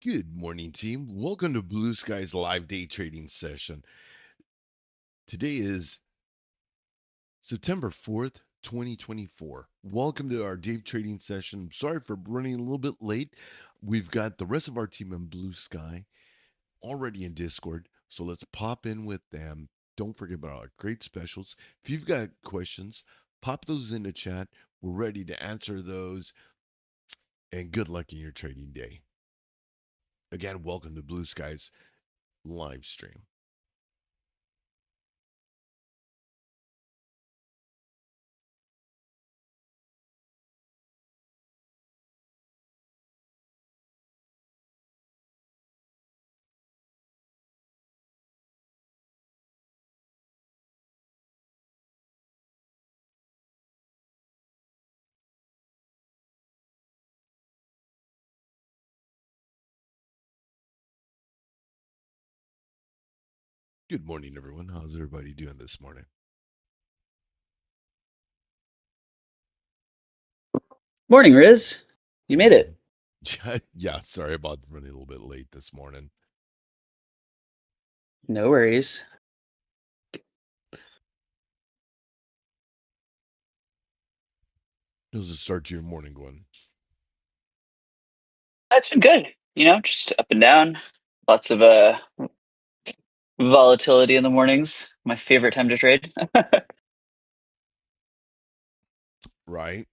Good morning, team. Welcome to Blue Sky's live day trading session. Today is September 4th, 2024. Welcome to our day trading session. I'm sorry for running a little bit late. We've got the rest of our team in Blue Sky already in Discord, so let's pop in with them. Don't forget about our great specials. If you've got questions, pop those in the chat. We're ready to answer those, and good luck in your trading day. Again, welcome to Blue Sky's live stream. Good morning, everyone. How's everybody doing this morning? Morning, Riz. You made it. Yeah, sorry about running a little bit late this morning. No worries. How's the start to your morning going? It's been good. Just up and down. Lots of volatility in the mornings. My favorite time to trade. Right?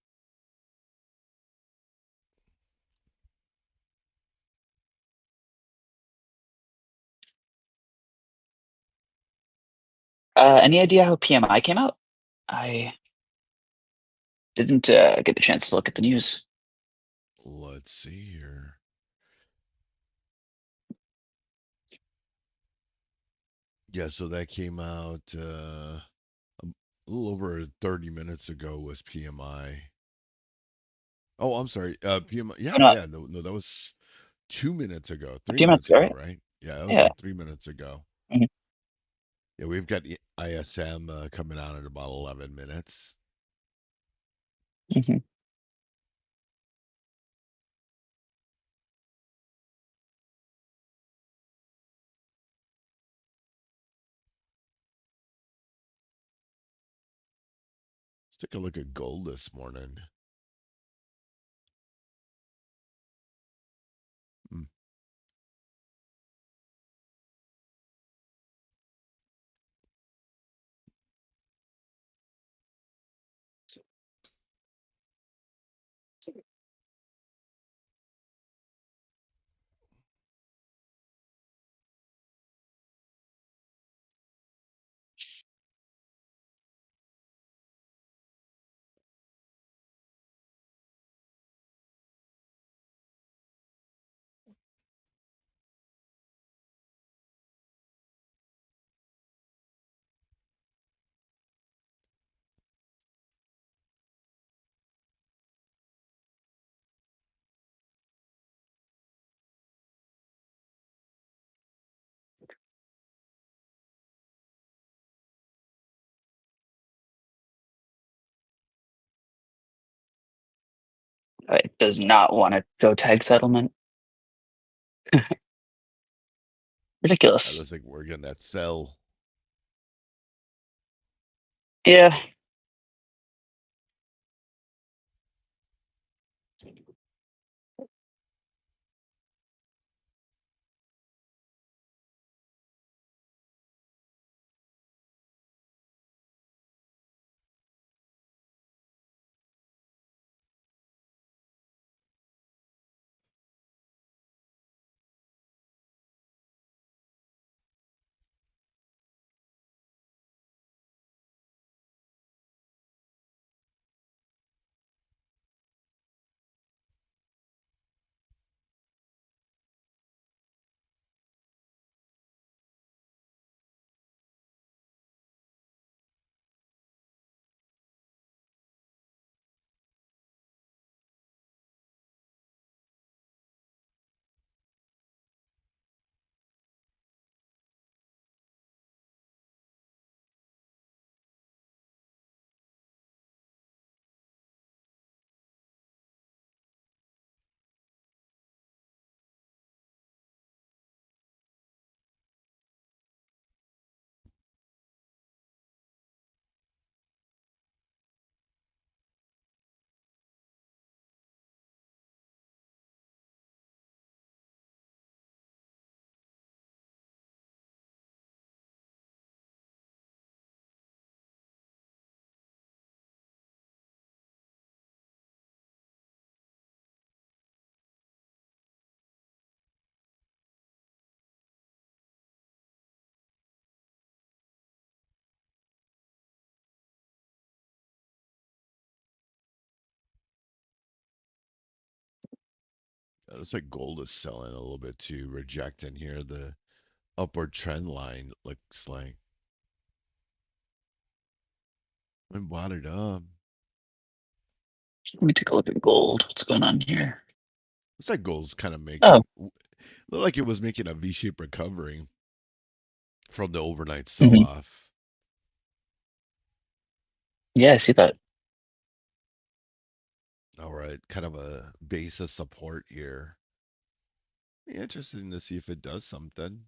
Any idea how PMI came out? I didn't get a chance to look at the news. Let's see here. Yeah, so that came out a little over 30 minutes ago was PMI. Oh, I'm sorry. PMI. Oh, Yeah, no, yeah. No, no, that was 2 minutes ago, three PMI, minutes ago, right? right? Yeah, that was Yeah. like 3 minutes ago. Mhm. Yeah, we've got the ISM coming out in about 11 minutes. Mhm. Let's take a look at gold this morning. Hmm. It does not want to go tag settlement. That Ridiculous. looks like we're getting that sell. Yeah. Looks like gold is selling a little bit too, rejecting here. The upward trend line looks like. I bought it up. Let me take a look at gold. What's going on here? Looks like gold's kind of Oh, making, looked like it was making a V-shaped recovery from the overnight mhm. sell-off. Yeah, I see that. All right, kind of a base of support here. Be interesting to see if it does something.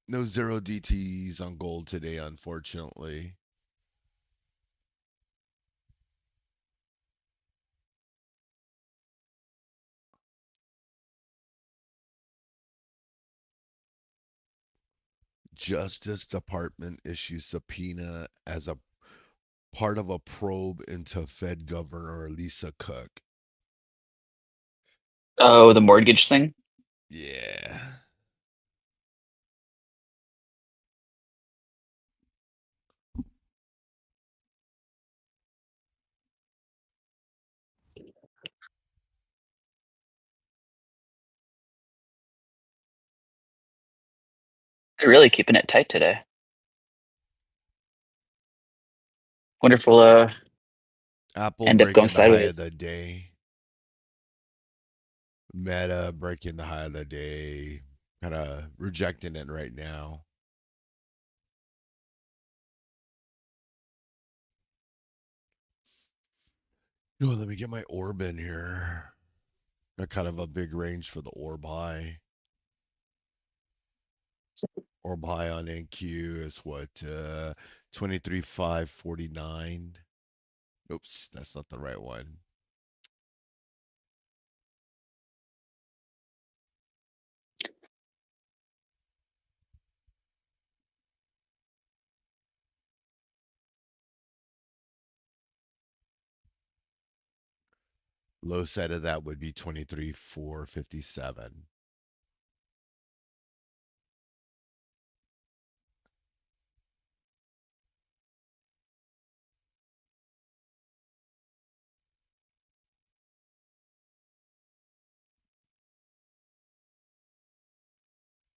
No zero DTs on gold today, unfortunately. Justice Department issues subpoena as a part of a probe into Fed Governor Lisa Cook. Oh, the mortgage thing? Yeah. They're really keeping it tight today. Wonder if we'll Apple end up going breaking the high of sideways. the day. Meta breaking the high of the day. Kind of rejecting it right now. Oh, let me get my orb in here. Got kind of a big range for the orb high. Orb high on NQ is what? 23,549. Oops, that's not the right one. Low side of that would be 23,457.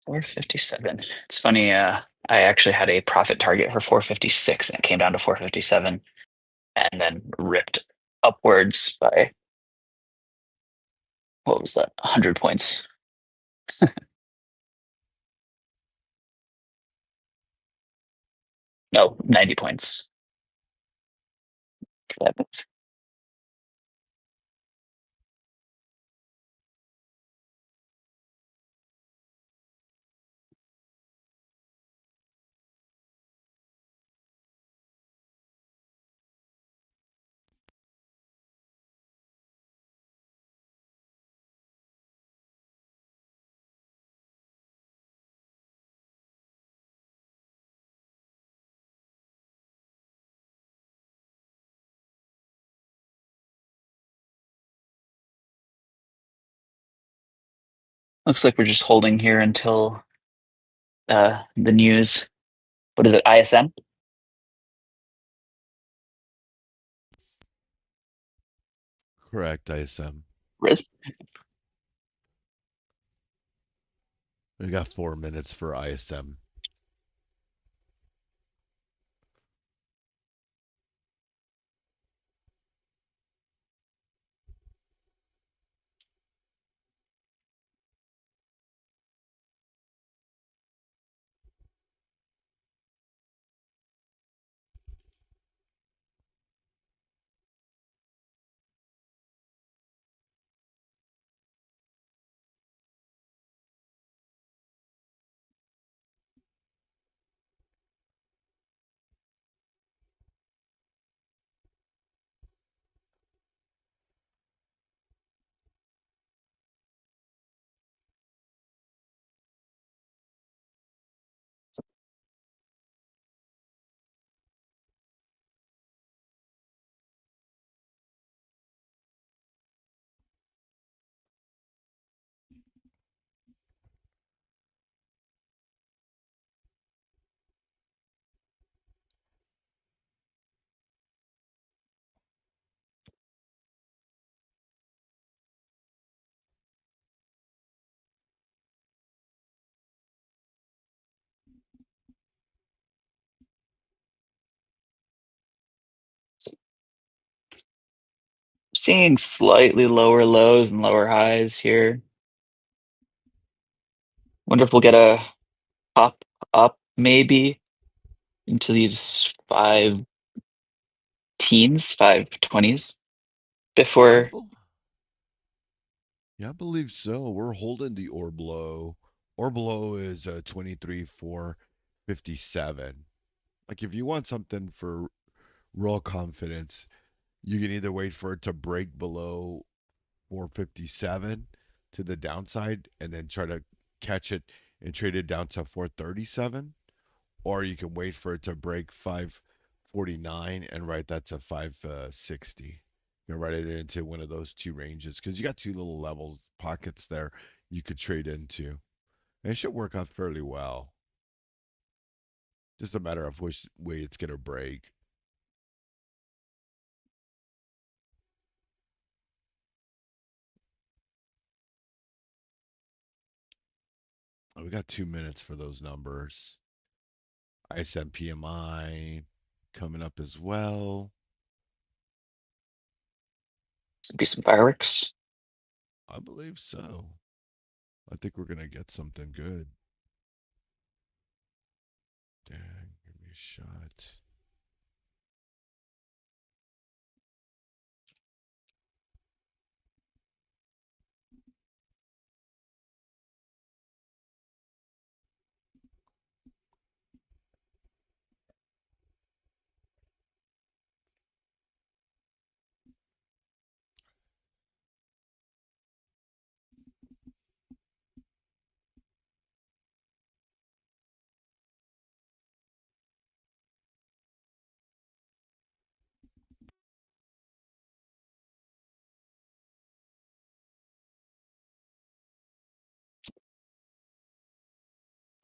$457. It's funny. I actually had a profit target for 456, and it came down to 457, and then ripped upwards by what was that? 100 points. No, 90 points. For that move. Looks like we're just holding here until the news. What is it? ISM? Correct, ISM. Risk? We got 4 minutes for ISM. Seeing slightly lower lows and lower highs here. Wonder if we'll get a pop up maybe into these 5 teens, 520s I before. bel Yeah, I believe so. We're holding the orb low. Orb low is 23,457. Like if you want something for raw confidence, you can either wait for it to break below 457 to the downside and then try to catch it and trade it down to 437, or you can wait for it to break 549 and write that to 560. You know, write it into one of those two ranges because you got two little levels pockets there you could trade into. And it should work out fairly well. Just a matter of which way it's gonna break. Oh, we got 2 minutes for those numbers. ISM PMI coming up as well. Be some fireworks. I believe so. I think we're gonna get something good. Dang, give me a shot.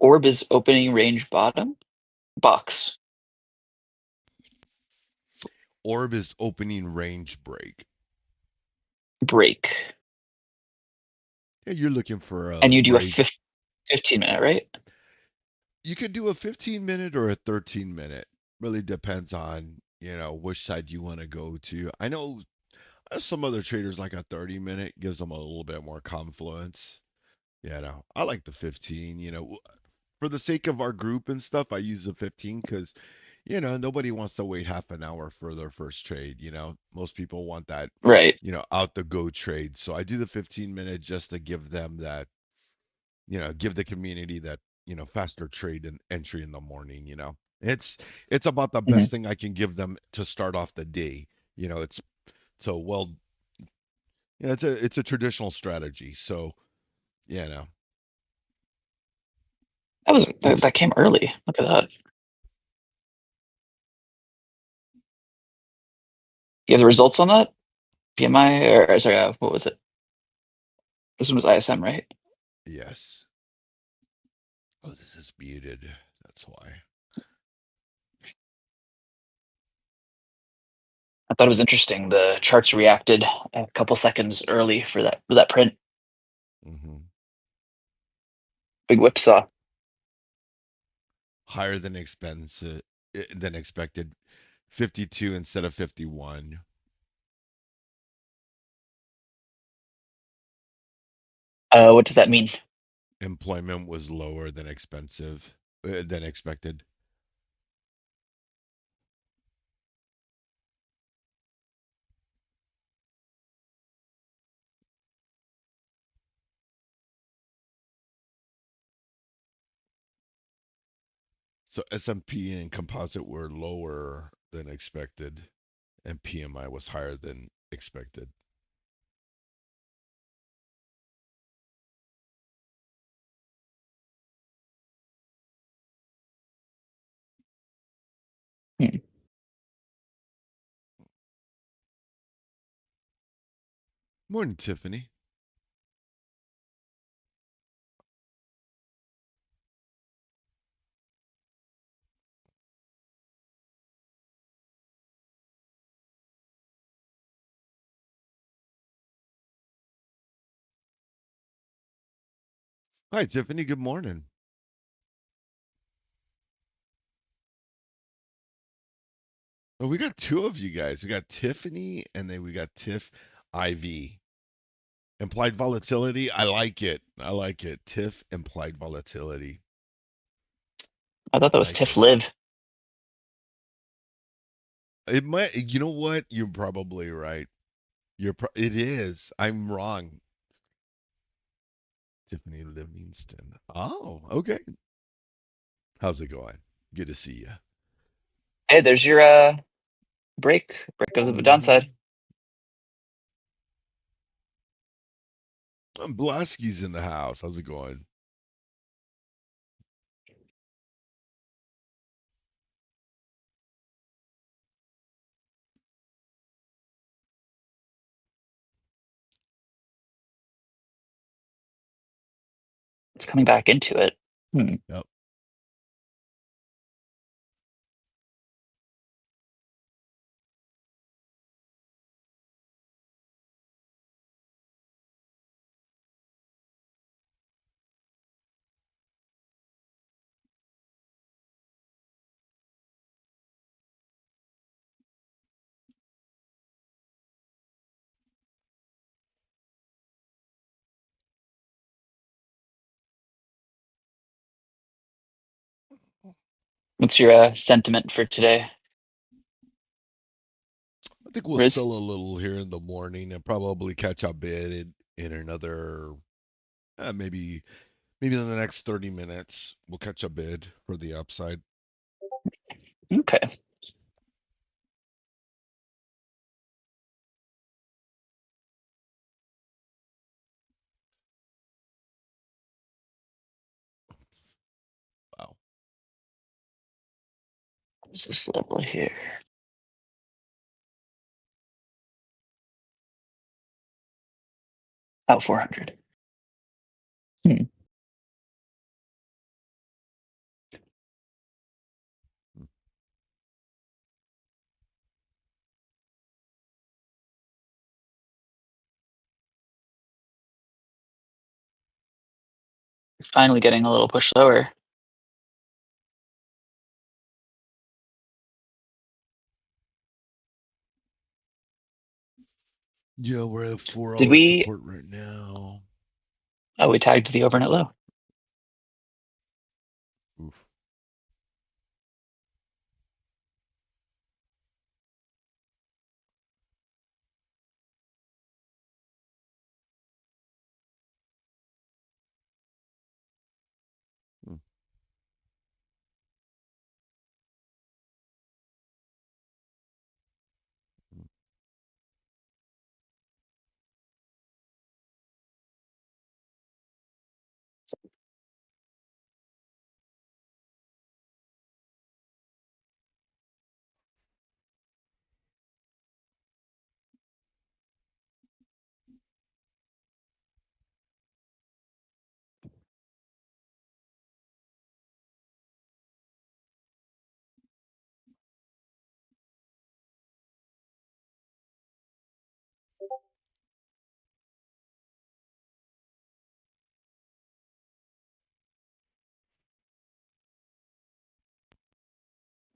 Orb is opening range bottom. Box. Orb is opening range break. Break. Yeah, you're looking for a And you do a break. 15-minute, right? You could do a 15 minute or a 13 minute. Really depends on, which side you want to go to. I know some other traders like a 30 minute gives them a little bit more confluence. I like the 15, for the sake of our group and stuff, I use the 15 because, nobody wants to wait half an hour for their first trade. Most people want that, Right. out the go trade. So I do the 15 minute just to give them that, give the community that, faster trade and entry in the morning. It's about the Mhm. best thing I can give them to start off the day. It's so well, it's a traditional strategy. So, you know, That was that, it's that came early. Look at that. You have the results on that? PMI or sorry, what was it? This one was ISM, right? yes. Oh, this is muted. That's why. I thought it was interesting. The charts reacted a couple seconds early for that print. hmm Big whipsaw. Higher than expensive than expected. 52 instead of 51. What does that mean? Employment was lower than expected. So S&P and composite were lower than expected, and PMI was higher than expected. Hmm. Morning, Tiffany. Hi, Tiffany. Good morning. Oh, we got two of you guys. We got Tiffany and then we got Tiff IV. Implied volatility. I like it. I like it. Tiff implied volatility. I thought I that was like TIFF it. Live. It might, you know what? You're probably right. It is. I'm wrong. Tiffany Livingston. Oh, okay. How's it going? Good to see you. Hey, there's your break of the downside. Mm-hmm. Blaski's in the house. How's it going? It's coming back into it. Hmm. Yep. What's your sentiment for today, I think we'll Riz? sell a little here in the morning and probably catch a bid in another maybe in the next 30 minutes we'll catch a bid for the upside. Okay. Wow. What's this level here? Oh, 400. Hmm. Finally getting a little push lower. Yeah, we're at a Did $4 we? support right now. Oh, we tagged the overnight low. Oof. Hmm.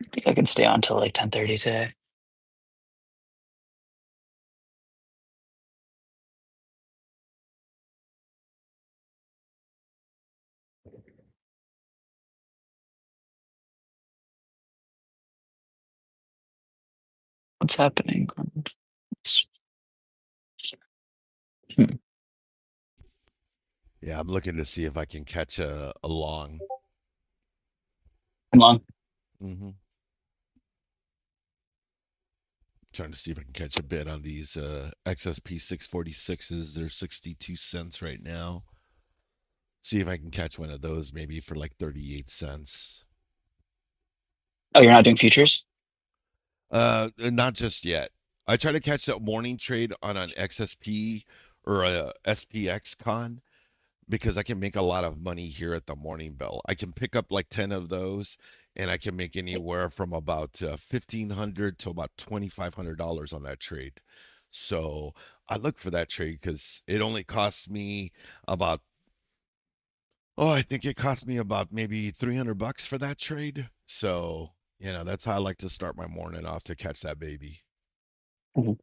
I think I can stay on till like 10:30 today. What's happening? Hmm. Yeah, I'm looking to see if I can catch a long. How long? Mm-hmm. Trying to see if I can catch a bid on these XSP 646s. They're 62 cents right now. See if I can catch one of those maybe for like 38 cents. Oh, you're not doing futures? Not just yet. I try to catch that morning trade on an XSP or a SPX con because I can make a lot of money here at the morning bell. I can pick up like 10 of those and I can make anywhere from about 1,500 to about $2,500 on that trade. So I look for that trade because it only costs me about, I think it cost me about maybe $300 for that trade. So That's how I like to start my morning off to catch that baby. Mhm.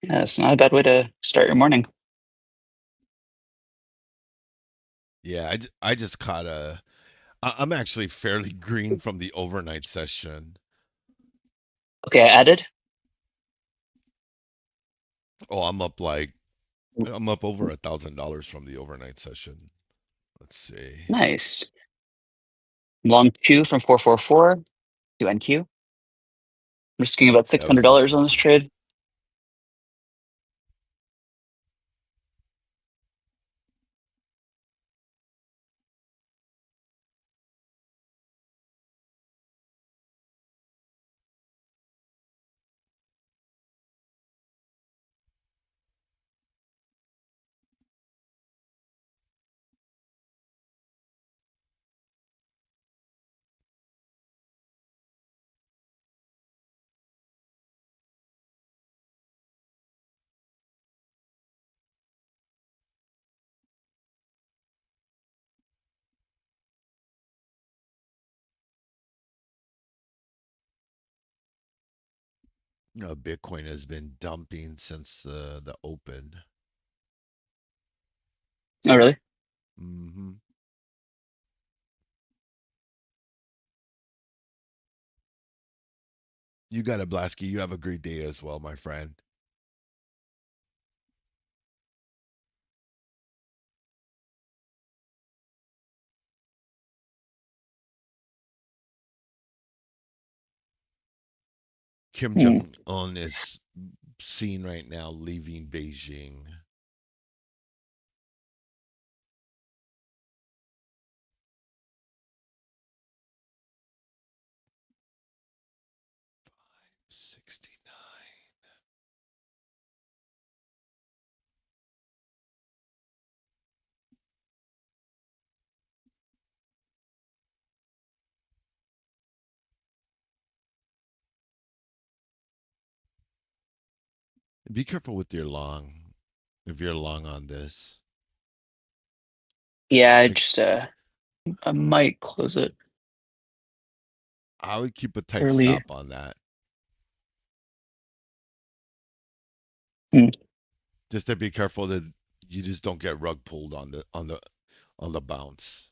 Yeah, it's not a bad way to start your morning. Yeah, I just caught I'm actually fairly green from the overnight session. Okay, I added. Oh, I'm up over $1,000 from the overnight session. Let's see. Nice. Long Q from 444 to NQ. I'm risking about That was a $600 on this trade. Bitcoin has been dumping since the open. Oh, really? Hmm. You got it, Blasky. You have a great day as well, my friend. Kim Hmm. Jong Un is seen right now leaving Beijing. $69. Be careful with your long if you're long on this. Yeah, Like I might close it I would keep a tight early. stop on that. Hmm. Just to be careful that you just don't get rug pulled on the bounce.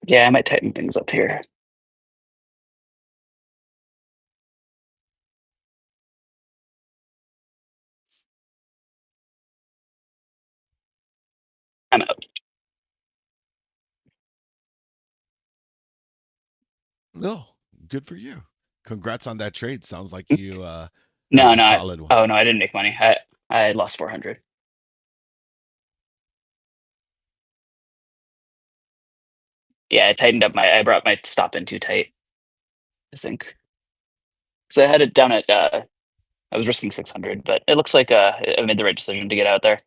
Yeah, I might tighten things up here. I'm out. No, good for you. Congrats on that trade. Sounds like you No, made a no. solid one. Oh no, I didn't make money. I lost 400. Yeah, I tightened up I brought my stop in too tight, I think. So I had it down at I was risking 600, but it looks like I made the right decision to get out there.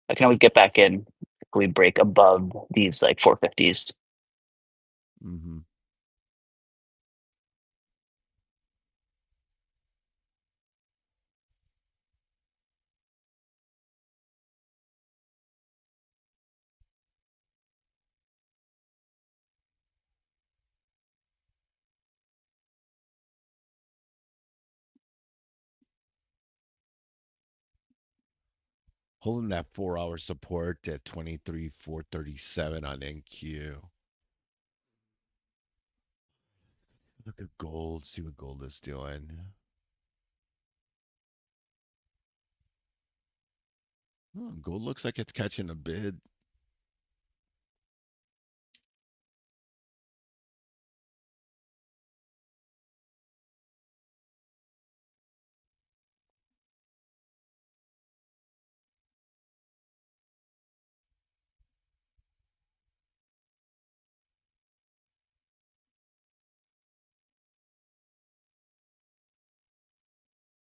I can always get back in if we break above these like 450s. Hmm. Holding that 4 hour support at 23,437 on NQ. Look at gold. See what gold is doing. Oh, gold looks like it's catching a bid.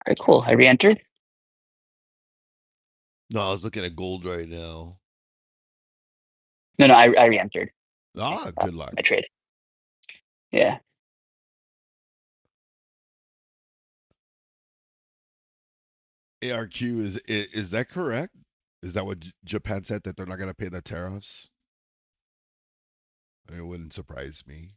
right, cool. I re-entered. No, I was looking at gold right now. No, I re-entered Ah, good luck. my trade. Yeah, ARQ is that correct? Is that what Japan said, that they're not going to pay the tariffs? It wouldn't surprise me.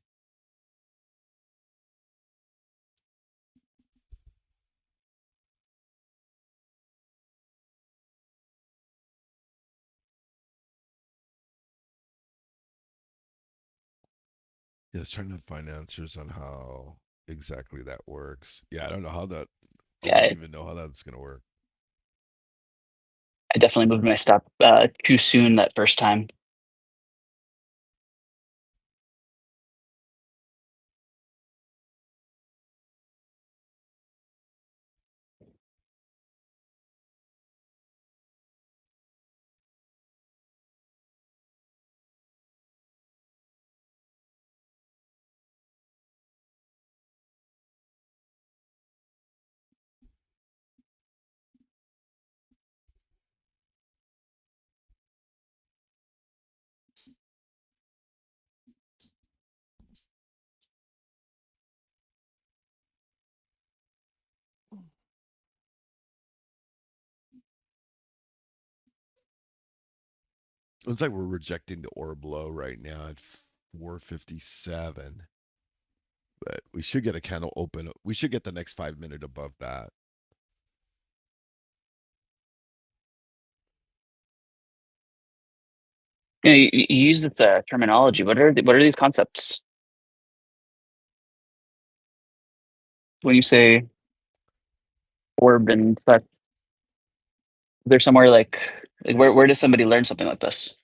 Yeah, I was trying to find answers on how exactly that works. Yeah, I don't know how that. I yeah. wouldn't I, even know how that's going to work. I definitely moved my stop too soon that first time. Looks like we're rejecting the orb low right now at 457, but we should get a candle open. We should get the next 5 minute above that. You use this terminology. What are these concepts when you say orb and such? There's somewhere like where does somebody learn something like this?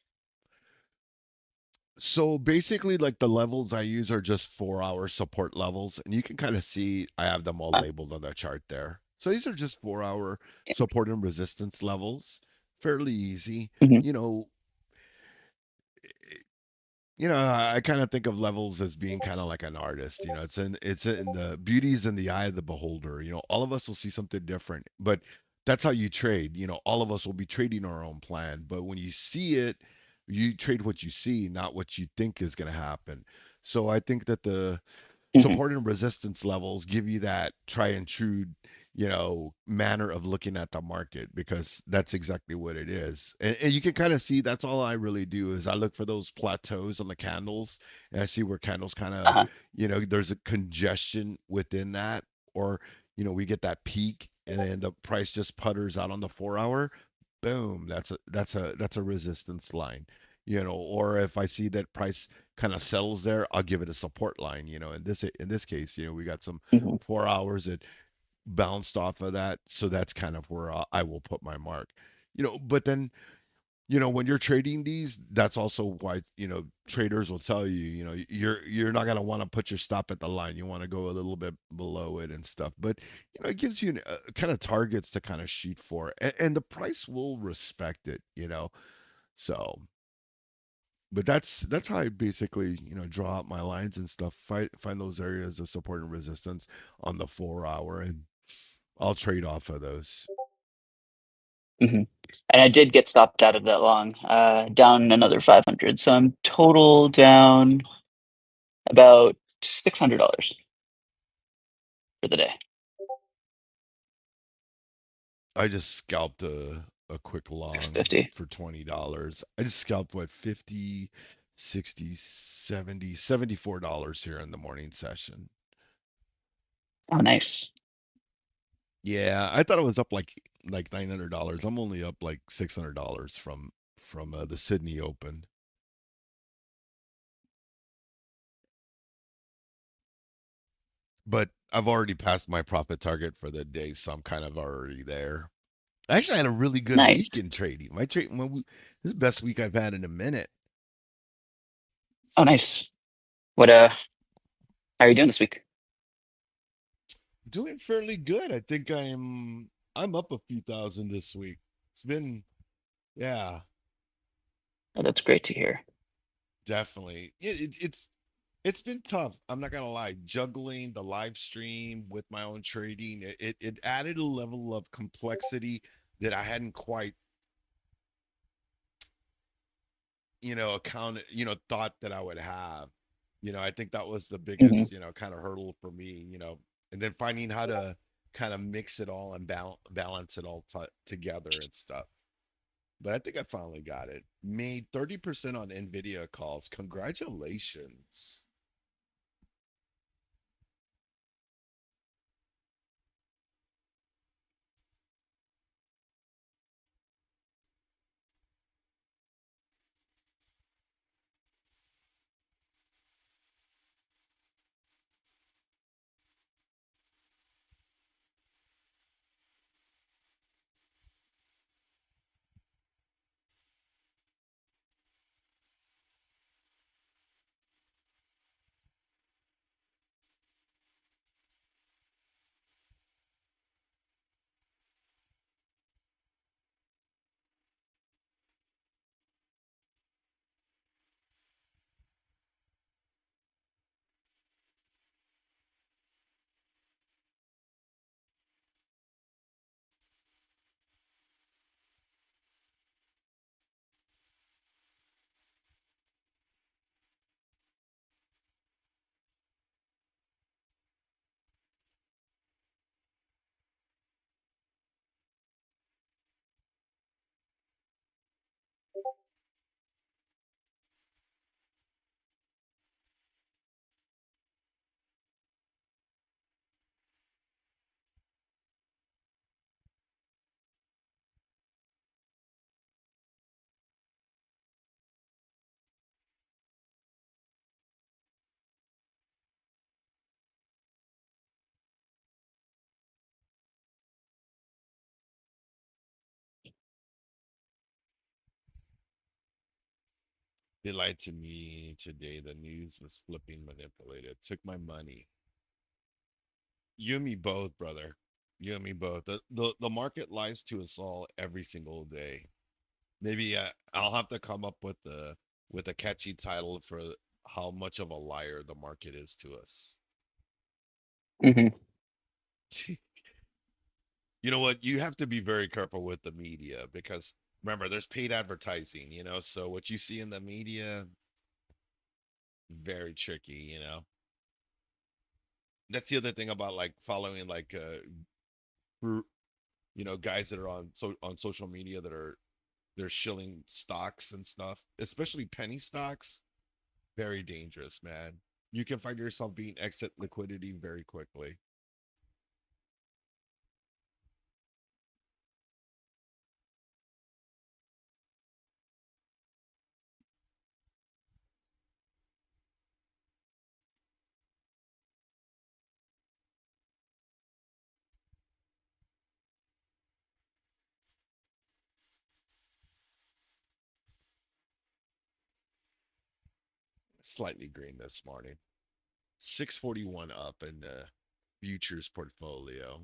So basically, like the levels I use are just 4 hour support levels, and you can kind of see I have them all Uh, labeled on the chart there. So these are just 4 hour yeah. support and resistance levels, fairly easy. Mhm. You know, I kind of think of levels as being kind of like an artist. It's in the beauty's in the eye of the beholder. All of us will see something different, but that's how you trade. All of us will be trading our own plan, but when you see it, you trade what you see, not what you think is going to happen. So I think that the Mhm. support and resistance levels give you that try and true, manner of looking at the market, because that's exactly what it is. And you can kind of see that's all I really do is I look for those plateaus on the candles, and I see where candles kind of, Uh-huh. there's a congestion within that, or, we get that peak and then the price just putters out on the 4 hour. Boom, that's a resistance line. Or if I see that price kind of settles there, I'll give it a support line. In this case, we got some Mhm. 4 hours that bounced off of that, so that's kind of where I will put my mark. But then, when you're trading these, that's also why, traders will tell you, you're not gonna want to put your stop at the line. You want to go a little bit below it and stuff. But it gives you kind of targets to kind of shoot for, and the price will respect it. So, but that's how I basically, draw out my lines and stuff. Find those areas of support and resistance on the 4 hour, and I'll trade off of those. Mhm. And I did get stopped out of that long, down another 500. So I'm total down about $600 for the day. I just scalped a quick long 650. for $20. I just scalped what, 50, 60, 70, $74 here in the morning session. Oh, nice. Yeah, I thought it was up like $900. I'm only up like $600 from the Sydney Open. But I've already passed my profit target for the day, so I'm kind of already there. I actually had a really good week Nice. in trading. This is the best week I've had in a minute. Oh, nice. How are you doing this week? Doing fairly good. I think I'm up a few thousand this week. It's been, yeah, Oh, that's great to hear. definitely. It's It's been tough. I'm not gonna lie. Juggling the live stream with my own trading, it added a level of complexity that I hadn't quite, thought that I would have. I think that was the Hmm. biggest, kind of hurdle for me, and then finding how to kind of mix it all and balance it all together and stuff. But I think I finally got it. Made 30% on Nvidia calls. Congratulations. They lied to me today. The news was flipping manipulated. Took my money. You and me both, brother. You and me both. The market lies to us all every single day. Maybe I'll have to come up with a catchy title for how much of a liar the market is to us. Hmm. You know what? You have to be very careful with the media because remember, there's paid advertising, so what you see in the media, very tricky. That's the other thing about like following like group, guys that are on social media that are they're shilling stocks and stuff, especially penny stocks. Very dangerous, man. You can find yourself being exit liquidity very quickly. Slightly green this morning. 641 up in the futures portfolio.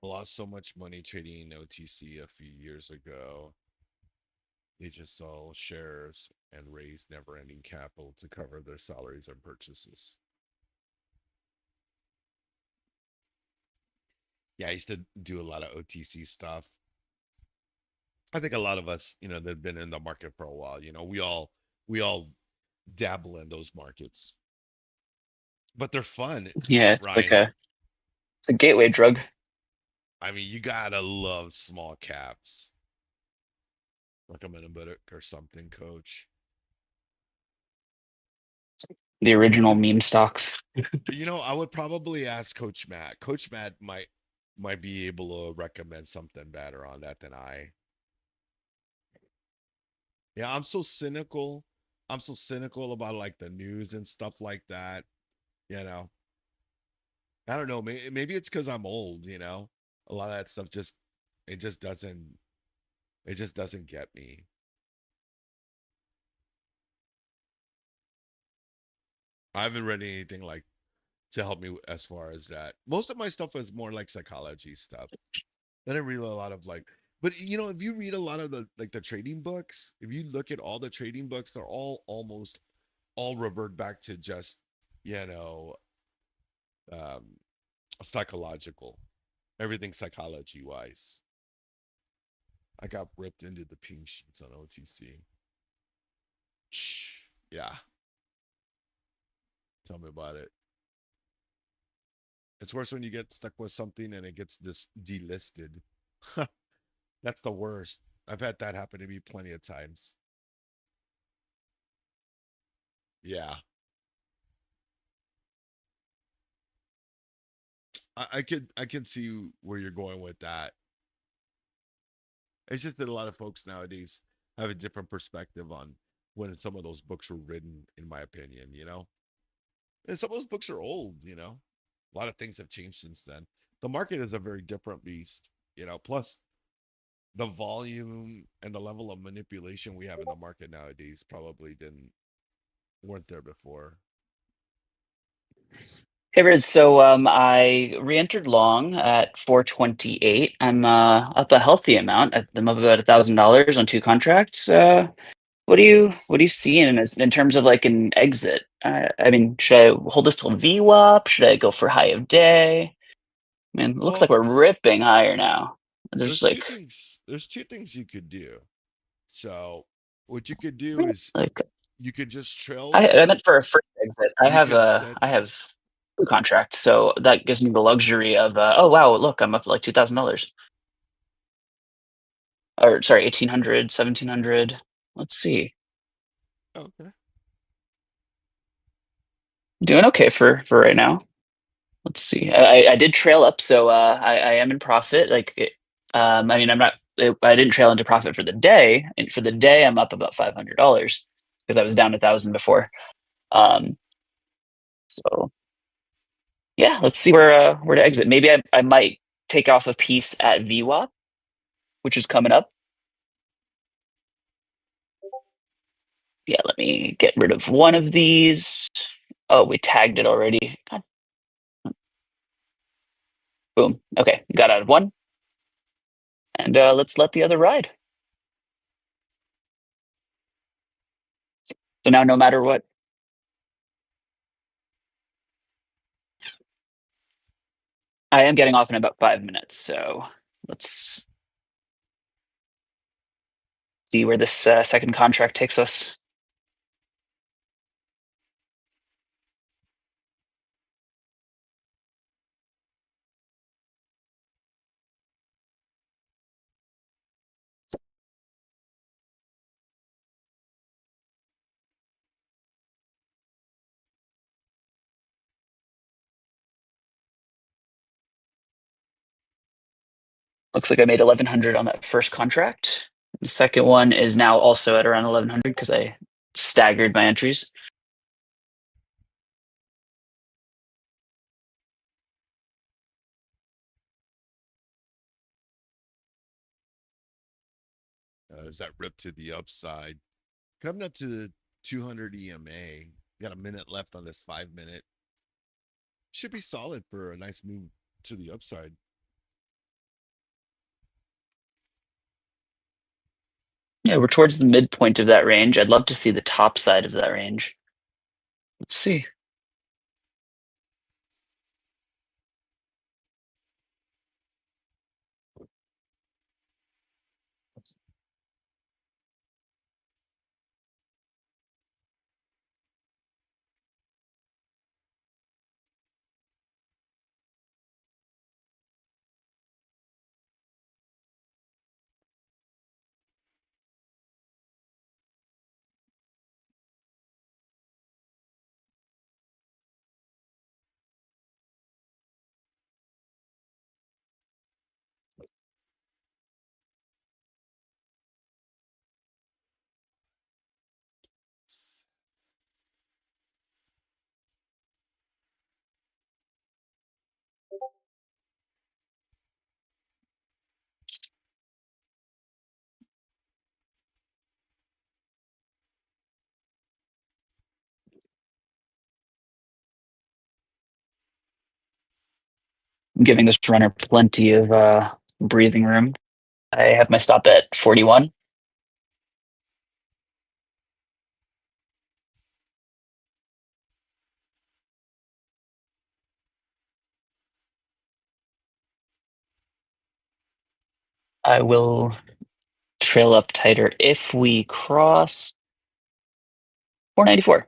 I lost so much money trading OTC a few years ago. They just sell shares and raise never-ending capital to cover their salaries and purchases. Yeah, I used to do a lot of OTC stuff. I think a lot of us, that've been in the market for a while, we all dabble in those markets, but they're fun, Yeah, it's like Ryan. a gateway drug. I mean, you gotta love small caps. Recommend a book or something, Coach. The original You, meme stocks. I would probably ask Coach Matt. Coach Matt might be able to recommend something better on that than I. Yeah, I'm so cynical. I'm so cynical about like the news and stuff like that. You know, I don't know. Maybe it's because I'm old. A lot of that stuff it just doesn't it just doesn't get me. I haven't read anything like to help me as far as that. Most of my stuff is more like psychology stuff. I didn't read a lot of like, but if you read a lot of the trading books, if you look at all the trading books, they're all almost all revert back to just, you know, um, psychological, everything psychology wise. I got ripped into the pink sheets on OTC. Shh. Yeah, tell me about it. It's worse when you get stuck with something and it gets this delisted. That's the worst. I've had that happen to me plenty of times. Yeah, I could see where you're going with that. It's just that a lot of folks nowadays have a different perspective on when some of those books were written, in my opinion. And some of those books are old. A lot of things have changed since then. The market is a very different beast. Plus the volume and the level of manipulation we have in the market nowadays probably didn't weren't there before. Hey Riz, so I re-entered long at 428. I'm up a healthy amount. I'm up about $1,000 on two contracts. What do you Nice. see in terms of like an exit? I mean, should I hold this till VWAP? Should I go for high of day? I mean, it looks like Well, we're ripping higher now. There's there's two like things. There's two things you could do. So what you could do yeah, is like you could just trail I it. meant for a first exit. I You have could a set. I have two contracts, so that gives me the luxury of oh wow, look, I'm up like $2,000. Or sorry, 1,800, 1,700. Let's see. Okay. Doing okay for right now. Let's see. I did trail up, so I am in profit. I mean, I didn't trail into profit for the day. And for the day, I'm up about $500 because I was down 1,000 before. Um, so yeah, let's see where to exit. Maybe I might take off a piece at VWAP, which is coming up. Yeah, let me get rid of one of these. Oh, we tagged it already. God, boom. Okay, got out of one, and let's let the other ride. So now, no matter what, I am getting off in about 5 minutes. So let's see where this second contract takes us. Looks like I made 1,100 on that first contract. The second one is now also at around 1,100 because I staggered my entries. Is that rip to the upside? Coming up to the 200 EMA. Got a minute left on this 5 minute. Should be solid for a nice move to the upside. Yeah, we're towards the midpoint of that range. I'd love to see the top side of that range. Let's see. I'm giving this runner plenty of breathing room. I have my stop at 41. I will trail up tighter if we cross 494.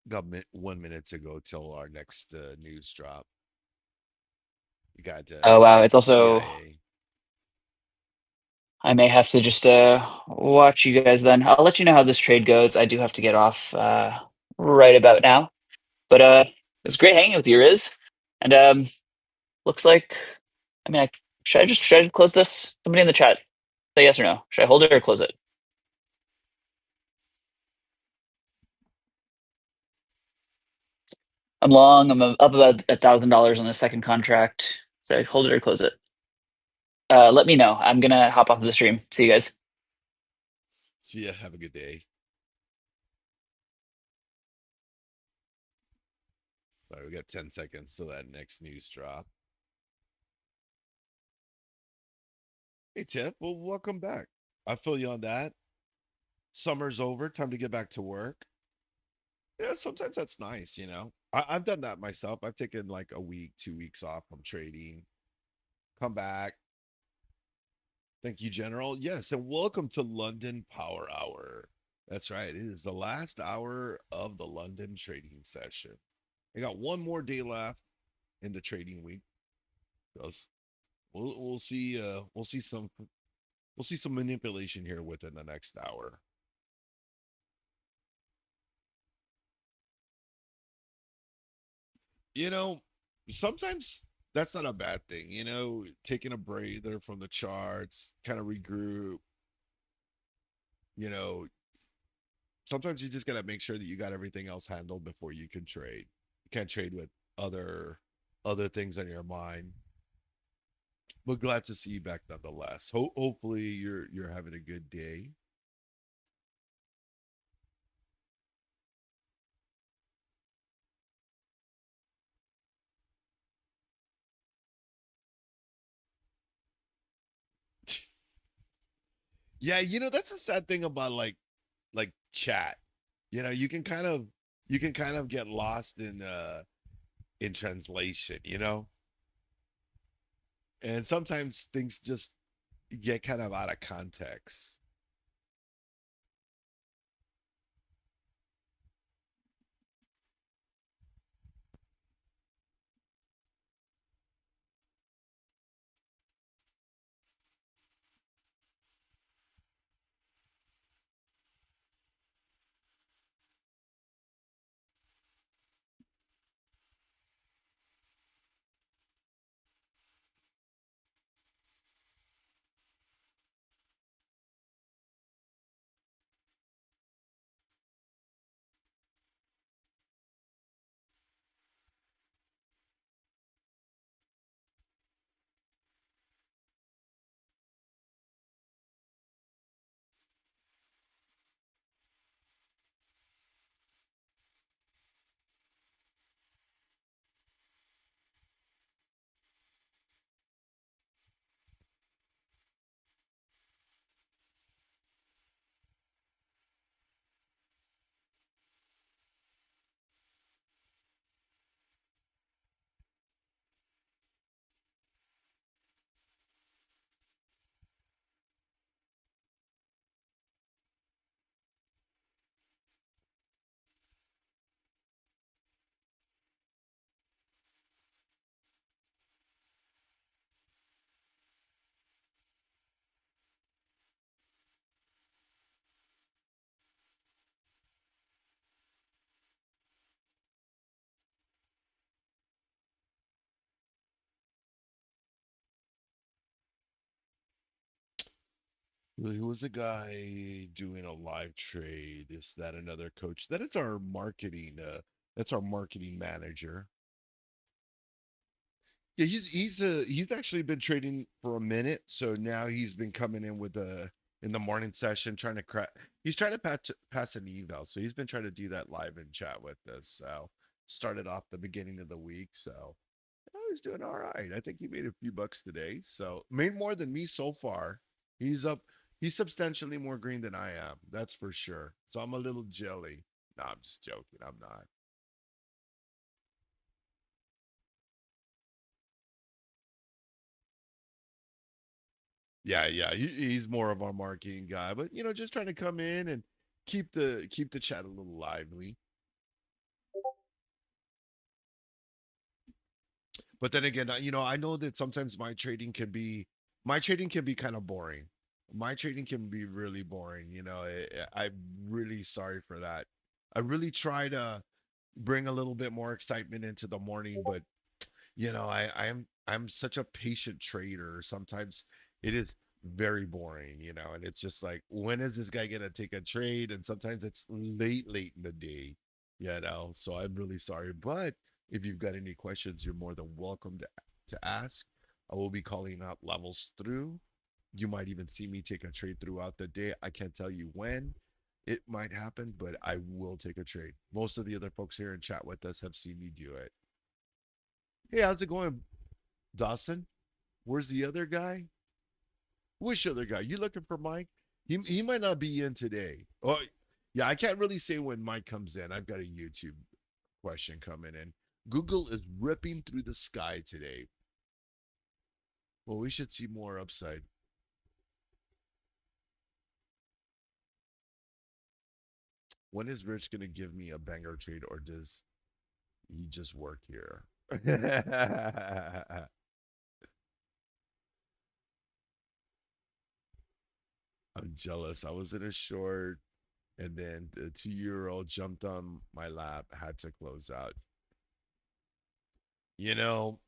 Got 1 minute to go till our next news drop. You got Oh wow, it's also CIA. I may have to just watch you guys then. I'll let you know how this trade goes. I do have to get off right about now. But it was great hanging with you, Riz. And looks like I mean should I just close this? Somebody in the chat say yes or no. Should I hold it or close it? I'm long. I'm up about $1,000 on the second contract. So hold it or close it. Let me know. I'm gonna hop off of the stream. See you guys. See ya. Have a good day. All right, we got 10 seconds till that next news drop. Hey, Tiff. Well, welcome back. I feel you on that. Summer's over. Time to get back to work. Yeah, sometimes that's nice, you know. I've done that myself. I've taken like a week, 2 weeks off from trading. Come back. Thank you, General. Yes, and welcome to London Power Hour. That's right. It is the last hour of the London trading session. I got one more day left in the trading week. Thus, we'll see. We'll see some manipulation here within the next hour. You know, sometimes that's not a bad thing. You know, taking a breather from the charts, kind of regroup. You know, sometimes you just gotta make sure that you got everything else handled before you can trade. You can't trade with other things on your mind. But glad to see you back nonetheless. Hopefully you're having a good day. Yeah, that's the sad thing about like chat. You can kind of get lost in translation, and sometimes things just get kind of out of context. Who was the guy doing a live trade? Is that another coach? That is our marketing. That's our marketing manager. Yeah, he's actually been trading for a minute, so now he's been coming in with a in the morning session trying to crack. He's trying to pass an eval, so he's been trying to do that live in chat with us. So started off the beginning of the week, so he's doing all right. I think he made a few bucks today, so made more than me so far. He's up. He's substantially more green than I am. That's for sure. So I'm a little jelly. No, I'm just joking. I'm not. Yeah, yeah, he's more of our marketing guy, but just trying to come in and keep the chat a little lively. But then again, I know that sometimes my trading can be kind of boring. My trading can be really boring. I'm really sorry for that. I really try to bring a little bit more excitement into the morning, but I'm such a patient trader. Sometimes it is very boring, and it's just like, when is this guy gonna take a trade? And sometimes it's late in the day, So I'm really sorry. But if you've got any questions, you're more than welcome to ask. I will be calling out levels through. You might even see me take a trade throughout the day. I can't tell you when it might happen, but I will take a trade. Most of the other folks here in chat with us have seen me do it. Hey, how's it going, Dawson? Where's the other guy? Which other guy? You looking for Mike? He might not be in today. Oh, yeah, I can't really say when Mike comes in. I've got a YouTube question coming in. Google is ripping through the sky today. Well, we should see more upside. When is Rich gonna give me a banger trade, or does he just work here? I'm jealous. I was in a short, and then the 2-year-old jumped on my lap, had to close out. You know,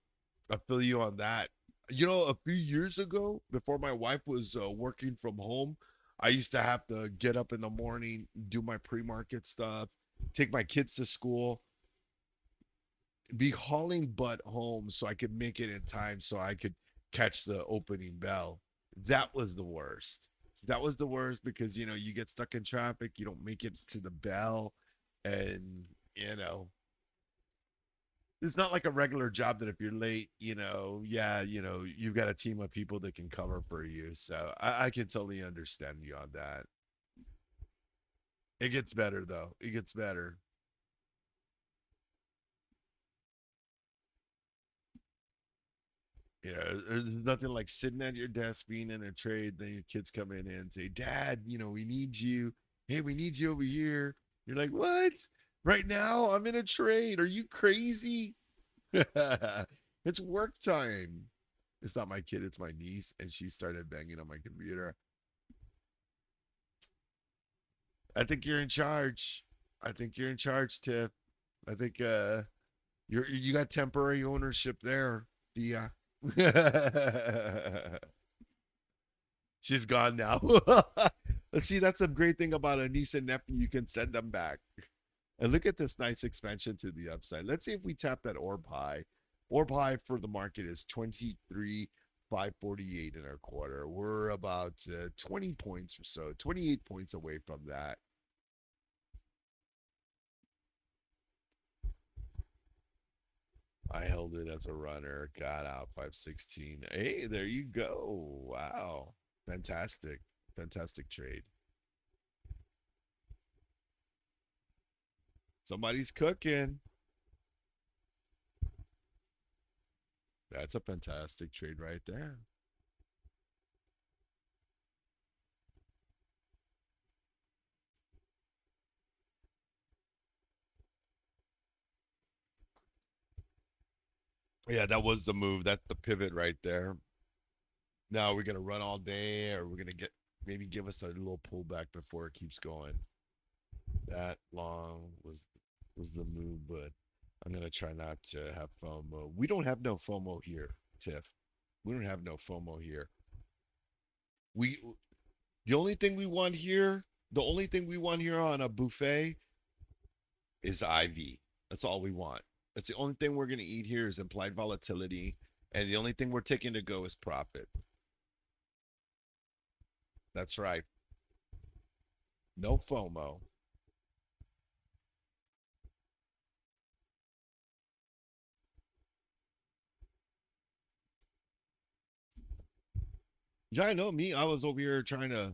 I feel you on that. A few years ago, before my wife was working from home, I used to have to get up in the morning, do my pre-market stuff, take my kids to school, be hauling butt home so I could make it in time so I could catch the opening bell. That was the worst. That was the worst because you get stuck in traffic, you don't make it to the bell, and you know it's not like a regular job that if you're late, yeah, you've got a team of people that can cover for you. So I can totally understand you on that. It gets better though. It gets better. There's nothing like sitting at your desk being in a trade, then your kids come in and say, "Dad, we need you. Hey, we need you over here." You're like, "What? Right now? I'm in a trade. Are you crazy?" It's work time. It's not my kid, it's my niece, and she started banging on my computer. I think you're in charge. I think you're in charge, Tiff. I think you got temporary ownership there, Dia. She's gone now. Let's see, that's a great thing about a niece and nephew. You can send them back. And look at this nice expansion to the upside. Let's see if we tap that orb high. Orb high for the market is 23,548 in our quarter. We're about 20 points or so, 28 points away from that. I held it as a runner, got out 516. Hey, there you go. Wow. Fantastic. Fantastic trade. Somebody's cooking. That's a fantastic trade right there. Yeah, that was the move. That's the pivot right there. Now we're gonna run all day, or we're gonna get maybe give us a little pullback before it keeps going. That long was the move, but I'm gonna try not to have FOMO. We don't have no FOMO here, Tiff. We don't have no FOMO here. We The only thing we want here, the only thing we want here on a buffet is IV. That's all we want. That's the only thing we're going to eat here is implied volatility. And the only thing we're taking to go is profit. That's right. No FOMO. Yeah, I know me. I was over here trying to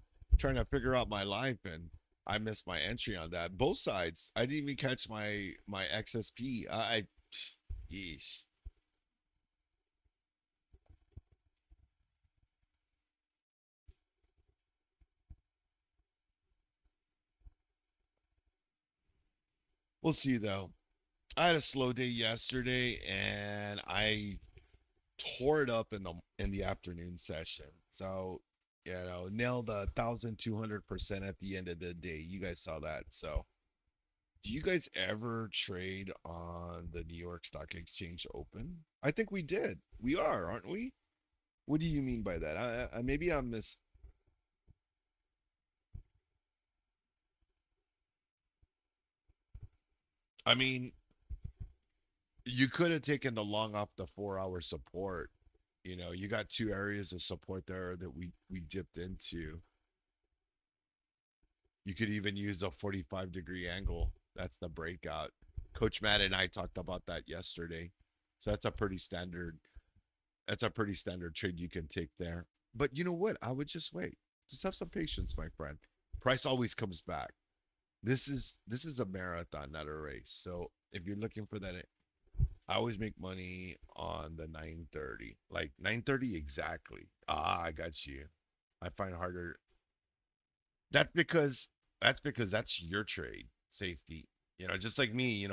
figure out my life and I missed my entry on that. Both sides. I didn't even catch my XSP. Yeesh. We'll see though. I had a slow day yesterday and I tore it up in the afternoon session. So, nailed 1,200% at the end of the day. You guys saw that. So, do you guys ever trade on the New York Stock Exchange Open? I think we did. We are, aren't we? What do you mean by that? Maybe I'm mis. I mean, you could have taken the long off the 4 hour support. You got two areas of support there that we dipped into. You could even use a 45-degree angle. That's the breakout. Coach Matt and I talked about that yesterday. So that's a pretty standard trade you can take there. But you know what? I would just wait. Just have some patience, my friend. Price always comes back. This is a marathon, not a race. So if you're looking for that, I always make money on the 9:30. Like 9:30 exactly. I got you. I find harder. That's because that's your trade safety. Just like me,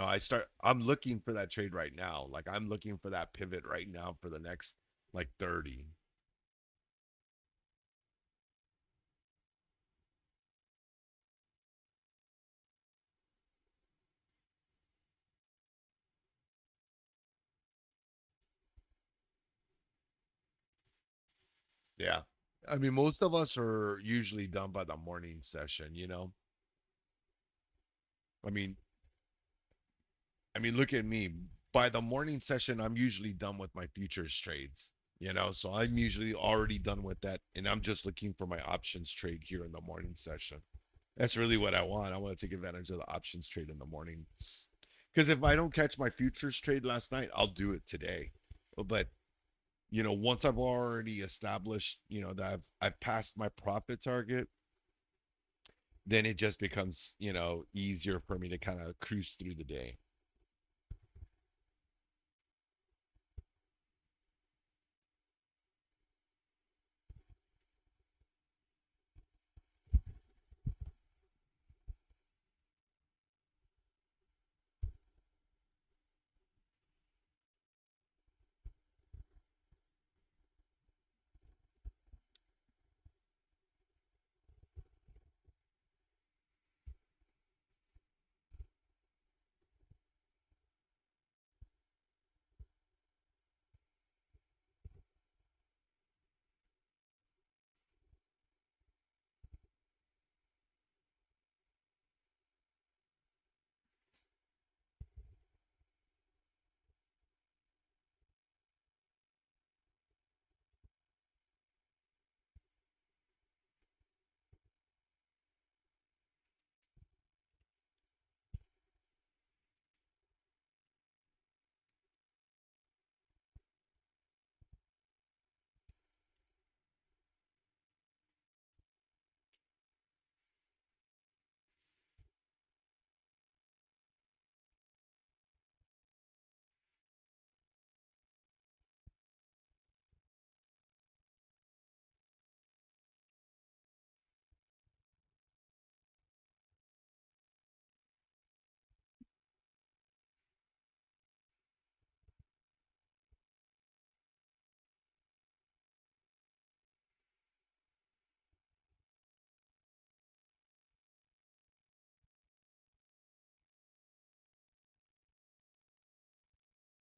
I'm looking for that trade right now. Like I'm looking for that pivot right now for the next like 30. Yeah. I mean, most of us are usually done by the morning session. I mean, look at me. By the morning session, I'm usually done with my futures trades. So I'm usually already done with that, and I'm just looking for my options trade here in the morning session. That's really what I want. I want to take advantage of the options trade in the morning. Because if I don't catch my futures trade last night, I'll do it today. But once I've already established, that I've passed my profit target, then it just becomes, easier for me to kind of cruise through the day.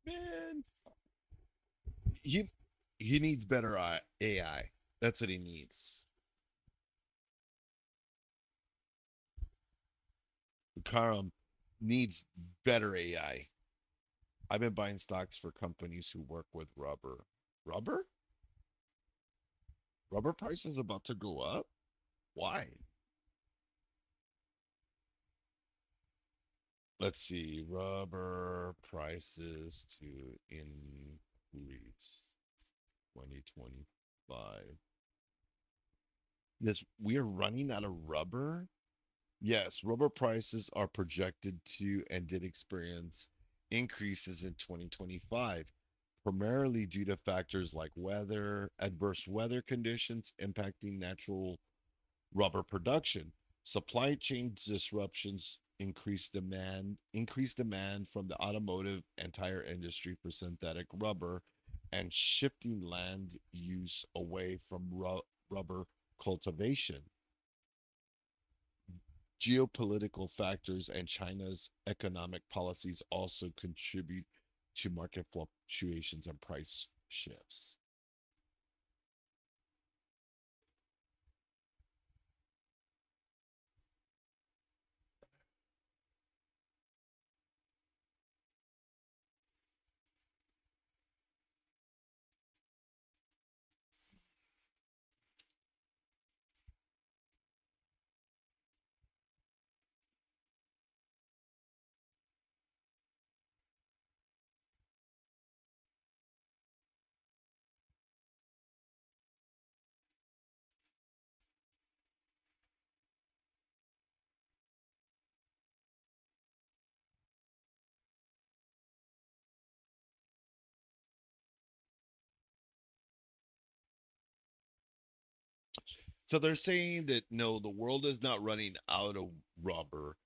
Man, he he needs better AI. That's what he needs. Karam needs better AI. I've been buying stocks for companies who work with rubber. Rubber? Rubber prices about to go up? Why? Let's see. Rubber prices to increase 2025. Yes, we are running out of rubber. Yes, rubber prices are projected to and did experience increases in 2025, primarily due to factors like adverse weather conditions impacting natural rubber production. Supply chain disruptions increased demand from the automotive and tire industry for synthetic rubber, and shifting land use away from rubber cultivation. Geopolitical factors and China's economic policies also contribute to market fluctuations and price shifts. So they're saying that no, the world is not running out of rubber,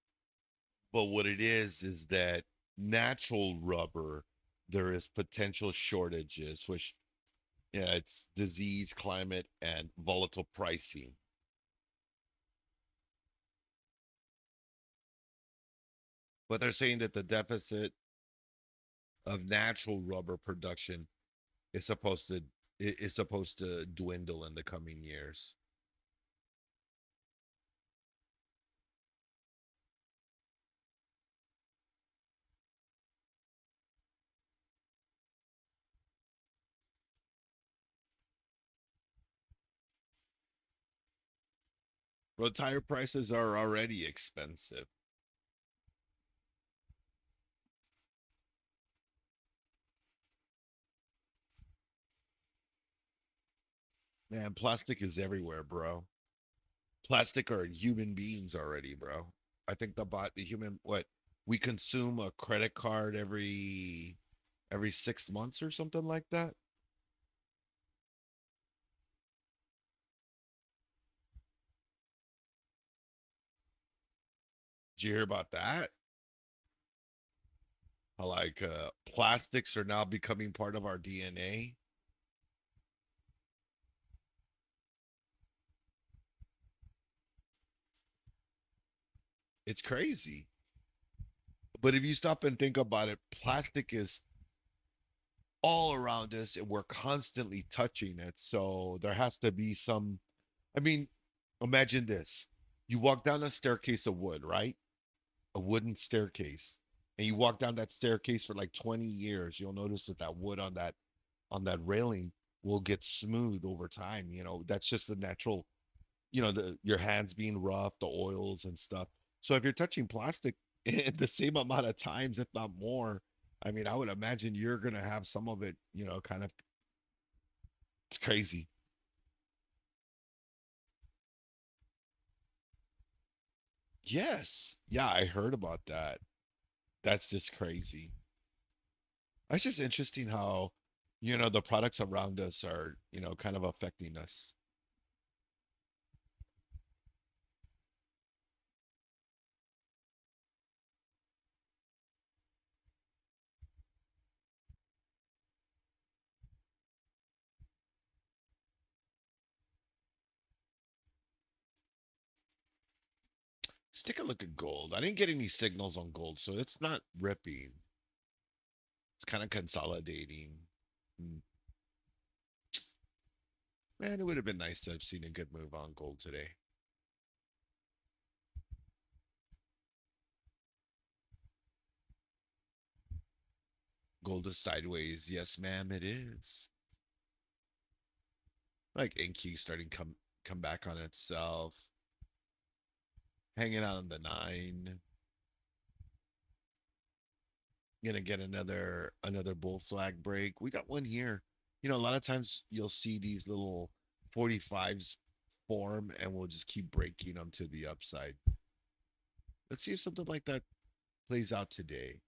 but what it is that natural rubber, there is potential shortages, which, yeah, it's disease, climate, and volatile pricing. But they're saying that the deficit of natural rubber production is supposed to dwindle in the coming years. Road tire prices are already expensive. Man, plastic is everywhere, bro. Plastic are human beings already, bro. I think the human what we consume a credit card every 6 months or something like that. Did you hear about that? How like plastics are now becoming part of our DNA. It's crazy. But if you stop and think about it, plastic is all around us and we're constantly touching it. So there has to be some, I mean, imagine this. You walk down a staircase of wood, right? A wooden staircase. And you walk down that staircase for like 20 years, you'll notice that that wood on that railing will get smooth over time. That's just the natural, your hands being rough, the oils and stuff. So if you're touching plastic in the same amount of times, if not more, I mean, I would imagine you're gonna have some of it, kind of, it's crazy. Yes. Yeah, I heard about that. That's just crazy. It's just interesting how, the products around us are, kind of affecting us. Let's take a look at gold. I didn't get any signals on gold, so it's not ripping. It's kind of consolidating. Hmm. Man, it would have been nice to have seen a good move on gold today. Gold is sideways. Yes, ma'am, it is. Like NQ starting come back on itself, hanging out on the nine. Gonna get another bull flag break. We got one here. You know, a lot of times you'll see these little 45s form, and we'll just keep breaking them to the upside. Let's see if something like that plays out today.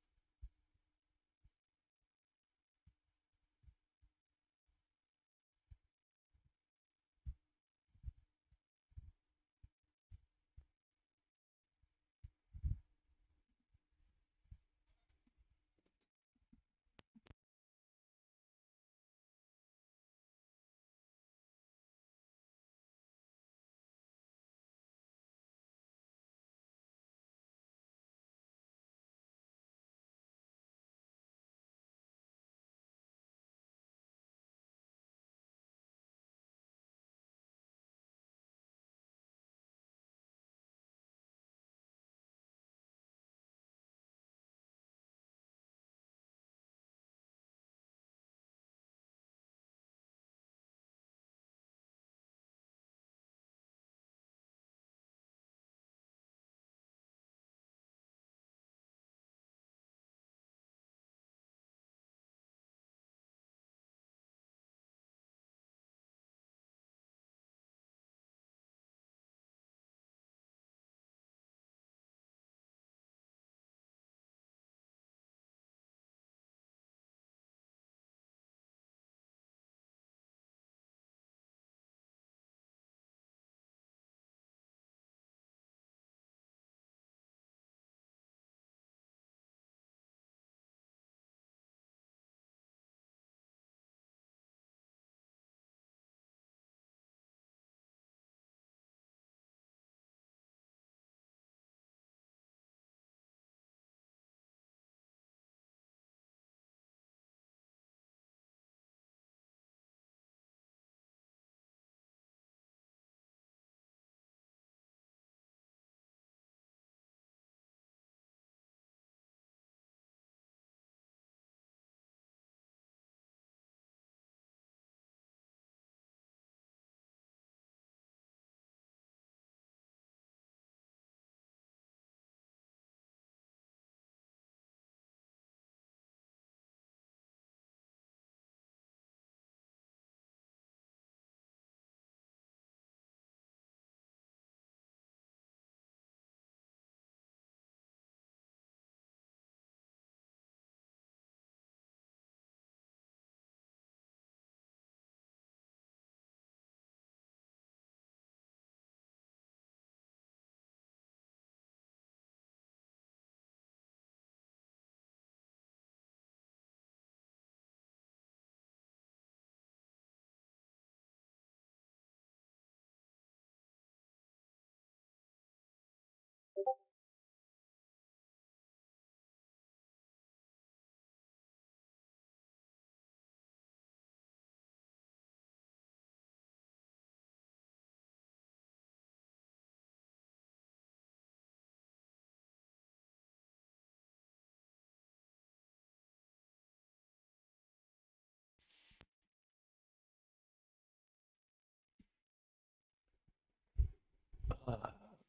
Uh,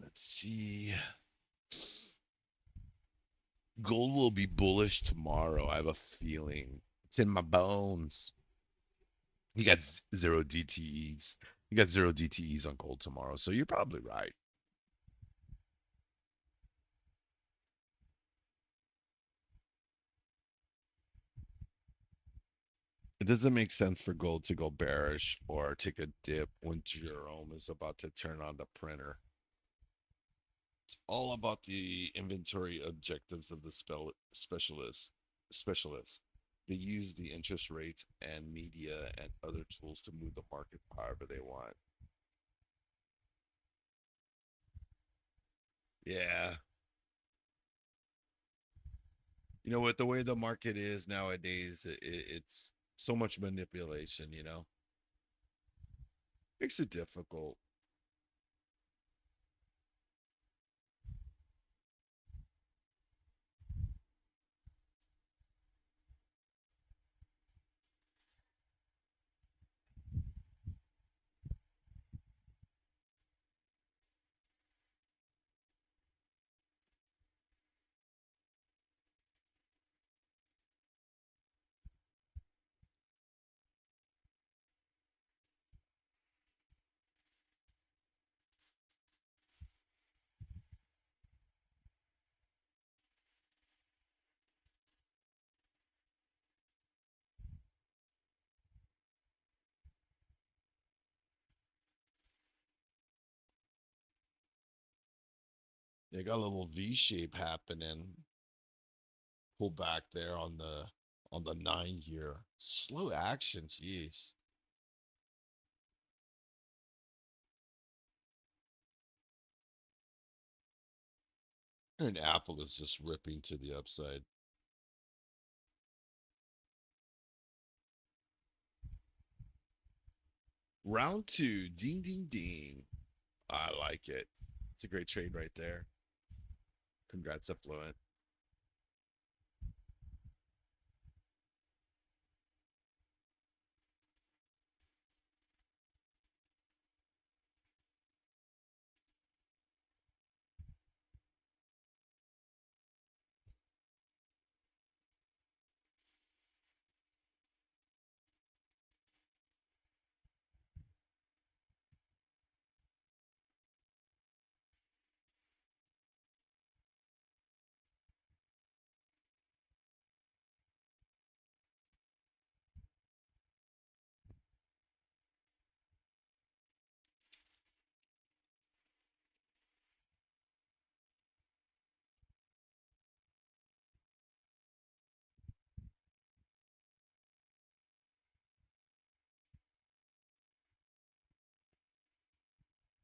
let's see. Gold will be bullish tomorrow. I have a feeling. It's in my bones. You got zero DTEs. You got zero DTEs on gold tomorrow, so you're probably right. It doesn't make sense for gold to go bearish or take a dip when Jerome is about to turn on the printer. It's all about the inventory objectives of the specialist. They use the interest rates and media and other tools to move the market however they want. Yeah. You know what, the way the market is nowadays, it's so much manipulation, makes it difficult. They got a little V shape happening. Pull back there on the 9 year. Slow action, jeez. And Apple is just ripping to the upside. Round two, ding ding ding. I like it. It's a great trade right there. Congrats, Affluent.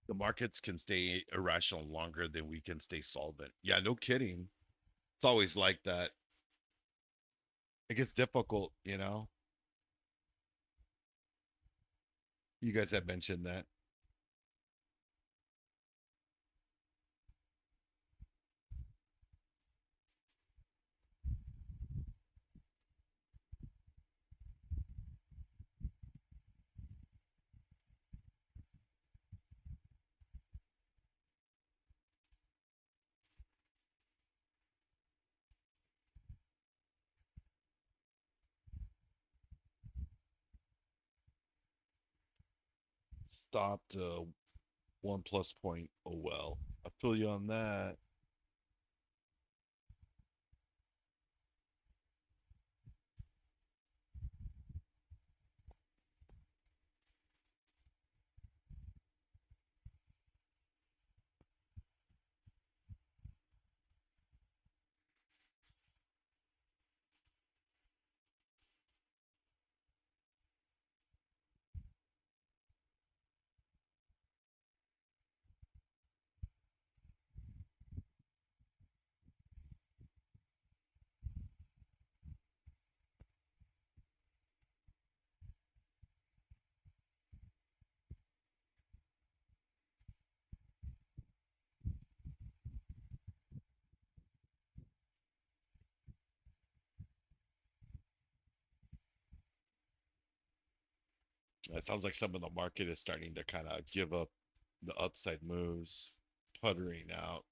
The markets can stay irrational longer than we can stay solvent. Yeah, no kidding. It's always like that. It gets difficult, you know? You guys have mentioned that. Stopped 1 plus point. Oh well. I feel you on that. It sounds like some of the market is starting to kind of give up the upside moves, puttering out.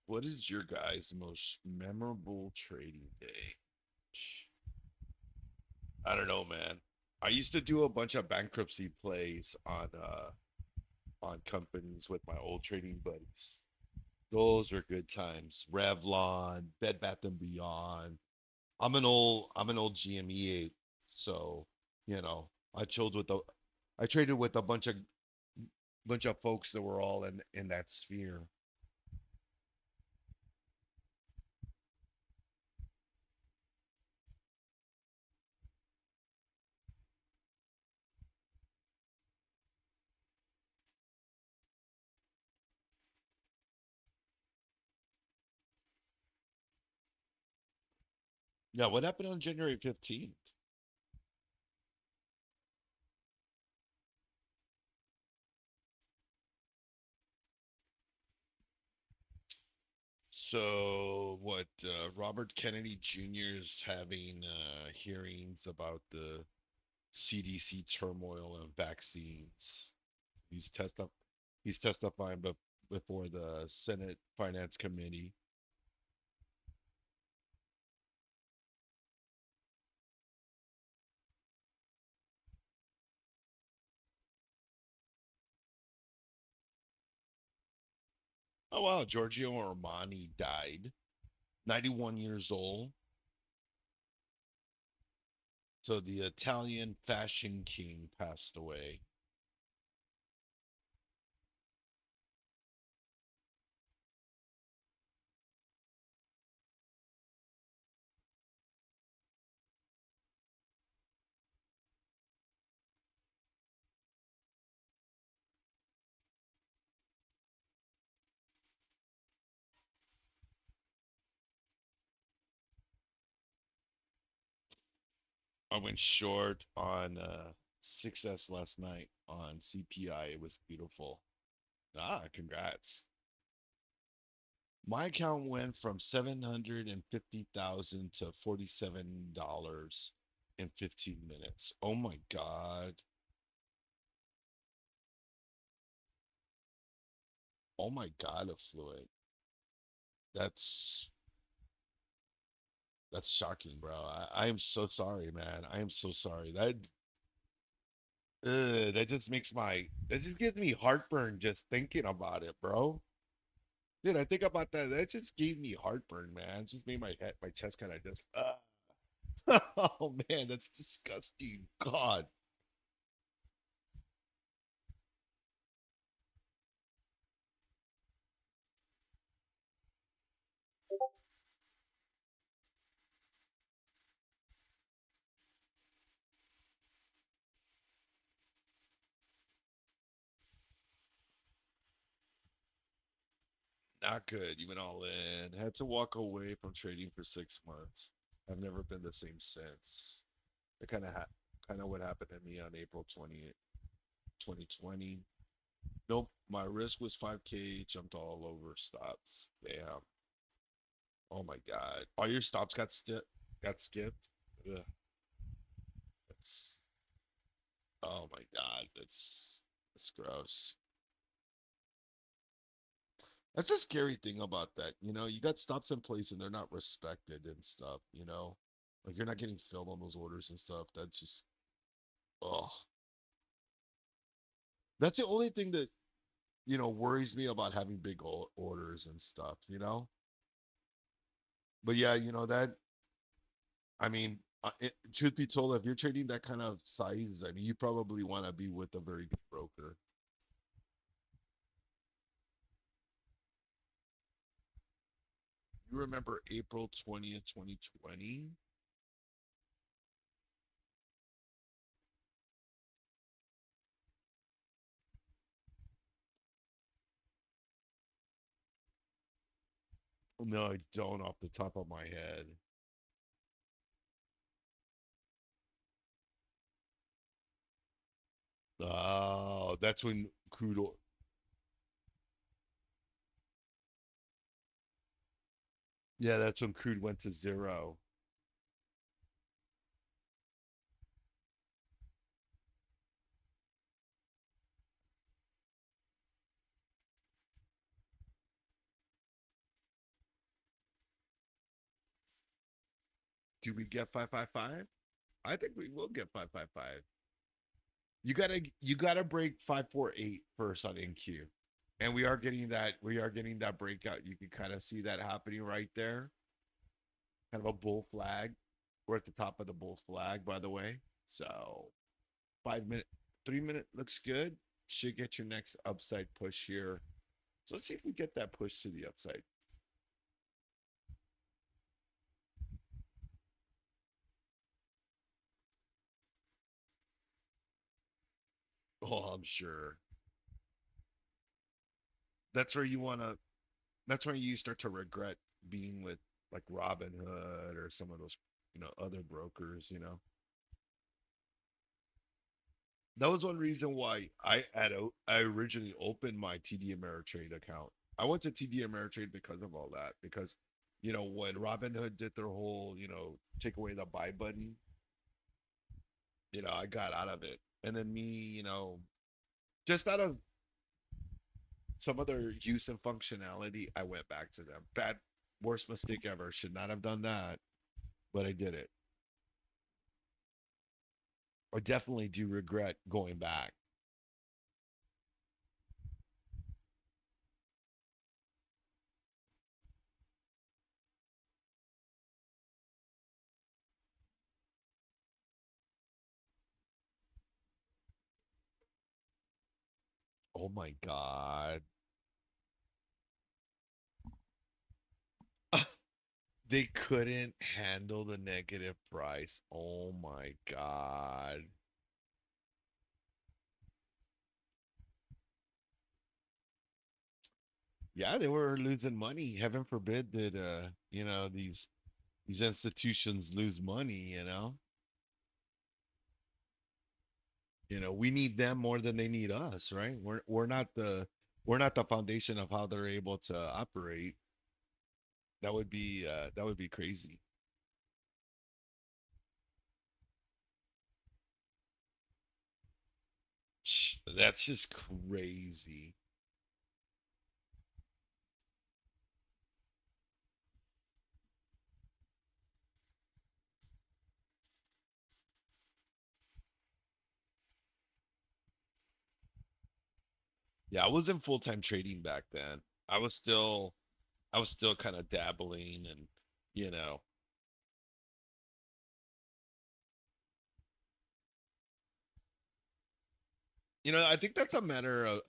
What is your guys' most memorable trading day? I don't know, man. I used to do a bunch of bankruptcy plays on companies with my old trading buddies. Those are good times. Revlon, Bed Bath and Beyond. I'm an old GME ape, so you know I chilled with the I traded with a bunch of folks that were all in that sphere. Yeah, what happened on January 15th? So what? Robert Kennedy Jr.'s having hearings about the CDC turmoil and vaccines. He's testi he's testifying before the Senate Finance Committee. Oh wow, Giorgio Armani died, 91 years old. So the Italian fashion king passed away. I went short on 6S last night on CPI. It was beautiful. Ah, congrats. My account went from 750,000 to $47 in 15 minutes. Oh my God. Oh my God, Affluent. That's that's shocking, bro. I am so sorry, man. I am so sorry. That just makes that just gives me heartburn just thinking about it, bro. Dude, I think about that. That just gave me heartburn, man. It just made my chest kind of just. Oh man, that's disgusting. God. Not good. You went all in. Had to walk away from trading for 6 months. I've never been the same since. It kind of what happened to me on April 20th, 2020. Nope, my risk was 5K, jumped all over stops. Damn. Oh my God. All your stops got skipped. Ugh, that's oh my God. That's gross. That's the scary thing about that. You got stops in place and they're not respected and stuff. Like you're not getting filled on those orders and stuff. That's just oh. That's the only thing that, worries me about having big orders and stuff. But yeah, that I mean, truth be told, if you're trading that kind of size, I mean, you probably want to be with a very good broker. You remember April 20th, 2020? No, I don't off the top of my head. Oh, that's when yeah, that's when crude went to zero. Do we get 555? I think we will get 555. You gotta break 548 first on NQ. And we are getting that breakout. You can kind of see that happening right there. Kind of a bull flag. We're at the top of the bull flag, by the way. So 5 minute, 3 minute looks good. Should get your next upside push here. So let's see if we get that push to the upside. Oh, I'm sure. That's where you wanna that's where you start to regret being with like Robinhood or some of those, other brokers. That was one reason why I originally opened my TD Ameritrade account. I went to TD Ameritrade because of all that. Because, when Robinhood did their whole, take away the buy button, I got out of it. And then me, just out of some other use and functionality, I went back to them. Worst mistake ever. Should not have done that, but I did it. I definitely do regret going back. Oh my God. They couldn't handle the negative price. Oh my God. Yeah, they were losing money. Heaven forbid that these institutions lose money, you know. We need them more than they need us, right? We're not the foundation of how they're able to operate. That would be crazy. That's just crazy. Yeah, I was in full-time trading back then. I was still I was still kind of dabbling and you know, I think that's a matter of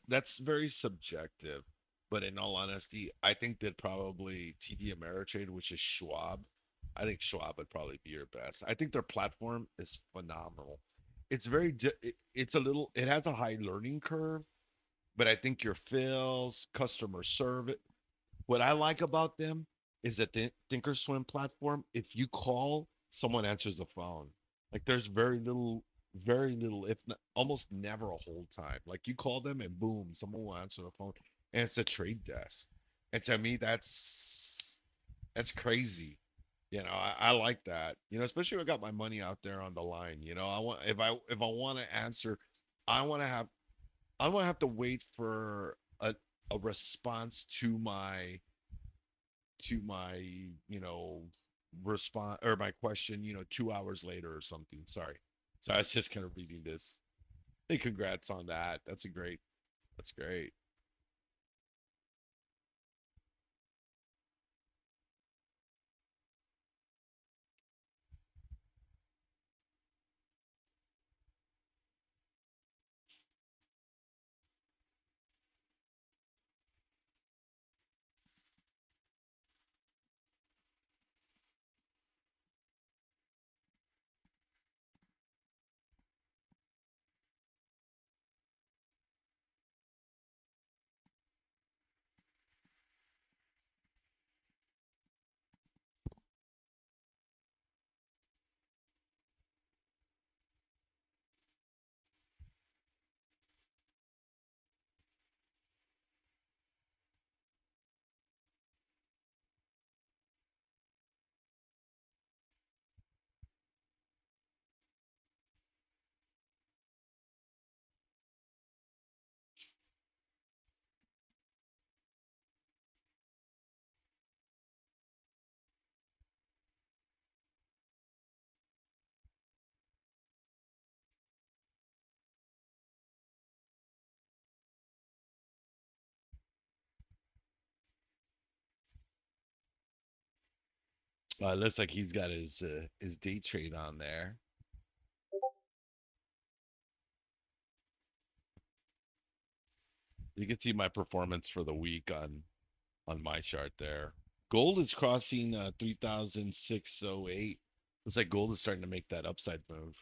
that's very subjective. But in all honesty, I think that probably TD Ameritrade, which is Schwab, I think Schwab would probably be your best. I think their platform is phenomenal. It has a high learning curve, but I think your fills, customer service, what I like about them is that the Thinkorswim platform, if you call, someone answers the phone. Like there's very little, if not almost never a hold time. Like you call them and boom, someone will answer the phone, and it's a trade desk. And to me, that's crazy. I like that. Especially if I got my money out there on the line. I want if I want to answer, I want to have I want to have to wait for a response to my response or my question 2 hours later or something. Sorry. So I was just kind of reading this. Hey, congrats on that. That's great. It looks like he's got his day trade on there. You can see my performance for the week on my chart there. Gold is crossing 3,608. Looks like gold is starting to make that upside move.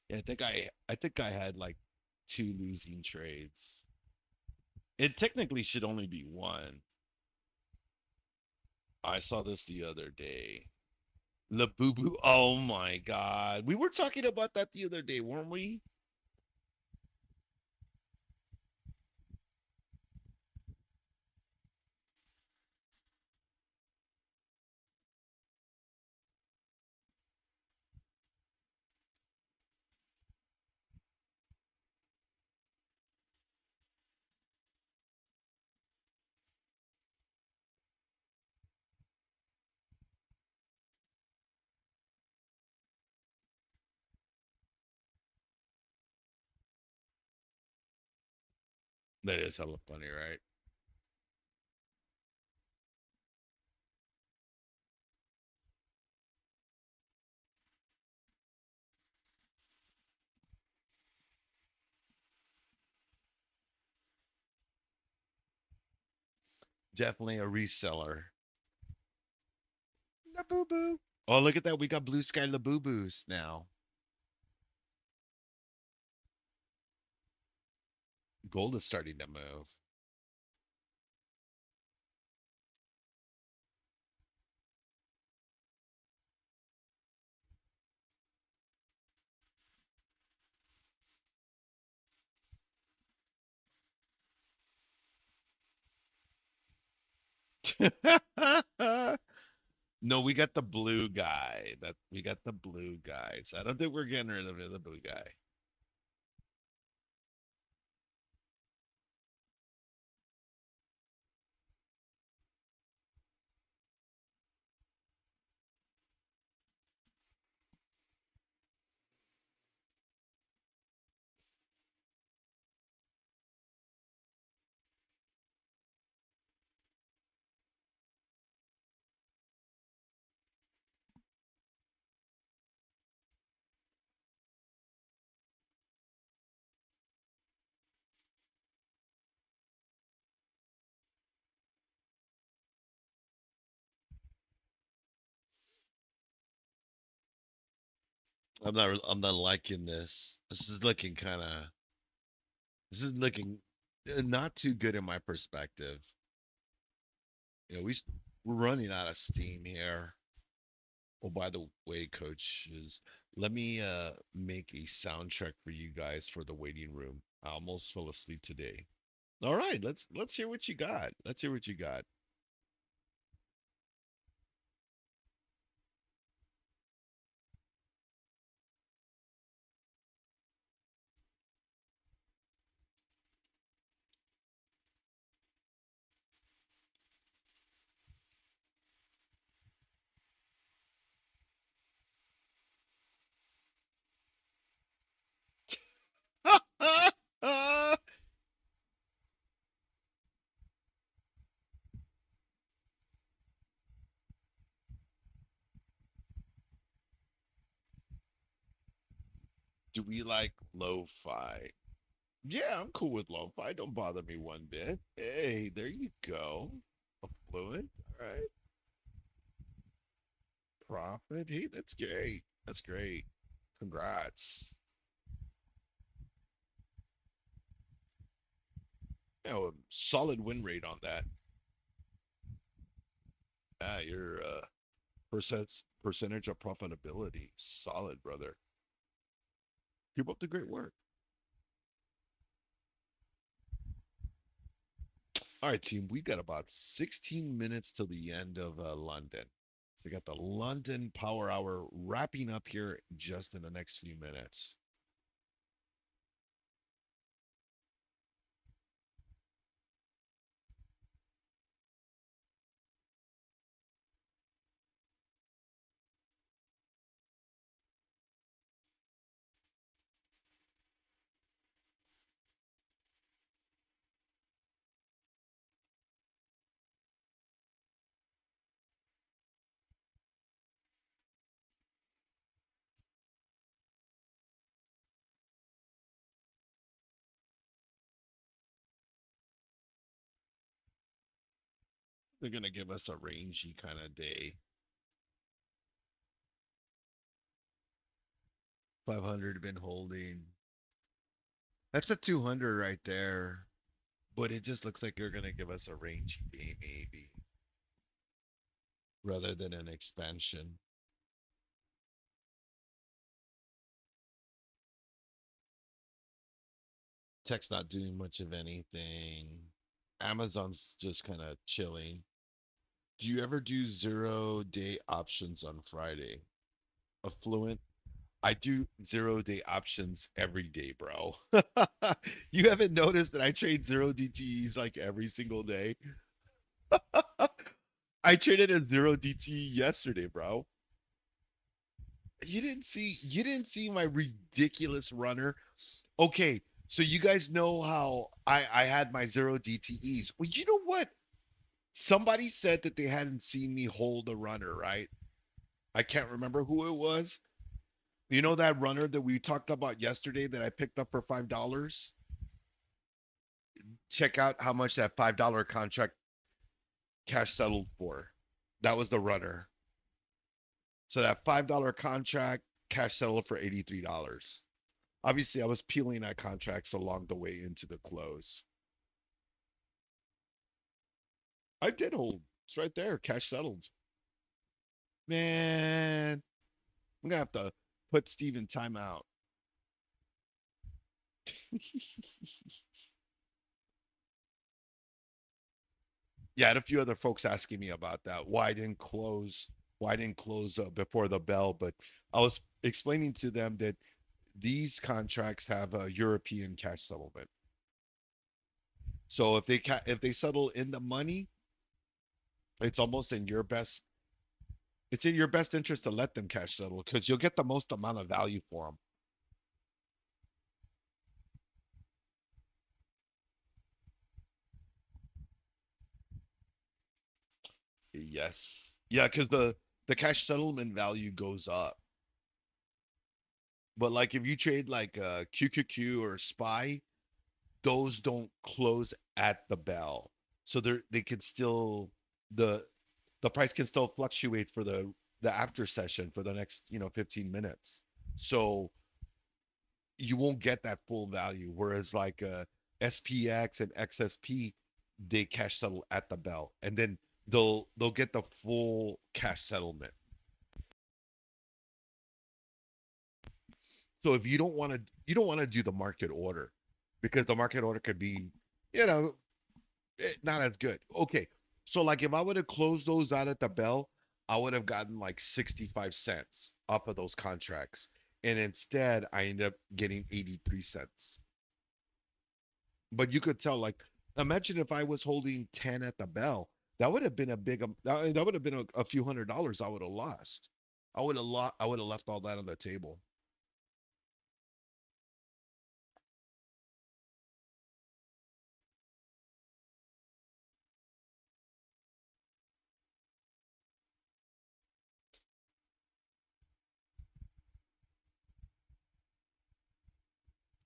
Yeah, I think I had like two losing trades. It technically should only be one. I saw this the other day. La Boo Boo. Oh my God. We were talking about that the other day, weren't we? That is hella funny, right? Definitely a reseller. La boo boo. Oh, look at that. We got blue sky la boo boos now. Gold is starting to move. No, we got the blue guy. That we got the blue guy. So I don't think we're getting rid of the blue guy. I'm not liking this. This is looking kind of this is looking not too good in my perspective. We're running out of steam here. Oh, by the way, coaches, let me make a soundtrack for you guys for the waiting room. I almost fell asleep today. All right, let's hear what you got. Let's hear what you got. Do we like lo-fi? Yeah, I'm cool with lo-fi. Don't bother me one bit. Hey, there you go. Affluent. All right. Profit. Hey, that's great. That's great. Congrats. A solid win rate on that. Your percentage of profitability. Solid, brother. Keep up the great work. All right, team. We got about 16 minutes till the end of London. So we got the London Power Hour wrapping up here just in the next few minutes. They're gonna give us a rangy kind of day. 500 been holding. That's a 200 right there. But it just looks like you're gonna give us a rangy day maybe, rather than an expansion. Tech's not doing much of anything. Amazon's just kind of chilling. Do you ever do 0 day options on Friday? Affluent? I do 0 day options every day, bro. You haven't noticed that I trade 0 DTEs like every single day? I traded a 0 DTE yesterday, bro. You didn't see my ridiculous runner. Okay, so you guys know how I had my 0 DTEs. Well, you know what? Somebody said that they hadn't seen me hold a runner, right? I can't remember who it was. You know that runner that we talked about yesterday that I picked up for $5? Check out how much that $5 contract. cash settled for. That was the runner. So that $5 contract cash settled for $83. Obviously, I was peeling at contracts along the way into the close. I did hold. It's right there, cash settled. Man, I'm gonna have to put Steve in timeout. Yeah, I had a few other folks asking me about that. Why I didn't close? Why I didn't close before the bell? But I was explaining to them that these contracts have a European cash settlement. So if they settle in the money, it's almost in your best it's in your best interest to let them cash settle because you'll get the most amount of value for them. Yes. Yeah, because the cash settlement value goes up. But like if you trade like QQQ or SPY, those don't close at the bell. So they can still the the price can still fluctuate for the after session for the next, 15 minutes. So you won't get that full value. Whereas like SPX and XSP, they cash settle at the bell, and then they'll get the full cash settlement. So if you don't want to do the market order because the market order could be, you know, not as good. Okay, so like if I would have closed those out at the bell, I would have gotten like 65 cents off of those contracts, and instead I ended up getting 83 cents. But you could tell, like, imagine if I was holding 10 at the bell, that would have been a big, that would have been a few $100 I would have lost. I would have left all that on the table.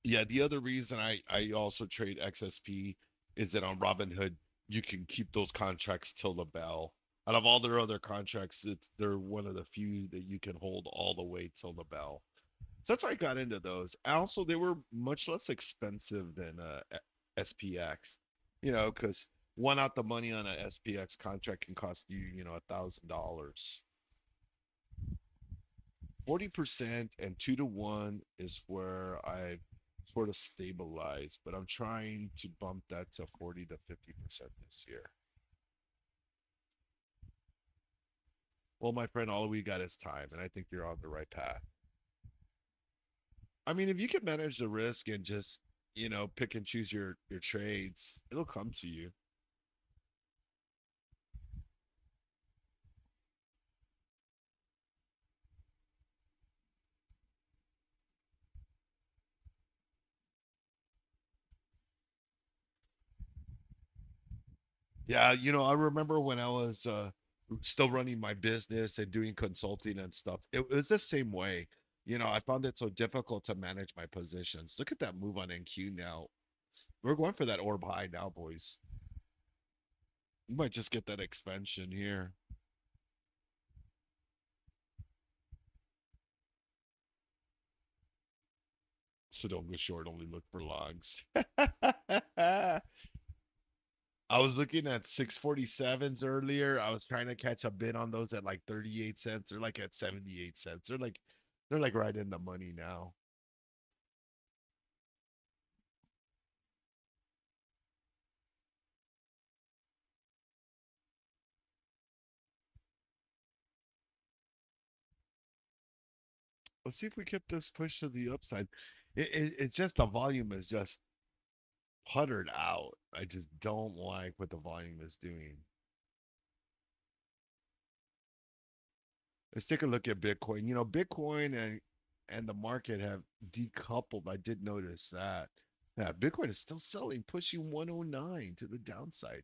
Yeah, the other reason I also trade XSP is that on Robinhood you can keep those contracts till the bell. Out of all their other contracts, they're one of the few that you can hold all the way till the bell. So that's why I got into those. Also, they were much less expensive than SPX. Because one out the money on a SPX contract can cost you, $1,000. 40% and 2 to 1 is where I sort of stabilized, but I'm trying to bump that to 40 to 50% this year. Well, my friend, all we got is time, and I think you're on the right path. I mean, if you can manage the risk and just, pick and choose your trades, it'll come to you. Yeah, I remember when I was still running my business and doing consulting and stuff. It was the same way. I found it so difficult to manage my positions. Look at that move on NQ now. We're going for that orb high now, boys. We might just get that expansion here. So don't go short, only look for longs. I was looking at 647s earlier. I was trying to catch a bid on those at like 38 cents or like at 78 cents. They're like right in the money now. Let's see if we kept this push to the upside. It's just the volume is just puttered out. I just don't like what the volume is doing. Let's take a look at Bitcoin. Bitcoin and the market have decoupled. I did notice that. Yeah, Bitcoin is still selling, pushing 109 to the downside.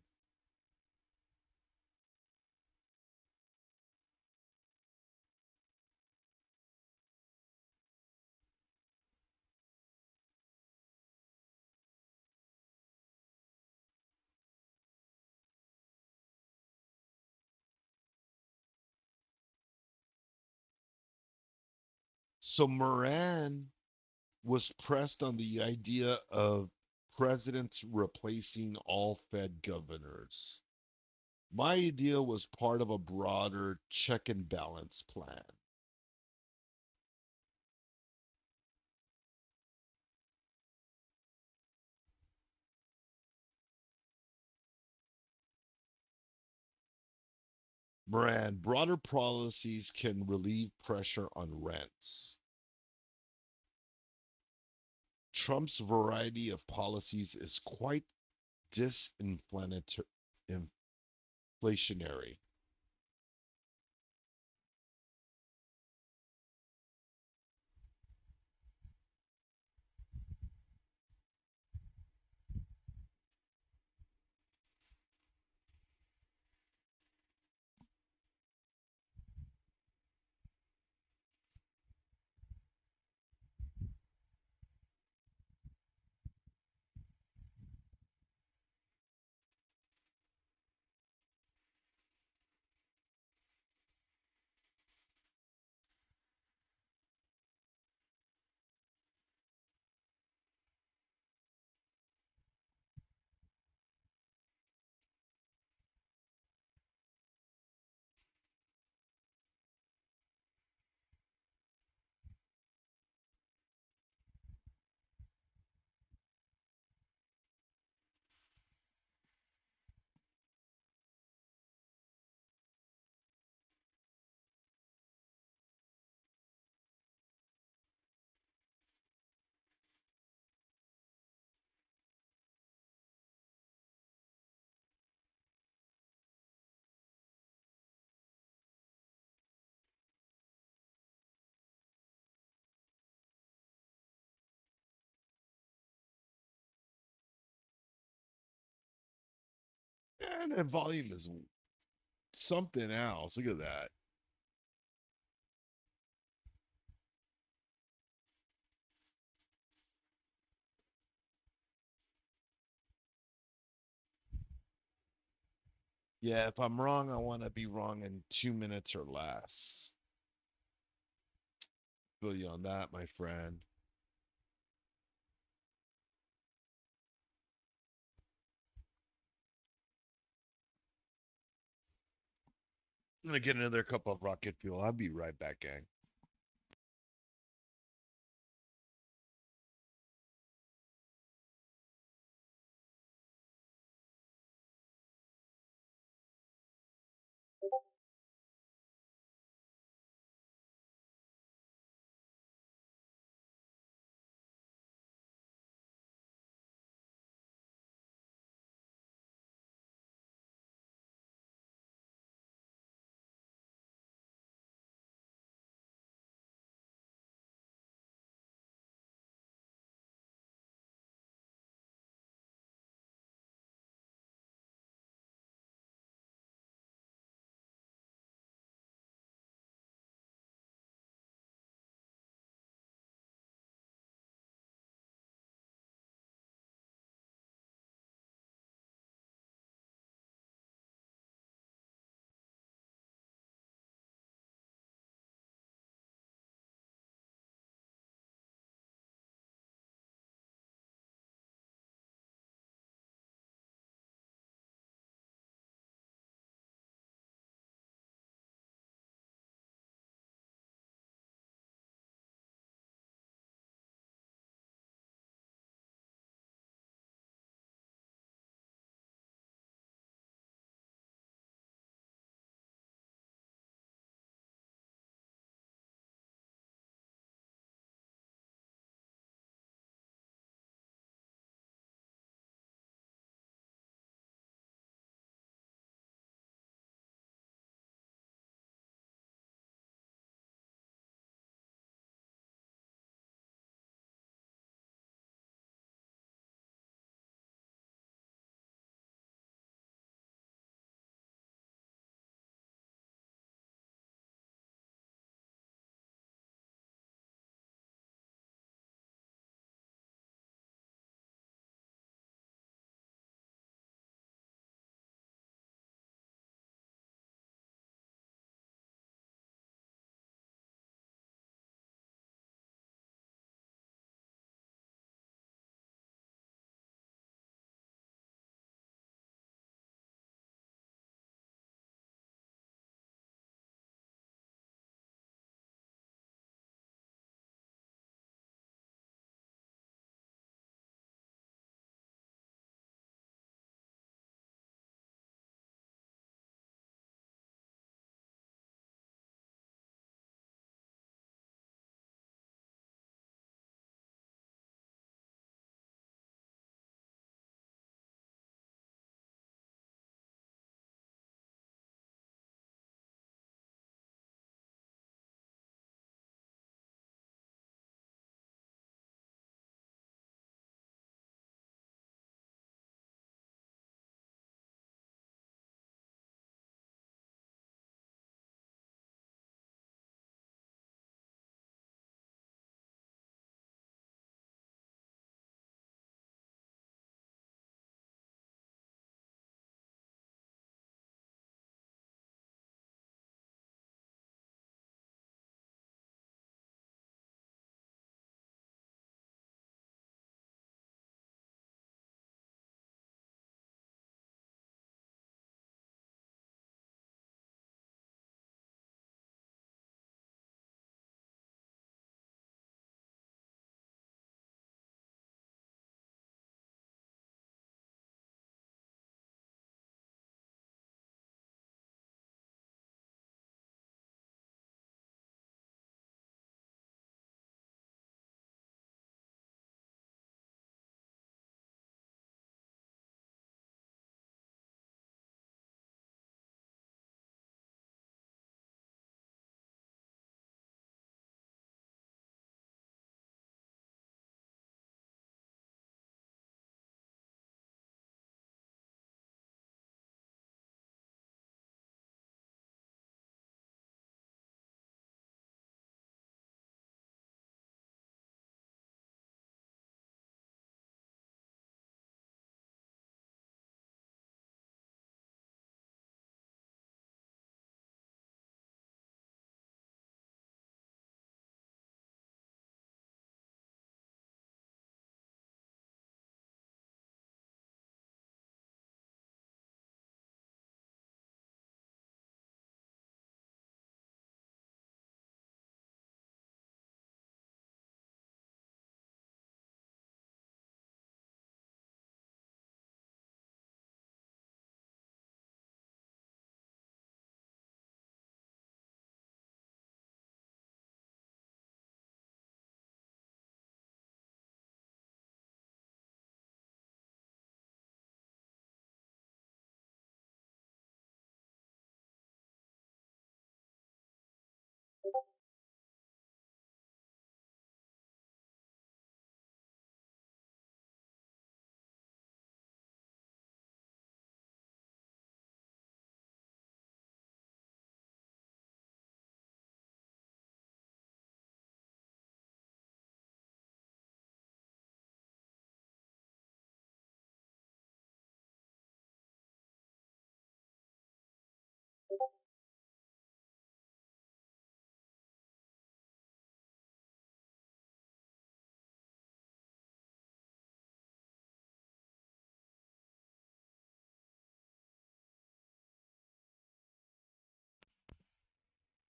So Moran was pressed on the idea of presidents replacing all Fed governors. My idea was part of a broader check and balance plan. Moran, broader policies can relieve pressure on rents. Trump's variety of policies is quite disinflationary. And the volume is something else. Look at that. Yeah, if I'm wrong, I want to be wrong in 2 minutes or less. Feel you on that, my friend. I'm gonna get another cup of rocket fuel. I'll be right back, gang.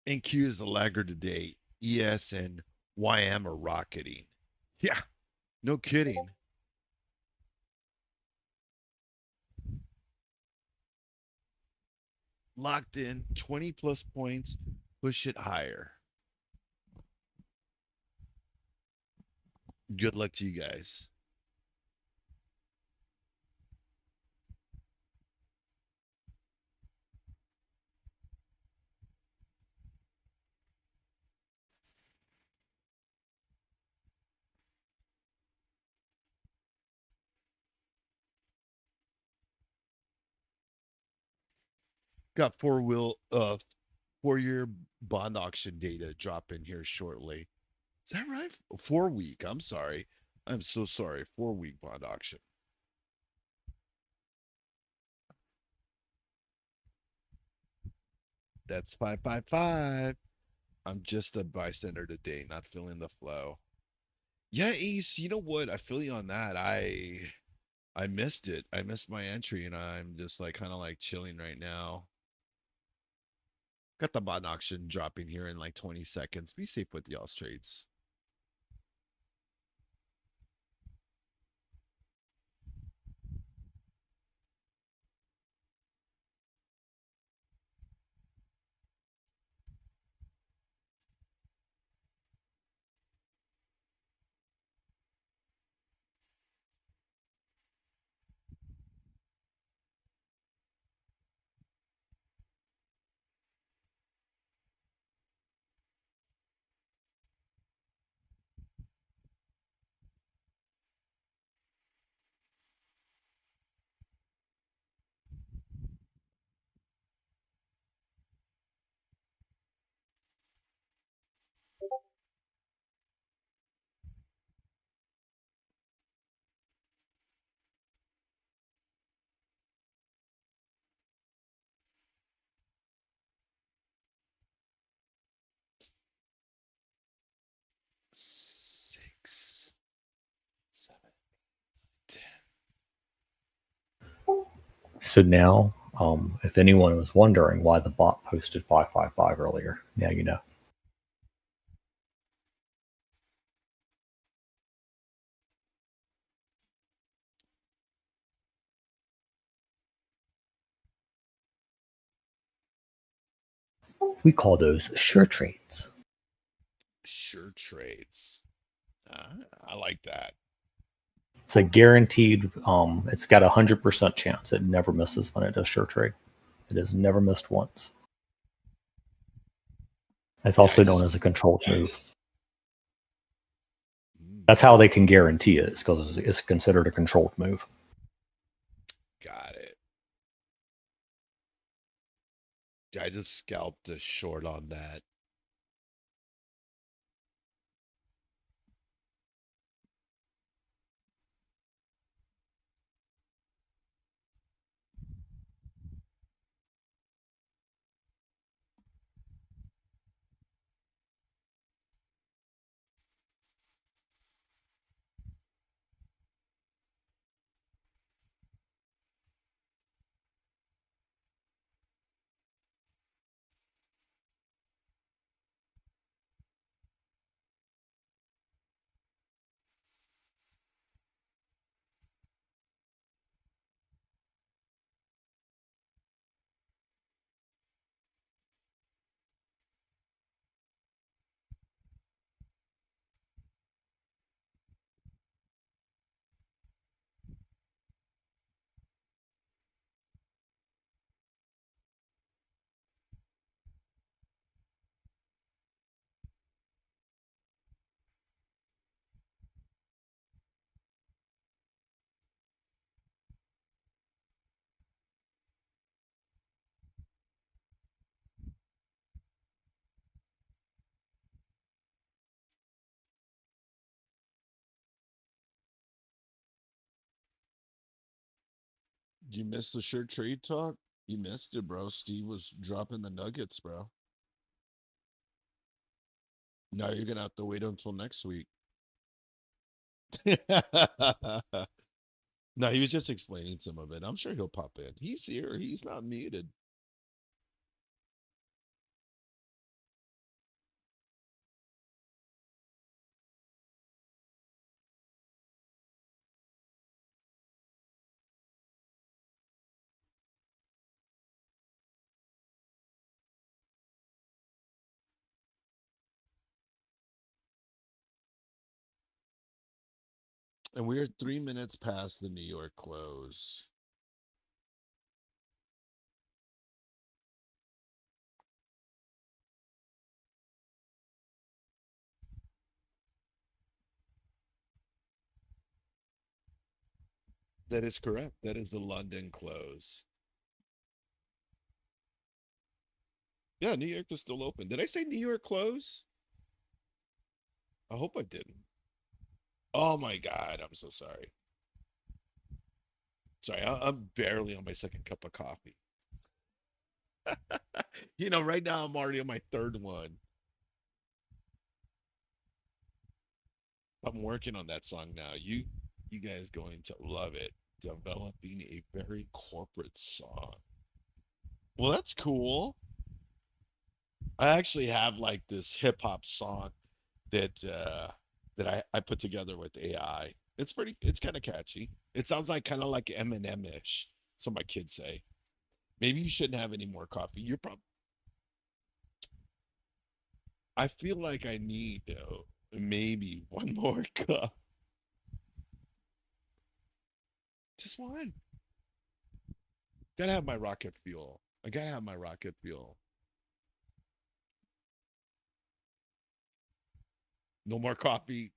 NQ is the laggard today. ES and YM are rocketing. Yeah, no kidding. Locked in, 20 plus points, push it higher. Good luck to you guys. Got 4-year bond auction data dropping here shortly. Is that right? 4 week. I'm sorry. I'm so sorry. 4 week bond auction. That's 555. I'm just a bystander today, not feeling the flow. Yeah, Ace, you know what? I feel you on that. I missed it. I missed my entry and I'm just like kind of like chilling right now. Got the bond auction dropping here in like 20 seconds. Be safe with y'all's trades. Six, 7, 10. So now, if anyone was wondering why the bot posted 555 earlier, now you know. We call those sure trades. Sure trades. I like that. It's a guaranteed, it's got a 100% chance. It never misses when it does sure trade. It has never missed once. It's Yeah, I also known just as a controlled move. mm, That's how they can guarantee it. It's because it's considered a controlled move. got it. I just scalped a short on that. You missed the sure trade talk? You missed it, bro. Steve was dropping the nuggets, bro. Now you're gonna have to wait until next week. No, he was just explaining some of it. I'm sure he'll pop in. He's here. He's not muted. And we're 3 minutes past the New York close. That is correct. That is the London close. Yeah, New York is still open. Did I say New York close? I hope I didn't. Oh my God, I'm so sorry. Sorry, I'm barely on my second cup of coffee. Right now I'm already on my third one. I'm working on that song now. You guys going to love it. Developing a very corporate song. Well, that's cool. I actually have like this hip hop song that I put together with AI. It's kind of catchy. It sounds like kind of like Eminem-ish. So my kids say. Maybe you shouldn't have any more coffee. I feel like I need maybe one more cup. Just one. Gotta have my rocket fuel. I gotta have my rocket fuel. No more coffee.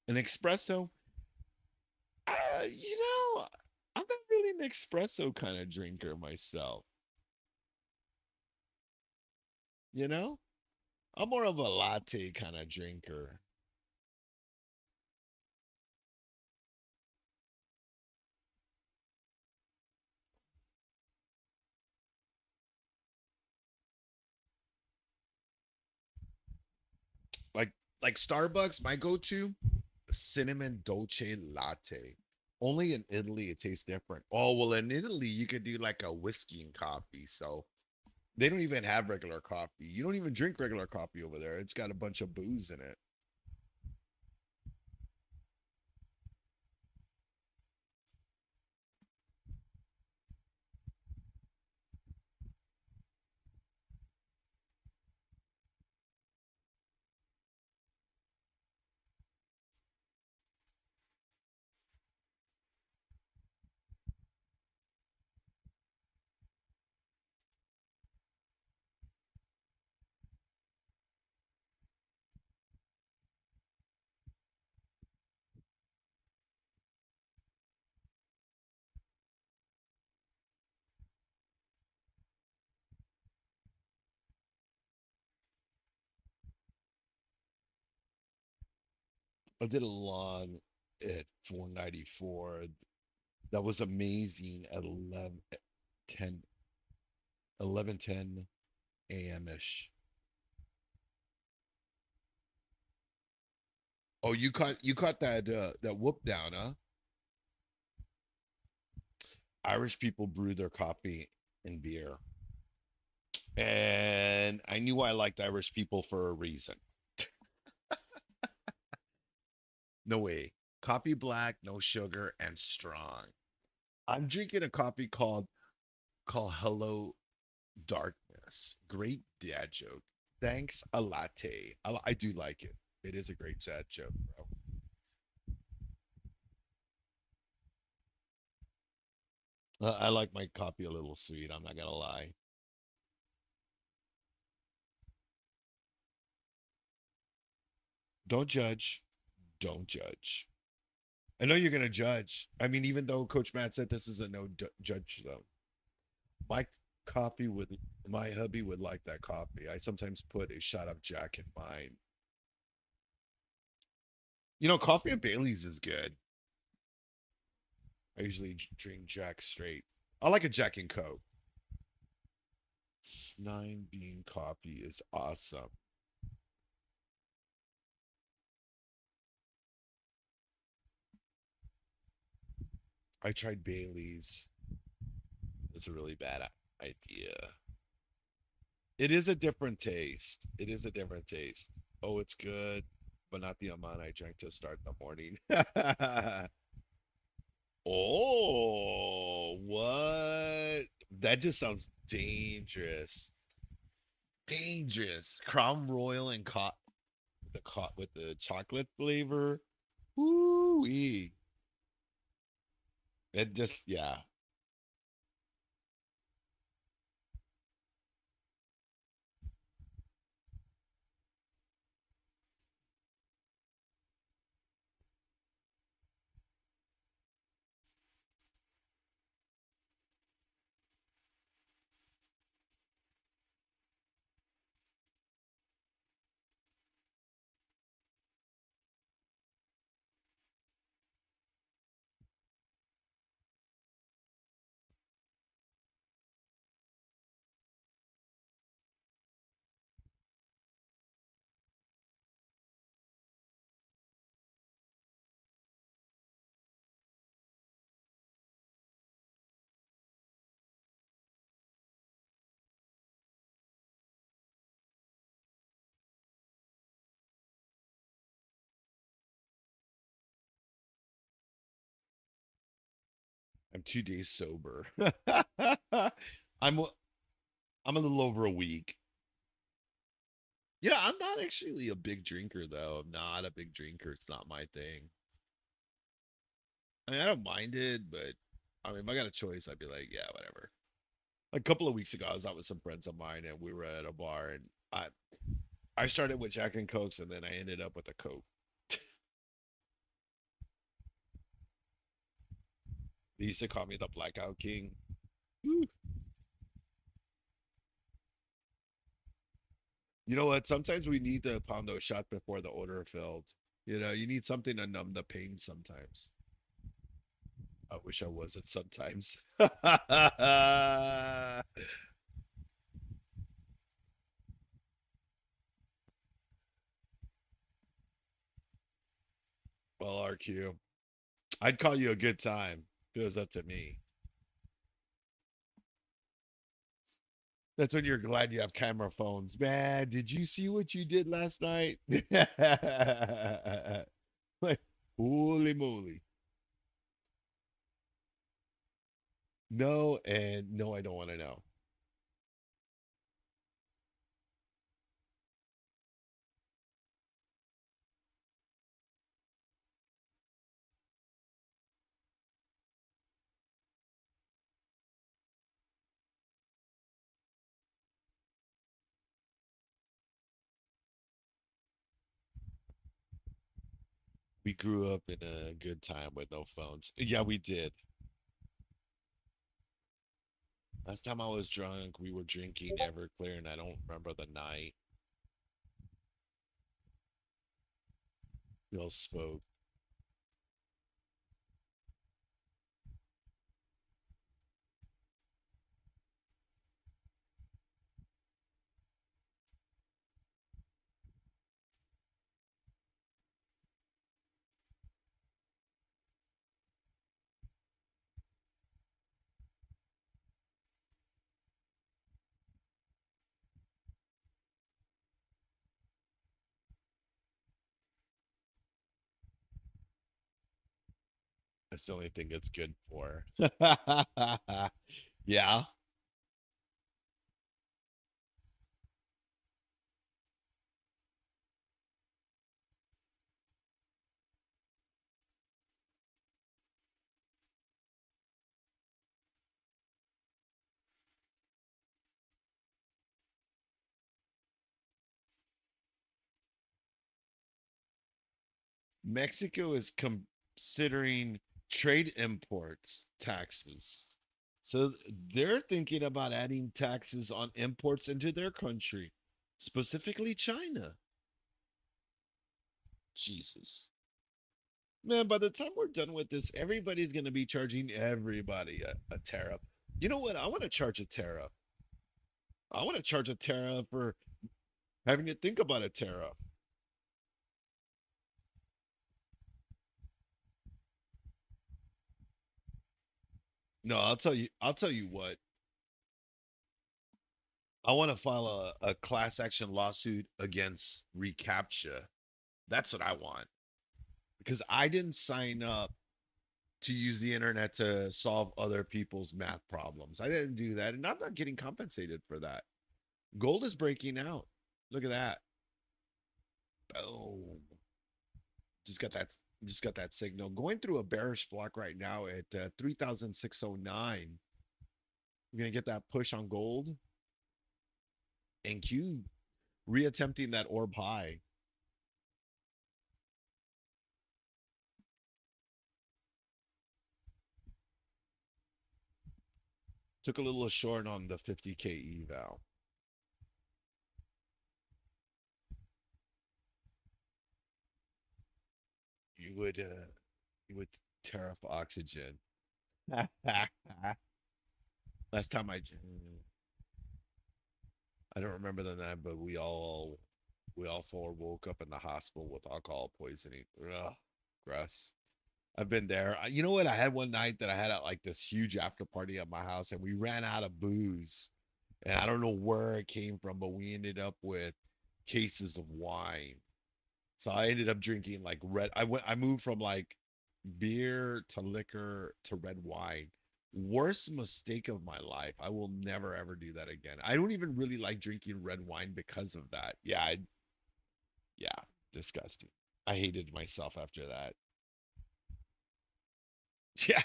An espresso. Uh, you know, I'm not really an espresso kind of drinker myself. You know, I'm more of a latte kind of drinker. Like like Starbucks, my go-to cinnamon dolce latte. Only in Italy it tastes different. Oh, well, in Italy you could do like a whiskey and coffee. So they don't even have regular coffee. You don't even drink regular coffee over there. It's got a bunch of booze in it. I did a long at 494. That was amazing at 10 11:10 a.m. ish. Oh, you caught that whoop down, huh? Irish people brew their coffee and beer. And I knew I liked Irish people for a reason. No way. Coffee black, no sugar, and strong. I'm drinking a coffee called Hello Darkness. Great dad joke. Thanks a latte. I do like it. It is a great dad joke, bro. I like my coffee a little sweet. I'm not gonna lie. Don't judge. Don't judge. I know you're gonna judge. I mean, even though Coach Matt said this is a no judge zone, my coffee would my hubby would like that coffee. I sometimes put a shot of Jack in mine. Coffee and Bailey's is good. I usually drink Jack straight. I like a Jack and Coke. Nine bean coffee is awesome. I tried Bailey's. It's a really bad idea. It is a different taste. It is a different taste. Oh, it's good, but not the amount I drank to start the morning. Oh, what? That just sounds dangerous. Dangerous. Crown Royal and with the chocolate flavor. Woo-wee. It just, yeah. I'm 2 days sober. I'm I'm a little over a week. Yeah, I'm not actually a big drinker though. I'm not a big drinker. It's not my thing. I mean, I don't mind it, but I mean, if I got a choice, I'd be like, yeah, whatever. A couple of weeks ago, I was out with some friends of mine, and we were at a bar, and I started with Jack and Cokes, and then I ended up with a Coke. They used to call me the Blackout King. Woo. You know what? Sometimes we need to pound those shot before the order filled. You know, you need something to numb the pain sometimes. I wish I wasn't sometimes. Well, RQ, I'd call you a good time if it was up to me. That's when you're glad you have camera phones. Man, did you see what you did last night? Like, holy moly. No, and no, I don't want to know. We grew up in a good time with no phones. Yeah, we did. Last time I was drunk, we were drinking Everclear, and I don't remember the night. We all spoke. That's the only thing it's good for. Yeah. Mexico is considering trade imports taxes. So they're thinking about adding taxes on imports into their country, specifically China. Jesus. Man, by the time we're done with this, everybody's going to be charging everybody a tariff. You know what? I want to charge a tariff. I want to charge a tariff for having to think about a tariff. No, I'll tell you what. I want to file a class action lawsuit against reCAPTCHA. That's what I want because I didn't sign up to use the internet to solve other people's math problems. I didn't do that, and I'm not getting compensated for that. Gold is breaking out. Look at that. Boom. Just got that. Just got that signal. Going through a bearish block right now at 3,609. We're gonna get that push on gold and Q reattempting that orb high. Took a little short on the 50K eval. You would tariff oxygen. Last time I don't remember the name, but we all four woke up in the hospital with alcohol poisoning. Ugh, gross. I've been there. You know what? I had one night that I had like this huge after party at my house, and we ran out of booze, and I don't know where it came from, but we ended up with cases of wine. So I ended up drinking like red. I moved from like beer to liquor to red wine. Worst mistake of my life. I will never ever do that again. I don't even really like drinking red wine because of that. Yeah, disgusting. I hated myself after that. Yeah.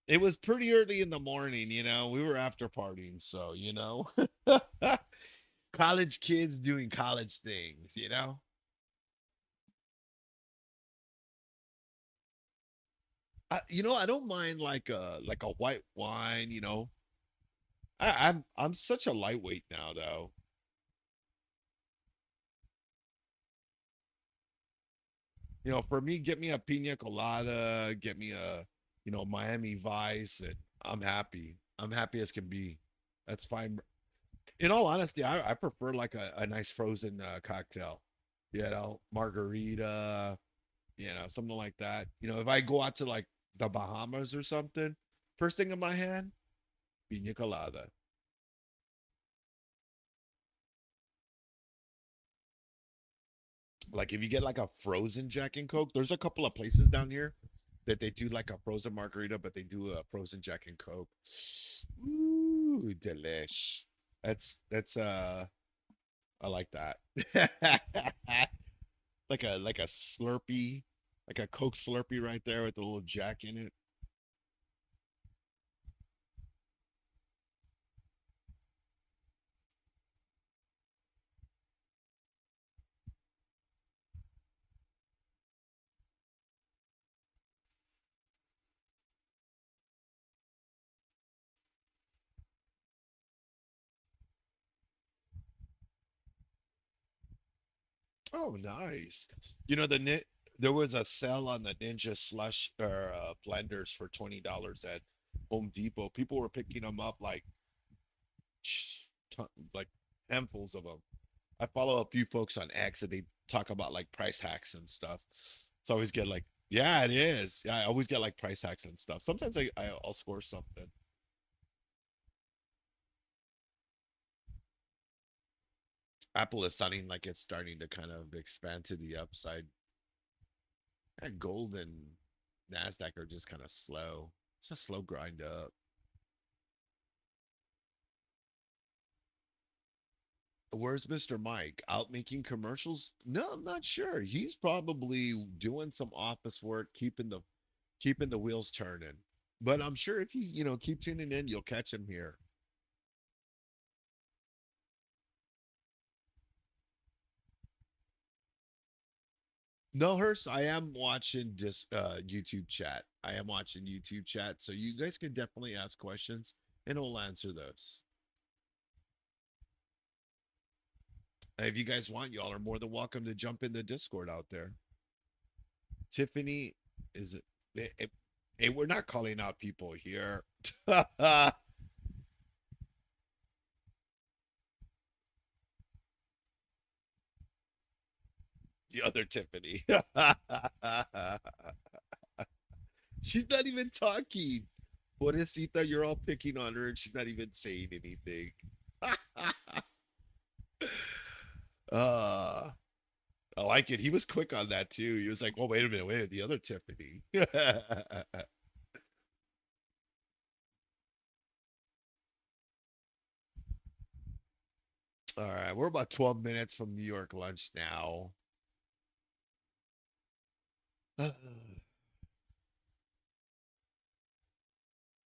It was pretty early in the morning. We were after partying, so. College kids doing college things. I don't mind like a white wine. I'm such a lightweight now though. For me, get me a pina colada, get me a Miami Vice, and I'm happy. I'm happy as can be. That's fine. In all honesty, I prefer like a nice frozen cocktail. Margarita, something like that. If I go out to like the Bahamas or something, first thing in my hand, pina colada. Like if you get like a frozen Jack and Coke, there's a couple of places down here that they do like a frozen margarita, but they do a frozen Jack and Coke. Ooh, delish. That's I like that. Like a Slurpee, like a Coke Slurpee right there with a little Jack in it. Oh, nice. There was a sale on the Ninja slush or blenders for $20 at Home Depot. People were picking them up ton, like handfuls of them. I follow a few folks on X and they talk about like price hacks and stuff. So I always get like, yeah, it is. Yeah, I always get like price hacks and stuff. Sometimes I'll score something. Apple is sounding like it's starting to kind of expand to the upside. And gold and Nasdaq are just kind of slow. It's just slow grind up. Where's Mr. Mike? Out making commercials? No, I'm not sure. He's probably doing some office work, keeping the wheels turning. But I'm sure if you keep tuning in, you'll catch him here. No, Hurst, I am watching this YouTube chat. I am watching YouTube chat, so you guys can definitely ask questions and we'll answer those. If you guys want, y'all are more than welcome to jump in the Discord out there. Tiffany, is it? Hey, we're not calling out people here. The other Tiffany. She's not even talking. Pobrecita, you're all picking on her and she's not even saying anything. uh, I like it. He was quick on that too. He was like, "Oh, wait a minute, wait, the other Tiffany." All right, we're about 12 minutes from New York lunch now.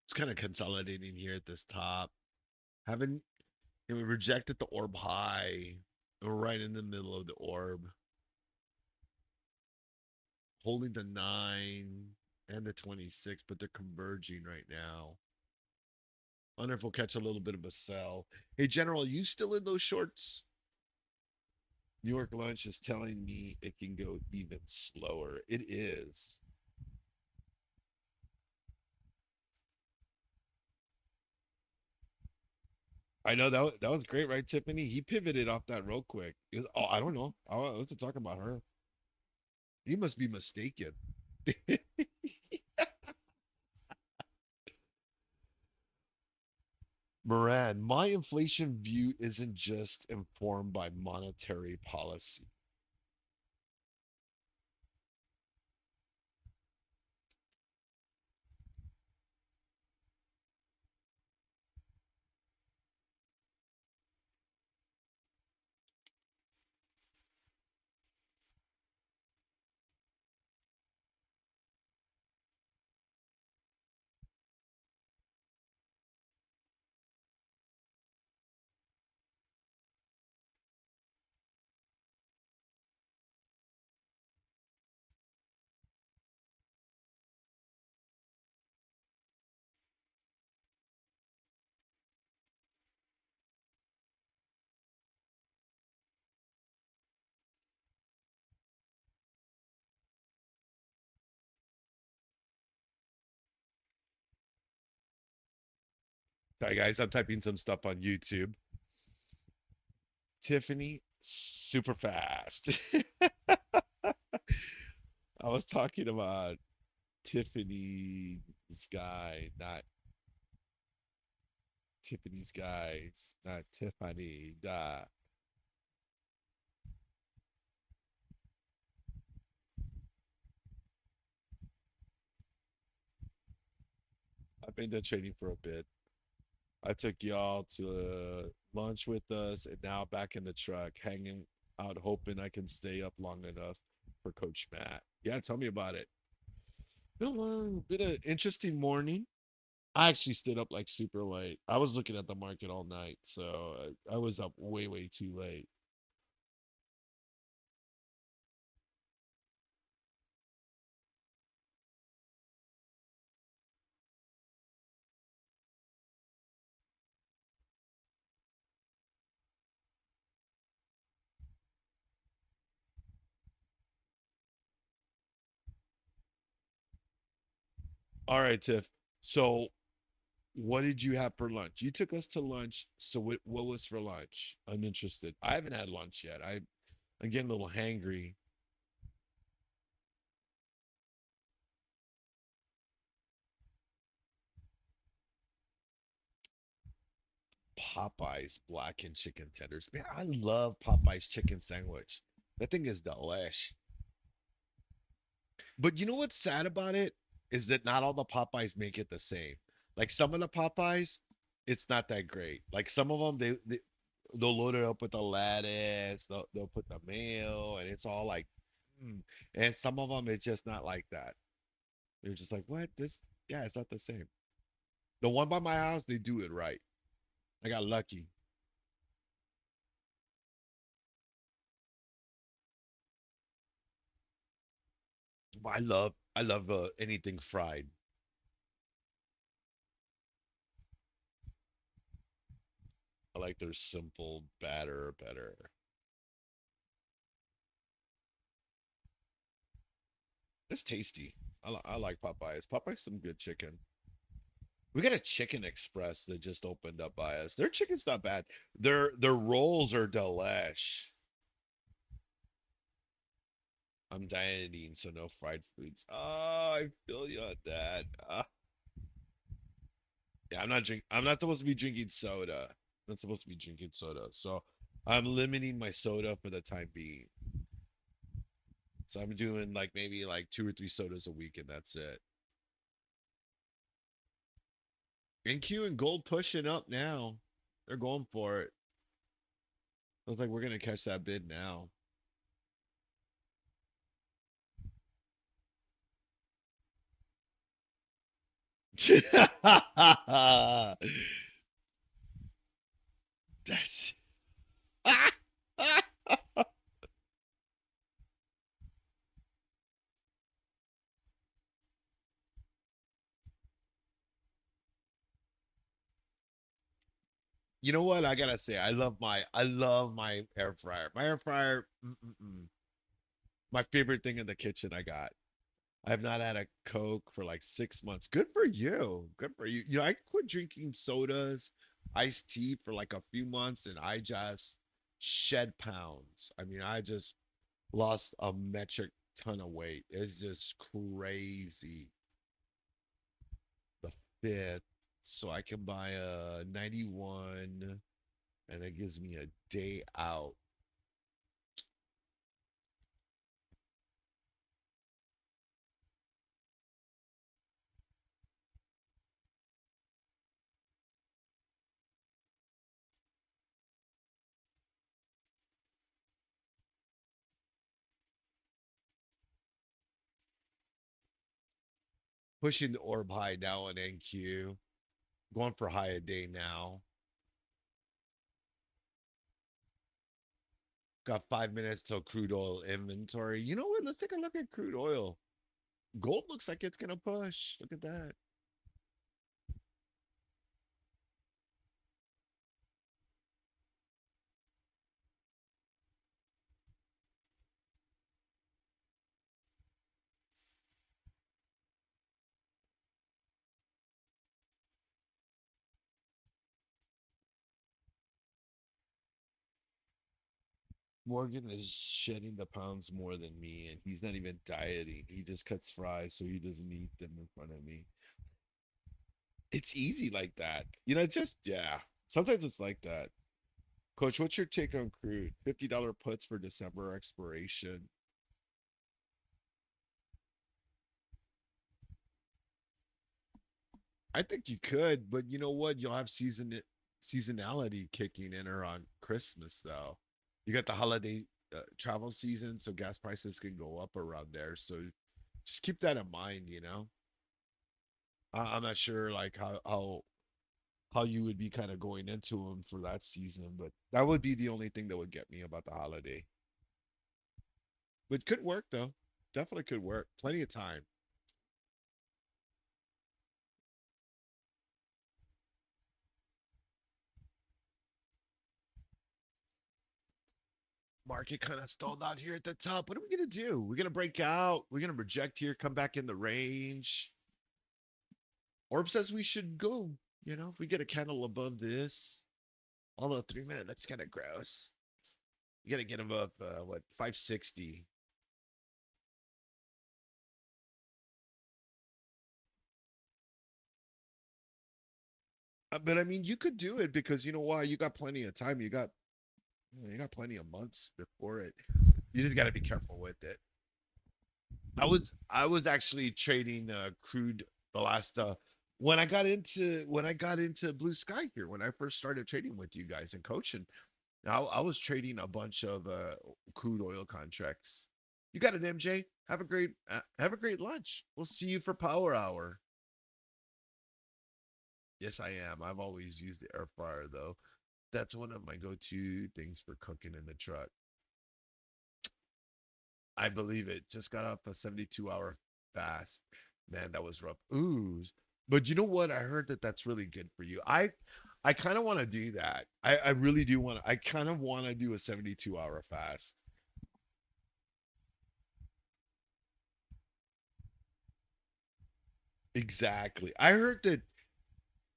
It's kind of consolidating here at this top. Haven't we rejected the orb high. We're right in the middle of the orb. Holding the 9 and the 26, but they're converging right now. Wonder if we'll catch a little bit of a sell. Hey, General, you still in those shorts? New York Lunch is telling me it can go even slower. It is. I know that was great, right, Tiffany? He pivoted off that real quick. Oh, I don't know. Let's talk about her. You must be mistaken. Moran, my inflation view isn't just informed by monetary policy. Sorry, guys, I'm typing some stuff on YouTube. Tiffany, super fast. I was talking about Tiffany's guy, not Tiffany's guys, not Tiffany. Duh. I've been done trading for a bit. I took y'all to lunch with us, and now back in the truck, hanging out, hoping I can stay up long enough for Coach Matt. Yeah, tell me about it. Been an interesting morning. I actually stayed up like super late. I was looking at the market all night, so I was up way, way too late. All right, Tiff. So, what did you have for lunch? You took us to lunch. So, what was for lunch? I'm interested. I haven't had lunch yet. I'm getting a little hangry. Popeyes blackened chicken tenders. Man, I love Popeyes chicken sandwich. That thing is delish. But you know what's sad about it is that not all the Popeyes make it the same. Like some of the Popeyes, it's not that great. Like some of them, they'll load it up with the lettuce, they'll put the mayo, and it's all like, mm. And some of them, it's just not like that. They're just like, what? Yeah, it's not the same. The one by my house, they do it right. I got lucky. I love anything fried. I like their simple batter better. It's tasty. I like Popeyes. Popeyes some good chicken. We got a Chicken Express that just opened up by us. Their chicken's not bad. Their rolls are delish. I'm dieting, so no fried foods. Oh, I feel you on that. Yeah, I'm not supposed to be drinking soda. I'm not supposed to be drinking soda. So I'm limiting my soda for the time being. So I'm doing like maybe like 2 or 3 sodas a week, and that's it. NQ and Gold pushing up now. They're going for it. Looks like we're gonna catch that bid now. That's you know what I gotta say. I love my air fryer. My air fryer, my favorite thing in the kitchen. I got. I have not had a Coke for like 6 months. Good for you. Good for you. You know, I quit drinking sodas, iced tea for like a few months, and I just shed pounds. I mean, I just lost a metric ton of weight. It's just crazy. The fit. So I can buy a 91 and it gives me a day out. Pushing the orb high now on NQ. Going for high a day now. Got 5 minutes till crude oil inventory. You know what? Let's take a look at crude oil. Gold looks like it's gonna push. Look at that. Morgan is shedding the pounds more than me, and he's not even dieting. He just cuts fries so he doesn't eat them in front of me. It's easy like that. You know, it's just yeah. Sometimes it's like that. Coach, what's your take on crude? $50 puts for December expiration. I think you could, but you know what? You'll have seasonality kicking in around Christmas though. You got the holiday travel season, so gas prices can go up around there. So just keep that in mind, you know. I'm not sure like how you would be kind of going into them for that season, but that would be the only thing that would get me about the holiday. But could work though. Definitely could work. Plenty of time. Market kind of stalled out here at the top. What are we gonna do? We're gonna break out. We're gonna reject here, come back in the range. Orb says we should go. You know, if we get a candle above this, although 3 minute looks kind of gross. You gotta get above what 560. But I mean, you could do it because you know why? You got plenty of time. You got plenty of months before it. You just gotta be careful with it. I was actually trading crude the last when I got into Blue Sky here when I first started trading with you guys and coaching. I was trading a bunch of crude oil contracts. You got it, MJ. Have a great lunch. We'll see you for Power Hour. Yes, I am. I've always used the air fryer though. That's one of my go-to things for cooking in the truck. I believe it. Just got off a 72-hour fast. Man, that was rough. Ooh. But you know what? I heard that that's really good for you. I kind of want to do that. I really do want to. I kind of want to do a 72-hour fast. Exactly. I heard that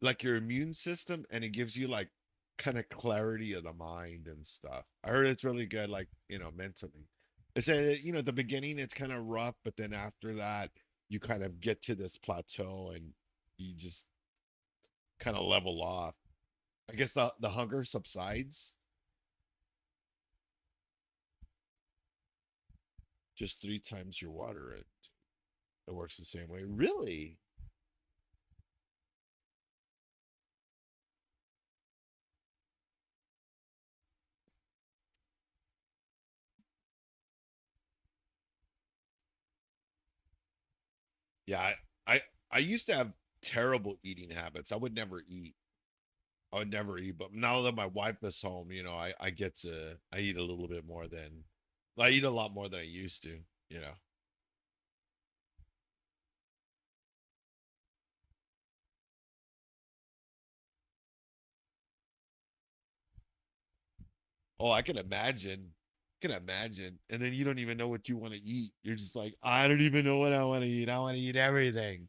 like your immune system and it gives you like kind of clarity of the mind and stuff. I heard it's really good, like, mentally. It said, at the beginning it's kind of rough, but then after that, you kind of get to this plateau and you just kind of level off. I guess the hunger subsides just 3 times your water. It works the same way. Really? Yeah, I I used to have terrible eating habits. I would never eat. I would never eat. But now that my wife is home, I get to I eat a little bit more than I eat a lot more than I used to, you know. Oh, I can imagine. Can imagine. And then you don't even know what you want to eat. You're just like, I don't even know what I want to eat. I want to eat everything.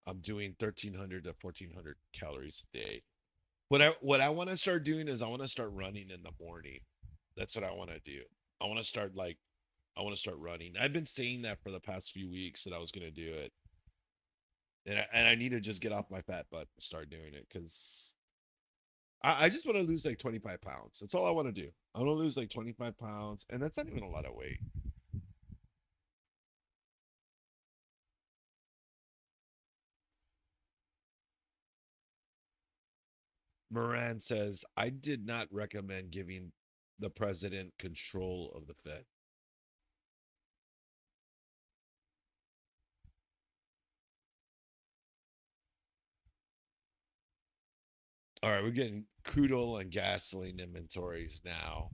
I'm doing 1,300 to 1,400 calories a day. What I want to start doing is I want to start running in the morning. That's what I want to do. I want to start like I want to start running. I've been saying that for the past few weeks that I was gonna do it, and I need to just get off my fat butt and start doing it because I just want to lose like 25 pounds. That's all I want to do. I want to lose like 25 pounds, and that's not even a lot of weight. Moran says, I did not recommend giving the president control of the Fed. All right, we're getting crude oil and gasoline inventories now.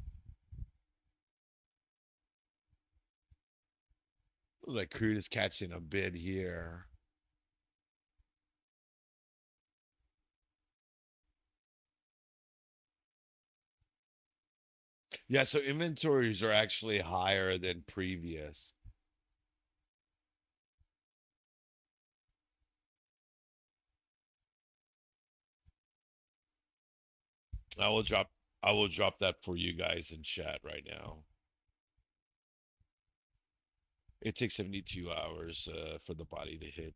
Like crude is catching a bid here. Yeah, so inventories are actually higher than previous. I will drop I will drop that for you guys in chat right now. It takes 72 hours for the body to hit.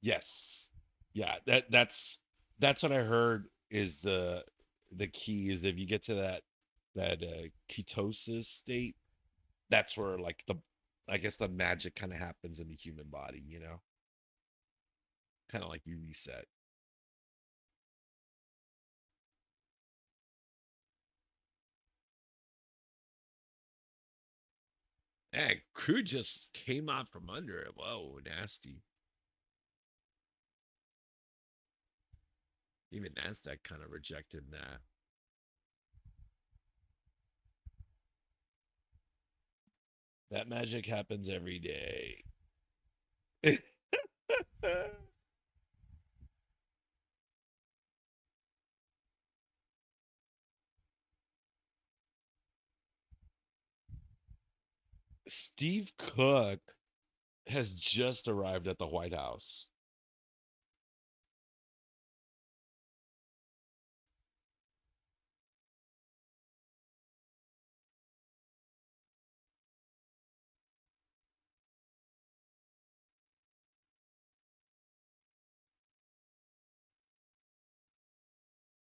Yes, yeah, that's what I heard is the key is if you get to that ketosis state, that's where like the I guess the magic kind of happens in the human body, kind of like you reset. Hey, crude just came out from under it. Whoa, nasty. Even Nasdaq kind of rejected that. That magic happens every day. Steve Cook has just arrived at the White House.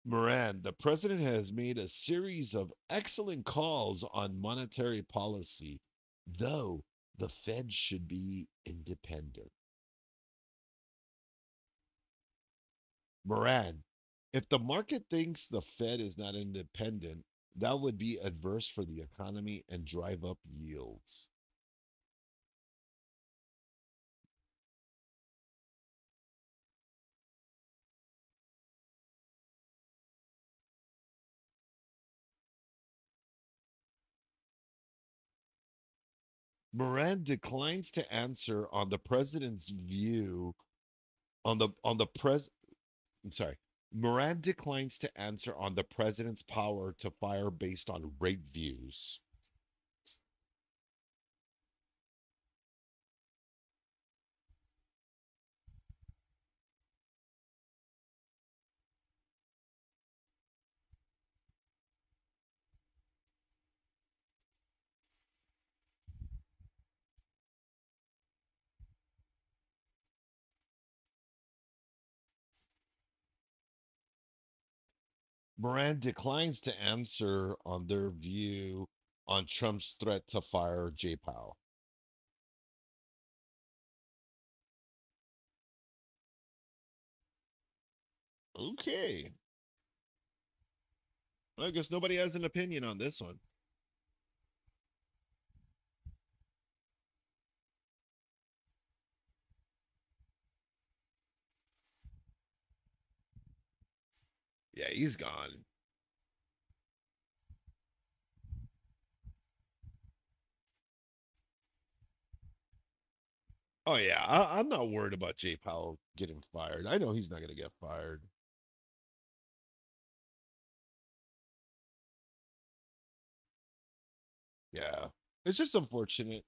Moran, the president has made a series of excellent calls on monetary policy, though the Fed should be independent. Moran, if the market thinks the Fed is not independent, that would be adverse for the economy and drive up yields. Moran declines to answer on the president's view on the pres I'm sorry. Moran declines to answer on the president's power to fire based on rate views. Moran declines to answer on their view on Trump's threat to fire J. Powell. Okay. I guess nobody has an opinion on this one. Yeah, he's gone. Oh yeah, I'm not worried about Jay Powell getting fired. I know he's not gonna get fired. Yeah, it's just unfortunate,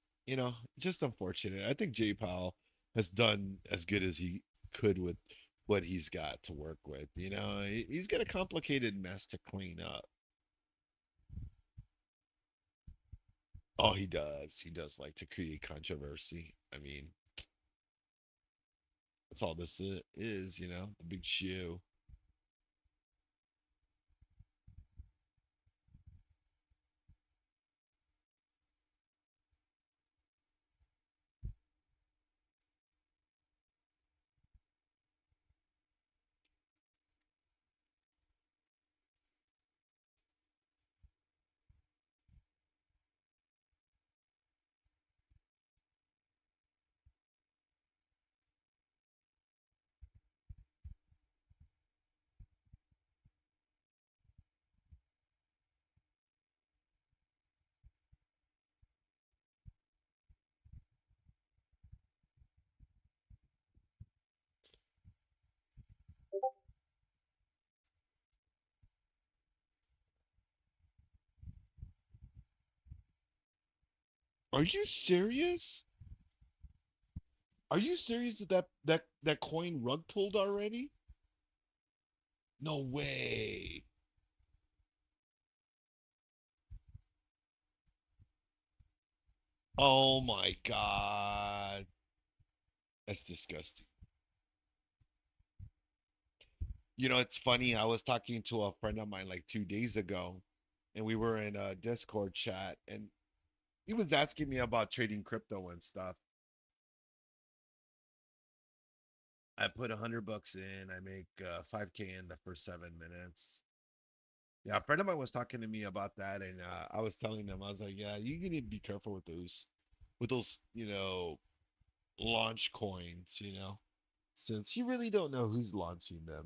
just unfortunate. I think Jay Powell has done as good as he could with what he's got to work with. He's got a complicated mess to clean up. Oh, he does. He does like to create controversy. I mean, that's all this is, the big shoe. Are you serious? Are you serious that that coin rug pulled already? No way. Oh my God. That's disgusting. It's funny. I was talking to a friend of mine like 2 days ago, and we were in a Discord chat, and he was asking me about trading crypto and stuff. I put $100 in. I make 5K in the first 7 minutes. Yeah, a friend of mine was talking to me about that, and I was telling him, I was like, yeah, you need to be careful with those, launch coins, since you really don't know who's launching them.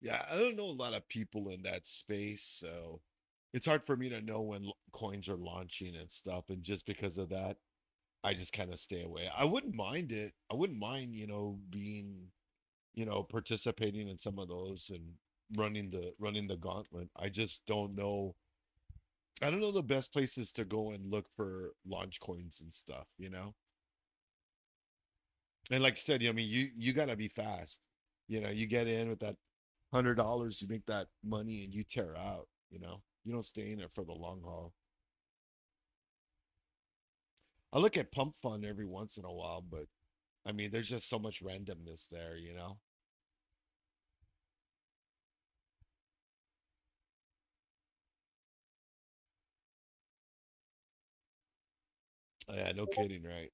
Yeah, I don't know a lot of people in that space, so it's hard for me to know when coins are launching and stuff. And just because of that, I just kind of stay away. I wouldn't mind it. I wouldn't mind, being, participating in some of those and running the gauntlet. I just don't know. I don't know the best places to go and look for launch coins and stuff. And like I said, I mean, you gotta be fast. You get in with that $100, you make that money and you tear out. You don't stay in it for the long haul. I look at pump fund every once in a while, but I mean, there's just so much randomness there. Yeah, no kidding, right?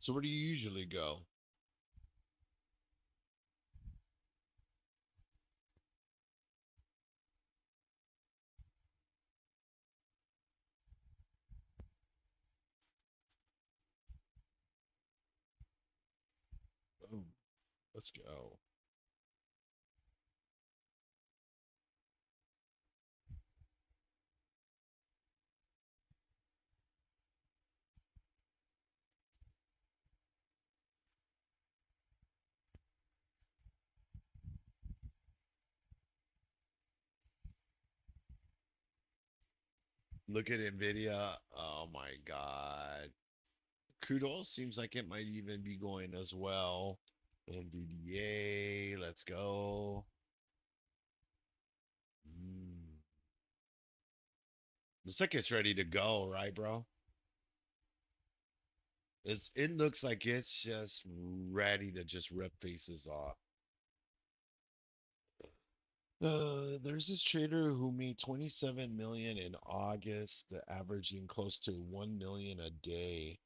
So where do you usually go? Boom, let's go. Look at Nvidia. Oh my God. Crude oil seems like it might even be going as well. NVDA, let's go. Mm. Looks like it's ready to go, right, bro? It looks like it's just ready to just rip faces off. There's this trader who made 27 million in August, averaging close to 1 million a day.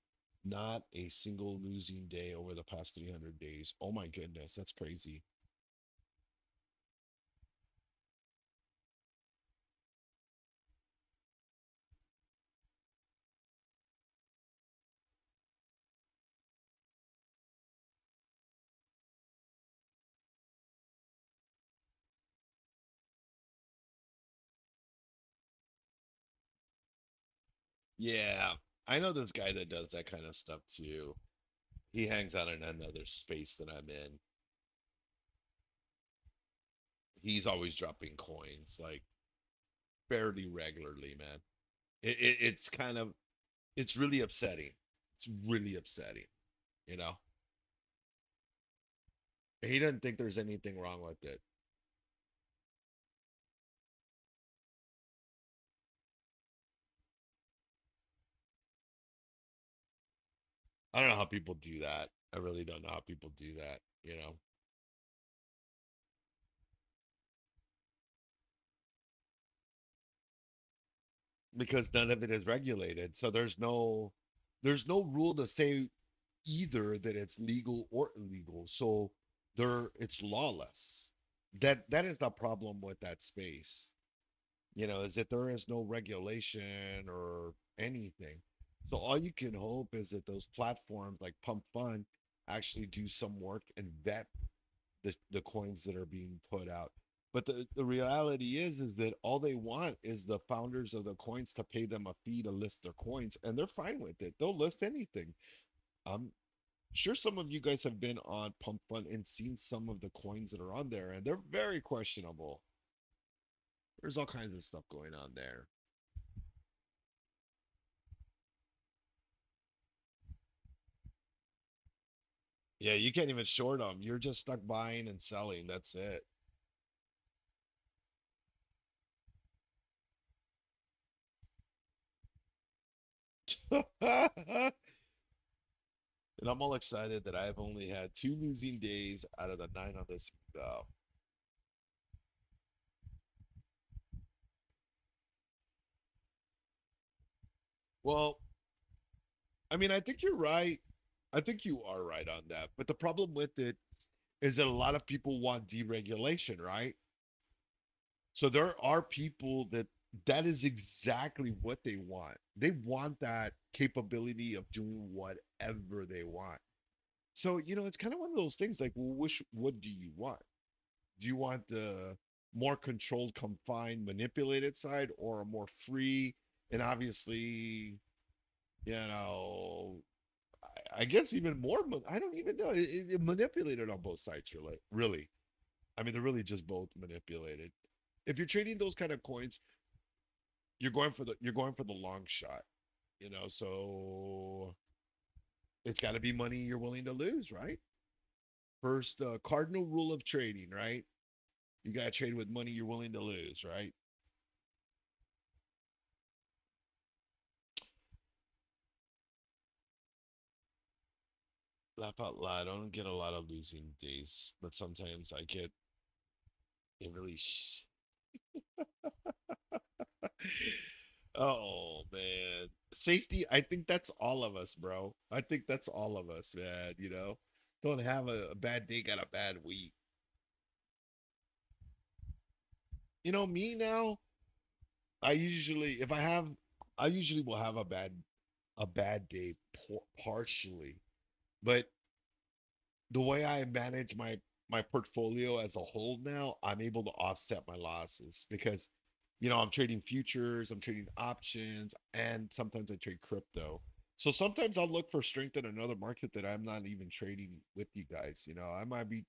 Not a single losing day over the past 300 days. Oh my goodness, that's crazy. Yeah, I know this guy that does that kind of stuff too. He hangs out in another space that I'm in. He's always dropping coins, like fairly regularly, man. It's kind of it's really upsetting. It's really upsetting, you know. He doesn't think there's anything wrong with it. I don't know how people do that. I really don't know how people do that, you know, because none of it is regulated. So there's no rule to say either that it's legal or illegal. So it's lawless. That is the problem with that space. Is that there is no regulation or anything. So all you can hope is that those platforms like Pump Fund actually do some work and vet the coins that are being put out. But the reality is that all they want is the founders of the coins to pay them a fee to list their coins, and they're fine with it. They'll list anything. I'm sure some of you guys have been on Pump Fund and seen some of the coins that are on there, and they're very questionable. There's all kinds of stuff going on there. Yeah, you can't even short them. You're just stuck buying and selling. That's it. And I'm all excited that I've only had two losing days out of the nine on this. Well, I mean, I think you're right. I think you are right on that. But the problem with it is that a lot of people want deregulation, right? So there are people that is exactly what they want. They want that capability of doing whatever they want. So, it's kind of one of those things like, well, what do you want? Do you want the more controlled, confined, manipulated side or a more free and obviously, you know, I guess even more, I don't even know, it manipulated on both sides, really. Really. I mean, they're really just both manipulated. If you're trading those kind of coins, you're going for the long shot, so it's got to be money you're willing to lose, right? First, cardinal rule of trading, right? You got to trade with money you're willing to lose, right? Laugh out loud. I don't get a lot of losing days, but sometimes I get it really. Oh man, safety. I think that's all of us, bro. I think that's all of us, man. Don't have a bad day, got a bad week. Me now. If I usually will have a bad day partially, but the way I manage my portfolio as a whole now, I'm able to offset my losses because I'm trading futures, I'm trading options, and sometimes I trade crypto. So sometimes I'll look for strength in another market that I'm not even trading with you guys.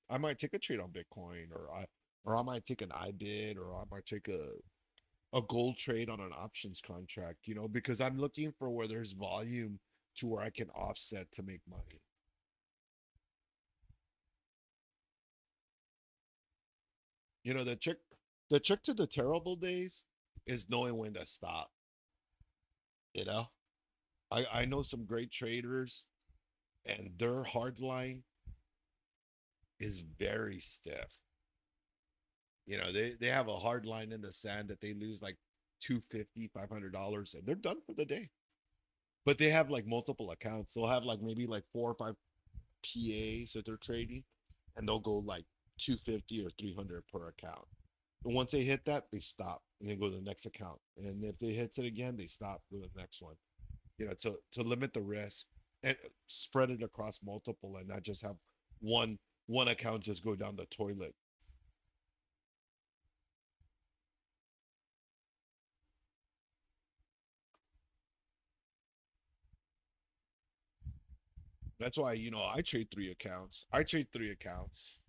I might take a trade on Bitcoin or I might take an IBIT or I might take a a gold trade on an options contract, because I'm looking for where there's volume to where I can offset to make money. The trick to the terrible days is knowing when to stop, you know? I know some great traders and their hard line is very stiff. They have a hard line in the sand that they lose like 250, $500 and they're done for the day. But they have like multiple accounts. They'll have like maybe like four or five PAs that they're trading and they'll go like 250 or 300 per account. And once they hit that, they stop and they go to the next account. And if they hit it again, they stop, go to the next one. To limit the risk and spread it across multiple and not just have one account just go down the toilet. That's why, I trade three accounts. I trade three accounts.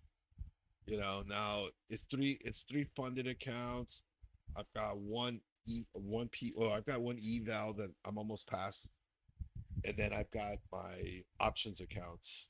Now it's three funded accounts. I've got I've got one eval that I'm almost past, and then I've got my options accounts.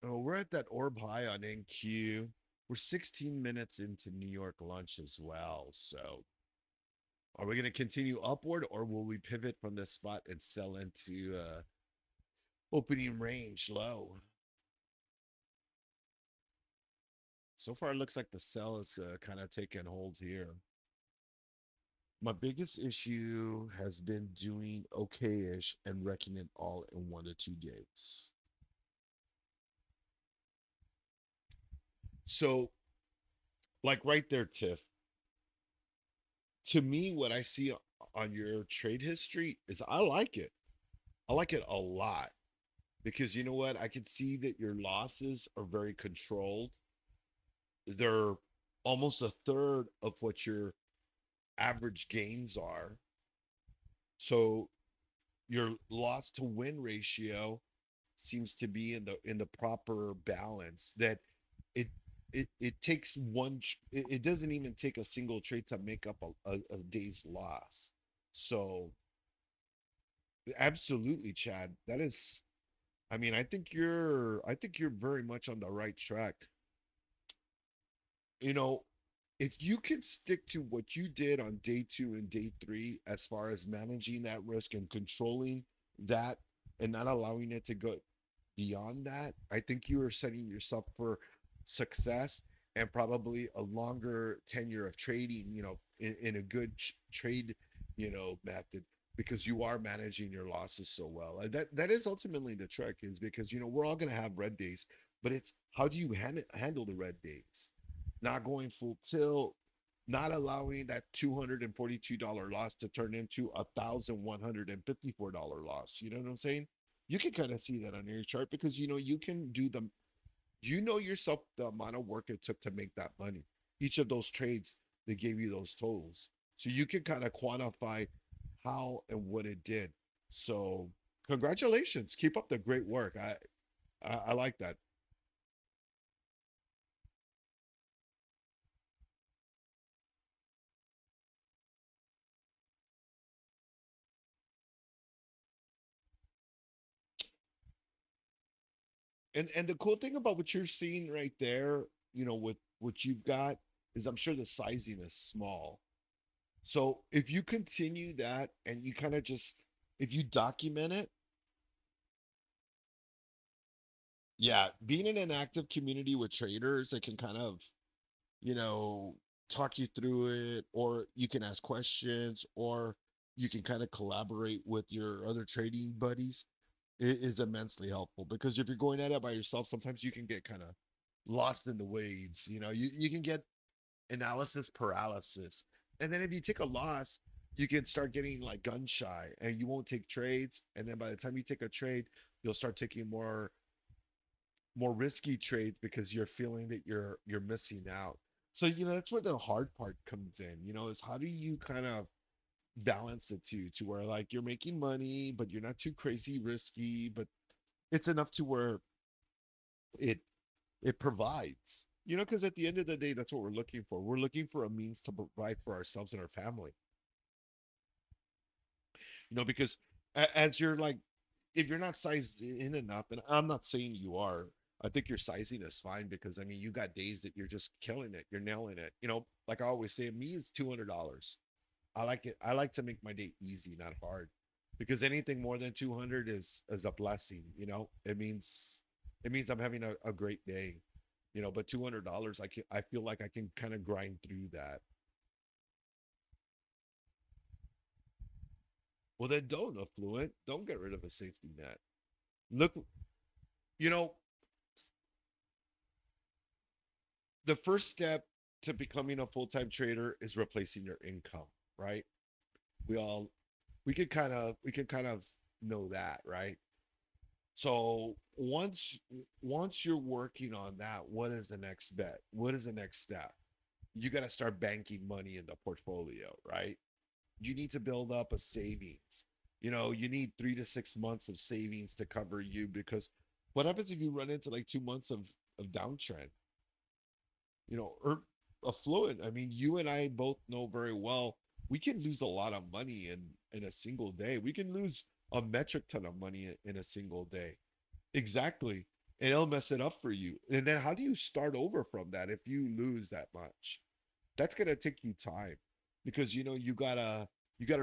Oh, we're at that orb high on NQ. We're 16 minutes into New York lunch as well. So are we going to continue upward or will we pivot from this spot and sell into opening range low? So far, it looks like the sell is kind of taking hold here. My biggest issue has been doing okay-ish and wrecking it all in 1 to 2 days. So, like right there, Tiff, to me, what I see on your trade history is I like it. I like it a lot because you know what? I can see that your losses are very controlled. They're almost a third of what your average gains are. So your loss to win ratio seems to be in the proper balance that it it takes it doesn't even take a single trade to make up a day's loss. So absolutely, Chad, that is, I mean, I think you're very much on the right track. you know if you can stick to what you did on day two and day three as far as managing that risk and controlling that and not allowing it to go beyond that, I think you are setting yourself for success and probably a longer tenure of trading, in a good trade, method because you are managing your losses so well. And that is ultimately the trick is because, we're all going to have red days, but it's how do you handle the red days? Not going full tilt, not allowing that $242 loss to turn into $1,154 loss. You know what I'm saying? You can kind of see that on your chart because you can do yourself the amount of work it took to make that money. Each of those trades, they gave you those totals. So you can kind of quantify how and what it did. So congratulations. Keep up the great work. I like that. And the cool thing about what you're seeing right there, with what you've got is I'm sure the sizing is small. So if you continue that and you kind of just if you document it, yeah, being in an active community with traders that can kind of, you know, talk you through it, or you can ask questions, or you can kind of collaborate with your other trading buddies, it is immensely helpful because if you're going at it by yourself, sometimes you can get kind of lost in the weeds. You can get analysis paralysis. And then if you take a loss, you can start getting like gun shy and you won't take trades. And then by the time you take a trade, you'll start taking more risky trades because you're feeling that you're missing out. So, that's where the hard part comes in, is how do you kind of balance the two to where like you're making money, but you're not too crazy risky, but it's enough to where it it provides. Because at the end of the day, that's what we're looking for. We're looking for a means to provide for ourselves and our family. Because as you're like, if you're not sized in enough, and I'm not saying you are, I think your sizing is fine because I mean, you got days that you're just killing it, you're nailing it. Like I always say, me is $200. I like it. I like to make my day easy, not hard, because anything more than 200 is a blessing. It means I'm having a great day. But $200, I feel like I can kind of grind through that. Well, then don't affluent. Don't get rid of a safety net. Look, you know, the first step to becoming a full-time trader is replacing your income, right? We all we could kind of know that, right? So once you're working on that, what is the next bet? What is the next step? You got to start banking money in the portfolio, right? You need to build up a savings. You need 3 to 6 months of savings to cover you because what happens if you run into like 2 months of downtrend? Or affluent. I mean, you and I both know very well we can lose a lot of money in a single day. We can lose a metric ton of money in a single day. Exactly. And it'll mess it up for you. And then how do you start over from that if you lose that much? That's gonna take you time because you gotta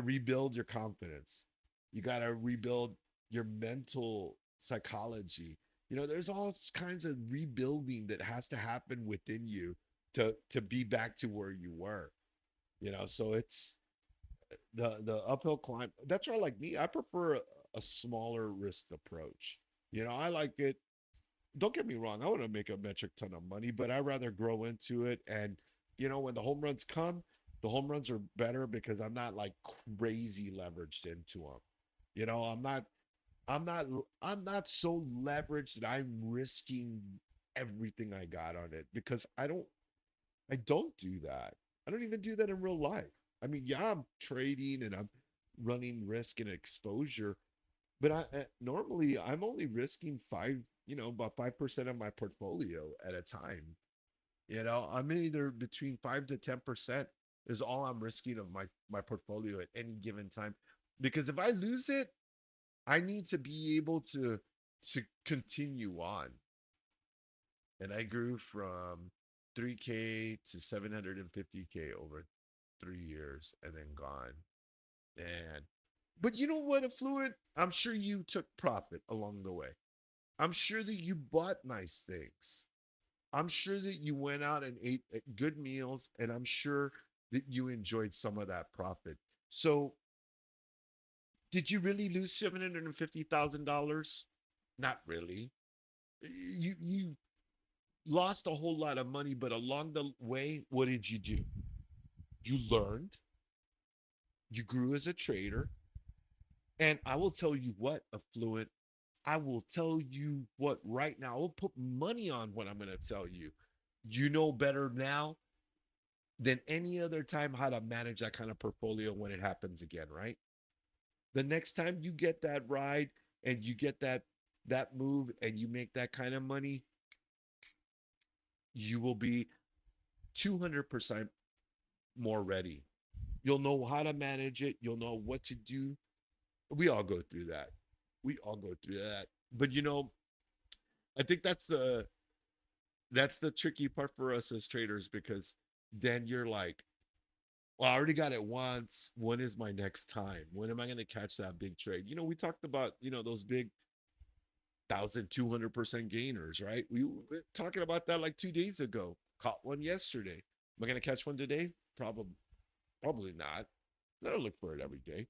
rebuild your confidence. You gotta rebuild your mental psychology. There's all kinds of rebuilding that has to happen within you to be back to where you were. So it's the uphill climb. That's why, like me, I prefer a smaller risk approach. I like it. Don't get me wrong, I want to make a metric ton of money, but I'd rather grow into it. And when the home runs come, the home runs are better because I'm not like crazy leveraged into them. I'm not, I'm not, I'm not so leveraged that I'm risking everything I got on it because I don't do that. I don't even do that in real life. I mean, yeah, I'm trading and I'm running risk and exposure, but normally I'm only risking about 5% of my portfolio at a time. I'm either between 5 to 10% is all I'm risking of my portfolio at any given time. Because if I lose it, I need to be able to continue on. And I grew from 3K to 750K over 3 years and then gone. And but you know what, Affluent? I'm sure you took profit along the way. I'm sure that you bought nice things. I'm sure that you went out and ate good meals, and I'm sure that you enjoyed some of that profit. So, did you really lose $750,000? Not really. You lost a whole lot of money, but along the way, what did you do? You learned, you grew as a trader, and I will tell you what, Affluent, I will tell you what right now. I'll put money on what I'm going to tell you. You know better now than any other time how to manage that kind of portfolio when it happens again, right? The next time you get that ride and you get that move and you make that kind of money, you will be 200% more ready. You'll know how to manage it, you'll know what to do. We all go through that. We all go through that. But I think that's the tricky part for us as traders because then you're like, well, I already got it once. When is my next time? When am I going to catch that big trade? We talked about, those big 1,200% gainers, right? We were talking about that like 2 days ago. Caught one yesterday. Am I going to catch one today? Probably not. I don't look for it every day.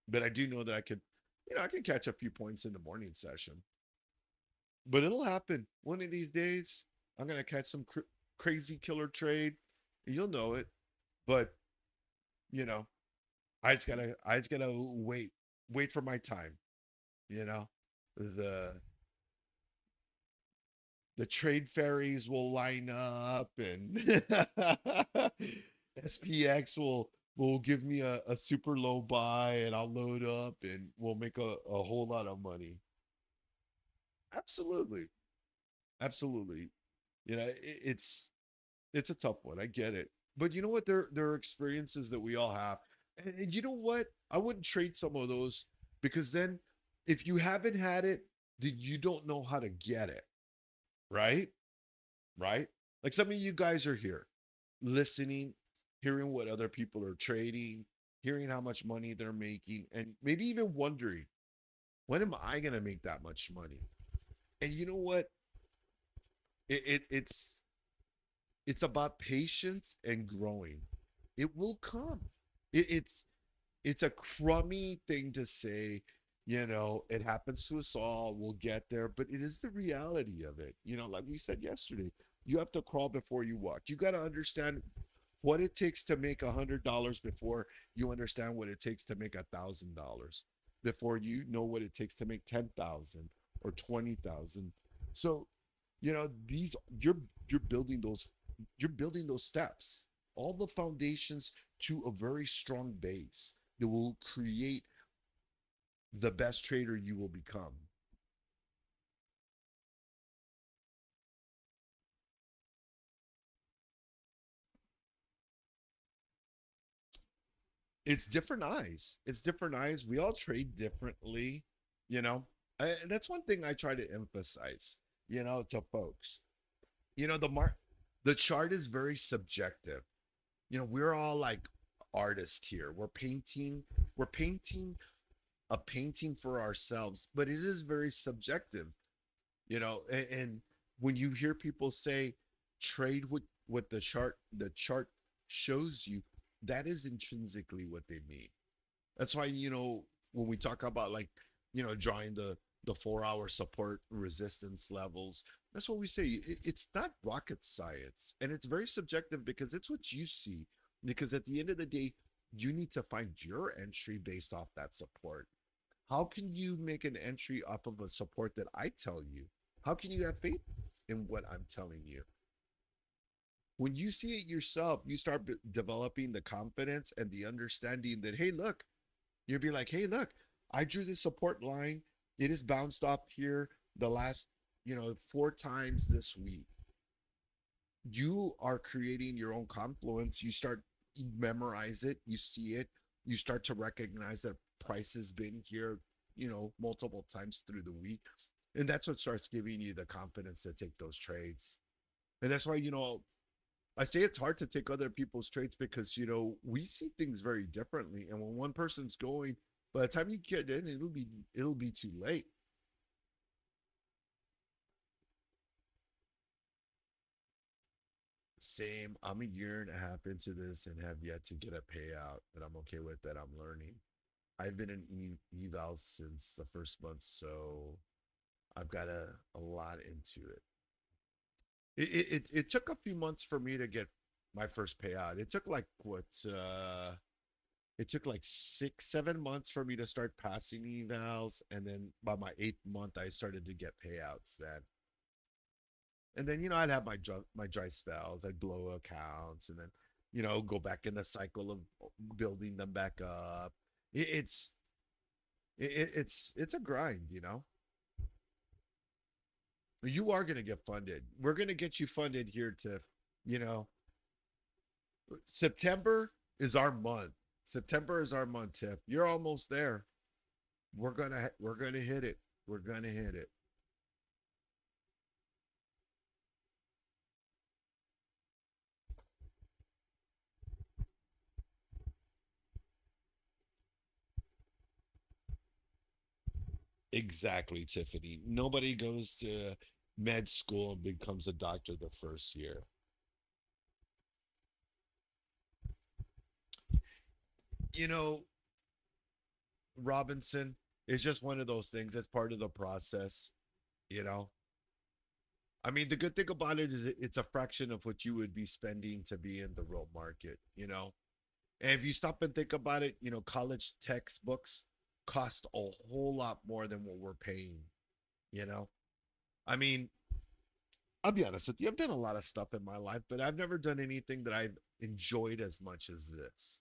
but I do know that I can catch a few points in the morning session. But it'll happen one of these days. I'm gonna catch some crazy killer trade, and you'll know it. But you know, I just gotta wait for my time. You know, the the trade fairies will line up, and SPX will give me a super low buy, and I'll load up, and we'll make a whole lot of money. Absolutely, absolutely. It's a tough one. I get it. But you know what? There are experiences that we all have. And you know what? I wouldn't trade some of those because then if you haven't had it, then you don't know how to get it, right? Right? Like some of you guys are here listening, hearing what other people are trading, hearing how much money they're making, and maybe even wondering, when am I gonna make that much money? And you know what? It's about patience and growing. It will come. It's a crummy thing to say, it happens to us all, we'll get there, but it is the reality of it. Like we said yesterday, you have to crawl before you walk. You got to understand what it takes to make $100 before you understand what it takes to make $1,000, before you know what it takes to make 10,000 or 20,000. So, these you're building those steps, all the foundations to a very strong base that will create the best trader you will become. It's different eyes. It's different eyes. We all trade differently, you know. And that's one thing I try to emphasize, to folks. The chart is very subjective. We're all like artists here. We're painting a painting for ourselves, but it is very subjective. And when you hear people say trade what the chart shows you, that is intrinsically what they mean. That's why, when we talk about, like, drawing the 4 hour support resistance levels, that's what we say. It's not rocket science, and it's very subjective because it's what you see. Because at the end of the day, you need to find your entry based off that support. How can you make an entry off of a support that I tell you? How can you have faith in what I'm telling you? When you see it yourself, you start developing the confidence and the understanding that, hey, look, you'll be like, hey, look, I drew the support line. It has bounced up here the last, 4 times this week. You are creating your own confluence. You memorize it, you see it, you start to recognize that price has been here, multiple times through the week. And that's what starts giving you the confidence to take those trades. And that's why, I say it's hard to take other people's trades because, we see things very differently. And when one person's going, by the time you get in, it'll be too late. Same. I'm a year and a half into this and have yet to get a payout, but I'm okay with that. I'm learning. I've been in eval since the first month, so I've got a lot into it. It took a few months for me to get my first payout. It took like what it took like 6, 7 months for me to start passing evals, and then by my 8th month I started to get payouts then. And then, I'd have my dry spells, I'd blow accounts, and then, go back in the cycle of building them back up. It, it's it's a grind. You are going to get funded. We're going to get you funded here, Tiff. You know, September is our month. September is our month, Tiff. You're almost there. We're gonna hit it. We're gonna hit it. Exactly, Tiffany. Nobody goes to med school and becomes a doctor the first year. You know, Robinson. It's just one of those things that's part of the process, you know. I mean, the good thing about it is it's a fraction of what you would be spending to be in the real market, you know. And if you stop and think about it, you know, college textbooks cost a whole lot more than what we're paying, you know. I mean, I'll be honest with you, I've done a lot of stuff in my life, but I've never done anything that I've enjoyed as much as this.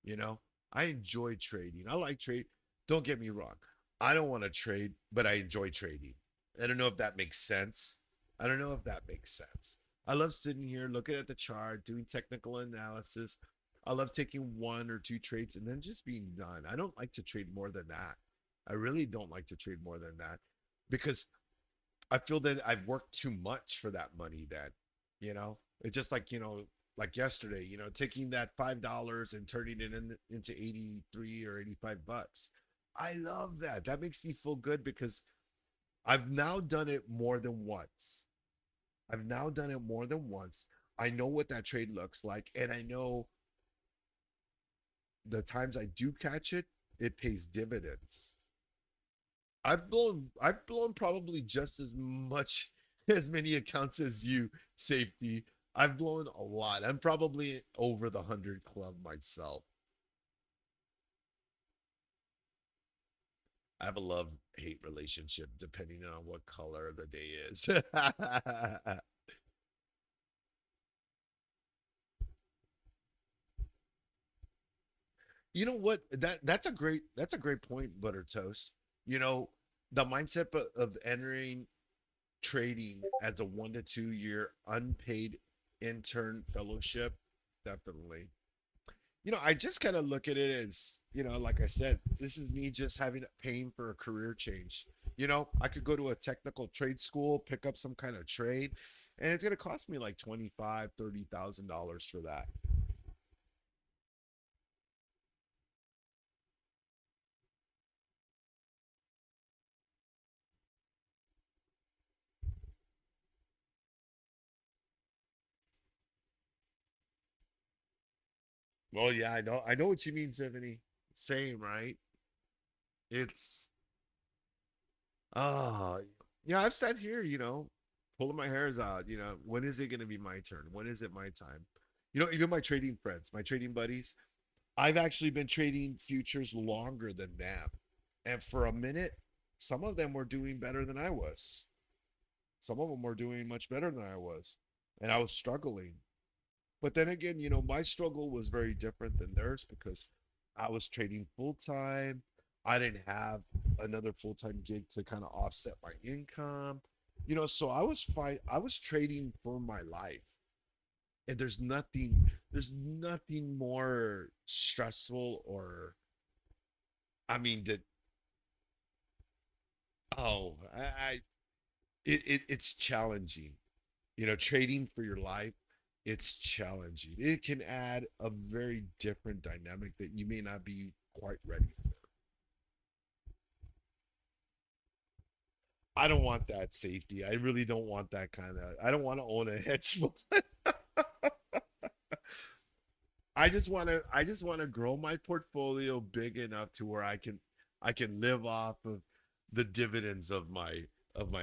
You know, I enjoy trading. I like trade. Don't get me wrong. I don't want to trade, but I enjoy trading. I don't know if that makes sense. I don't know if that makes sense. I love sitting here looking at the chart, doing technical analysis. I love taking one or two trades and then just being done. I don't like to trade more than that. I really don't like to trade more than that because I feel that I've worked too much for that money then, you know? It's just like, like yesterday, taking that $5 and turning it into 83 or 85 bucks. I love that. That makes me feel good because I've now done it more than once. I've now done it more than once. I know what that trade looks like, and I know the times I do catch it, it pays dividends. I've blown probably just as much as many accounts as you, safety. I've blown a lot. I'm probably over the 100 club myself. I have a love-hate relationship depending on what color the day is. You know what? That's a great point, Butter Toast. You know, the mindset of entering trading as a 1 to 2 year unpaid intern fellowship, definitely. I just kind of look at it as, like I said, this is me just having paying for a career change. I could go to a technical trade school, pick up some kind of trade, and it's gonna cost me like 25, $30,000 for that. Well, yeah, I know what you mean, Tiffany. Same, right? It's ah, yeah, I've sat here, pulling my hairs out, when is it gonna be my turn? When is it my time? Even my trading friends, my trading buddies, I've actually been trading futures longer than them. And for a minute, some of them were doing better than I was. Some of them were doing much better than I was. And I was struggling. But then again, my struggle was very different than theirs because I was trading full time. I didn't have another full time gig to kind of offset my income. So I was trading for my life. And there's nothing more stressful or I mean that oh it's challenging. Trading for your life, it's challenging. It can add a very different dynamic that you may not be quite ready for. I don't want that safety. I really don't want that kind of. I don't want to own a hedge fund. I just want to grow my portfolio big enough to where I can live off of the dividends of my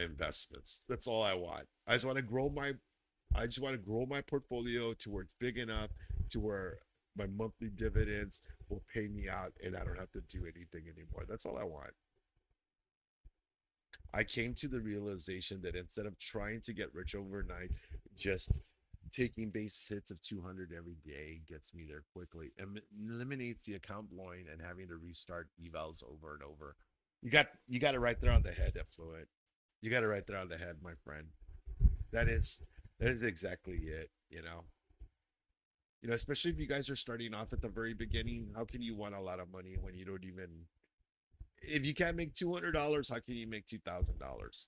investments. That's all I want. I just want to grow my portfolio to where it's big enough to where my monthly dividends will pay me out and I don't have to do anything anymore. That's all I want. I came to the realization that instead of trying to get rich overnight, just taking base hits of 200 every day gets me there quickly and eliminates the account blowing and having to restart evals over and over. You got it right there on the head, Fluent. You got it right there on the head, my friend. That is that is exactly it, especially if you guys are starting off at the very beginning, how can you want a lot of money when you don't even if you can't make $200, how can you make $2,000?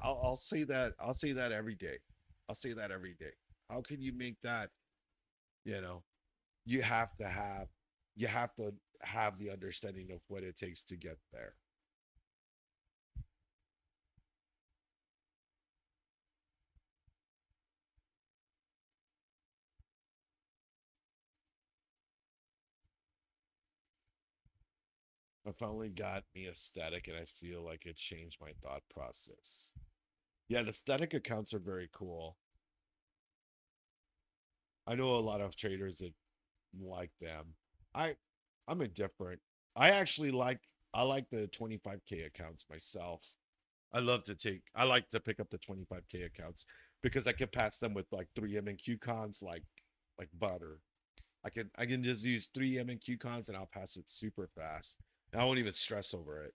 I'll say that. I'll say that every day. I'll say that every day. How can you make that? You know, you have to have, you have to have the understanding of what it takes to get there. I finally got me a static, and I feel like it changed my thought process. Yeah, the static accounts are very cool. I know a lot of traders that like them. I I'm indifferent. I like the 25K accounts myself. I like to pick up the 25K accounts because I can pass them with like 3M and Q cons like butter. I can just use 3M and Q cons and I'll pass it super fast. And I won't even stress over it.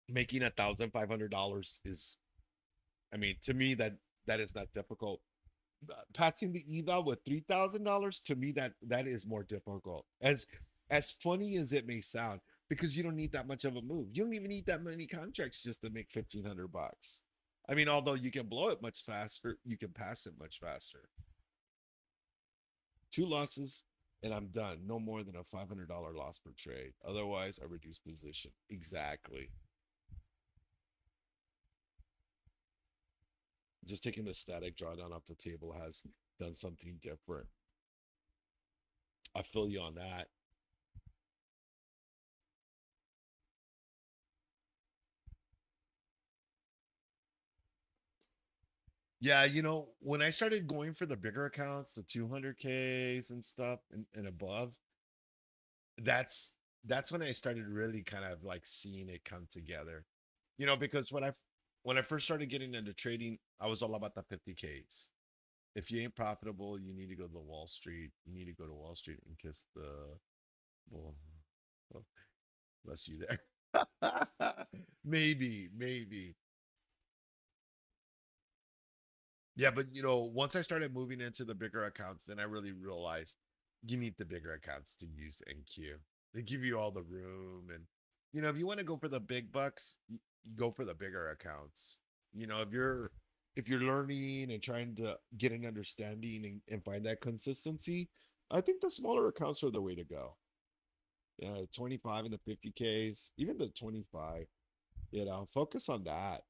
Making $1,500 is, I mean, to me that is not difficult. Passing the eval with $3,000, to me that is more difficult. As funny as it may sound, because you don't need that much of a move. You don't even need that many contracts just to make $1,500. I mean, although you can blow it much faster, you can pass it much faster. Two losses and I'm done. No more than a $500 loss per trade. Otherwise, I reduce position. Exactly. Just taking the static drawdown off the table has done something different. I feel you on that. Yeah, when I started going for the bigger accounts, the 200Ks and stuff and above, that's that's when I started really kind of like seeing it come together. Because when I first started getting into trading, I was all about the 50Ks. If you ain't profitable, you need to go to Wall Street. You need to go to Wall Street and kiss the well, well bless you there. Maybe. Yeah, but once I started moving into the bigger accounts, then I really realized you need the bigger accounts to use NQ. They give you all the room, and if you want to go for the big bucks, you go for the bigger accounts. If you're learning and trying to get an understanding and find that consistency, I think the smaller accounts are the way to go. Yeah, 25 and the 50Ks, even the 25, focus on that.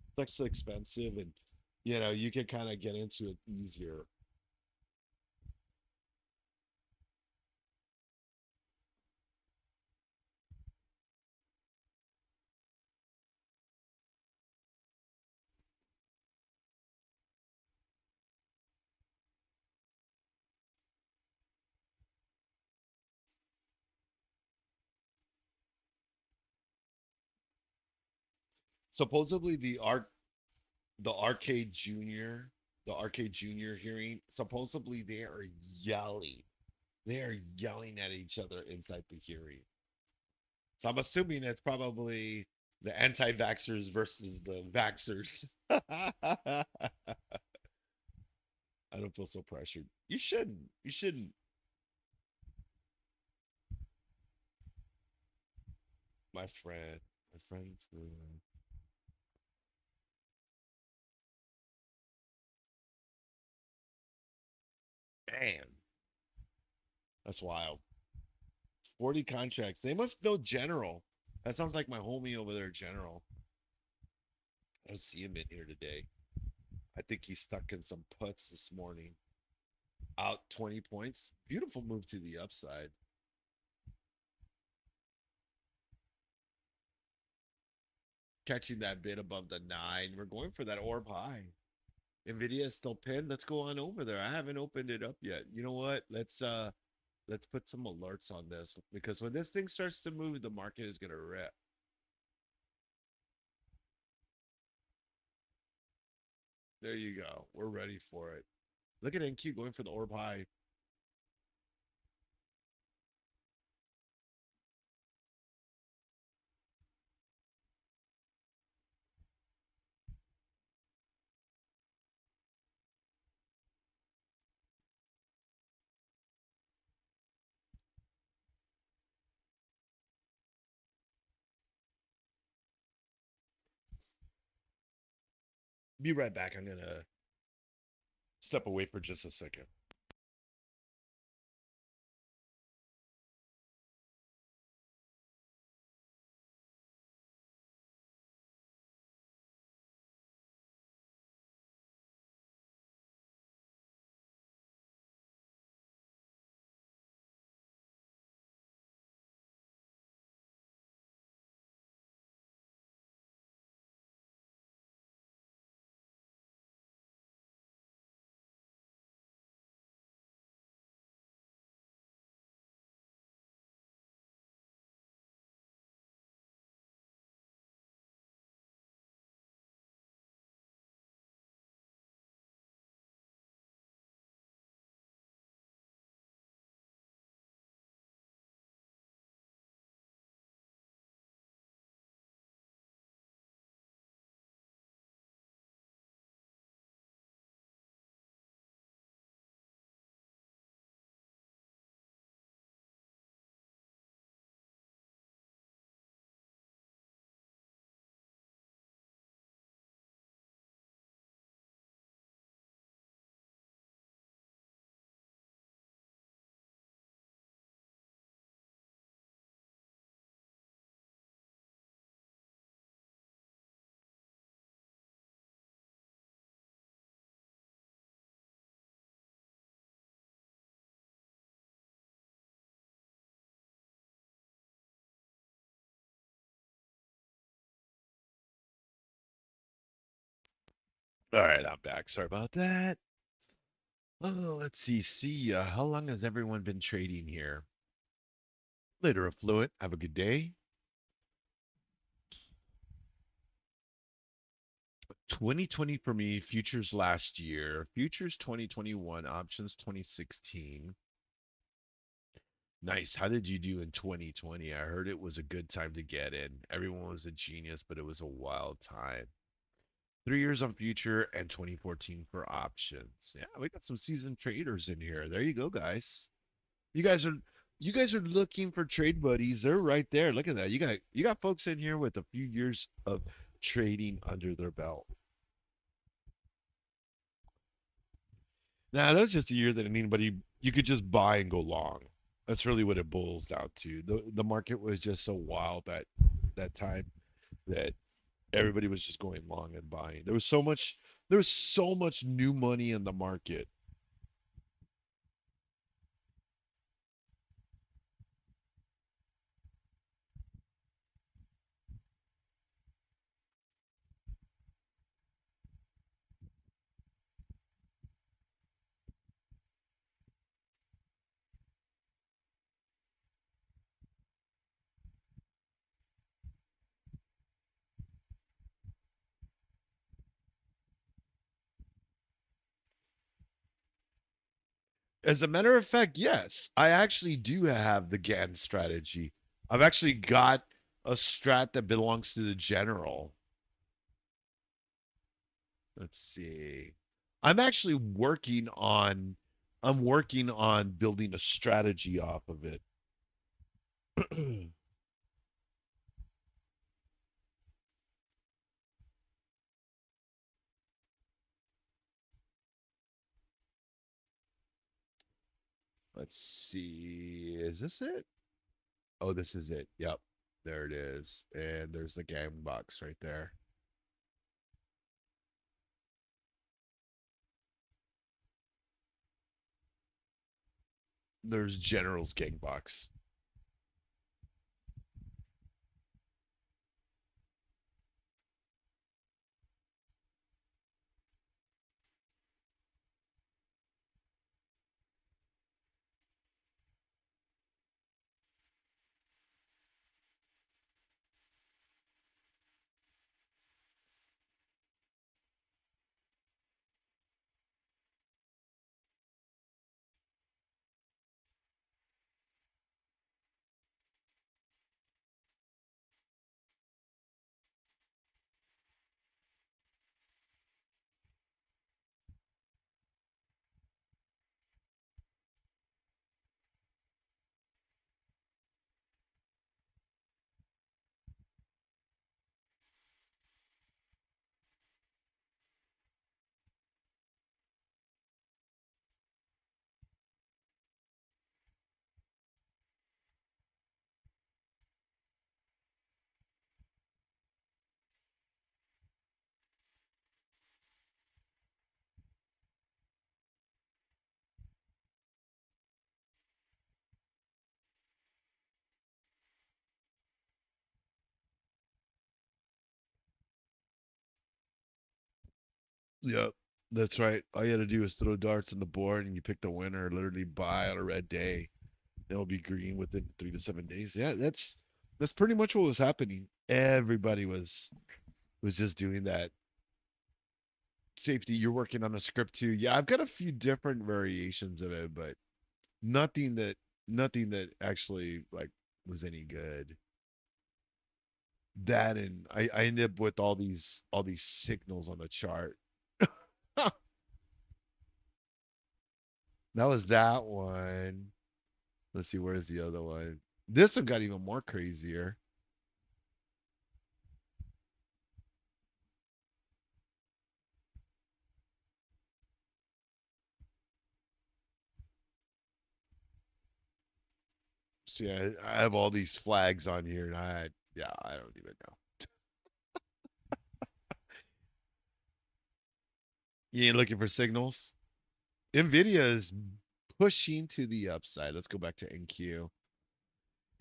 It's less expensive and you can kind of get into it easier. Supposedly the arcade junior, the arcade junior hearing, supposedly they are yelling. They are yelling at each other inside the hearing. So I'm assuming it's probably the anti-vaxxers versus the vaxxers. I don't feel so pressured. You shouldn't. You shouldn't. My friend, man, that's wild. 40 contracts. They must know General. That sounds like my homie over there, General. I don't see him in here today. I think he's stuck in some puts this morning. Out 20 points. Beautiful move to the upside. Catching that bid above the 9. We're going for that orb high. Nvidia is still pinned. Let's go on over there. I haven't opened it up yet. You know what? Let's put some alerts on this because when this thing starts to move, the market is gonna rip. There you go. We're ready for it. Look at NQ going for the orb high. Be right back. I'm gonna step away for just a second. All right, I'm back. Sorry about that. Oh, let's see. See, how long has everyone been trading here? Later, affluent. Have a good day. 2020 for me, futures last year, futures 2021, options 2016. Nice. How did you do in 2020? I heard it was a good time to get in. Everyone was a genius, but it was a wild time. 3 years on future and 2014 for options. Yeah, we got some seasoned traders in here. There you go, guys. You guys are you guys are looking for trade buddies. They're right there. Look at that. You got folks in here with a few years of trading under their belt. Now, that was just a year that anybody you could just buy and go long. That's really what it boils down to. The market was just so wild that time that everybody was just going long and buying. There was so much new money in the market. As a matter of fact, yes, I actually do have the GAN strategy. I've actually got a strat that belongs to the general. Let's see. I'm actually working on building a strategy off of it. Let's see. Is this it? Oh, this is it. Yep. There it is. And there's the gang box right there. There's General's gang box. Yep. That's right. All you got to do is throw darts on the board and you pick the winner, literally buy on a red day. It'll be green within 3 to 7 days. Yeah, that's pretty much what was happening. Everybody was just doing that. Safety, you're working on a script too. Yeah, I've got a few different variations of it, but nothing that nothing that actually like was any good. That and I ended up with all these signals on the chart. That was that one. Let's see, where's the other one? This one got even more crazier. See, I have all these flags on here, and yeah, I don't even know. You ain't looking for signals? Nvidia is pushing to the upside. Let's go back to NQ.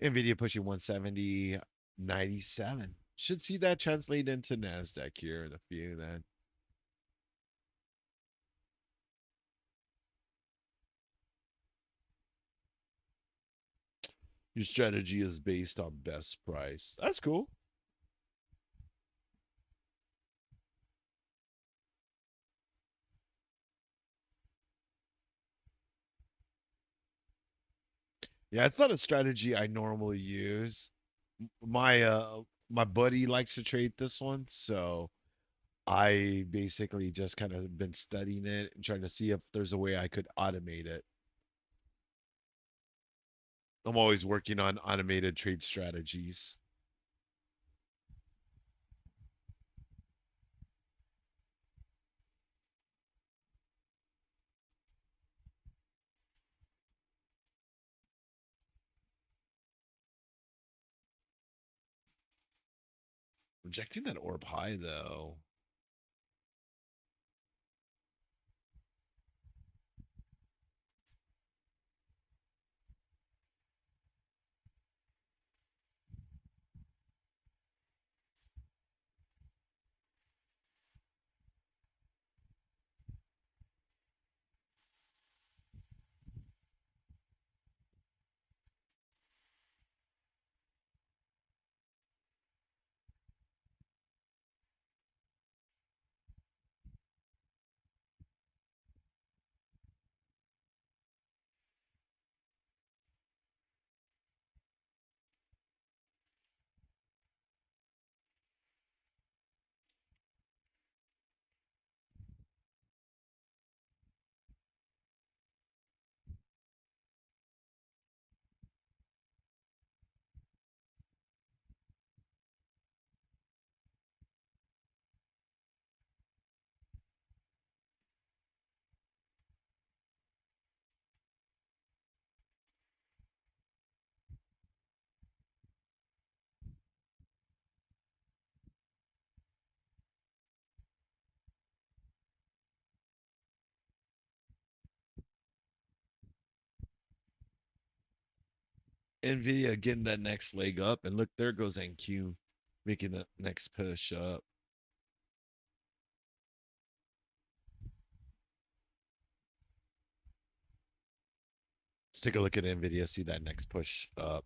Nvidia pushing 170.97. Should see that translate into NASDAQ here in a few then. Your strategy is based on best price. That's cool. Yeah, it's not a strategy I normally use. My buddy likes to trade this one, so I basically just kind of been studying it and trying to see if there's a way I could automate it. I'm always working on automated trade strategies. Rejecting that orb high though. Nvidia getting that next leg up, and look, there goes NQ making the next push up. Let's take a look at Nvidia, see that next push up.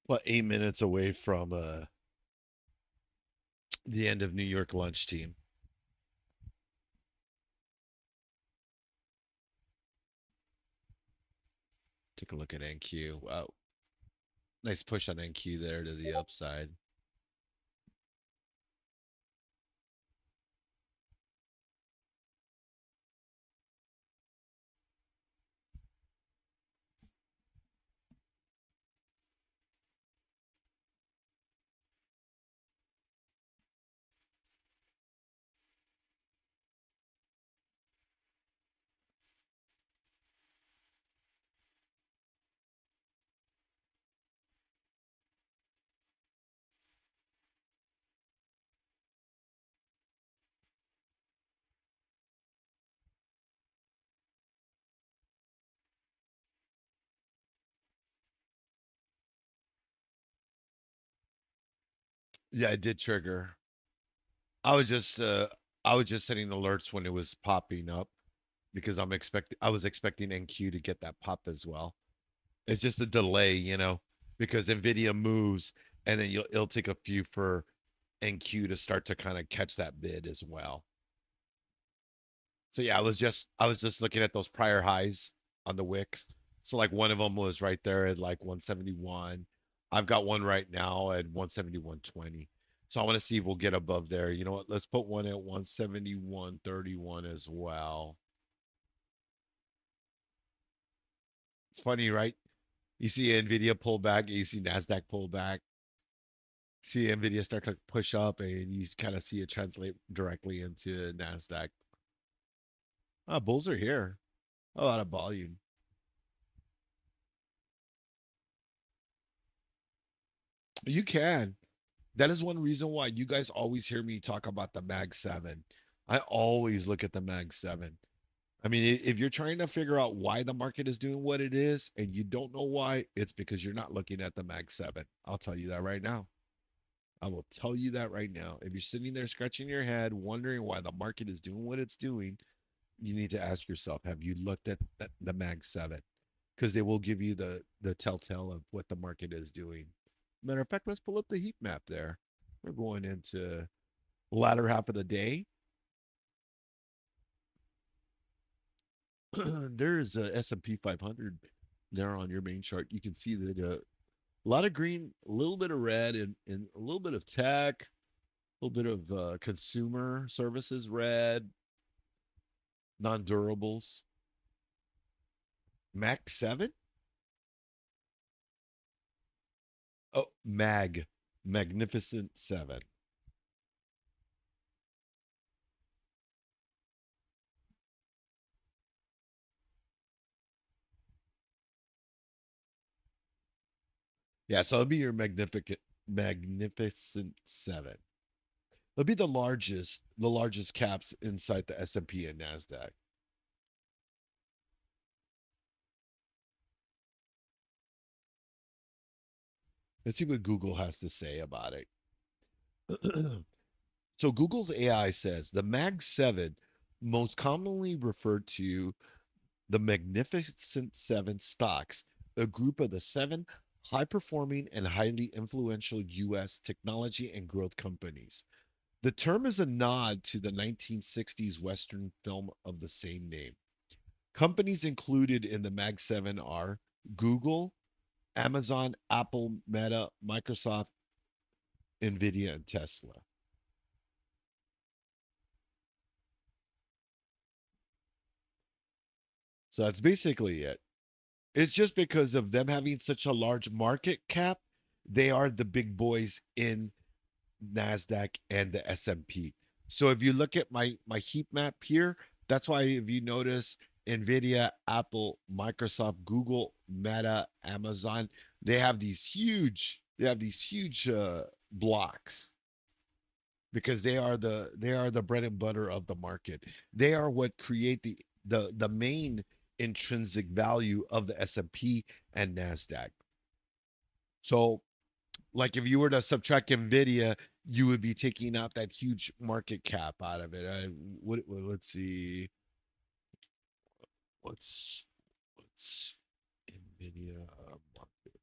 What, 8 minutes away from the end of New York lunch team. Take a look at NQ. Wow, nice push on NQ there to the upside. Yeah, it did trigger. I was just uh I was just setting alerts when it was popping up because I was expecting NQ to get that pop as well. It's just a delay, because Nvidia moves and then it'll take a few for NQ to start to kind of catch that bid as well. So yeah, I was just looking at those prior highs on the wicks. So like one of them was right there at like 171. I've got one right now at 171.20. So I want to see if we'll get above there. You know what? Let's put one at 171.31 as well. It's funny, right? You see Nvidia pull back, you see Nasdaq pull back. See Nvidia start to push up, and you kind of see it translate directly into Nasdaq. Ah, bulls are here. A lot of volume. You can. That is one reason why you guys always hear me talk about the Mag 7. I always look at the Mag 7. I mean, if you're trying to figure out why the market is doing what it is and you don't know why, it's because you're not looking at the Mag 7. I'll tell you that right now. I will tell you that right now. If you're sitting there scratching your head, wondering why the market is doing what it's doing, you need to ask yourself, have you looked at the Mag 7? Because they will give you the telltale of what the market is doing. Matter of fact, let's pull up the heat map there. We're going into the latter half of the day. There's a S&P 500 there on your main chart. You can see that a lot of green, a little bit of red, and a little bit of tech, a little bit of consumer services red, non-durables. Mac 7? Oh, Magnificent 7. Yeah, so it'll be your Magnificent 7. It'll be the largest caps inside the S&P and Nasdaq. Let's see what Google has to say about it. So Google's AI says the Mag 7 most commonly referred to the Magnificent Seven stocks, a group of the seven high performing and highly influential US technology and growth companies. The term is a nod to the 1960s Western film of the same name. Companies included in the Mag 7 are Google, Amazon, Apple, Meta, Microsoft, Nvidia, and Tesla. So that's basically it. It's just because of them having such a large market cap, they are the big boys in Nasdaq and the S&P. So if you look at my heat map here, that's why if you notice Nvidia, Apple, Microsoft, Google, Meta, Amazon, they have these huge blocks because they are the bread and butter of the market. They are what create the main intrinsic value of the S&P and Nasdaq. So like if you were to subtract Nvidia, you would be taking out that huge market cap out of it. Let's see. What's Nvidia market?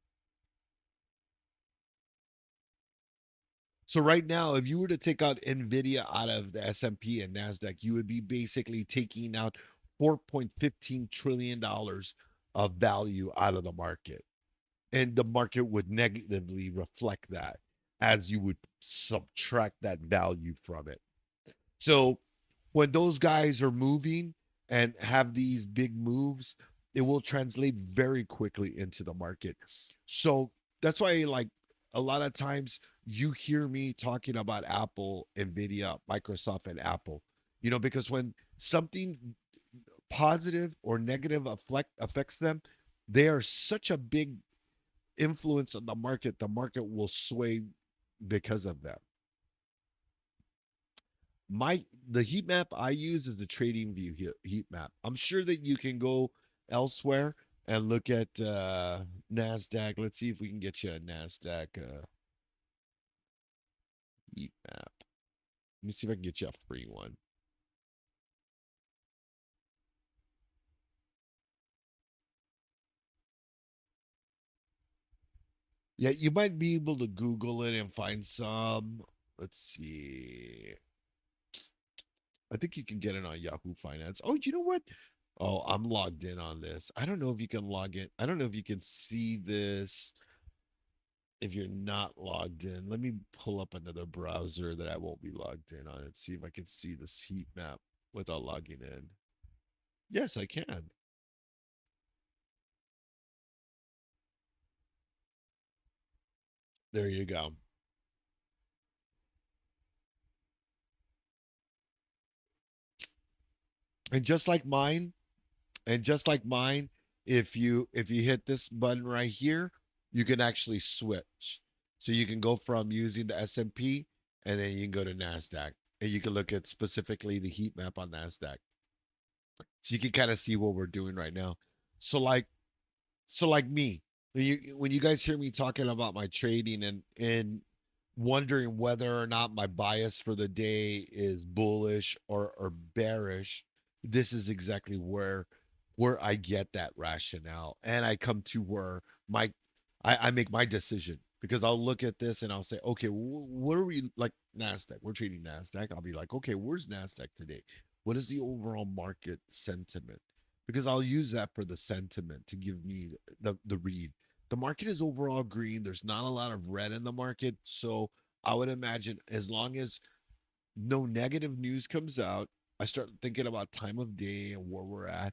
So right now, if you were to take out Nvidia out of the S&P and Nasdaq, you would be basically taking out 4.15 trillion dollars of value out of the market. And the market would negatively reflect that as you would subtract that value from it. So when those guys are moving and have these big moves, it will translate very quickly into the market. So that's why, like, a lot of times you hear me talking about Apple, Nvidia, Microsoft, and Apple, because when something positive or negative affects them, they are such a big influence on the market will sway because of them. The heat map I use is the trading view heat map. I'm sure that you can go elsewhere and look at Nasdaq. Let's see if we can get you a Nasdaq heat map. Let me see if I can get you a free one. Yeah, you might be able to Google it and find some. Let's see. I think you can get it on Yahoo Finance. Oh, you know what? Oh, I'm logged in on this. I don't know if you can log in. I don't know if you can see this if you're not logged in. Let me pull up another browser that I won't be logged in on and see if I can see this heat map without logging in. Yes, I can. There you go. And just like mine, and just like mine, if you hit this button right here, you can actually switch. So you can go from using the S&P and then you can go to Nasdaq and you can look at specifically the heat map on Nasdaq. So you can kind of see what we're doing right now. So like so me, when you guys hear me talking about my trading and wondering whether or not my bias for the day is bullish or bearish, this is exactly where I get that rationale and I come to where my I make my decision because I'll look at this and I'll say, okay, what are we like Nasdaq? We're trading Nasdaq. I'll be like, okay, where's Nasdaq today? What is the overall market sentiment? Because I'll use that for the sentiment to give me the read. The market is overall green. There's not a lot of red in the market, so I would imagine as long as no negative news comes out, I start thinking about time of day and where we're at,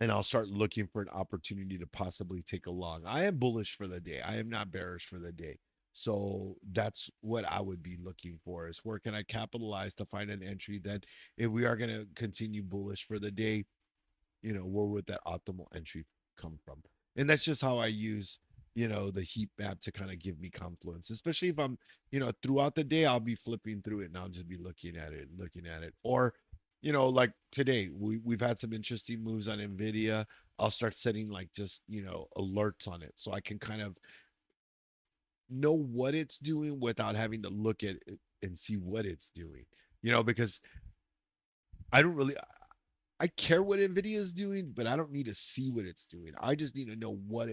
and I'll start looking for an opportunity to possibly take a long. I am bullish for the day. I am not bearish for the day. So that's what I would be looking for is where can I capitalize to find an entry that if we are going to continue bullish for the day, where would that optimal entry come from? And that's just how I use, the heat map to kind of give me confluence, especially if I'm, throughout the day, I'll be flipping through it and I'll just be looking at it. Or, like today, we've had some interesting moves on Nvidia. I'll start setting like just, alerts on it so I can kind of know what it's doing without having to look at it and see what it's doing. Because I don't really I care what Nvidia is doing, but I don't need to see what it's doing. I just need to know what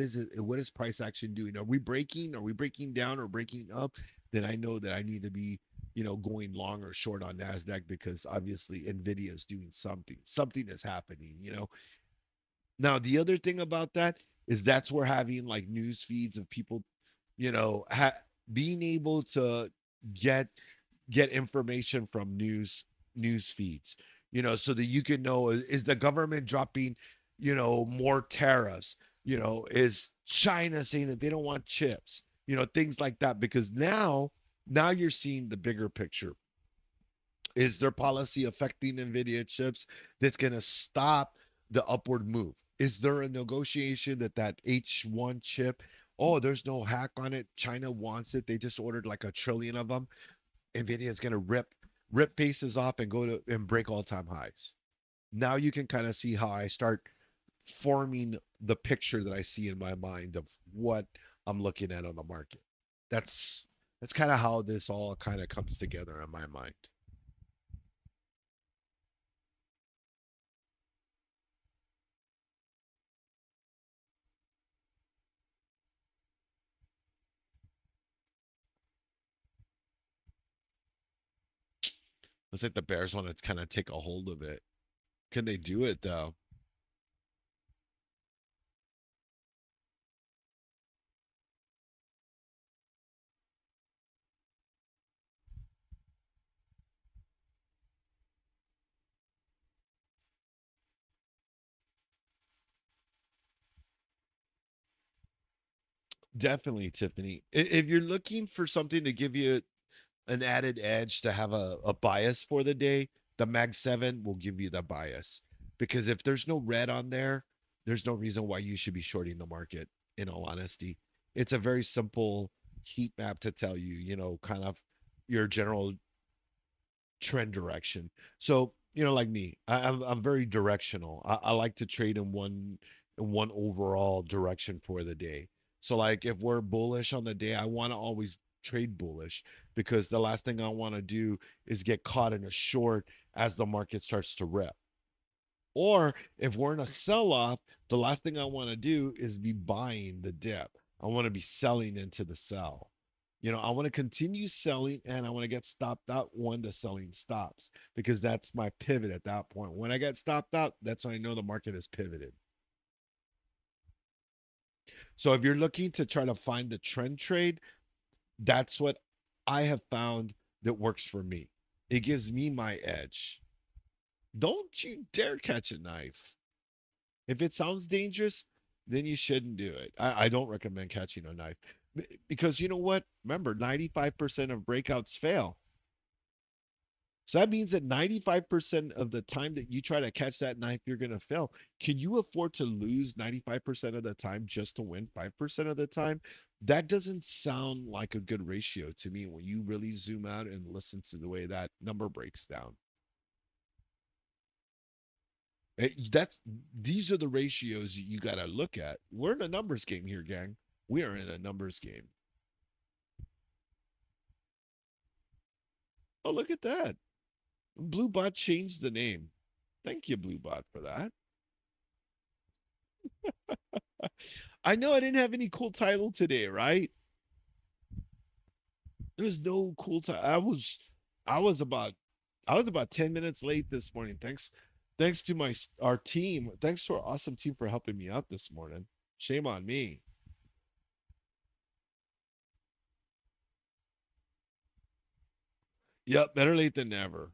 is price action doing. Are we breaking? Are we breaking down or breaking up? Then I know that I need to be, going long or short on Nasdaq because obviously Nvidia is doing something. Something is happening. Now the other thing about that is that's where having like news feeds of people, being able to get get information from news feeds, so that you can know is the government dropping, more tariffs, is China saying that they don't want chips, things like that, because now you're seeing the bigger picture. Is their policy affecting Nvidia chips that's going to stop the upward move? Is there a negotiation that H1 chip, oh, there's no hack on it, China wants it, they just ordered like a trillion of them, Nvidia is going to rip paces off and go to and break all-time highs. Now you can kind of see how I start forming the picture that I see in my mind of what I'm looking at on the market. That's that's kind of how this all kind of comes together in my mind. Looks like the Bears want to kind of take a hold of it. Can they do it though? Definitely, Tiffany. If you're looking for something to give you an added edge to have a bias for the day, the Mag 7 will give you the bias. Because if there's no red on there, there's no reason why you should be shorting the market, in all honesty. It's a very simple heat map to tell you, kind of your general trend direction. So, like me, I'm very directional. I like to trade in one overall direction for the day. So like if we're bullish on the day, I want to always trade bullish because the last thing I want to do is get caught in a short as the market starts to rip. Or if we're in a sell off, the last thing I want to do is be buying the dip. I want to be selling into the sell. I want to continue selling and I want to get stopped out when the selling stops because that's my pivot at that point. When I get stopped out, that's when I know the market has pivoted. So if you're looking to try to find the trend trade, that's what I have found that works for me. It gives me my edge. Don't you dare catch a knife. If it sounds dangerous, then you shouldn't do it. I don't recommend catching a knife because you know what? Remember, 95% of breakouts fail. So that means that 95% of the time that you try to catch that knife, you're going to fail. Can you afford to lose 95% of the time just to win 5% of the time? That doesn't sound like a good ratio to me when you really zoom out and listen to the way that number breaks down. That's these are the ratios you got to look at. We're in a numbers game here, gang. We are in a numbers game. Oh, look at that. Bluebot changed the name. Thank you, Bluebot, for that. I know I didn't have any cool title today, right? There was no cool time. I was about I was about 10 minutes late this morning. Thanks to our team. Thanks to our awesome team for helping me out this morning. Shame on me. Yep, better late than never.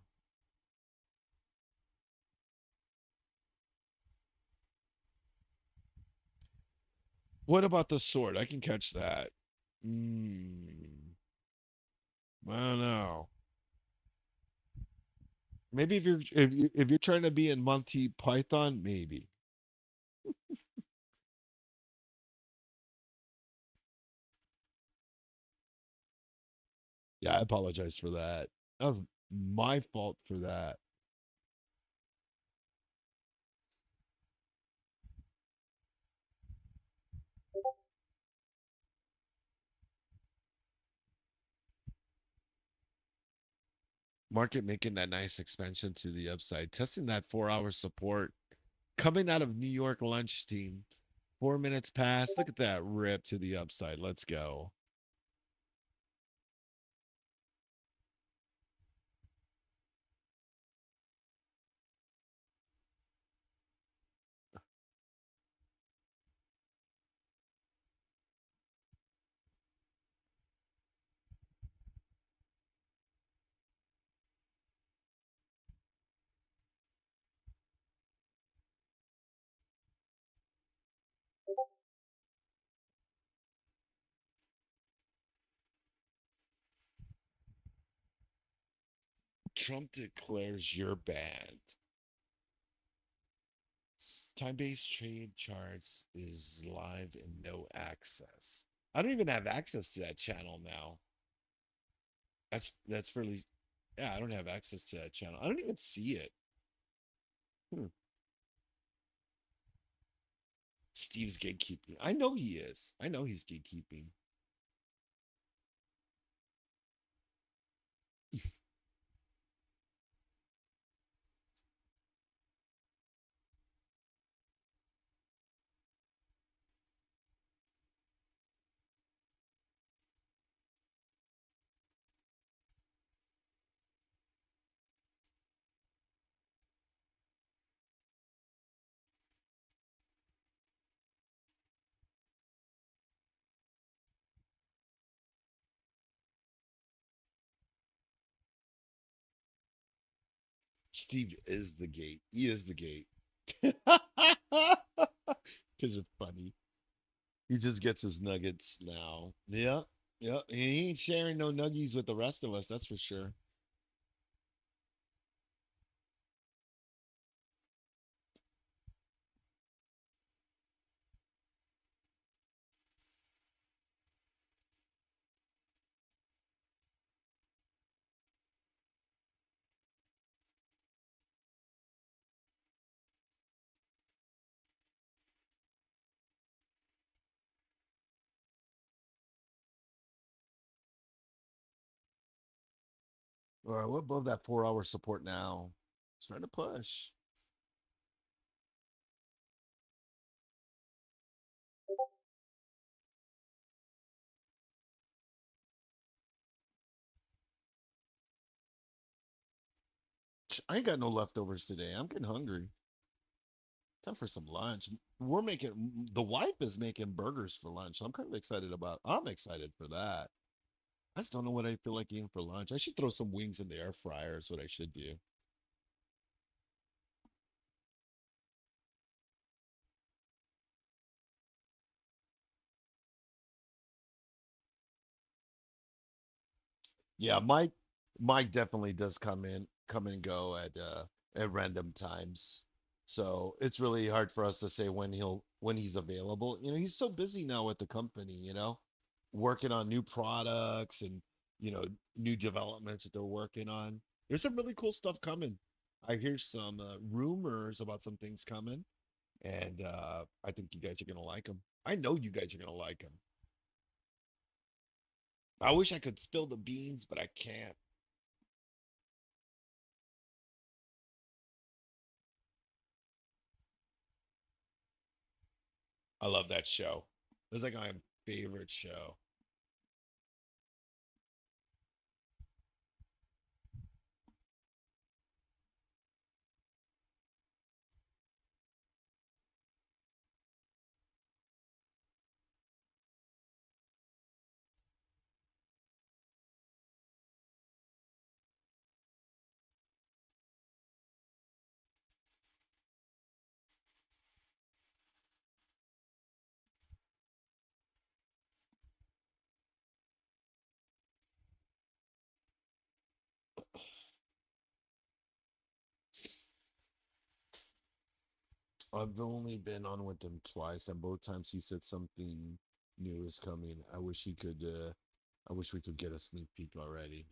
What about the sword? I can catch that. I don't know. Maybe if you're trying to be in Monty Python, maybe. Yeah, I apologize for that. That was my fault for that. Market making that nice expansion to the upside, testing that 4 hour support, coming out of New York lunch team. 4 minutes past. Look at that rip to the upside. Let's go. Trump declares you're banned. Time-based trade charts is live and no access. I don't even have access to that channel now. That's fairly. Yeah, I don't have access to that channel. I don't even see it. Hmm. Steve's gatekeeping. I know he is. I know he's gatekeeping. Steve is the gate. He is the gate. Because you're funny. He just gets his nuggets now. Yeah. Yeah. He ain't sharing no nuggies with the rest of us, that's for sure. All right, we're above that 4 hour support now. It's trying to push. I ain't got no leftovers today. I'm getting hungry. Time for some lunch. The wife is making burgers for lunch. I'm kind of I'm excited for that. I just don't know what I feel like eating for lunch. I should throw some wings in the air fryer, is what I should do. Yeah, Mike definitely does come and go at random times. So it's really hard for us to say when he's available. He's so busy now with the company, working on new products and you know new developments that they're working on. There's some really cool stuff coming. I hear some rumors about some things coming, and I think you guys are gonna like them. I know you guys are gonna like them. I wish I could spill the beans, but I can't. I love that show. It's like my favorite show. I've only been on with him twice, and both times he said something new is coming. I wish we could get a sneak peek already.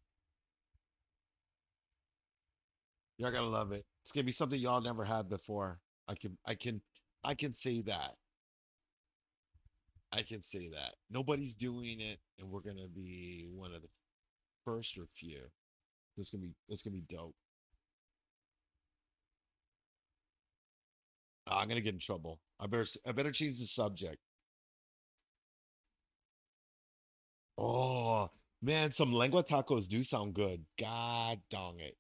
Y'all gotta love it. It's gonna be something y'all never had before. I can, I can, I can say that. I can say that. Nobody's doing it, and we're gonna be one of the first or few. It's gonna be dope. I'm gonna get in trouble. I better change the subject. Oh man, some lengua tacos do sound good. God dang it.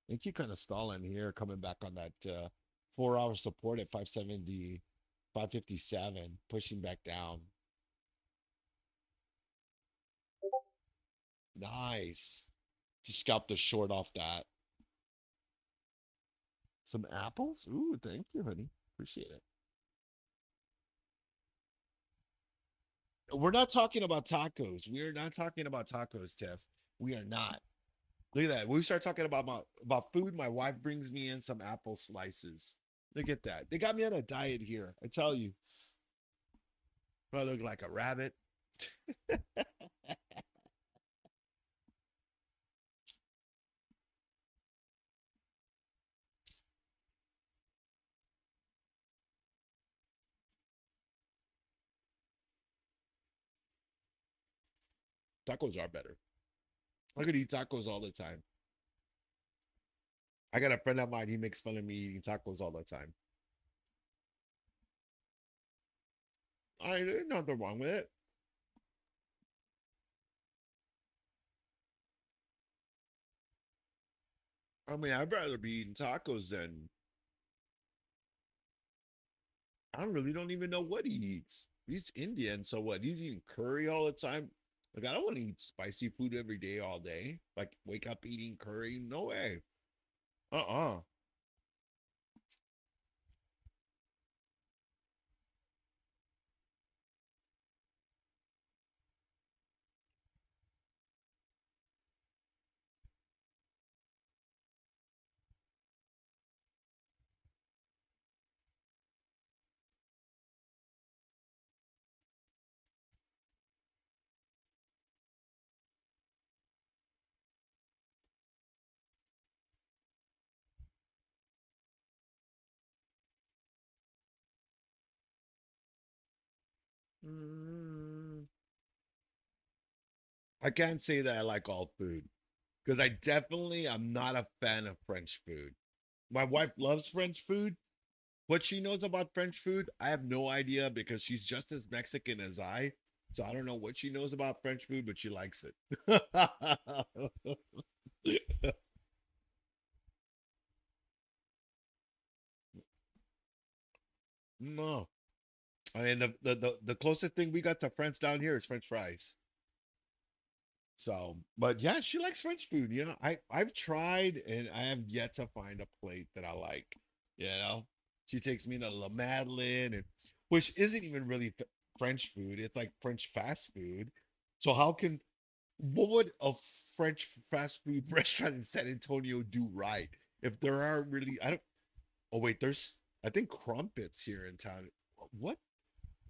I think you kind of stalling here, coming back on that 4 hour support at 570, 557, pushing back down. Nice. Just scalp the short off that. Some apples? Ooh, thank you, honey. Appreciate it. We're not talking about tacos. We are not talking about tacos, Tiff. We are not. Look at that. When we start talking about food, my wife brings me in some apple slices. Look at that. They got me on a diet here. I tell you. I look like a rabbit. Tacos are better. I could eat tacos all the time. I got a friend of mine, he makes fun of me eating tacos all the time. There's nothing wrong with it. I mean, I'd rather be eating tacos than I really don't even know what he eats. He's Indian, so what? He's eating curry all the time. Like, I don't want to eat spicy food every day, all day. Like, wake up eating curry. No way. Uh-uh. Mm, I can't say that I like all food because I definitely am not a fan of French food. My wife loves French food. What she knows about French food, I have no idea because she's just as Mexican as I. So I don't know what she knows about French food, but she likes it. No. I mean, the closest thing we got to French down here is French fries. So, but yeah, she likes French food. I've tried and I have yet to find a plate that I like. You know, she takes me to La Madeleine, and which isn't even really French food. It's like French fast food. So what would a French fast food restaurant in San Antonio do right if there are really I don't oh wait, there's I think Crumpets here in town. What?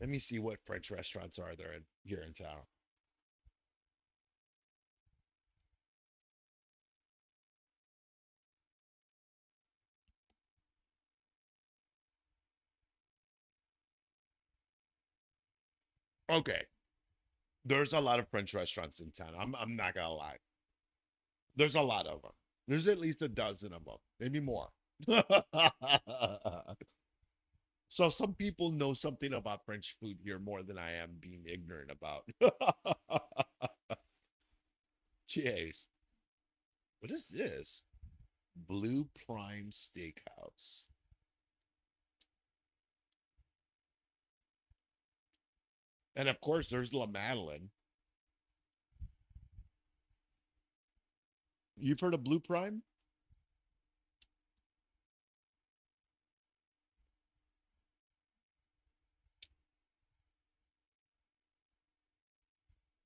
Let me see what French restaurants are there here in town. Okay. There's a lot of French restaurants in town. I'm not gonna lie. There's a lot of them. There's at least a dozen of them, maybe more. So some people know something about French food here more than I am being ignorant about. Jeez. What is this? Blue Prime Steakhouse. And of course, there's La Madeleine. You've heard of Blue Prime?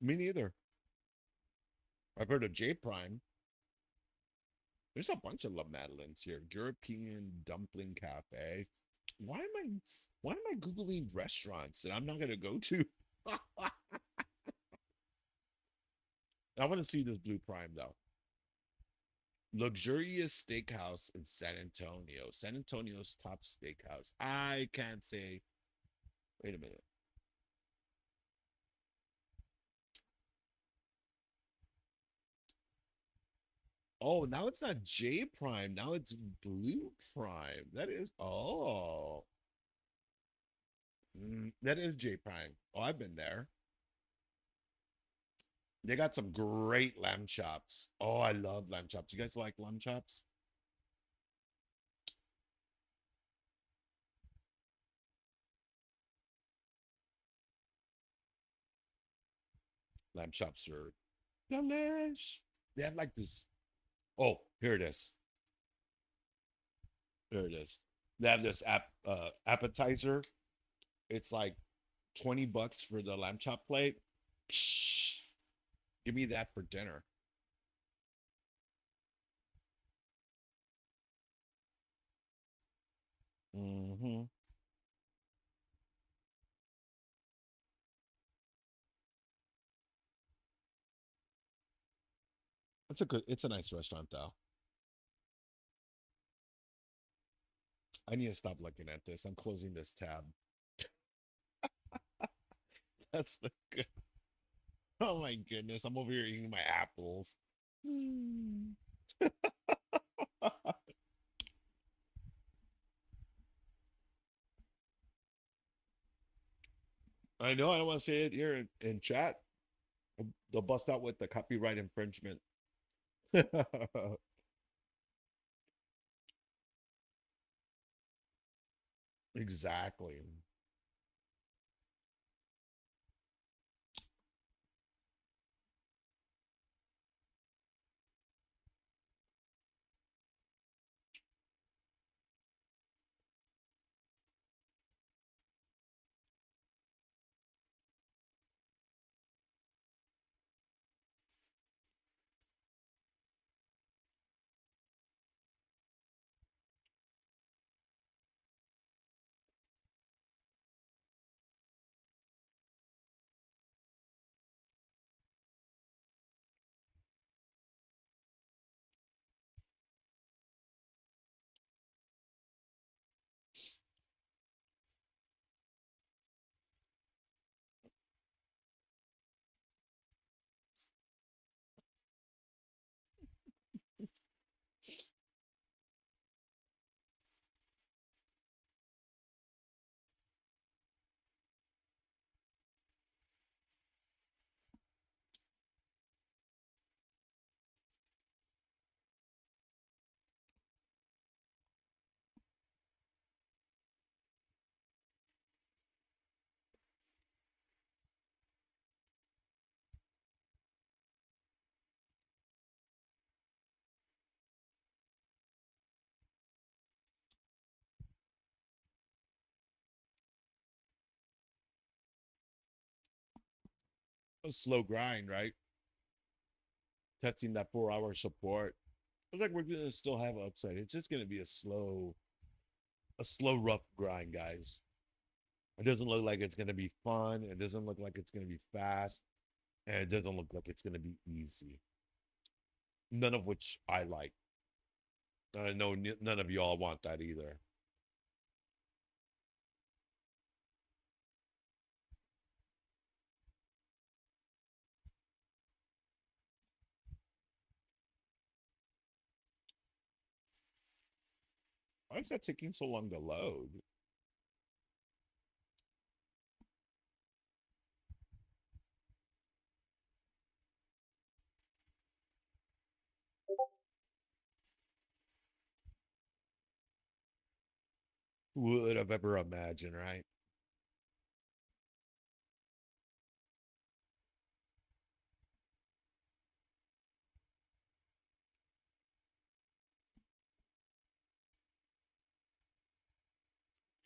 Me neither. I've heard of J Prime. There's a bunch of La Madeleines here. European Dumpling Cafe. Why am I why am I Googling restaurants that I'm not gonna go to? I want to see this Blue Prime though. Luxurious steakhouse in San Antonio. San Antonio's top steakhouse. I can't say. Wait a minute. Oh, now it's not J Prime. Now it's Blue Prime. That is. Oh, that is J Prime. Oh, I've been there. They got some great lamb chops. Oh, I love lamb chops. You guys like lamb chops? Lamb chops are delish. They have like this. Oh, here it is. Here it is. They have this appetizer. It's like 20 bucks for the lamb chop plate. Psh, give me that for dinner. Hmm. It's a nice restaurant though. I need to stop looking at this. I'm closing this tab. That's the good. Oh my goodness. I'm over here eating my apples. Hmm. I know I don't want to say it here in chat. They'll bust out with the copyright infringement. Exactly. a slow grind, right? Testing that 4 hour support. Looks like we're gonna still have upside. It's just gonna be a slow, rough grind, guys. It doesn't look like it's gonna be fun. It doesn't look like it's gonna be fast, and it doesn't look like it's gonna be easy. None of which I like. I know none of y'all want that either. Why is that taking so long to load? Who would have ever imagined, right?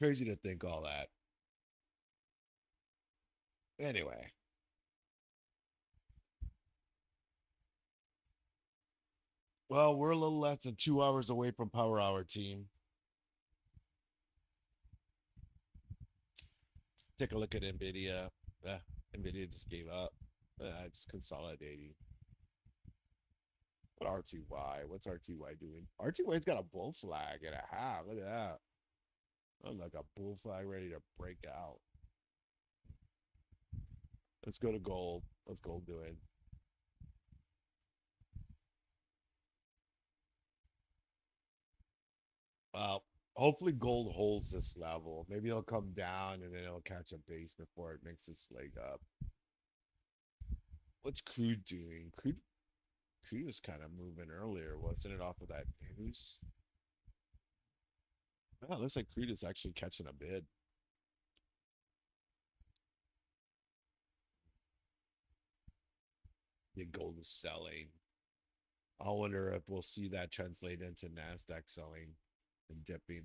Crazy to think all that. Anyway, well, we're a little less than 2 hours away from Power Hour, team. Take a look at NVIDIA. NVIDIA just gave up. It's consolidating. But RTY, what's RTY doing? RTY's got a bull flag and a half. Look at that. Oh, like a bull flag ready to break out. Let's go to gold. What's gold doing? Well, hopefully gold holds this level. Maybe it'll come down and then it'll catch a base before it makes its leg up. What's crude doing? Crude was kind of moving earlier, wasn't it, off of that news? Yeah, it looks like crude is actually catching a bid. The gold is selling. I wonder if we'll see that translate into NASDAQ selling and dipping.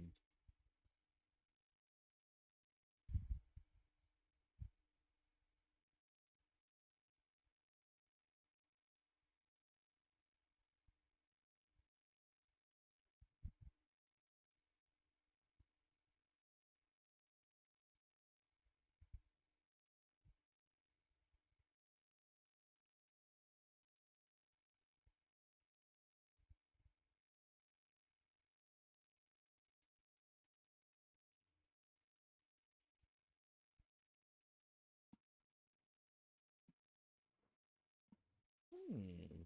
Hmm.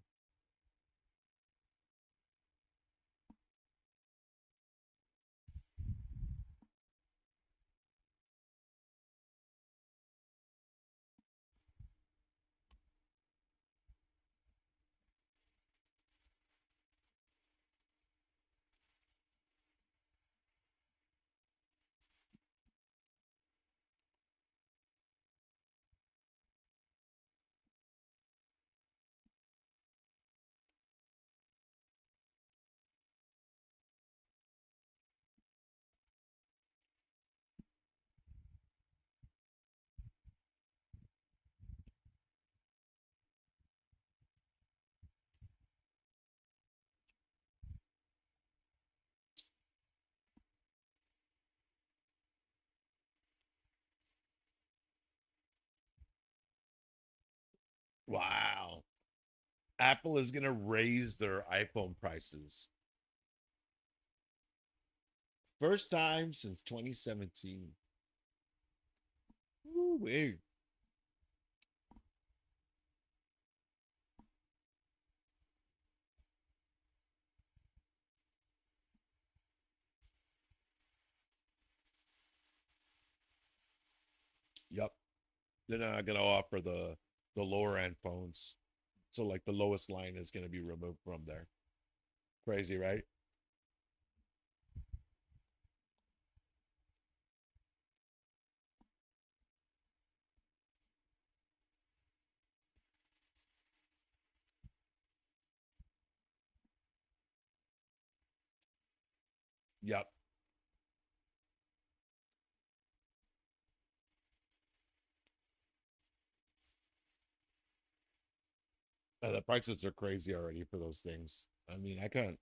Wow. Apple is going to raise their iPhone prices. First time since 2017. Woo-wee. Yep. They're not going to offer the lower end phones. So like the lowest line is going to be removed from there. Crazy, right? Yep. The prices are crazy already for those things. I mean, I can't.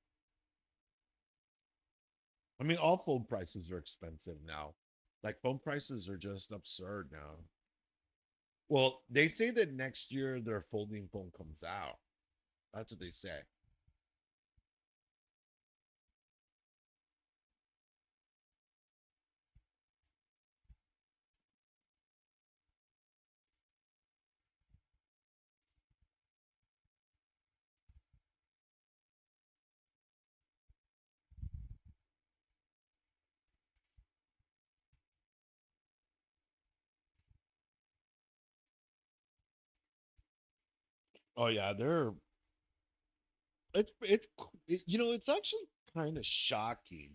I mean, all phone prices are expensive now. Like phone prices are just absurd now. Well, they say that next year their folding phone comes out. That's what they say. Oh yeah, they're it's actually kind of shocking,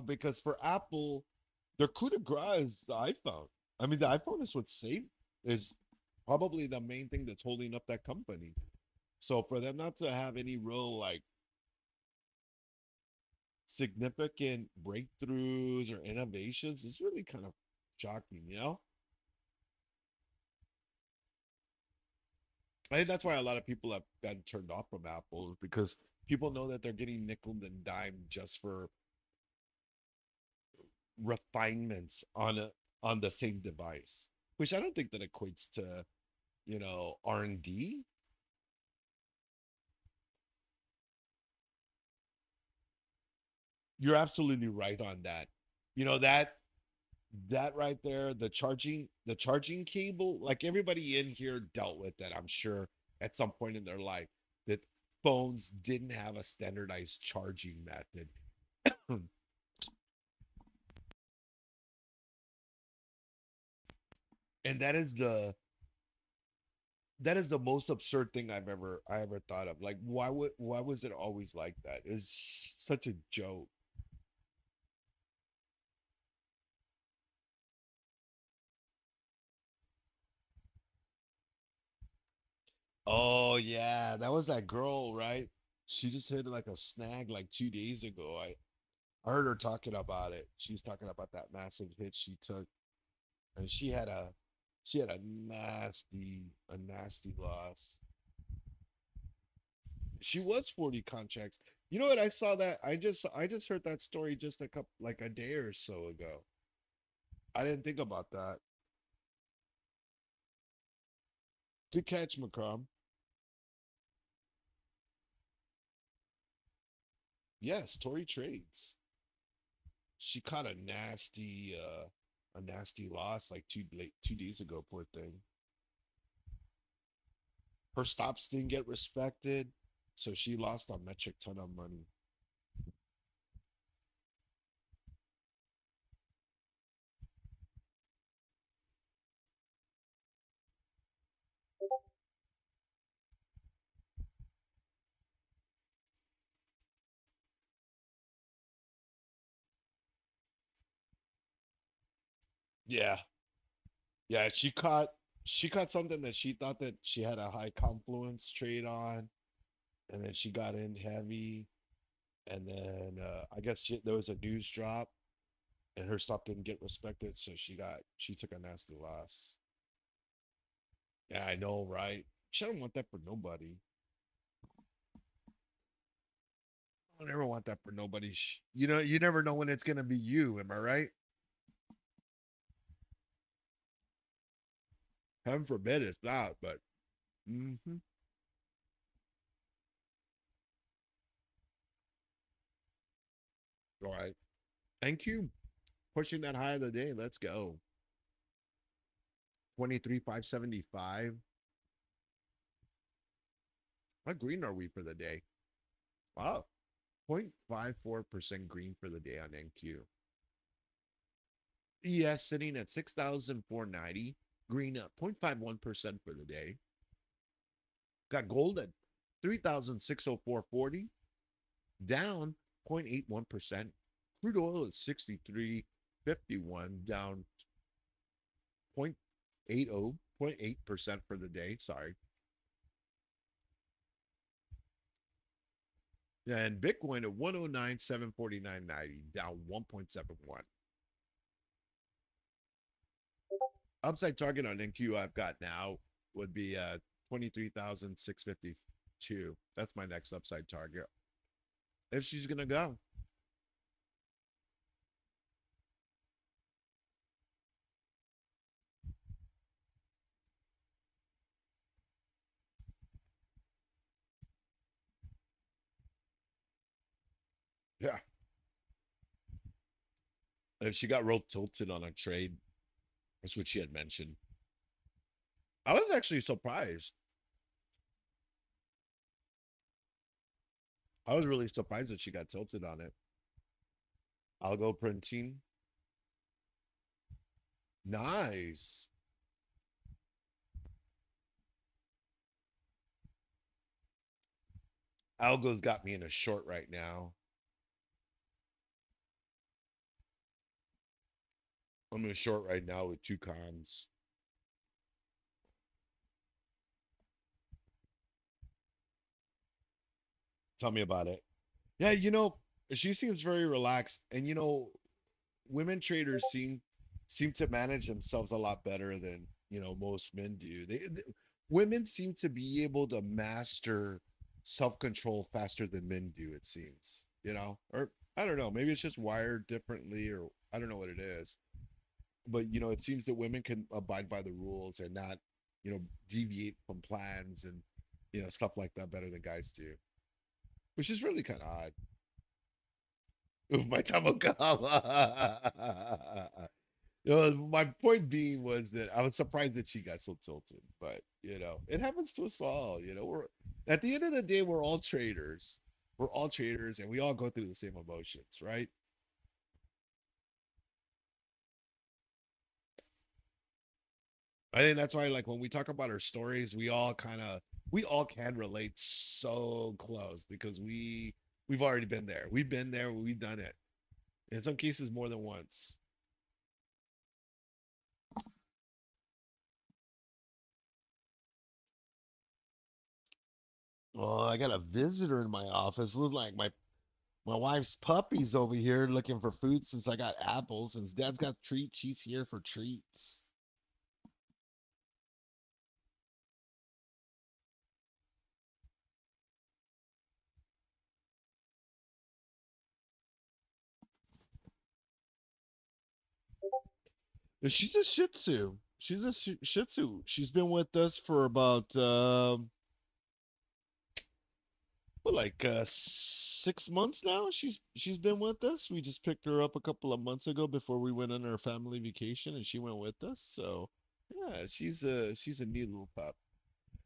because for Apple, their coup de grace is the iPhone. I mean, the iPhone is is probably the main thing that's holding up that company. So for them not to have any real like significant breakthroughs or innovations is really kind of shocking. I think that's why a lot of people have gotten turned off from Apple because people know that they're getting nickel and dime just for refinements on the same device, which I don't think that equates to, R&D. You're absolutely right on that. You know that right there, the charging cable, like everybody in here dealt with that, I'm sure, at some point in their life, that phones didn't have a standardized charging method. And that is the most absurd thing I ever thought of. Like, why was it always like that? It's such a joke. Oh yeah, that was that girl, right? She just hit like a snag like 2 days ago. I heard her talking about it. She's talking about that massive hit she took, and she had a nasty loss. She was 40 contracts. You know what? I saw that. I just heard that story just like a day or so ago. I didn't think about that. Good catch, McCrum. Yes, Tory trades. She caught a nasty loss like 2 days ago. Poor thing. Her stops didn't get respected, so she lost a metric ton of money. Yeah, yeah. She caught something that she thought that she had a high confluence trade on, and then she got in heavy, and then I guess there was a news drop, and her stop didn't get respected, so she took a nasty loss. Yeah, I know, right? She don't want that for nobody. I don't ever want that for nobody. You never know when it's gonna be you. Am I right? Heaven forbid it's not, but all right. Thank you. Pushing that high of the day. Let's go. 23,575. What green are we for the day? Wow. 0.54% green for the day on NQ. ES sitting at 6,490. Green up 0.51% for the day. Got gold at 3,604.40. Down 0.81%. Crude oil is 63.51, down 0.80, 0.8% for the day. And Bitcoin at 109,749.90, down 1.71. Upside target on NQ I've got now would be 23,652. That's my next upside target. If she's gonna go. Yeah. If she got real tilted on a trade, that's what she had mentioned. I was actually surprised. I was really surprised that she got tilted on it. Algo printing. Nice. Algo's got me in a short right now. I'm in a short right now with two cons. Tell me about it. Yeah, she seems very relaxed, and women traders seem to manage themselves a lot better than most men do. Women seem to be able to master self-control faster than men do, it seems. Or I don't know, maybe it's just wired differently, or I don't know what it is. But it seems that women can abide by the rules and not deviate from plans and stuff like that better than guys do, which is really kind of odd. Oof, my time will come. My point being was that I was surprised that she got so tilted, but it happens to us all. We're at the end of the day, we're all traders. We're all traders, and we all go through the same emotions, right? I think that's why, like, when we talk about our stories, we all can relate so close because we've already been there. We've been there. We've done it. In some cases, more than once. Well, I got a visitor in my office. Look like my wife's puppy's over here looking for food since I got apples. Since Dad's got treats, she's here for treats. And she's a Shih Tzu. She's a Shih Tzu. She's been with us for about what, like 6 months now. She's been with us. We just picked her up a couple of months ago before we went on our family vacation, and she went with us. So yeah, she's a neat little pup.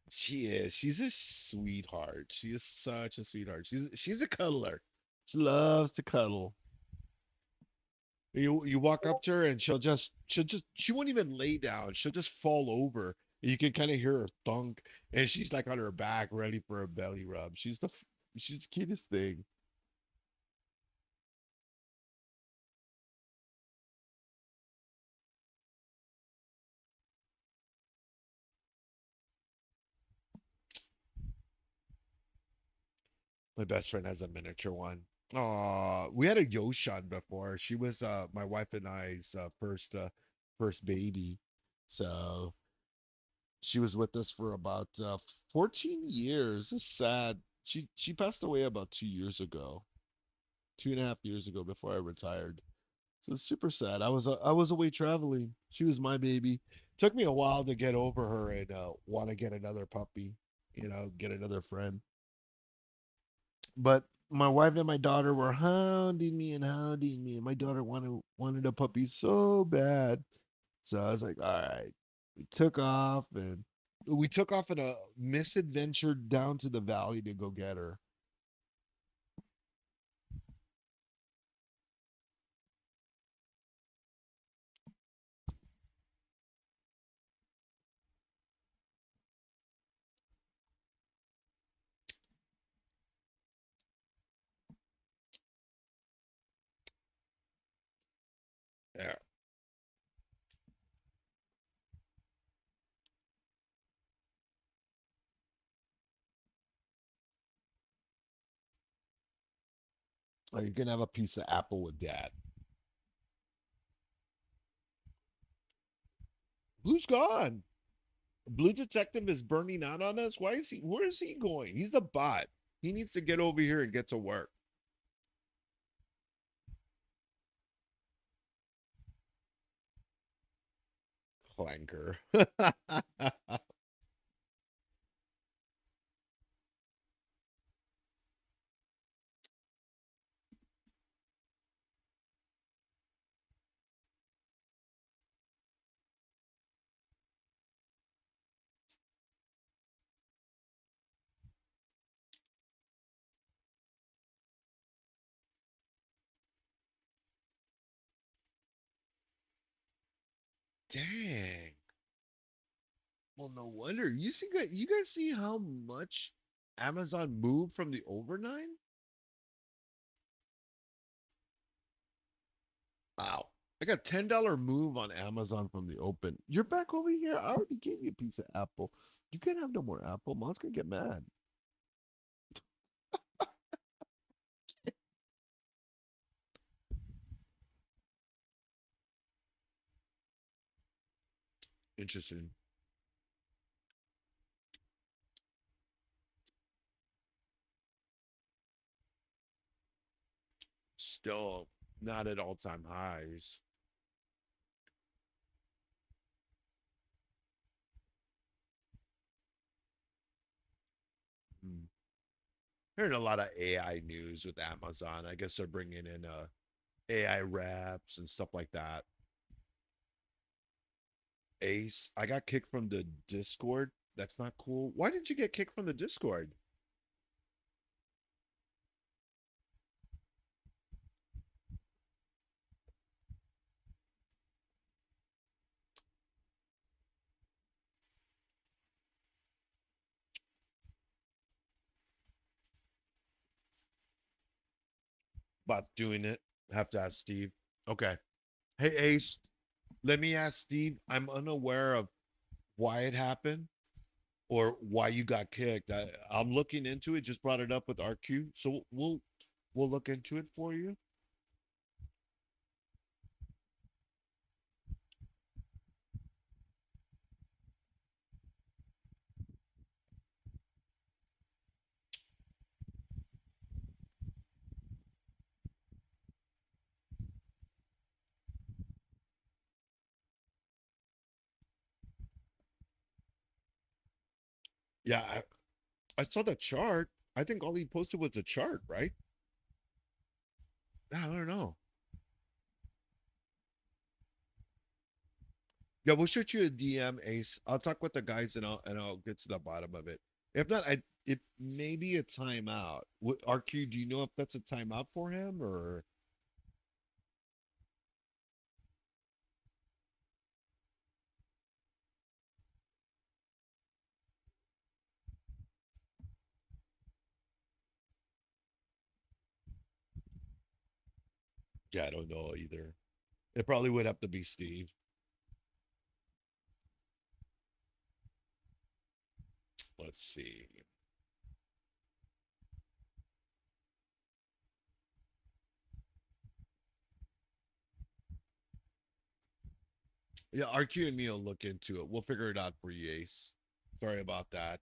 She is. She's a sweetheart. She is such a sweetheart. She's a cuddler. She loves to cuddle. You walk up to her and she won't even lay down. She'll just fall over. You can kind of hear her thunk, and she's like on her back, ready for a belly rub. She's the cutest thing. My best friend has a miniature one. We had a Yoshan before. She was my wife and I's first baby. So she was with us for about 14 years. It's sad. She passed away about 2 years ago, 2.5 years ago before I retired. So it's super sad. I was away traveling. She was my baby. Took me a while to get over her and want to get another puppy, get another friend. But my wife and my daughter were hounding me and hounding me, and my daughter wanted a puppy so bad. So I was like, all right. We took off in a misadventure down to the valley to go get her. Yeah. Or you can have a piece of apple with dad. Who's gone? Blue Detective is burning out on us. Why is he? Where is he going? He's a bot. He needs to get over here and get to work. Clanker. Dang. Well, no wonder. You guys see how much Amazon moved from the overnight? Wow. I got $10 move on Amazon from the open. You're back over here. I already gave you a piece of apple. You can't have no more apple. Mom's gonna get mad. Interesting. Still not at all-time highs. Hmm. Hearing a lot of AI news with Amazon. I guess they're bringing in AI reps and stuff like that. Ace, I got kicked from the Discord. That's not cool. Why did you get kicked from the Discord? About doing it. Have to ask Steve. Okay. Hey Ace, let me ask Steve. I'm unaware of why it happened or why you got kicked. I'm looking into it. Just brought it up with RQ, so we'll look into it for you. Yeah, I saw the chart. I think all he posted was a chart, right? I don't know. Yeah, we'll shoot you a DM, Ace. I'll talk with the guys and I'll get to the bottom of it. If not, it may be a timeout. RQ, do you know if that's a timeout for him or yeah, I don't know either. It probably would have to be Steve. Let's see. Yeah, RQ and me will look into it. We'll figure it out for you, Ace. Sorry about that.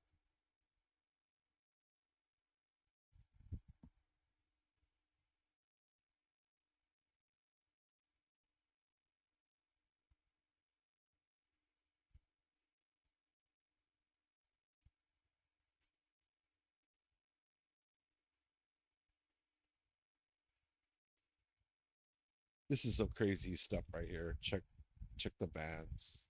This is some crazy stuff right here. Check the bands.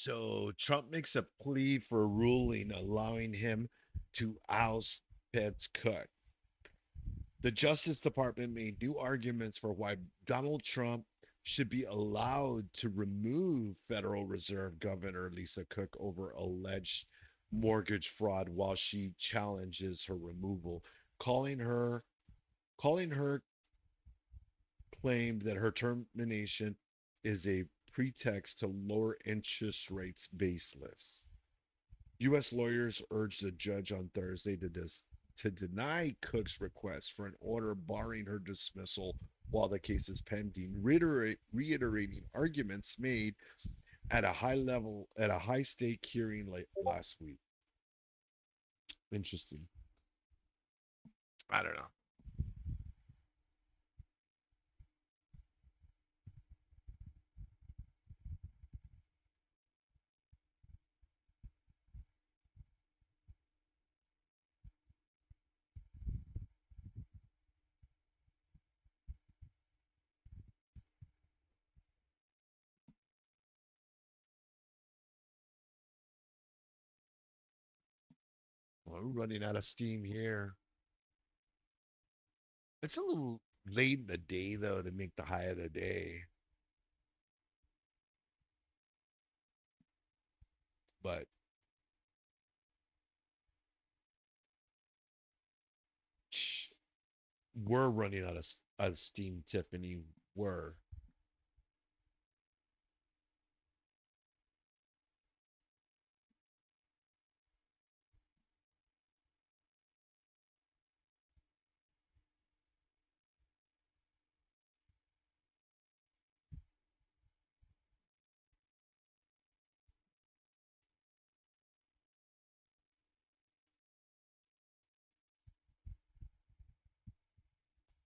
So Trump makes a plea for a ruling allowing him to oust Fed's Cook. The Justice Department made new arguments for why Donald Trump should be allowed to remove Federal Reserve Governor Lisa Cook over alleged mortgage fraud while she challenges her removal, calling her calling her claim that her termination is a pretext to lower interest rates baseless. U.S. lawyers urged the judge on Thursday to deny Cook's request for an order barring her dismissal while the case is pending, reiterating arguments made at a high stake hearing late last week. Interesting. I don't know. Well, we're running out of steam here. It's a little late in the day though to make the high of the day, but we're running out of steam, Tiffany. We're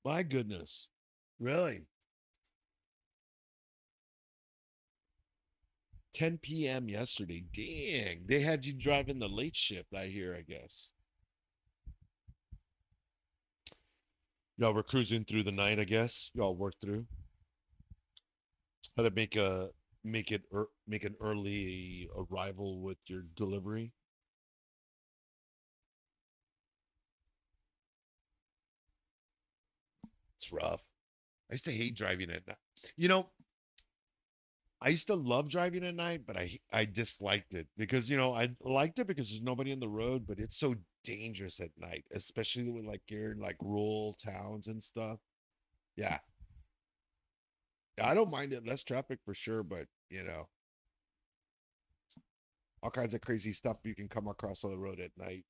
my goodness. Really? 10 p.m. yesterday. Dang. They had you driving the late shift, I hear, I guess. Y'all were cruising through the night, I guess. Y'all worked through. How to make an early arrival with your delivery. It's rough. I used to hate driving at night. You know, I used to love driving at night, but I disliked it because I liked it because there's nobody on the road, but it's so dangerous at night, especially when like you're in like rural towns and stuff. Yeah, I don't mind it, less traffic for sure, but all kinds of crazy stuff you can come across on the road at night.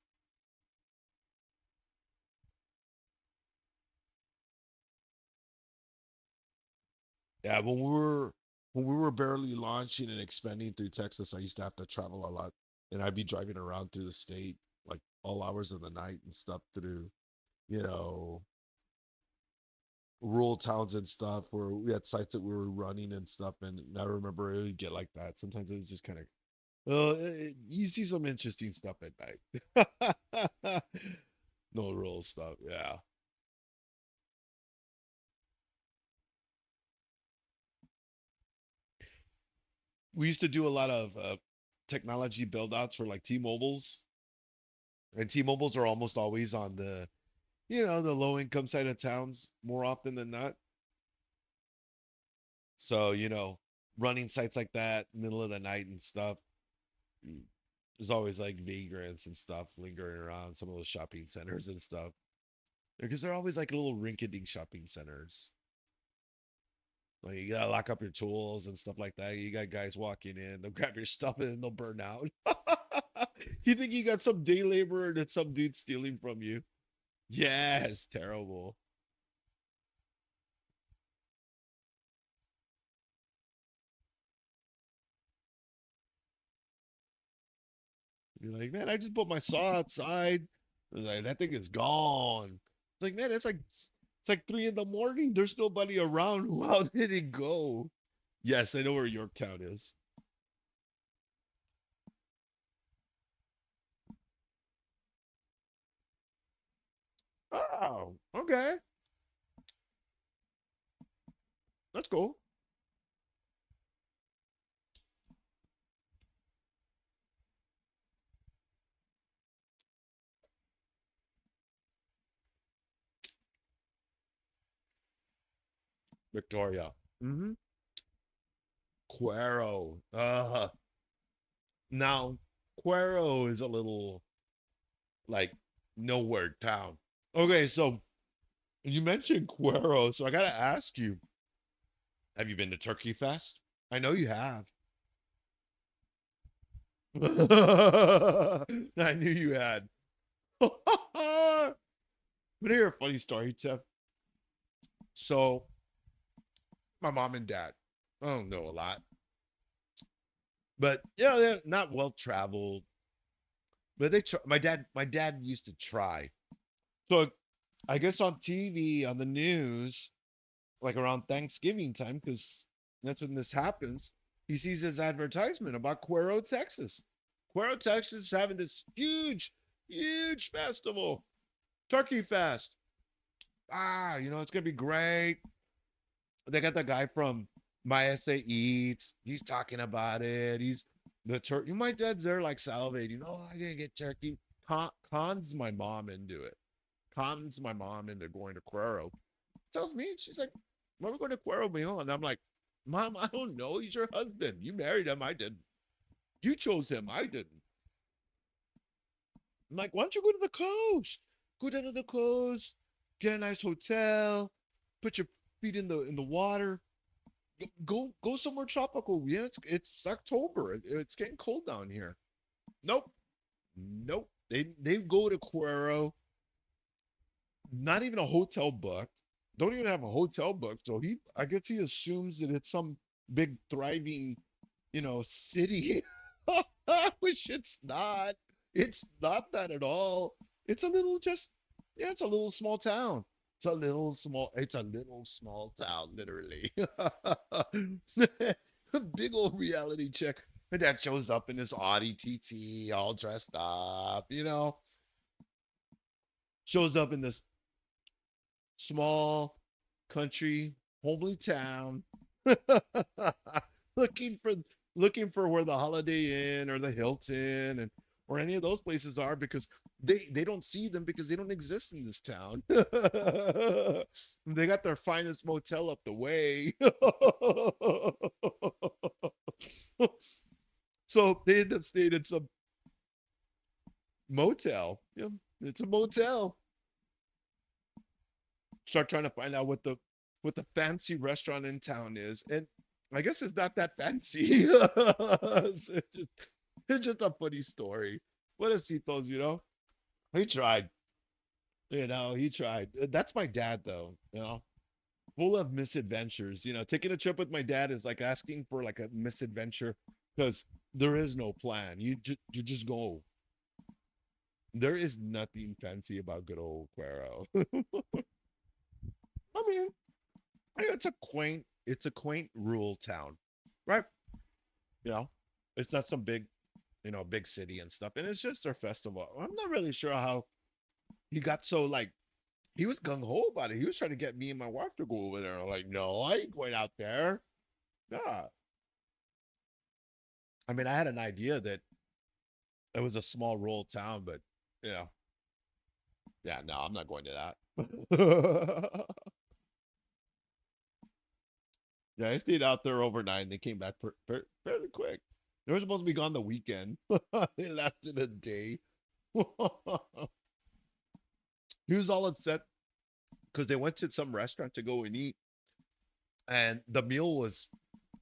Yeah, when we were barely launching and expanding through Texas, I used to have to travel a lot, and I'd be driving around through the state like all hours of the night and stuff through you know rural towns and stuff where we had sites that we were running and stuff. And I remember it would get like that. Sometimes it was just kind of, well, you see some interesting stuff at night. No rural stuff. Yeah. We used to do a lot of technology build outs for like T-Mobiles. And T-Mobiles are almost always on the low income side of towns more often than not. So, running sites like that, middle of the night and stuff, mm, there's always like vagrants and stuff lingering around some of those shopping centers and stuff because they're always like little rinky-dink shopping centers. Like you gotta lock up your tools and stuff like that. You got guys walking in, they'll grab your stuff and then they'll burn out. You think you got some day laborer and it's some dude stealing from you? Yes, terrible. You're like, man, I just put my saw outside. Like, that thing is gone. It's like, man, it's like 3 in the morning. There's nobody around. How did it go? Yes, I know where Yorktown is. Oh, okay. That's cool. Victoria. Mm-hmm. Cuero. Now, Cuero is a little like nowhere town. Okay, so you mentioned Cuero, so I gotta ask you, have you been to Turkey Fest? I know you have. I knew you had. But here a funny story, Tiff. So my mom and dad, I don't know a lot, but yeah, they're not well traveled. But my dad used to try. So I guess on TV, on the news, like around Thanksgiving time, because that's when this happens, he sees this advertisement about Cuero, Texas. Cuero, Texas is having this huge, huge festival, Turkey Fest. It's gonna be great. They got the guy from My Essay Eats. He's talking about it. He's the turkey. My dad's there like salivating. Oh, I gotta get turkey. Cons my mom into it. Cons my mom into going to Cuero. Tells me, she's like, "Why are we going to Cuero Meal?" And I'm like, "Mom, I don't know. He's your husband. You married him. I didn't. You chose him. I didn't." I'm like, "Why don't you go to the coast? Go down to the coast, get a nice hotel, put your feet in the water. Go somewhere tropical. Yeah, it's October. It's getting cold down here." Nope, nope. They go to Cuero. Not even a hotel booked. Don't even have a hotel booked. So I guess he assumes that it's some big thriving, city, which it's not. It's not that at all. It's a little just, yeah, it's a little small town. It's a little small town, literally. Big old reality check. And dad shows up in his Audi TT, all dressed up, shows up in this small country homely town, looking for looking for where the Holiday Inn or the Hilton and or any of those places are because they don't see them because they don't exist in this town. They got their finest motel up the way. So they end up staying in some motel. Yeah, it's a motel. Start trying to find out what the fancy restaurant in town is, and I guess it's not that fancy. It's just a funny story. What does he told He tried. He tried. That's my dad, though. Full of misadventures. Taking a trip with my dad is like asking for like a misadventure because there is no plan. You just go. There is nothing fancy about good old Cuero. I mean, it's a quaint rural town, right? You know, it's not some big city and stuff, and it's just their festival. I'm not really sure how he got so like he was gung ho about it. He was trying to get me and my wife to go over there. I'm like, no, I ain't going out there. Yeah, I mean, I had an idea that it was a small rural town, but yeah, yeah, no, I'm not going to that. Yeah, I stayed out there overnight and they came back fairly quick. They were supposed to be gone the weekend. They lasted a day. He was all upset because they went to some restaurant to go and eat, and the meal was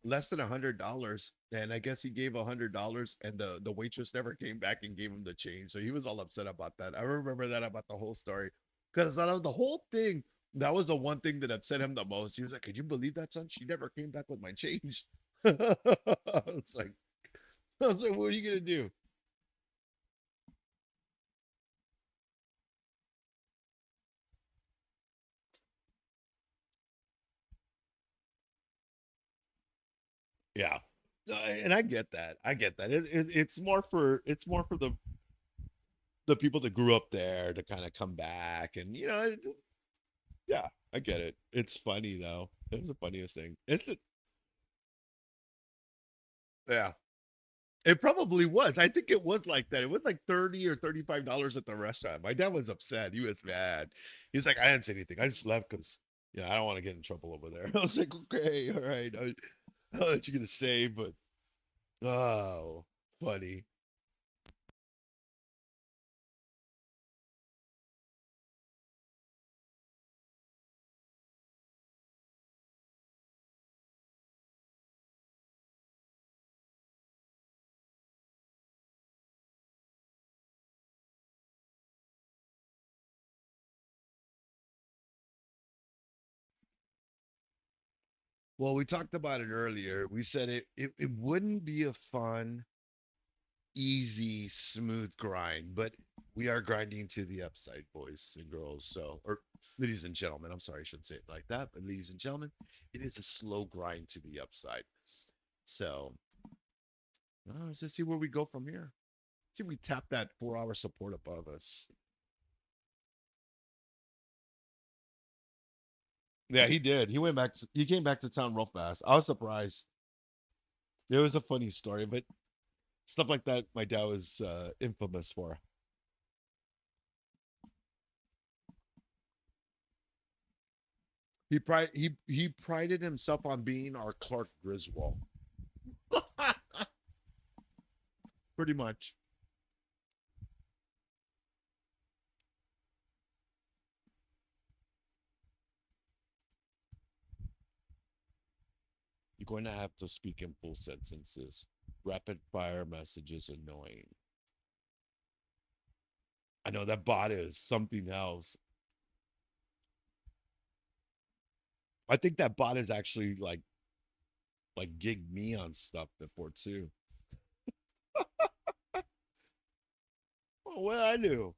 less than $100. And I guess he gave $100, and the waitress never came back and gave him the change. So he was all upset about that. I remember that about the whole story because out of the whole thing, that was the one thing that upset him the most. He was like, "Could you believe that, son? She never came back with my change." I was like, "What are you gonna do?" Yeah. And I get that. I get that. It's more for the people that grew up there to kind of come back, and yeah, I get it. It's funny though. It's the funniest thing. Yeah. It probably was. I think it was like that. It was like 30 or $35 at the restaurant. My dad was upset. He was mad. He was like, "I didn't say anything. I just left because, Yeah, I don't want to get in trouble over there. I was like, okay, all right. I don't know what you're gonna say, but oh, funny. Well, we talked about it earlier. We said it wouldn't be a fun, easy, smooth grind, but we are grinding to the upside, boys and girls. So, or ladies and gentlemen, I'm sorry, I shouldn't say it like that, but ladies and gentlemen, it is a slow grind to the upside. So, let's just see where we go from here. See if we tap that 4 hour support above us. Yeah, he did. He went back. He came back to town real fast. I was surprised. It was a funny story, but stuff like that, my dad was infamous for. He prided himself on being our Clark Griswold. Pretty much. You're going to have to speak in full sentences. Rapid fire messages annoying. I know that bot is something else. I think that bot is actually like gigged me on stuff before too. Well, what I do?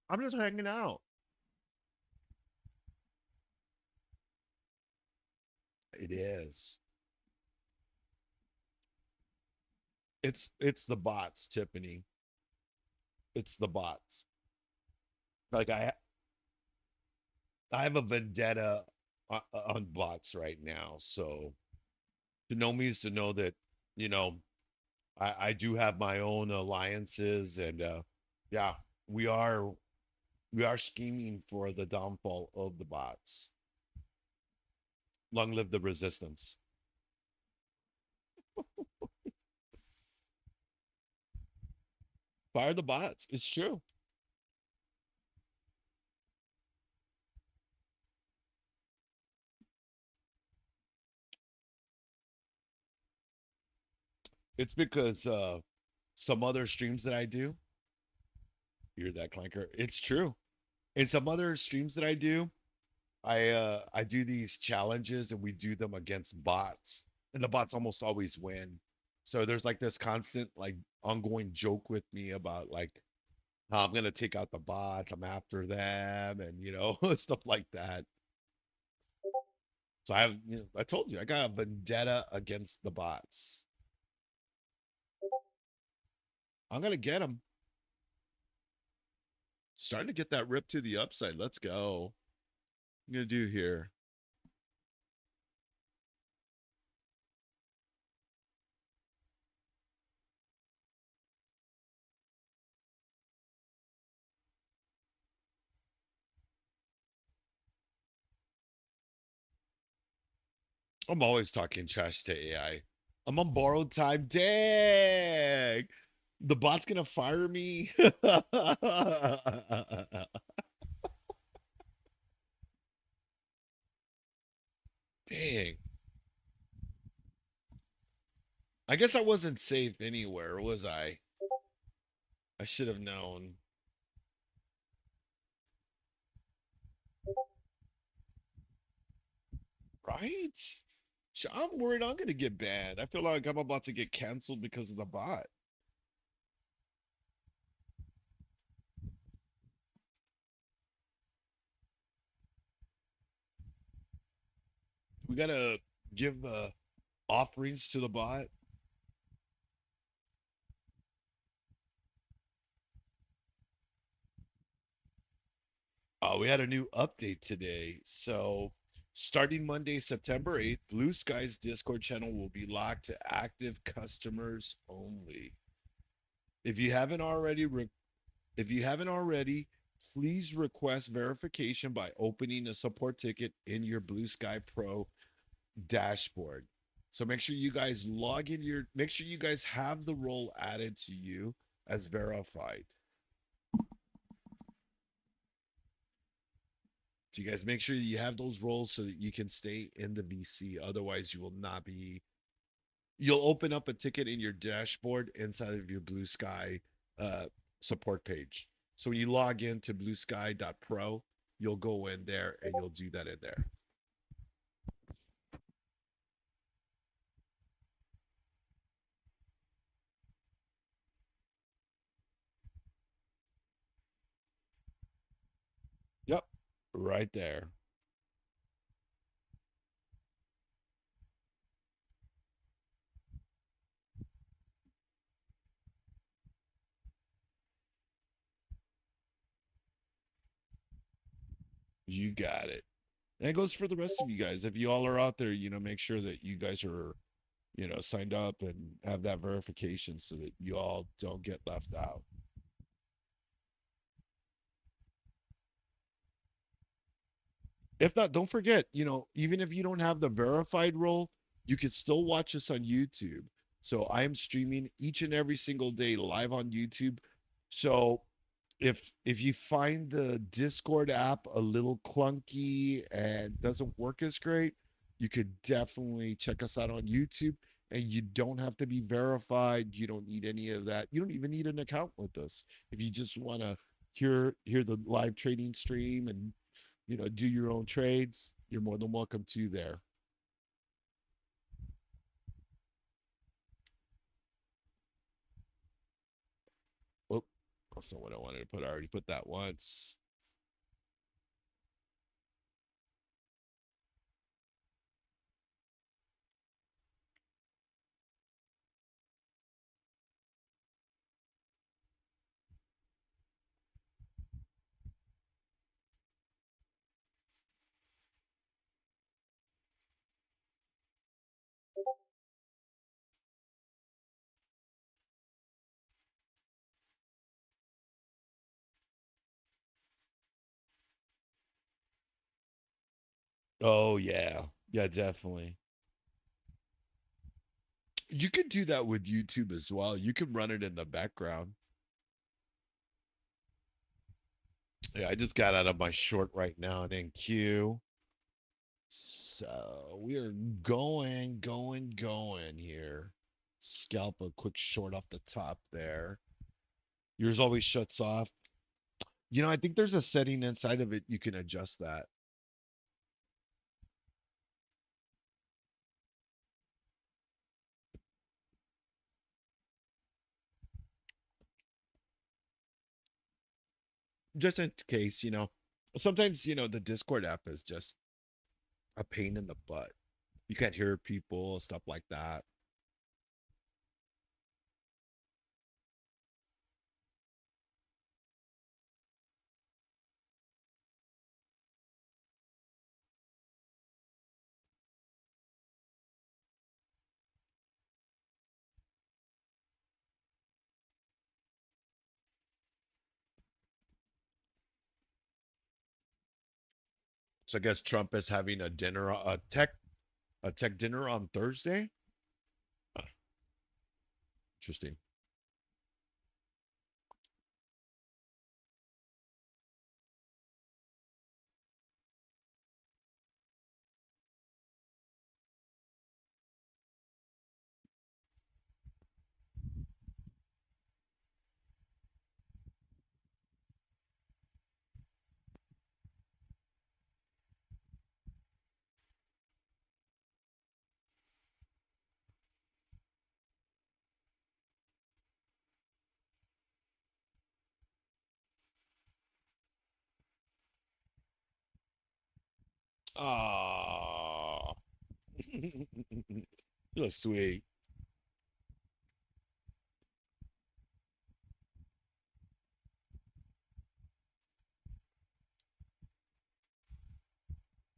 I'm just hanging out. It is. It's the bots, Tiffany. It's the bots. Like I have a vendetta on bots right now. So to know me is to know that, you know, I do have my own alliances and yeah, we are we are scheming for the downfall of the bots. Long live the resistance. Fire the bots. It's true. It's because some other streams that I do, you hear that clanker? It's true. In some other streams that I do, I do these challenges and we do them against bots. And the bots almost always win. So there's like this constant like ongoing joke with me about like how I'm gonna take out the bots, I'm after them and stuff like that. So I told you I got a vendetta against the bots. I'm gonna get them. Starting to get that rip to the upside. Let's go. I'm gonna do here. I'm always talking trash to AI. I'm on borrowed time. Dang. The bot's gonna fire me. Dang. I guess I wasn't safe anywhere, was I? I should have known. Right? I'm worried I'm gonna get banned. I feel like I'm about to get canceled because of the bot. We gotta give offerings to the bot. We had a new update today. So, starting Monday, September 8th, Blue Sky's Discord channel will be locked to active customers only. If you haven't already, if you haven't already, please request verification by opening a support ticket in your Blue Sky Pro dashboard. So make sure you guys log in make sure you guys have the role added to you as verified. So you guys make sure you have those roles so that you can stay in the VC. Otherwise, you will not be. You'll open up a ticket in your dashboard inside of your Blue Sky uh, support page. So when you log into bluesky.pro, you'll go in there and you'll do that in there. Yep, right there. You got it. And it goes for the rest of you guys. If you all are out there, make sure that you guys are, signed up and have that verification so that you all don't get left out. If not, don't forget, even if you don't have the verified role, you can still watch us on YouTube. So I am streaming each and every single day live on YouTube. So if you find the Discord app a little clunky and doesn't work as great, you could definitely check us out on YouTube. And you don't have to be verified. You don't need any of that. You don't even need an account with us. If you just want to hear the live trading stream and do your own trades, you're more than welcome to there. Oh, that's not what I wanted to put. I already put that once. Oh yeah. Yeah, definitely. You could do that with YouTube as well. You can run it in the background. Yeah, I just got out of my short right now and in queue. So we are going here. Scalp a quick short off the top there. Yours always shuts off. I think there's a setting inside of it you can adjust that. Just in case, sometimes, the Discord app is just a pain in the butt. You can't hear people, stuff like that. So I guess Trump is having a tech dinner on Thursday. Huh, interesting. Ah, you're sweet.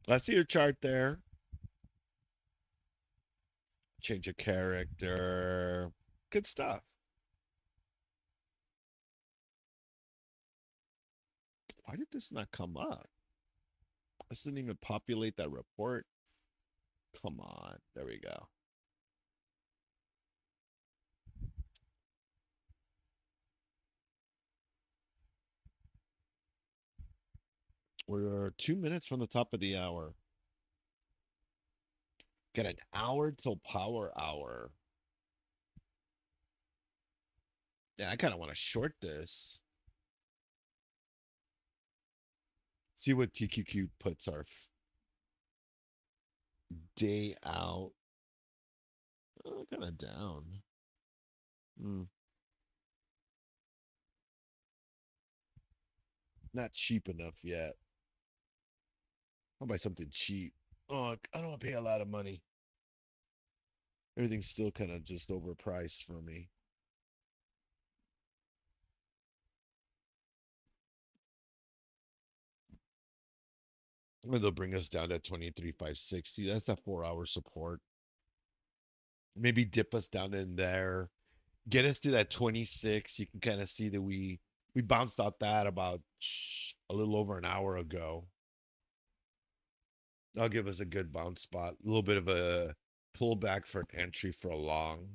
I see your chart there. Change a character. Good stuff. Why did this not come up? This didn't even populate that report. Come on. There we go. We're 2 minutes from the top of the hour. Got an hour till power hour. Yeah, I kind of want to short this. See what TQQ puts our day out. Kind of down. Not cheap enough yet. I'll buy something cheap. Oh, I don't want to pay a lot of money. Everything's still kind of just overpriced for me. They'll bring us down to 23,560. That's that 4 hour support. Maybe dip us down in there. Get us to that 26. You can kind of see that we bounced out that about a little over an hour ago. That'll give us a good bounce spot. A little bit of a pullback for an entry for a long.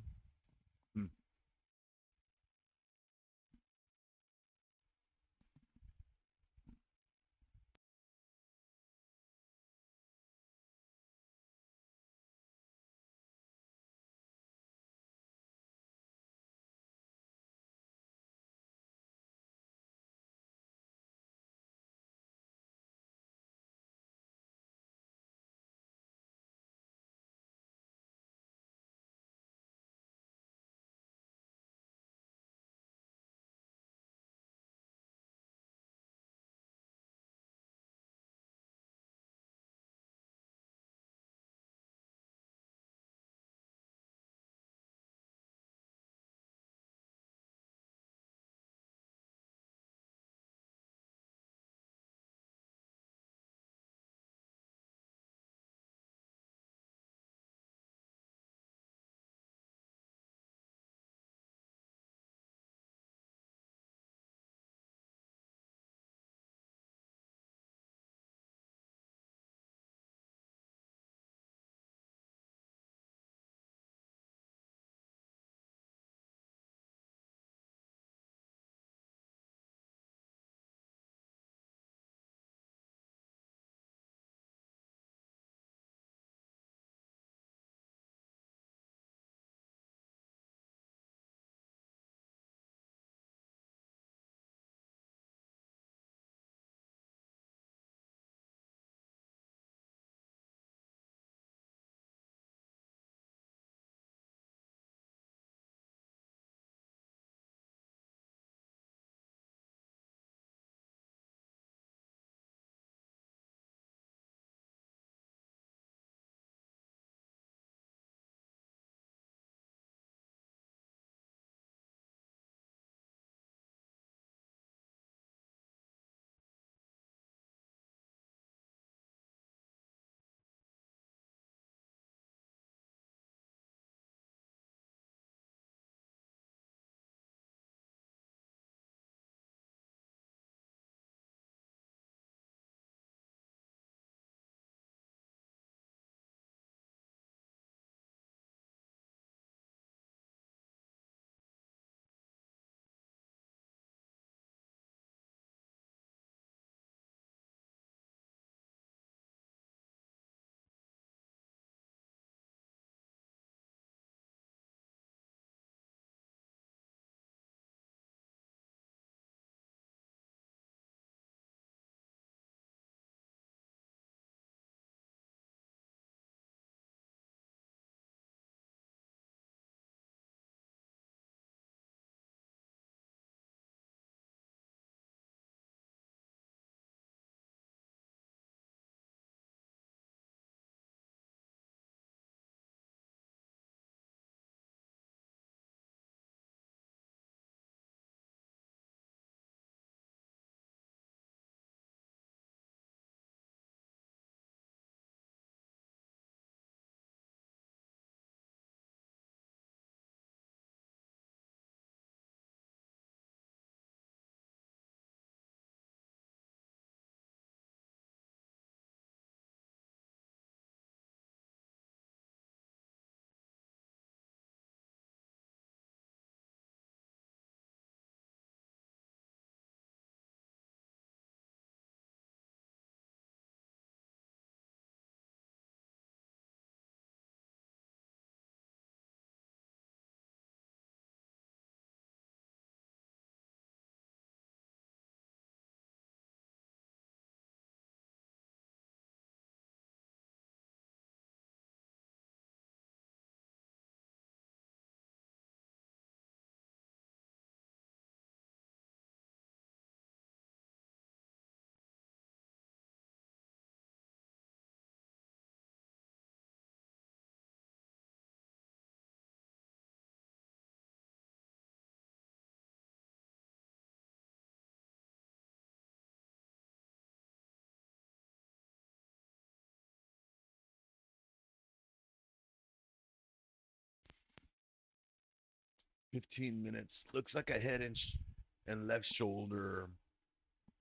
15 minutes. Looks like a head and left shoulder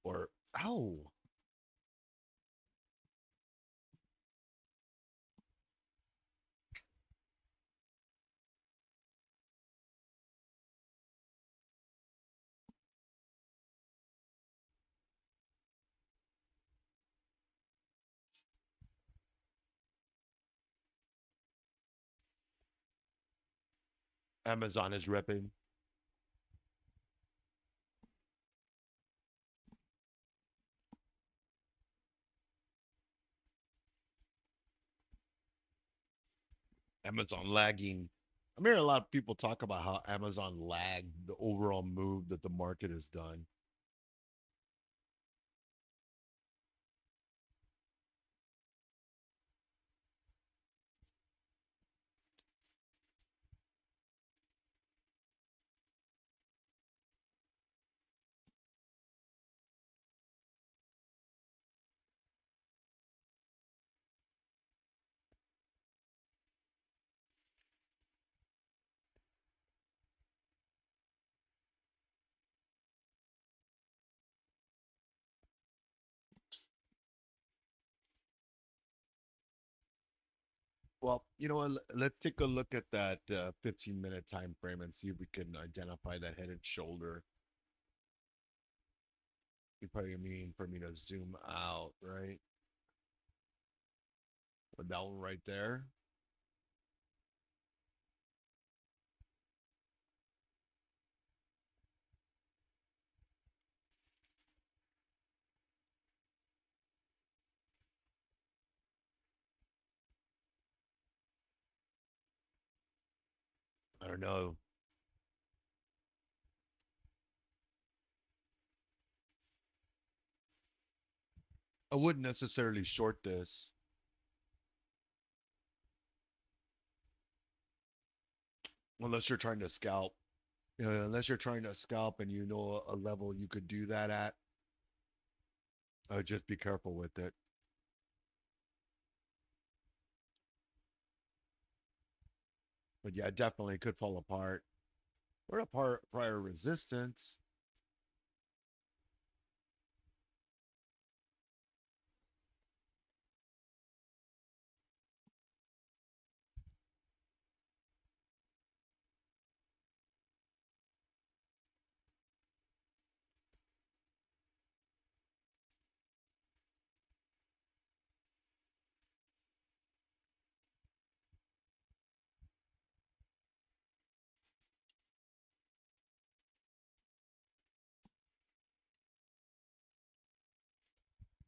or ow. Amazon is repping. Amazon lagging. I'm hearing a lot of people talk about how Amazon lagged the overall move that the market has done. Well, you know what? Let's take a look at that 15-minute time frame and see if we can identify that head and shoulder. You probably mean for me to zoom out, right? But that one right there. I don't know. I wouldn't necessarily short this unless you're trying to scalp. Unless you're trying to scalp and you know a level you could do that at. Just be careful with it. But yeah, definitely could fall apart. Or apart prior resistance.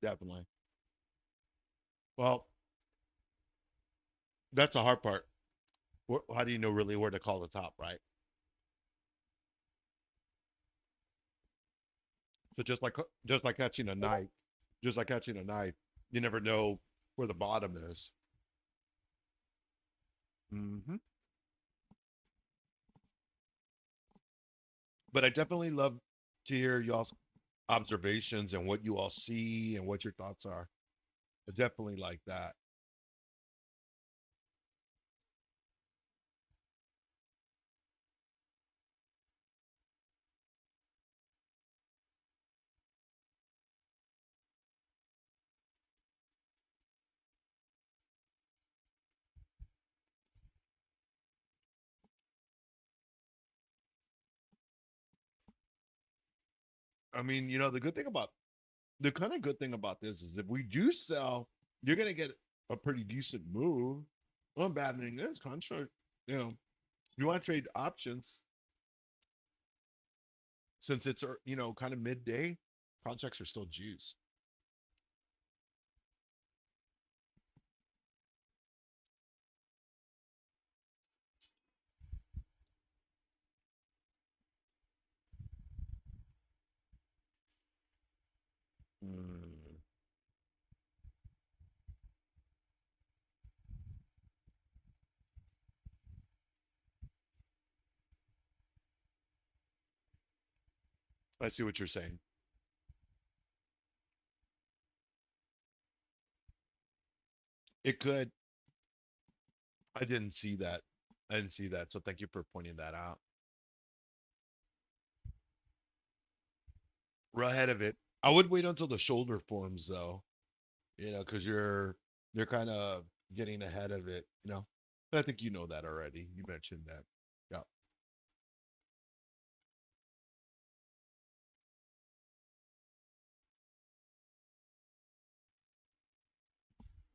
Definitely. Well, that's the hard part. How do you know really where to call the top, right? So just like catching a knife, just like catching a knife, you never know where the bottom is. Hmm. But I definitely love to hear y'all's observations and what you all see and what your thoughts are. I definitely like that. I mean, the kind of good thing about this is if we do sell, you're gonna get a pretty decent move. One bad thing is contract. You know, you want to trade options since it's kind of midday. Contracts are still juiced. Mm, I see what you're saying. It could. I didn't see that. I didn't see that. So thank you for pointing that out. We're ahead of it. I would wait until the shoulder forms though, because you're kind of getting ahead of it. But I think you know that already. You mentioned that. Yeah.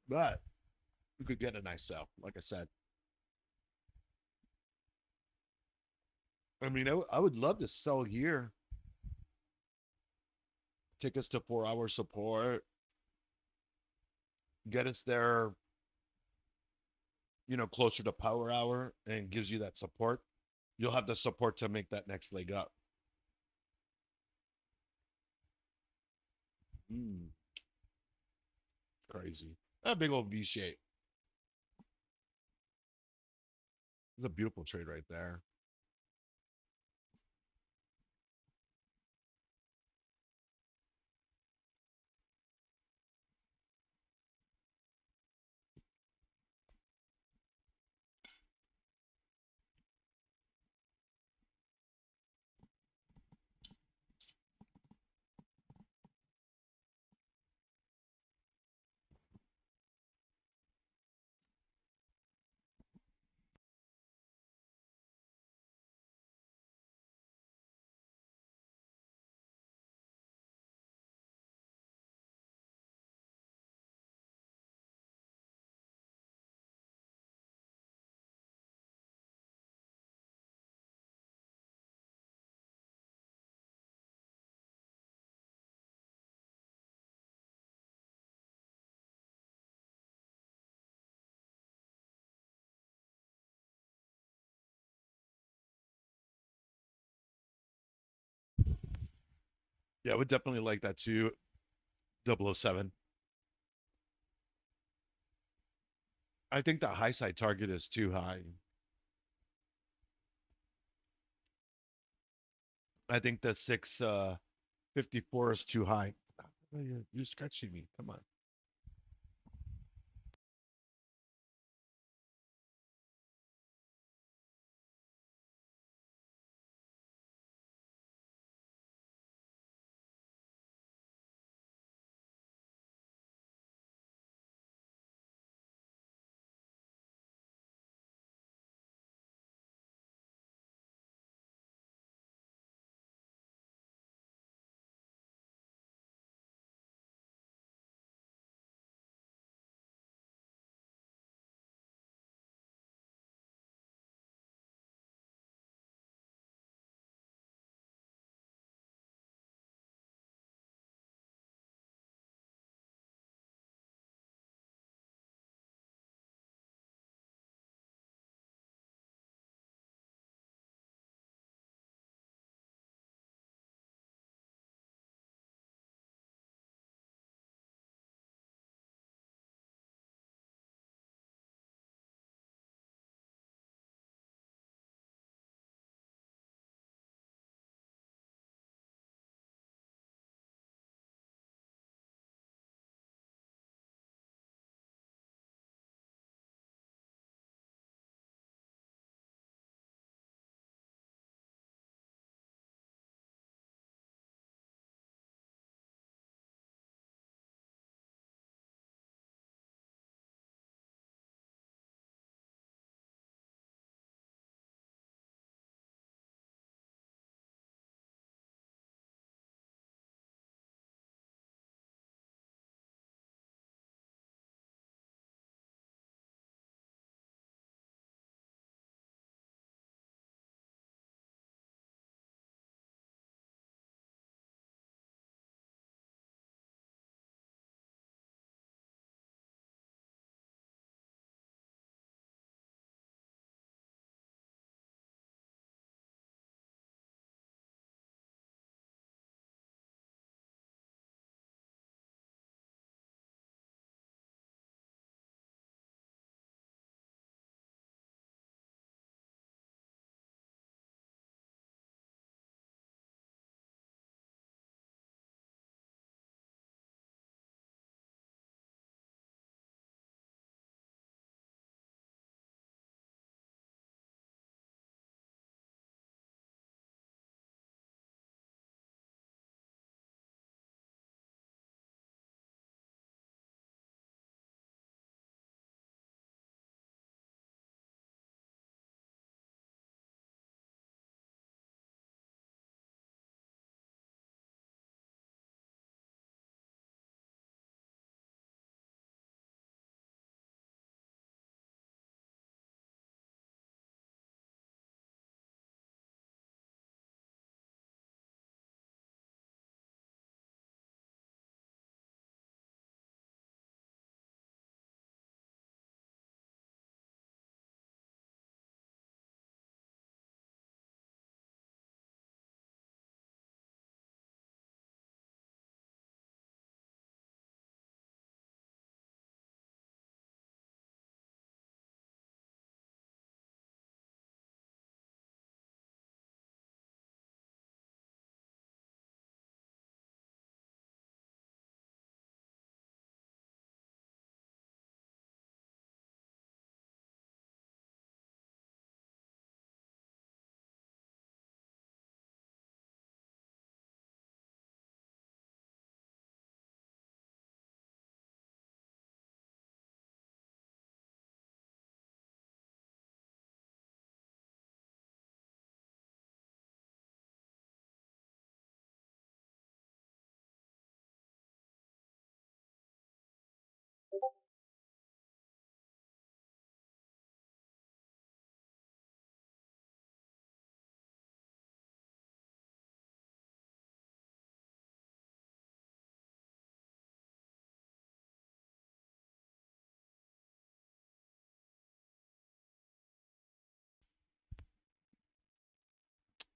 But you could get a nice sell, like I said. I mean, I would love to sell here, take us to 4 hour support, get us there, closer to power hour and gives you that support. You'll have the support to make that next leg up. Mm, crazy. That big old V shape. It's a beautiful trade right there. Yeah, I would definitely like that too. 007. I think the high side target is too high. I think the 654 is too high. You're scratching me. Come on.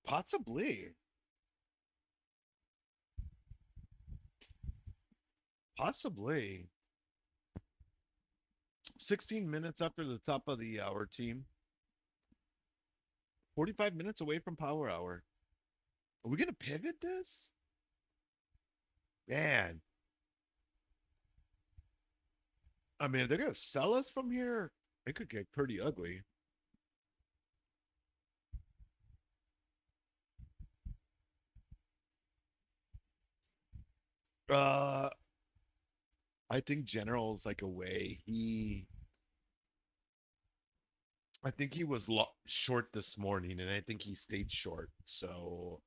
Possibly. Possibly. 16 minutes after the top of the hour, team. 45 minutes away from power hour. Are we going to pivot this? Man, I mean, if they're going to sell us from here, it could get pretty ugly. Uh, I think General's like away. I think he was short this morning, and I think he stayed short. So,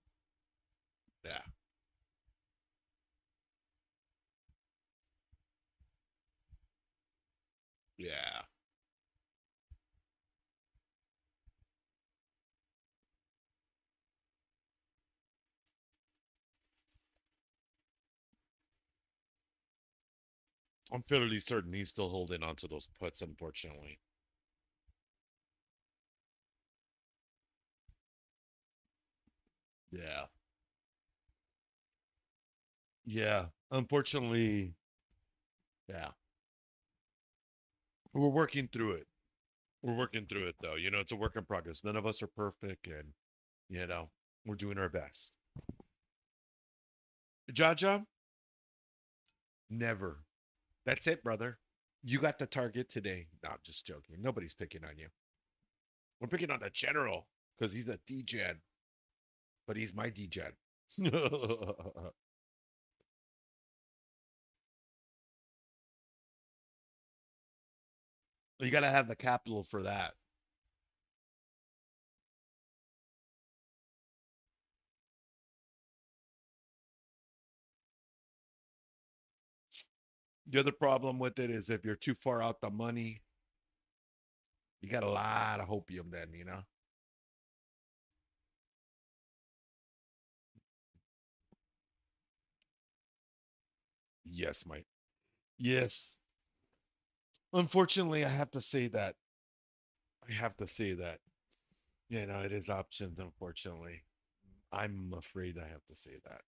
yeah, yeah. I'm fairly certain he's still holding on to those puts, unfortunately. Yeah, yeah. Unfortunately, yeah. We're working through it. We're working through it, though. It's a work in progress. None of us are perfect, and you know, we're doing our best. Jaja, never. That's it, brother. You got the target today. No, I'm just joking. Nobody's picking on you. We're picking on the general because he's a DGen, but he's my DGen. You got to have the capital for that. The other problem with it is if you're too far out the money, you got a lot of hopium then. Yes, Mike. Yes. Unfortunately, I have to say that. I have to say that. It is options, unfortunately. I'm afraid I have to say that.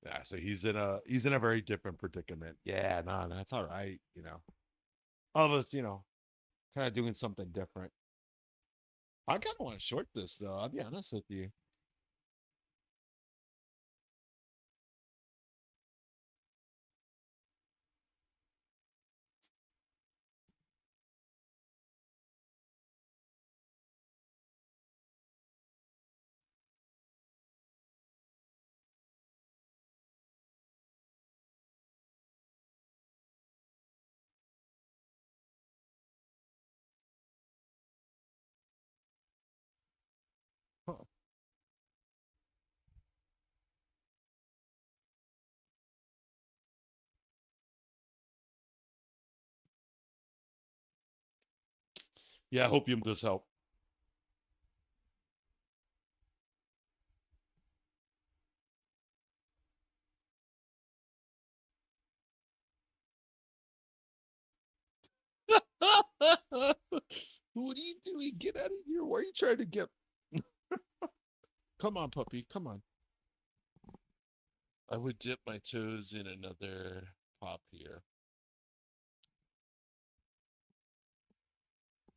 Yeah, so he's in a very different predicament. Yeah, no, that's all right. All of us, kind of doing something different. I kind of want to short this though. I'll be honest with you. Huh. Yeah, I hope you does help. What are you doing? Get out of here. Why are you trying to get? Come on, puppy. Come on. I would dip my toes in another pop here.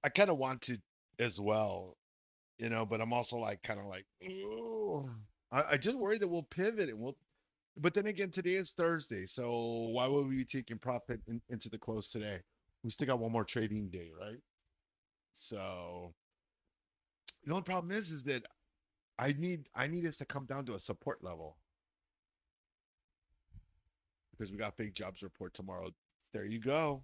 I kind of want to as well, but I'm also like kind of like, ooh. I just worry that we'll pivot and we'll. But then again, today is Thursday, so why would we be taking profit into the close today? We still got one more trading day, right? So the only problem is that I need us to come down to a support level because we got big jobs report tomorrow. There you go.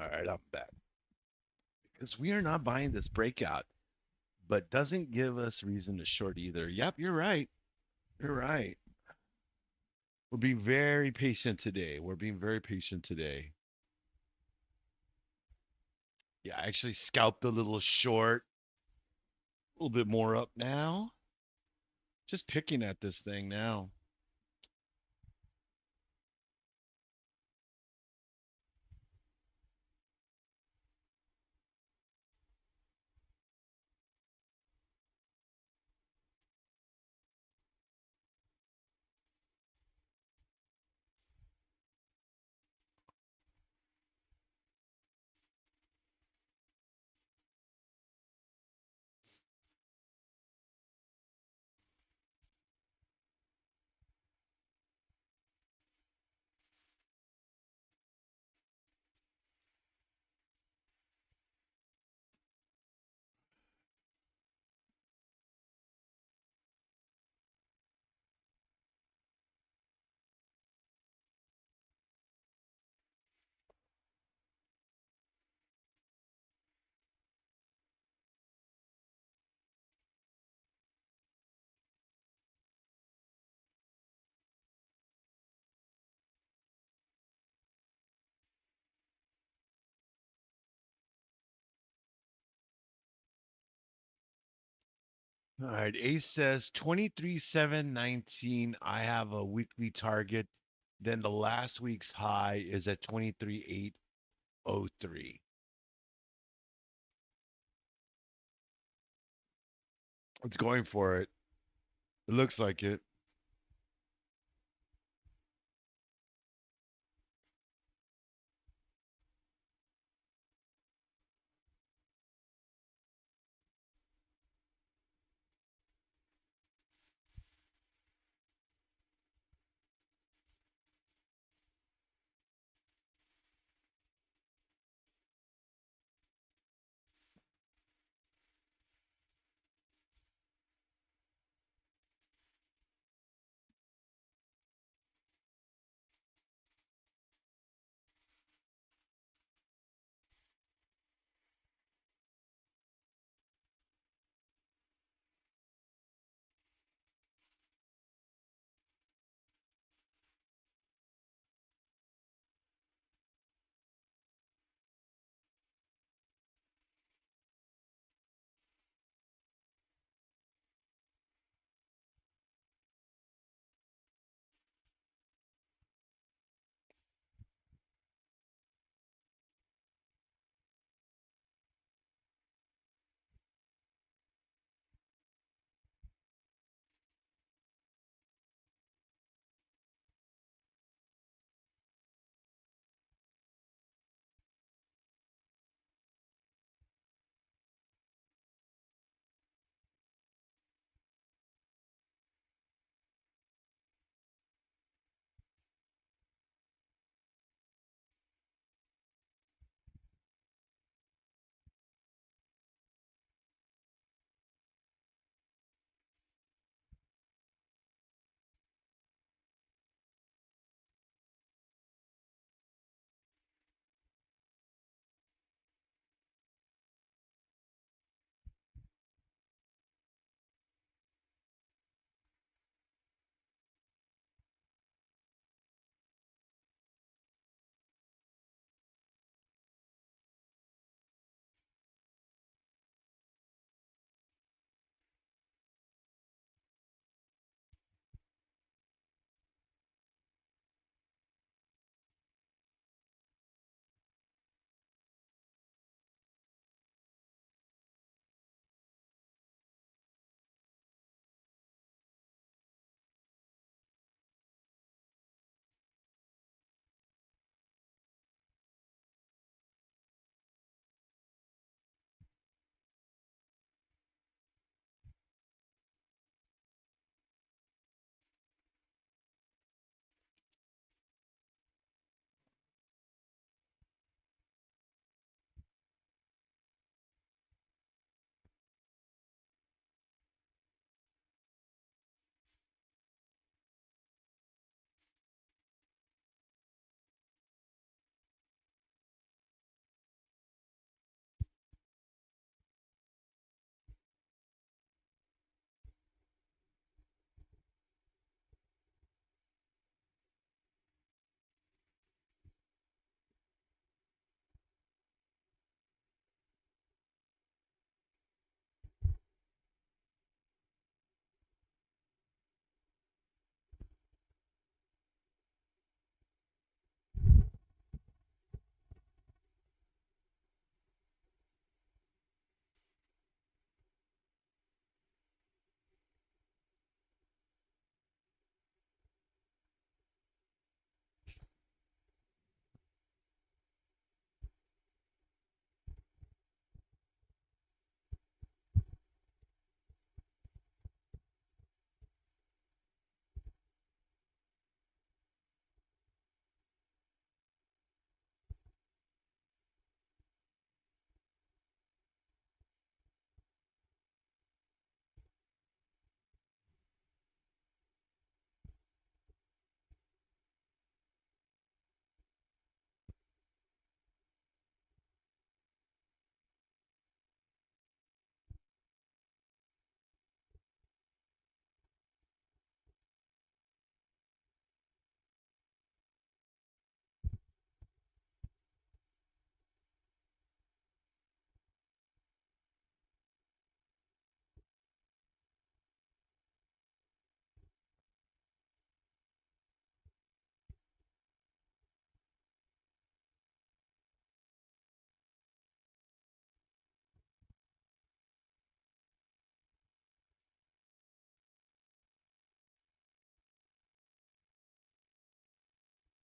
All right, I'm back. Because we are not buying this breakout, but doesn't give us reason to short either. Yep, you're right. You're right. We're being very patient today. We're being very patient today. Yeah, I actually scalped a little short, a little bit more up now. Just picking at this thing now. All right, Ace says 23,719. I have a weekly target. Then the last week's high is at 23,803. It's going for it. It looks like it.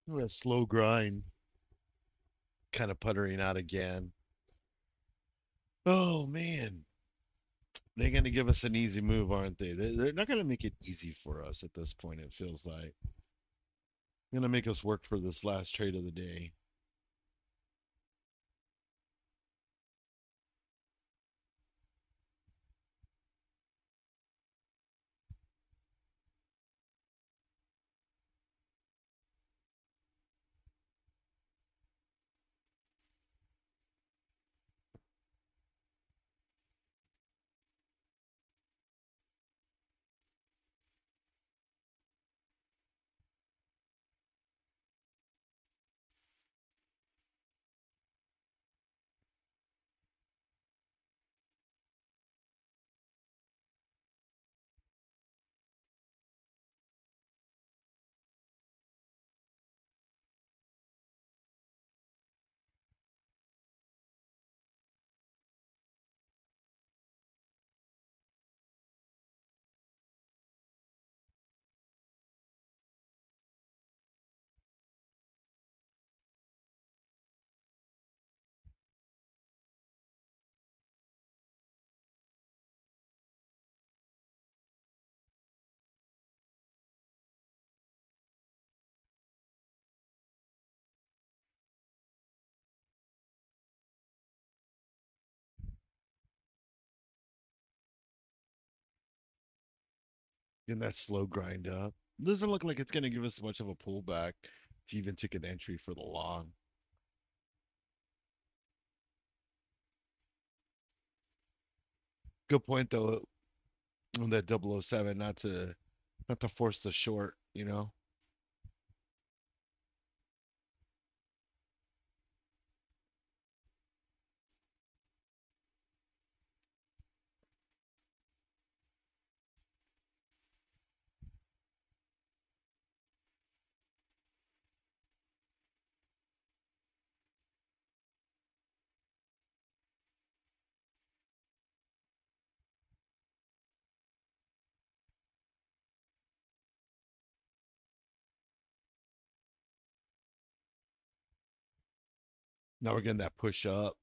That slow grind, kind of puttering out again. Oh man, they're gonna give us an easy move, aren't they? They're not gonna make it easy for us at this point. It feels like they're gonna make us work for this last trade of the day. Getting that slow grind up. Doesn't look like it's gonna give us much of a pullback to even take an entry for the long. Good point though on that 007, not to force the short, you know. Now we're getting that push up.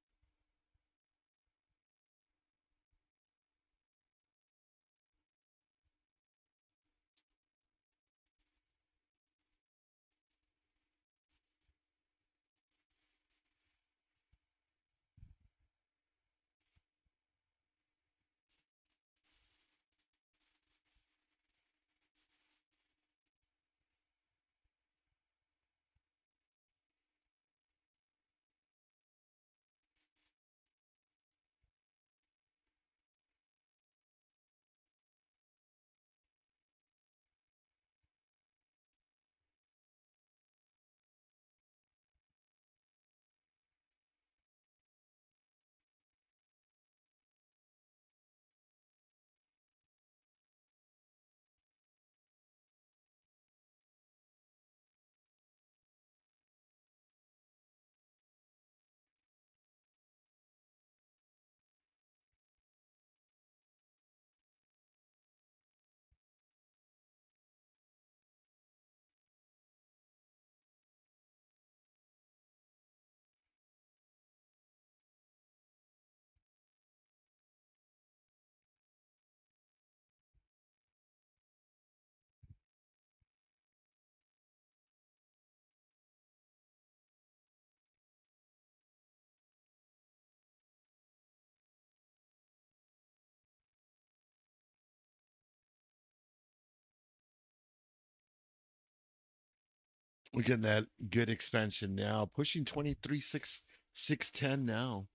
We're getting that good expansion now, pushing 23,610 now.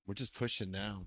We're just pushing now.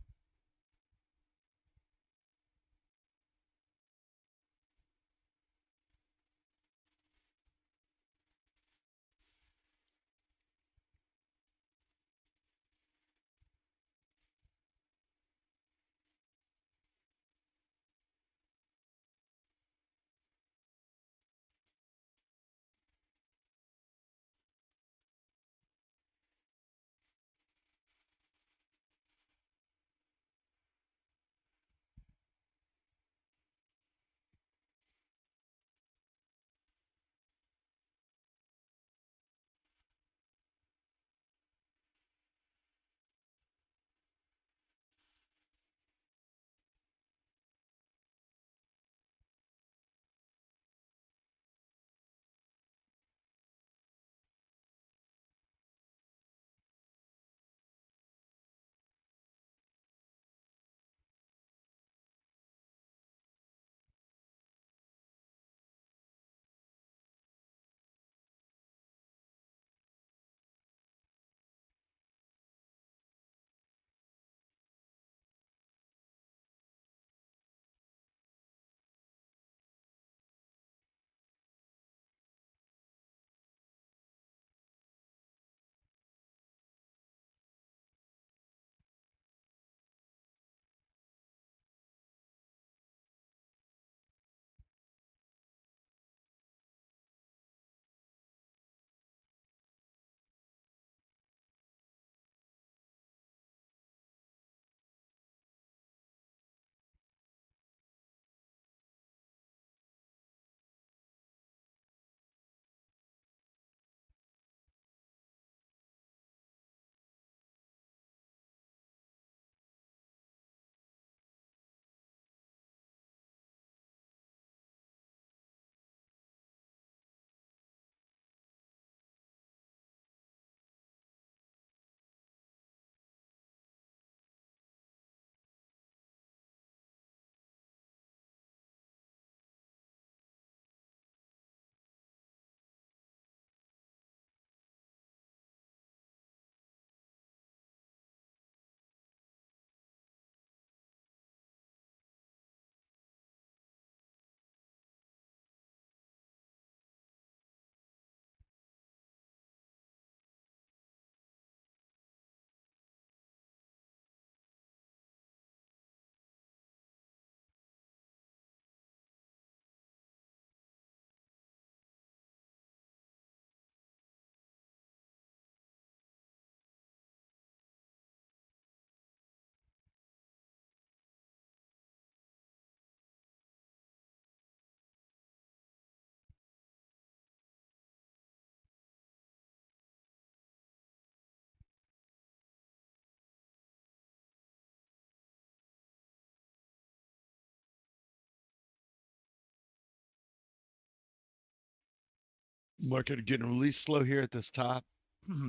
Market getting really slow here at this top.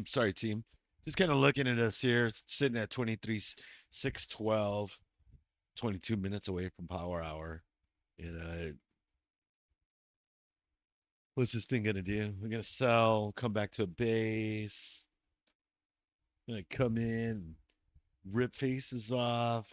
Sorry, team. Just kind of looking at us here, sitting at 23,612, 22 minutes away from power hour. And what's this thing gonna do? We're gonna sell, come back to a base, gonna come in, rip faces off.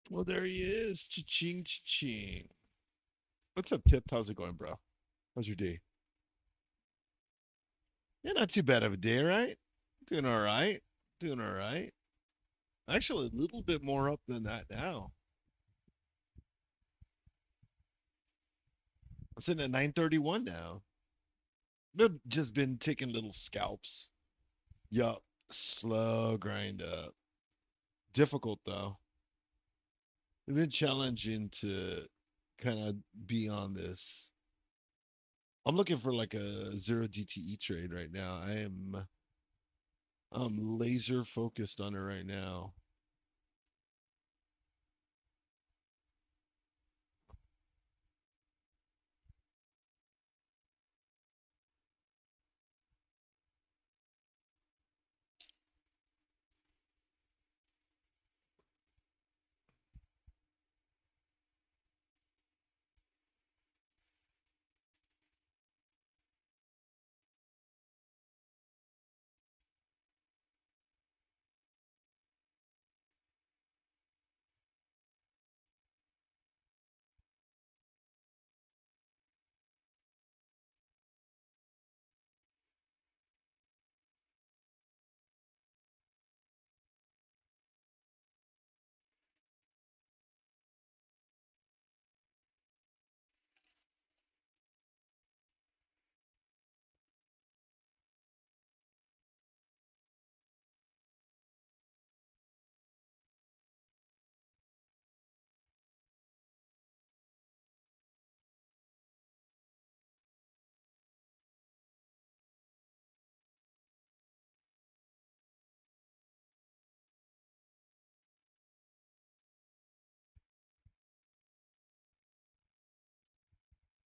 Well, there he is. Cha-ching, cha-ching. What's up, Tip? How's it going, bro? How's your day? Yeah, not too bad of a day, right? Doing all right. Doing all right. Actually, a little bit more up than that now. I'm sitting at 931 now. I've just been taking little scalps. Yup. Slow grind up. Difficult though. It's been challenging to kind of be on this. I'm looking for like a zero DTE trade right now. I'm laser focused on it right now.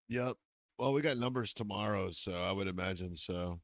Yep. Well, we got numbers tomorrow, so I would imagine so.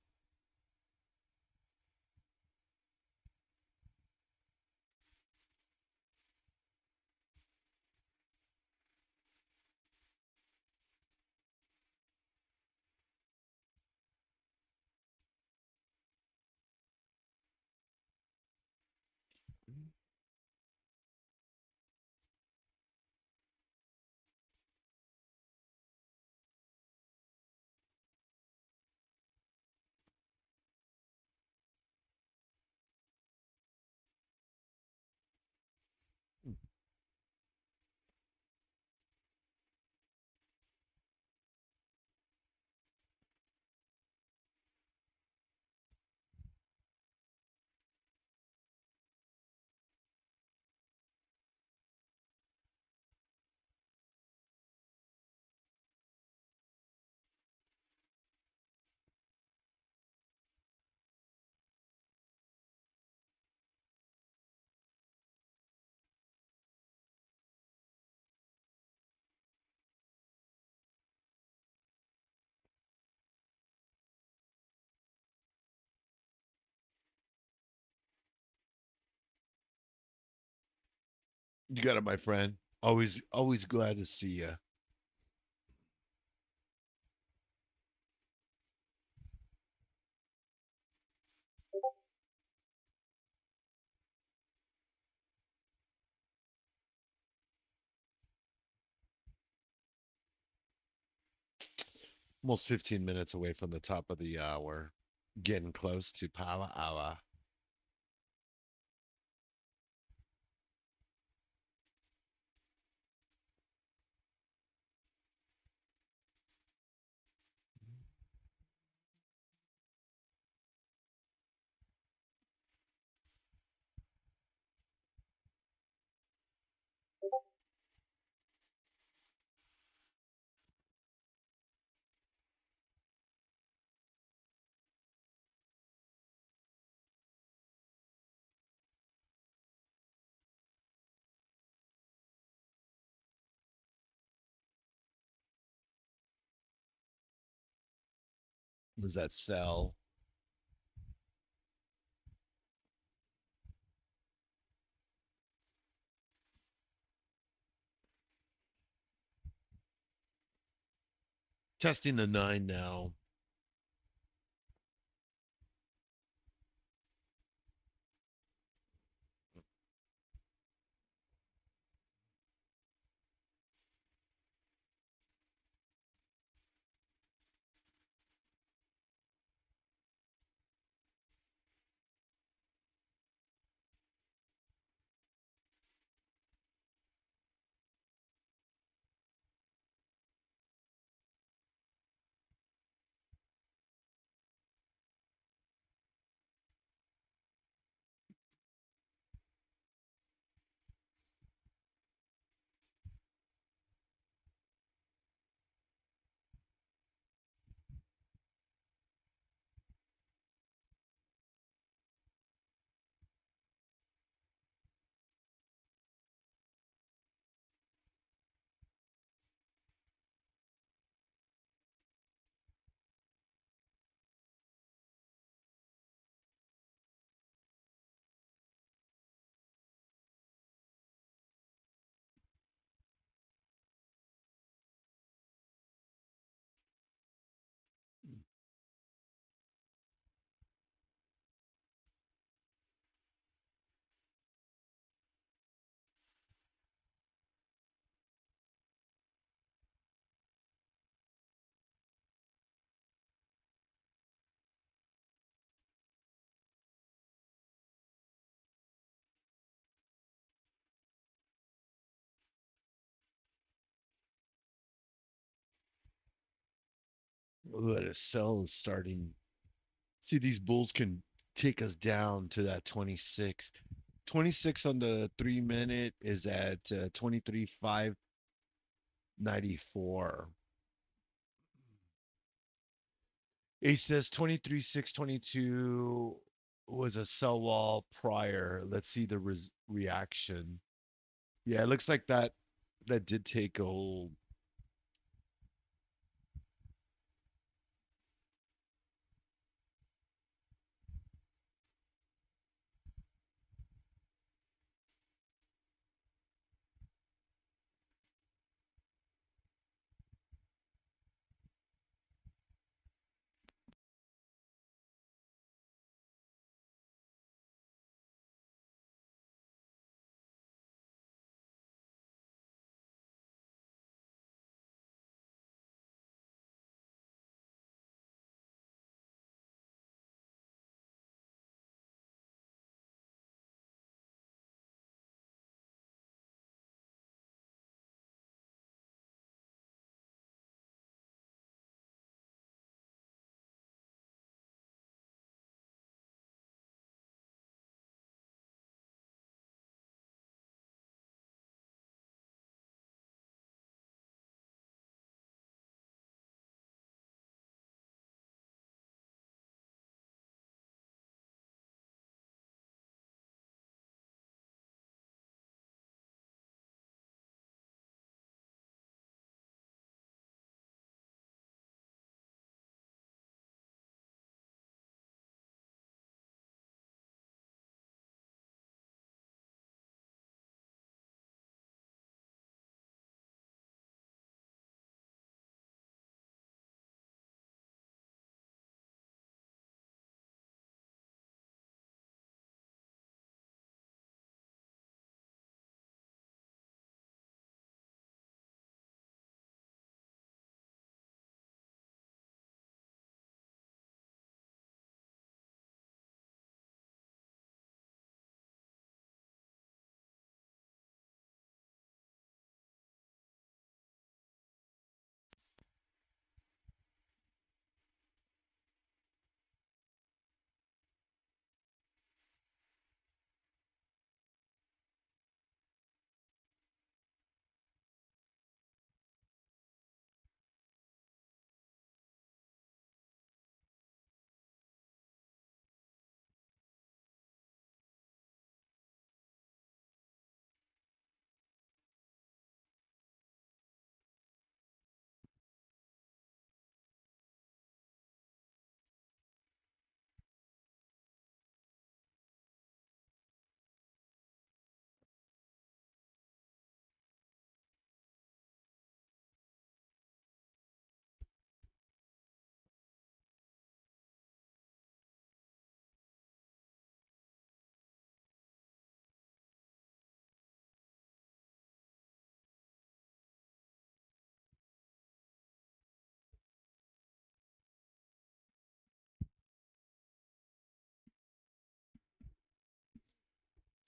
You got it, my friend. Always glad to see you. Almost 15 minutes away from the top of the hour. Getting close to power hour. Was that sell? Testing the 9 now. Ooh, the sell is starting. See, these bulls can take us down to that 26. 26 on the 3 minute is at 23,594. He says 23,622 was a sell wall prior. Let's see the reaction. Yeah, it looks like that did take a hold.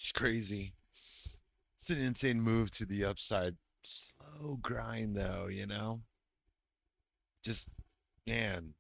It's crazy. It's an insane move to the upside. Slow grind though, you know? Just man.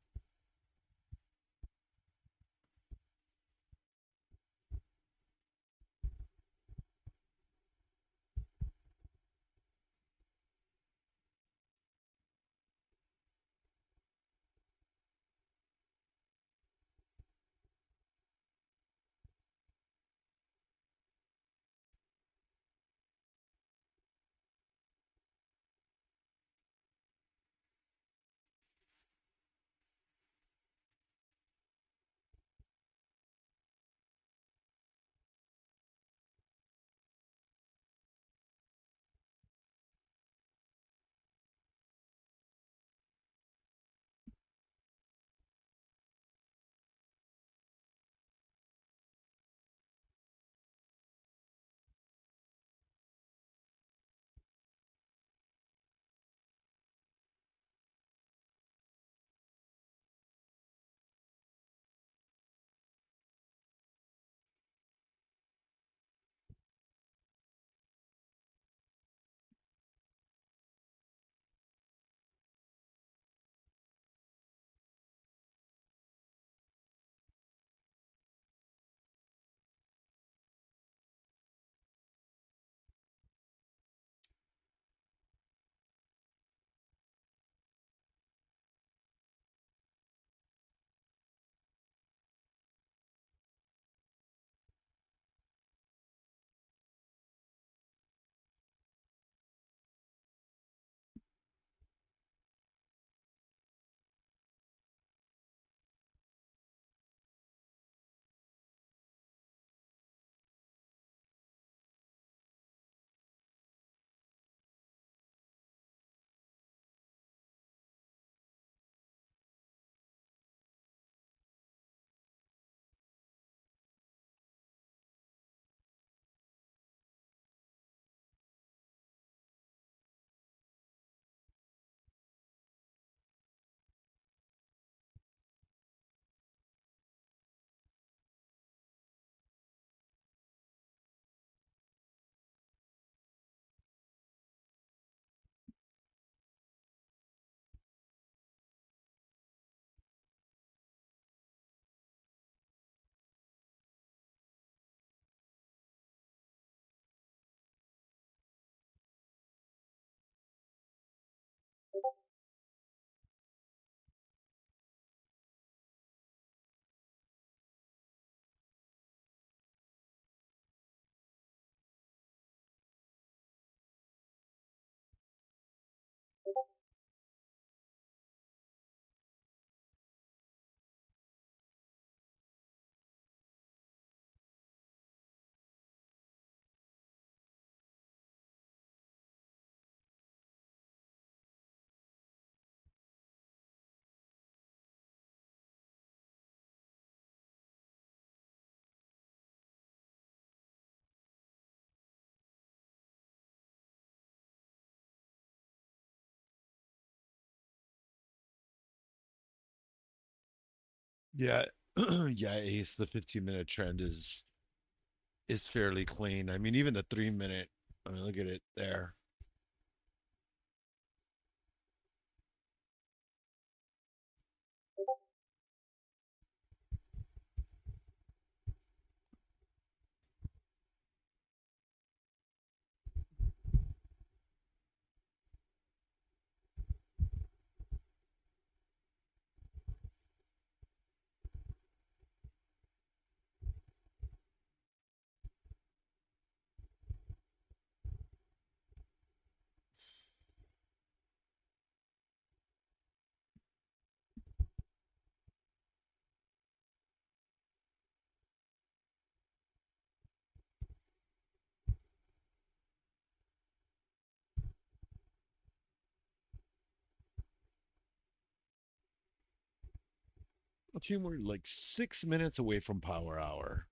Yeah. Yeah, Ace, the 15-minute trend is fairly clean. I mean, even the 3 minute, I mean, look at it there. I think we're like 6 minutes away from power hour.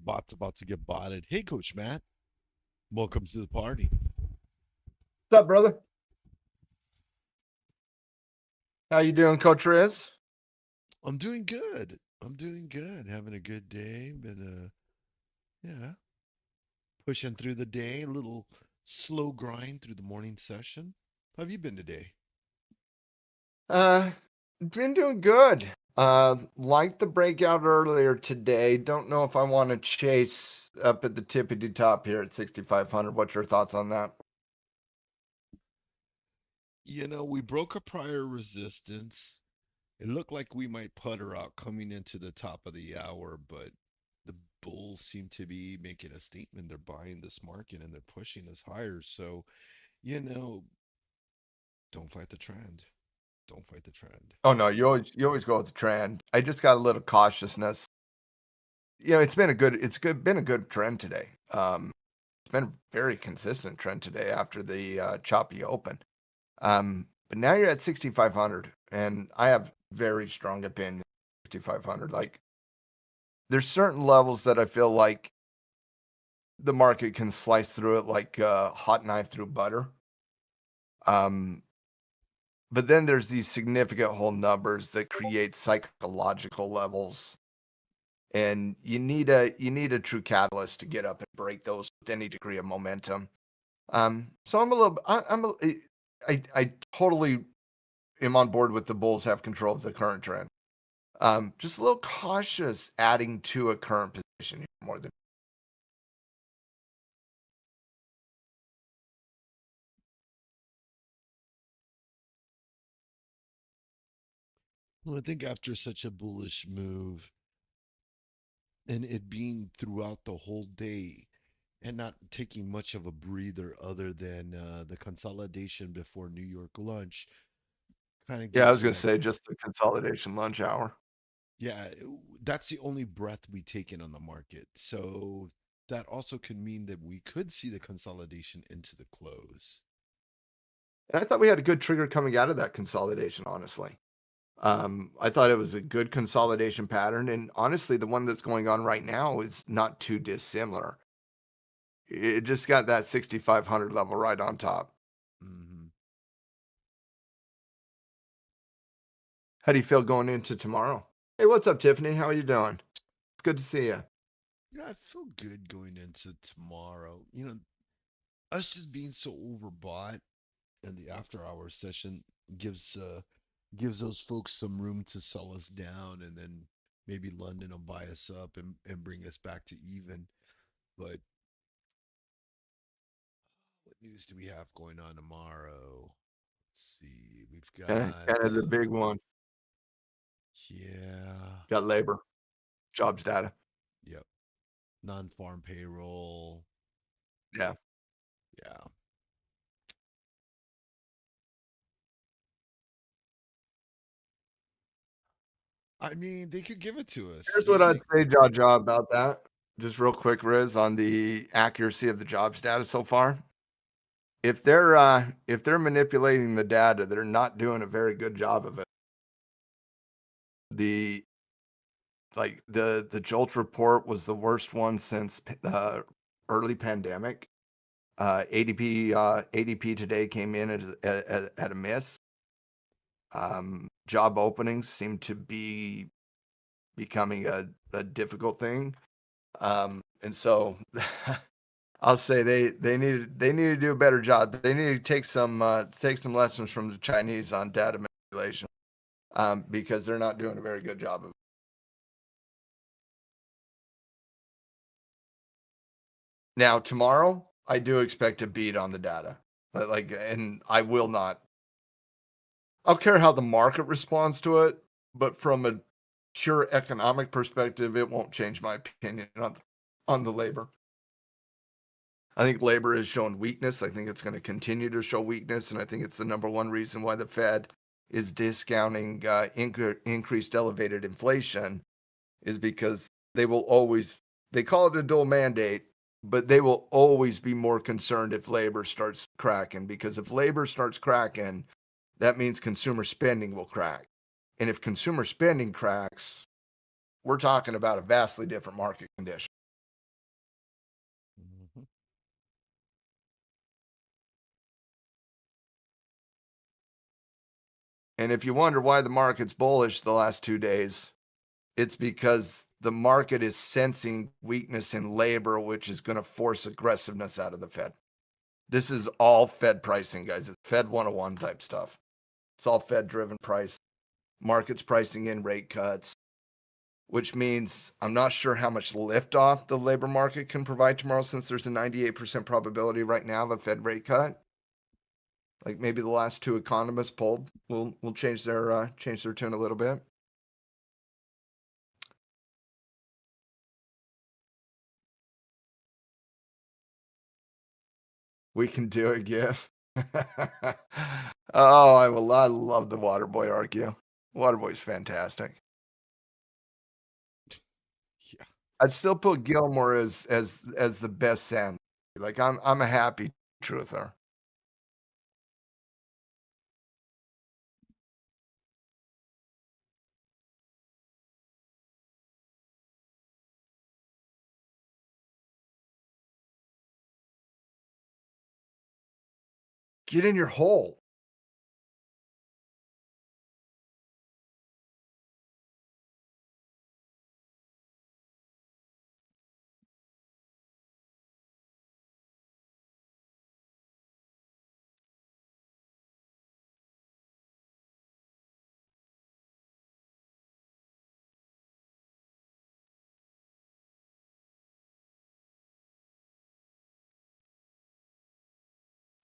bot's about to get botted. Hey, Coach Matt, welcome to the party. What's up, brother? How you doing, Coach Riz? I'm doing good. I'm doing good. Having a good day. Been yeah, pushing through the day. A little slow grind through the morning session. How have you been today? Uh, been doing good. Like the breakout earlier today. Don't know if I want to chase up at the tippity top here at 6,500. What's your thoughts on that? We broke a prior resistance. It looked like we might putter out coming into the top of the hour, but the bulls seem to be making a statement. They're buying this market and they're pushing us higher. So, you know, don't fight the trend. Don't fight the trend. Oh no, you always go with the trend. I just got a little cautiousness. Been a good trend today. It's been a very consistent trend today after the choppy open. But now you're at 6,500, and I have very strong opinion. 6,500, like there's certain levels that I feel like the market can slice through it like a hot knife through butter. Um, but then there's these significant whole numbers that create psychological levels, and you need a true catalyst to get up and break those with any degree of momentum. So I'm a little, I totally am on board with the bulls have control of the current trend. Just a little cautious adding to a current position here more than. Well, I think after such a bullish move and it being throughout the whole day and not taking much of a breather other than the consolidation before New York lunch kind of Yeah, I gives was you gonna that. say just the consolidation lunch hour. Yeah, that's the only breath we take in on the market. So that also could mean that we could see the consolidation into the close. And I thought we had a good trigger coming out of that consolidation, honestly. I thought it was a good consolidation pattern, and honestly, the one that's going on right now is not too dissimilar. It just got that 6,500 level right on top. Hmm. How do you feel going into tomorrow? Hey, what's up, Tiffany? How are you doing? It's good to see you. Yeah, I feel good going into tomorrow. Us just being so overbought and the after hour session gives gives those folks some room to sell us down and then maybe London will buy us up and bring us back to even. But what news do we have going on tomorrow? Let's see. We've got Kind of the big one. yeah, Got labor, jobs data. yep. Non-farm payroll. Yeah. Yeah. I mean, they could give it to us. Here's what I'd say, Jaw, about that. Just real quick, Riz, on the accuracy of the jobs data so far. If they're manipulating the data, they're not doing a very good job of it. The the Jolt report was the worst one since early pandemic. ADP today came in at a miss. Job openings seem to be becoming a difficult thing. And so I'll say they need to do a better job. They need to take some lessons from the Chinese on data manipulation, because they're not doing a very good job of it. Now tomorrow, I do expect a beat on the data, and I will not. I'll care how the market responds to it, but from a pure economic perspective, it won't change my opinion on the labor. I think labor is showing weakness. I think it's going to continue to show weakness, and I think it's the number one reason why the Fed is discounting increased elevated inflation, is because they call it a dual mandate, but they will always be more concerned if labor starts cracking, because if labor starts cracking, that means consumer spending will crack. And if consumer spending cracks, we're talking about a vastly different market condition. And if you wonder why the market's bullish the last 2 days, it's because the market is sensing weakness in labor, which is going to force aggressiveness out of the Fed. This is all Fed pricing, guys. It's Fed 101 type stuff. It's all Fed-driven price. Market's pricing in rate cuts, which means I'm not sure how much liftoff the labor market can provide tomorrow, since there's a 98% probability right now of a Fed rate cut. Like maybe the last 2 economists polled will change their tune a little bit. We can do it, GIF. Oh, I love the Waterboy argue. Waterboy's fantastic. Yeah. I'd still put Gilmore as the best Sam. Like I'm a happy truther. Get in your hole.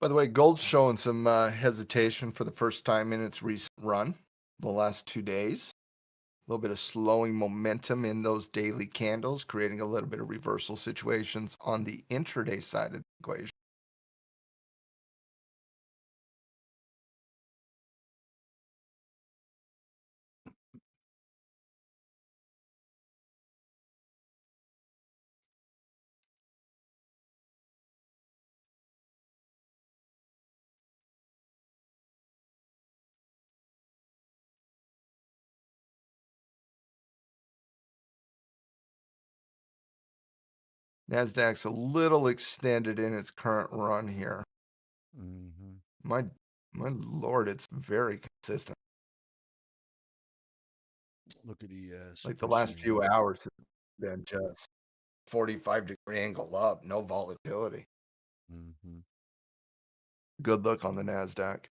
By the way, gold's showing some hesitation for the first time in its recent run, the last 2 days. A little bit of slowing momentum in those daily candles, creating a little bit of reversal situations on the intraday side of the equation. NASDAQ's a little extended in its current run here. Mm-hmm. My lord, it's very consistent. Look at the Like the last pushing few up. hours have been just 45-degree angle up, no volatility. Mm-hmm. Good look on the NASDAQ.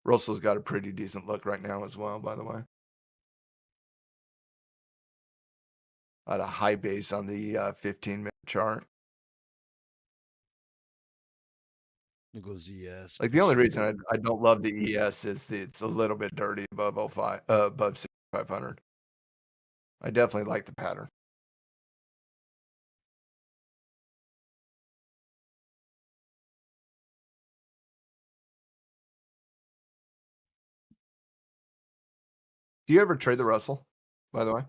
Russell's got a pretty decent look right now as well, by the way. At a high base on the 15-minute chart. It goes ES. Like the only pushing reason I don't love the ES is it's a little bit dirty above 05, above 6,500. I definitely like the pattern. Do you ever trade the Russell, by the way?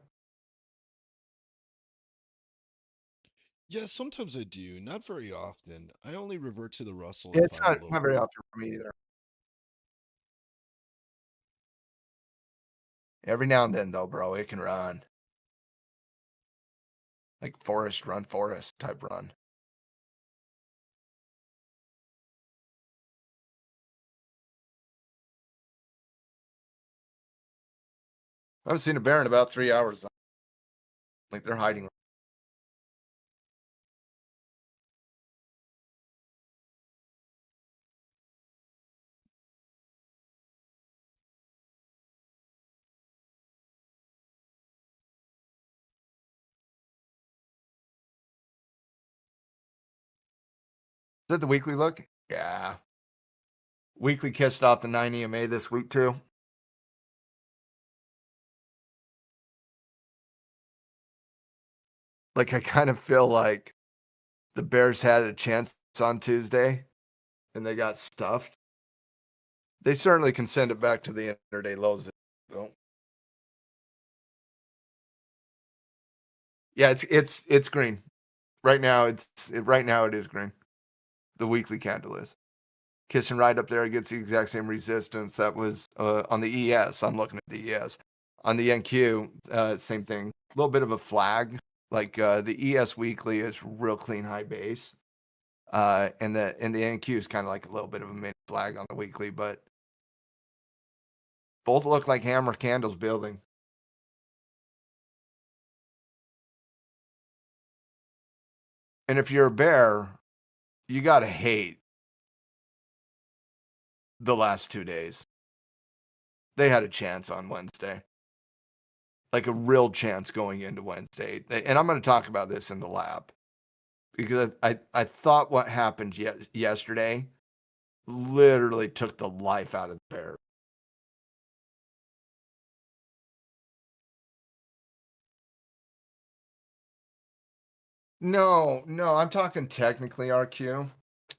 Yeah, sometimes I do. Not very often. I only revert to the Russell Yeah, if it's I'm not very often for me either. Every now and then, though, bro, it can run. Like forest run, forest type run. I haven't seen a bear in about 3 hours. Like they're hiding. Is that the weekly look? Yeah. Weekly kissed off the 9 EMA this week, too. Like, I kind of feel like the Bears had a chance on Tuesday and they got stuffed. They certainly can send it back to the intraday lows, though. Yeah, it's green. Right now, it is green. The weekly candle is. Kissing right up there against the exact same resistance that was on the ES. I'm looking at the ES. On the NQ, same thing. A little bit of a flag Like the ES weekly is real clean high base. And the NQ is kind of like a little bit of a mini flag on the weekly, but both look like hammer candles building. And if you're a bear, you got to hate the last 2 days. They had a chance on Wednesday, like a real chance going into Wednesday. And I'm going to talk about this in the lab because I thought what happened yesterday literally took the life out of the Bears. No, I'm talking technically RQ,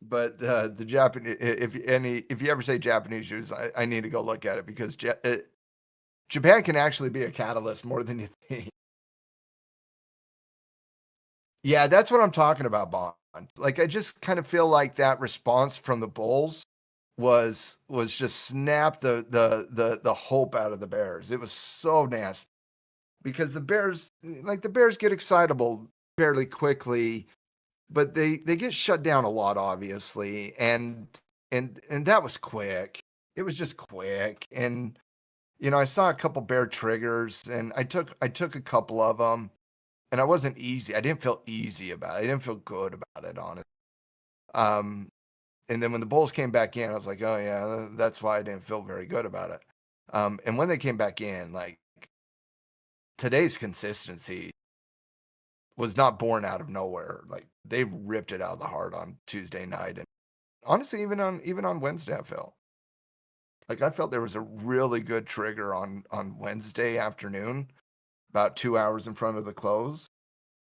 but the Japanese. If you ever say Japanese shoes, I need to go look at it because Japan can actually be a catalyst more than you think. Yeah, that's what I'm talking about, Bond. Like I just kind of feel like that response from the Bulls was just snap the hope out of the Bears. It was so nasty because the Bears get excitable fairly quickly, but they get shut down a lot, obviously, and that was quick. It was just quick, and I saw a couple Bear triggers, and I took a couple of them, and I wasn't easy. I didn't feel easy about it. I didn't feel good about it, honestly. And then when the Bulls came back in, I was like, oh yeah, that's why I didn't feel very good about it. And when they came back in, like today's consistency was not born out of nowhere. Like they ripped it out of the heart on Tuesday night, and honestly, even on Wednesday, I felt there was a really good trigger on Wednesday afternoon, about 2 hours in front of the close,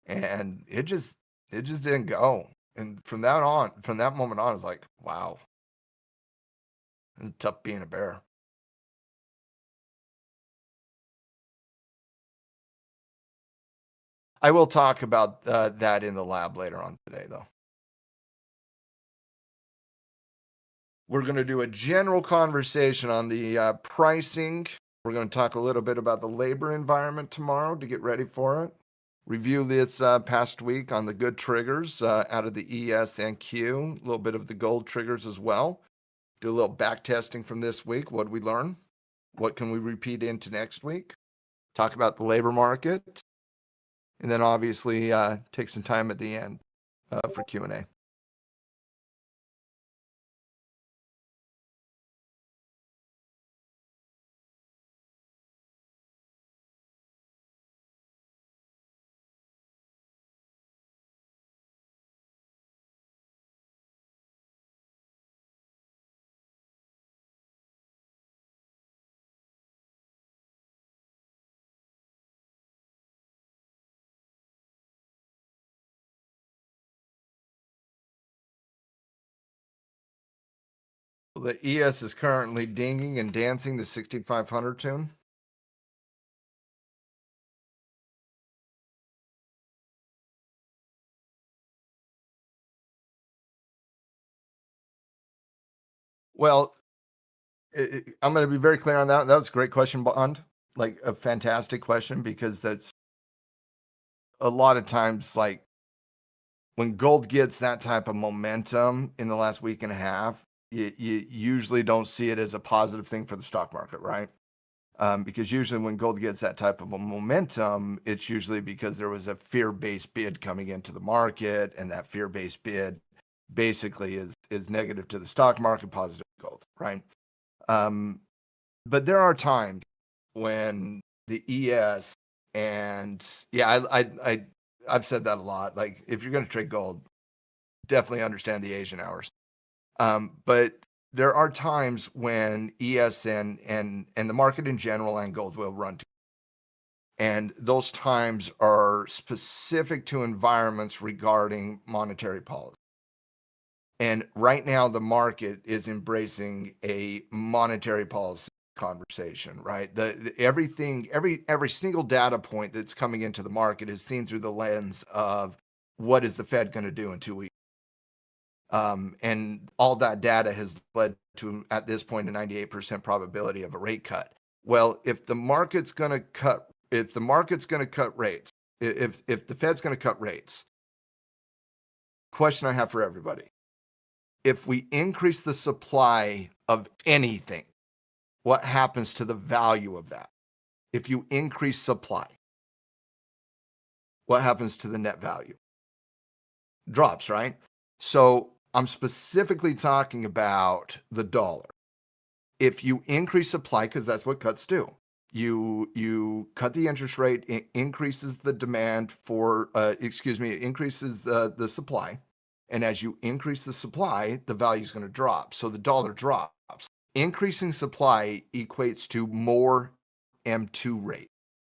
and it just didn't go. And from that moment on, I was like, wow, it's tough being a bear. I will talk about that in the lab later on today, though. We're going to do a general conversation on the pricing. We're going to talk a little bit about the labor environment tomorrow to get ready for it. Review this past week on the good triggers out of the ES and Q, a little bit of the gold triggers as well. Do a little back testing from this week. What did we learn? What can we repeat into next week? Talk about the labor market. And then obviously take some time at the end for Q&A. The ES is currently dinging and dancing the 6500 tune. Well, I'm going to be very clear on that. That was a great question, Bond. Like a fantastic question, because that's a lot of times like when gold gets that type of momentum in the last week and a half, you usually don't see it as a positive thing for the stock market, right? Because usually when gold gets that type of a momentum, it's usually because there was a fear-based bid coming into the market, and that fear-based bid basically is negative to the stock market, positive to gold, right? But there are times when the ES and yeah, I've said that a lot. Like if you're going to trade gold, definitely understand the Asian hours. But there are times when ES and the market in general and gold will run together. And those times are specific to environments regarding monetary policy. And right now, the market is embracing a monetary policy conversation, right? Every single data point that's coming into the market is seen through the lens of what is the Fed going to do in 2 weeks. And all that data has led to, at this point, a 98% probability of a rate cut. Well, if the market's going to cut rates If the Fed's going to cut rates, question I have for everybody: if we increase the supply of anything, what happens to the value of that? If you increase supply, what happens to the net value? Drops, right? So I'm specifically talking about the dollar. If you increase supply, because that's what cuts do, you cut the interest rate, it increases the demand for, it increases the supply. And as you increase the supply, the value is going to drop. So the dollar drops. Increasing supply equates to more M2 rate.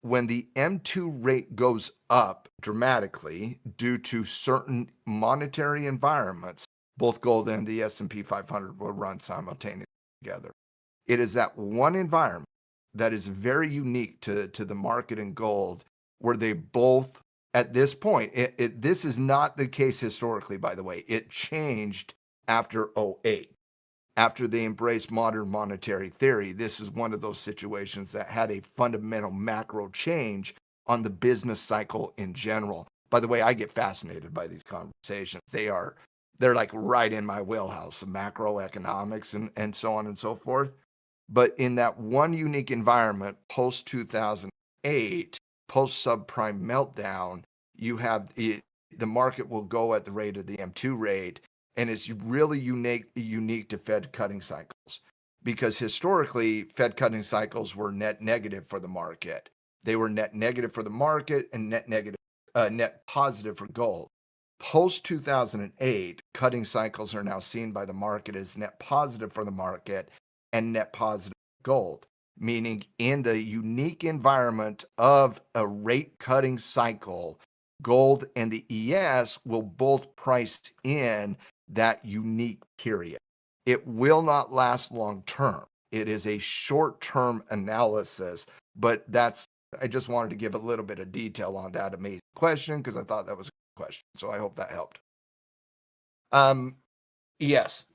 When the M2 rate goes up dramatically due to certain monetary environments, both gold and the S&P 500 will run simultaneously together. It is that one environment that is very unique to the market and gold, where they both, at this point, this is not the case historically, by the way. It changed after 08. After they embraced modern monetary theory, this is one of those situations that had a fundamental macro change on the business cycle in general. By the way, I get fascinated by these conversations. They're like right in my wheelhouse of macroeconomics and so on and so forth. But in that one unique environment, post 2008, post subprime meltdown, you have the market will go at the rate of the M2 rate. And it's really unique to Fed cutting cycles, because historically Fed cutting cycles were net negative for the market. They were net negative for the market and net positive for gold. Post 2008, cutting cycles are now seen by the market as net positive for the market and net positive for gold, meaning in the unique environment of a rate cutting cycle, gold and the ES will both price in that unique period. It will not last long term. It is a short term analysis, but I just wanted to give a little bit of detail on that amazing question, because I thought that was a good question. So I hope that helped. Yes.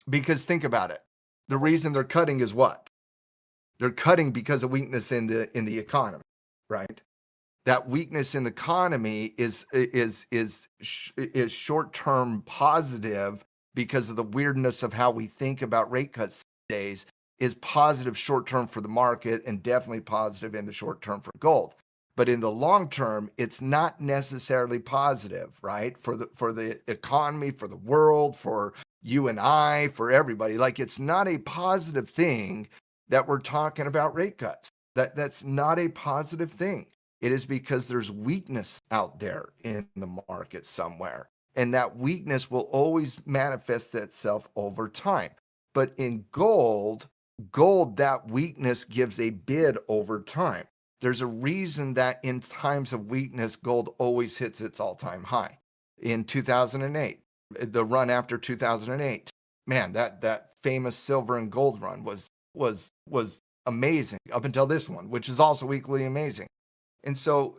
Because think about it. The reason they're cutting is what? They're cutting because of weakness in the economy, right? That weakness in the economy is short-term positive because of the weirdness of how we think about rate cuts these days, is positive short-term for the market and definitely positive in the short term for gold. But in the long term, it's not necessarily positive, right? For the economy, for the world, for you and I, for everybody. Like, it's not a positive thing that we're talking about rate cuts. That's not a positive thing. It is because there's weakness out there in the market somewhere. And that weakness will always manifest itself over time. But in gold, that weakness gives a bid over time. There's a reason that in times of weakness, gold always hits its all-time high. In 2008, the run after 2008, man, that famous silver and gold run was amazing up until this one, which is also equally amazing. And so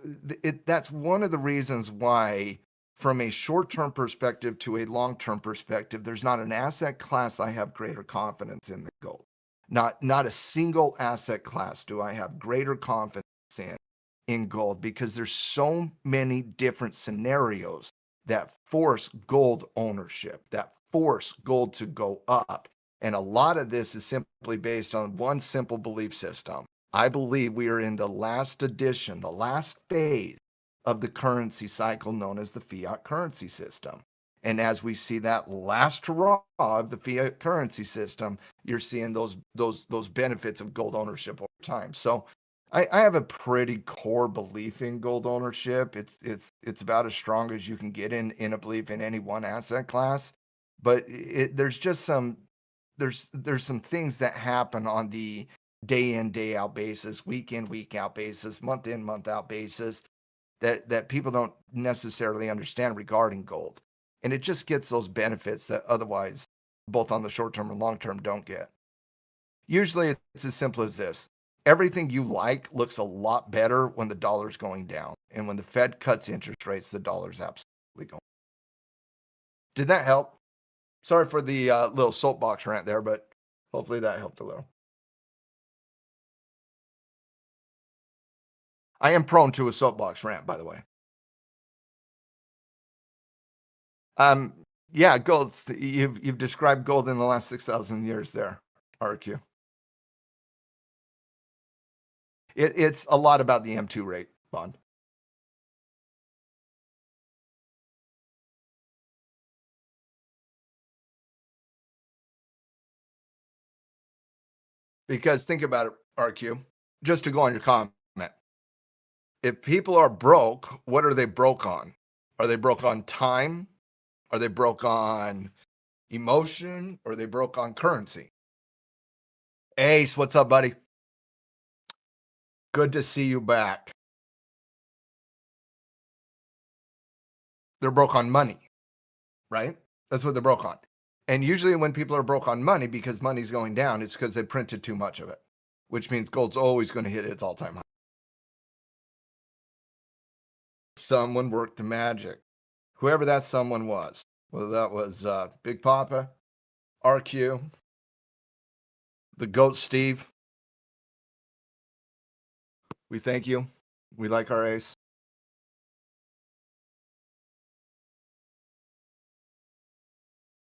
that's one of the reasons why, from a short-term perspective to a long-term perspective, there's not an asset class I have greater confidence in than gold. Not a single asset class do I have greater confidence in gold, because there's so many different scenarios that force gold ownership, that force gold to go up. And a lot of this is simply based on one simple belief system. I believe we are in the last edition, the last phase of the currency cycle known as the fiat currency system. And as we see that last hurrah of the fiat currency system, you're seeing those benefits of gold ownership over time. So I have a pretty core belief in gold ownership. It's about as strong as you can get in a belief in any one asset class. But there's just some things that happen on the day in, day out basis, week in, week out basis, month in, month out basis that people don't necessarily understand regarding gold. And it just gets those benefits that otherwise, both on the short term and long term, don't get. Usually it's as simple as this. Everything you like looks a lot better when the dollar's going down. And when the Fed cuts interest rates, the dollar's absolutely going. Did that help? Sorry for the little soapbox rant there, but hopefully that helped a little. I am prone to a soapbox rant, by the way. Yeah, gold. You've described gold in the last 6,000 years there, RQ. It's a lot about the M2 rate, Bond. Because think about it, RQ, just to go on your comment. If people are broke, what are they broke on? Are they broke on time? Are they broke on emotion? Or are they broke on currency? Ace, what's up, buddy? Good to see you back. They're broke on money, right? That's what they're broke on. And usually when people are broke on money because money's going down, it's because they printed too much of it, which means gold's always going to hit its all-time high. Someone worked the magic. Whoever that someone was, whether that was Big Papa, RQ, the GOAT Steve, we thank you. We like our ace.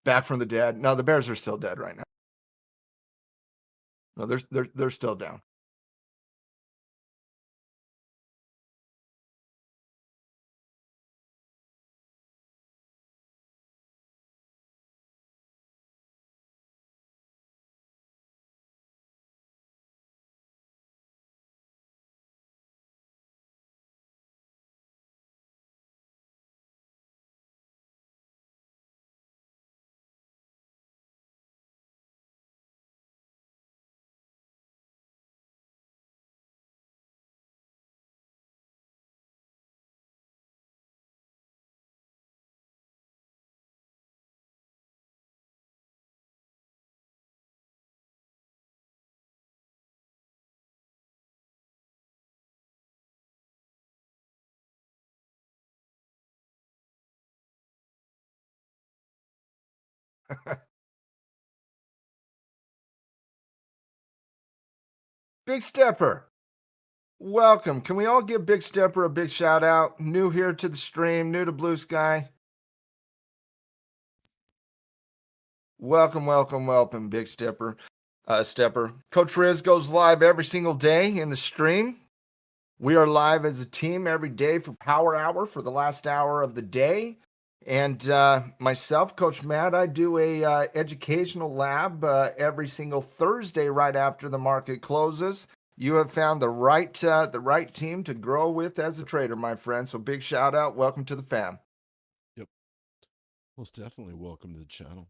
Back from the dead. No, the Bears are still dead right now. No, they're still down. Big Stepper, welcome. Can we all give Big Stepper a big shout out? New here to the stream, new to Blue Sky. Welcome, welcome, welcome, Big Stepper. Coach Riz goes live every single day in the stream. We are live as a team every day for Power Hour for the last hour of the day. And myself, Coach Matt, I do a educational lab every single Thursday right after the market closes. You have found the right team to grow with as a trader, my friend. So big shout out. Welcome to the fam. Yep. Most definitely welcome to the channel.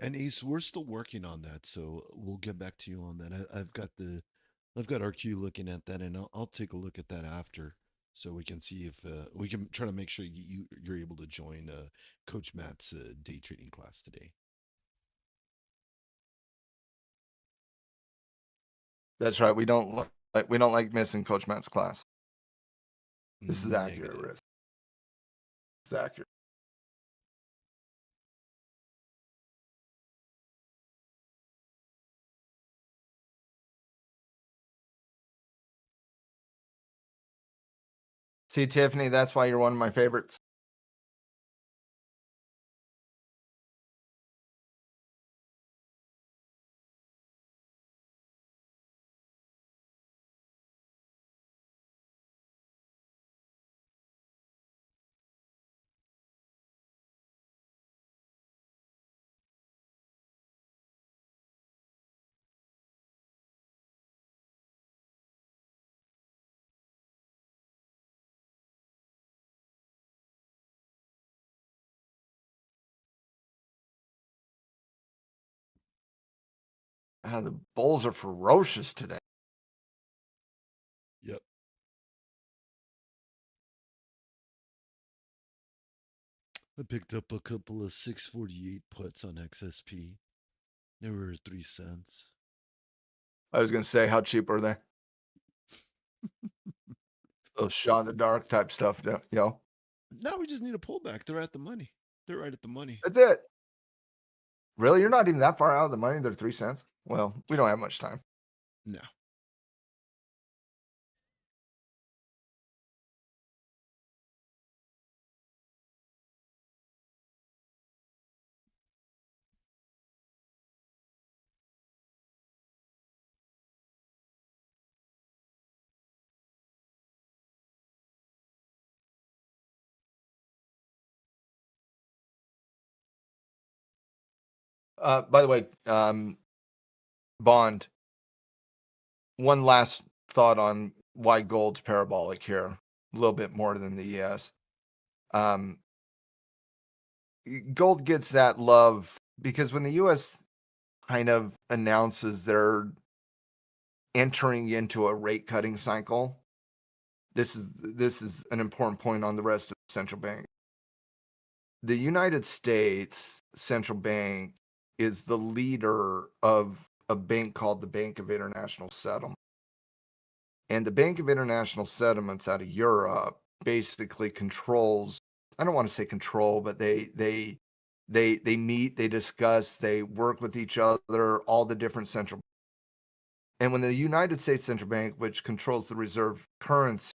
And Ace, we're still working on that, so we'll get back to you on that. I've got RQ looking at that, and I'll take a look at that after, so we can see if we can try to make sure you're able to join Coach Matt's day trading class today. That's right. We don't like missing Coach Matt's class. This is accurate, Negative. Riz. It's accurate. See, Tiffany, that's why you're one of my favorites. The bulls are ferocious today. Yep. I picked up a couple of 648 puts on XSP. They were 3 cents. I was going to say, how cheap are they? Those shot in the dark type stuff, yo. Now we just need a pullback. They're at the money. They're right at the money. That's it. Really? You're not even that far out of the money? They're 3 cents? Well, we don't have much time. No. By the way, Bond, one last thought on why gold's parabolic here, a little bit more than the ES. Gold gets that love because when the US kind of announces they're entering into a rate cutting cycle, this is an important point on the rest of the central bank. The United States central bank is the leader of a bank called the Bank of International Settlement. And the Bank of International Settlements out of Europe basically controls, I don't want to say control, but they meet, they discuss, they work with each other, all the different central. And when the United States Central Bank, which controls the reserve currency,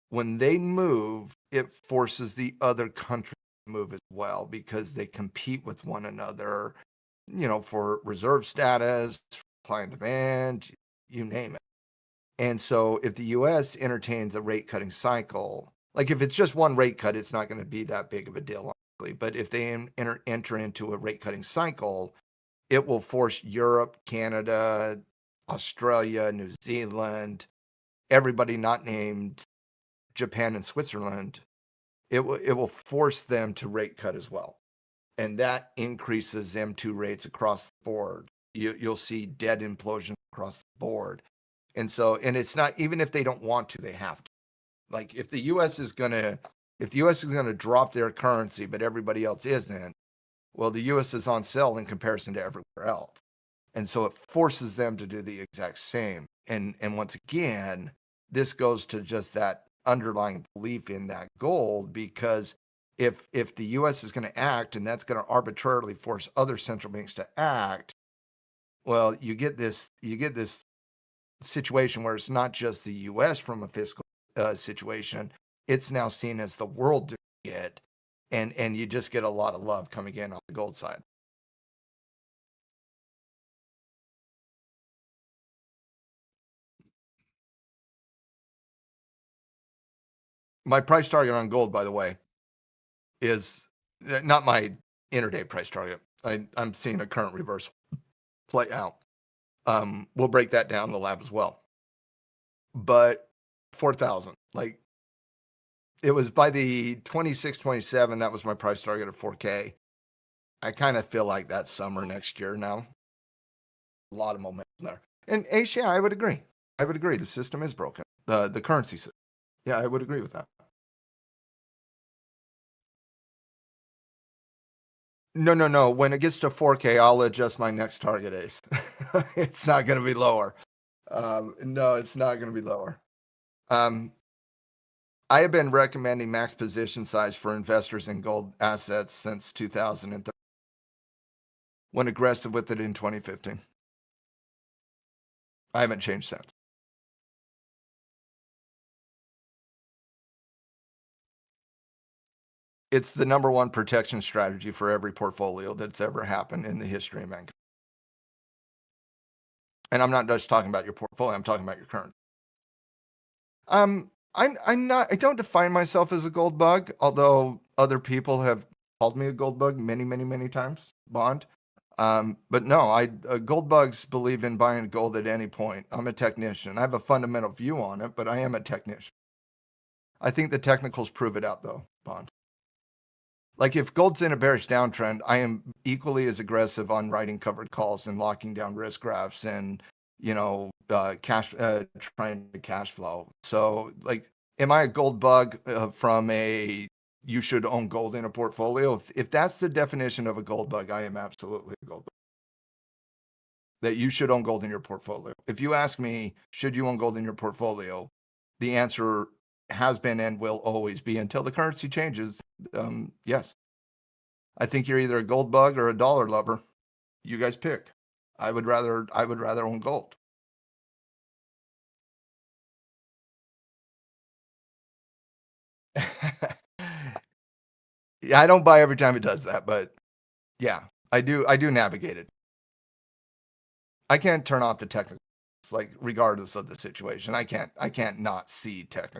when they move, it forces the other countries to move as well because they compete with one another, for reserve status, supply and demand, you name it. And so if the US entertains a rate cutting cycle, like if it's just one rate cut, it's not going to be that big of a deal, honestly. But if they enter into a rate cutting cycle, it will force Europe, Canada, Australia, New Zealand, everybody not named Japan and Switzerland, it will force them to rate cut as well. And that increases M2 rates across the board. You'll see debt implosion across the board. And so, and it's not, even if they don't want to, they have to. Like if the US is gonna drop their currency, but everybody else isn't, well, the US is on sale in comparison to everywhere else. And so it forces them to do the exact same. And once again, this goes to just that underlying belief in that gold, because if the US is going to act and that's going to arbitrarily force other central banks to act, well, you get this situation where it's not just the US from a fiscal situation, it's now seen as the world doing it, and you just get a lot of love coming in on the gold side. My price target on gold, by the way, is not my intraday price target. I'm seeing a current reversal play out. We'll break that down in the lab as well. But 4,000, like it was by the 26, 27, that was my price target of 4K. I kind of feel like that's summer next year now. A lot of momentum there. And Asia, I would agree. The system is broken. The currency system. Yeah, I would agree with that. No. When it gets to 4K, I'll adjust my next target ace. It's not going to be lower. No, it's not going to be lower. I have been recommending max position size for investors in gold assets since 2013. Went aggressive with it in 2015. I haven't changed since. It's the number one protection strategy for every portfolio that's ever happened in the history of mankind. And I'm not just talking about your portfolio, I'm talking about your current. I'm not, I don't define myself as a gold bug, although other people have called me a gold bug many times, Bond. But no, gold bugs believe in buying gold at any point. I'm a technician. I have a fundamental view on it, but I am a technician. I think the technicals prove it out though, Bond. Like if gold's in a bearish downtrend, I am equally as aggressive on writing covered calls and locking down risk graphs and, trying to cash flow. So like, am I a gold bug from a, you should own gold in a portfolio? If that's the definition of a gold bug, I am absolutely a gold bug. That you should own gold in your portfolio. If you ask me, should you own gold in your portfolio? The answer has been and will always be until the currency changes. Yes. I think you're either a gold bug or a dollar lover. You guys pick. I would rather own gold. Yeah, I don't buy every time it does that, but yeah, I do navigate it. I can't turn off the technical, like regardless of the situation. I can't not see technical.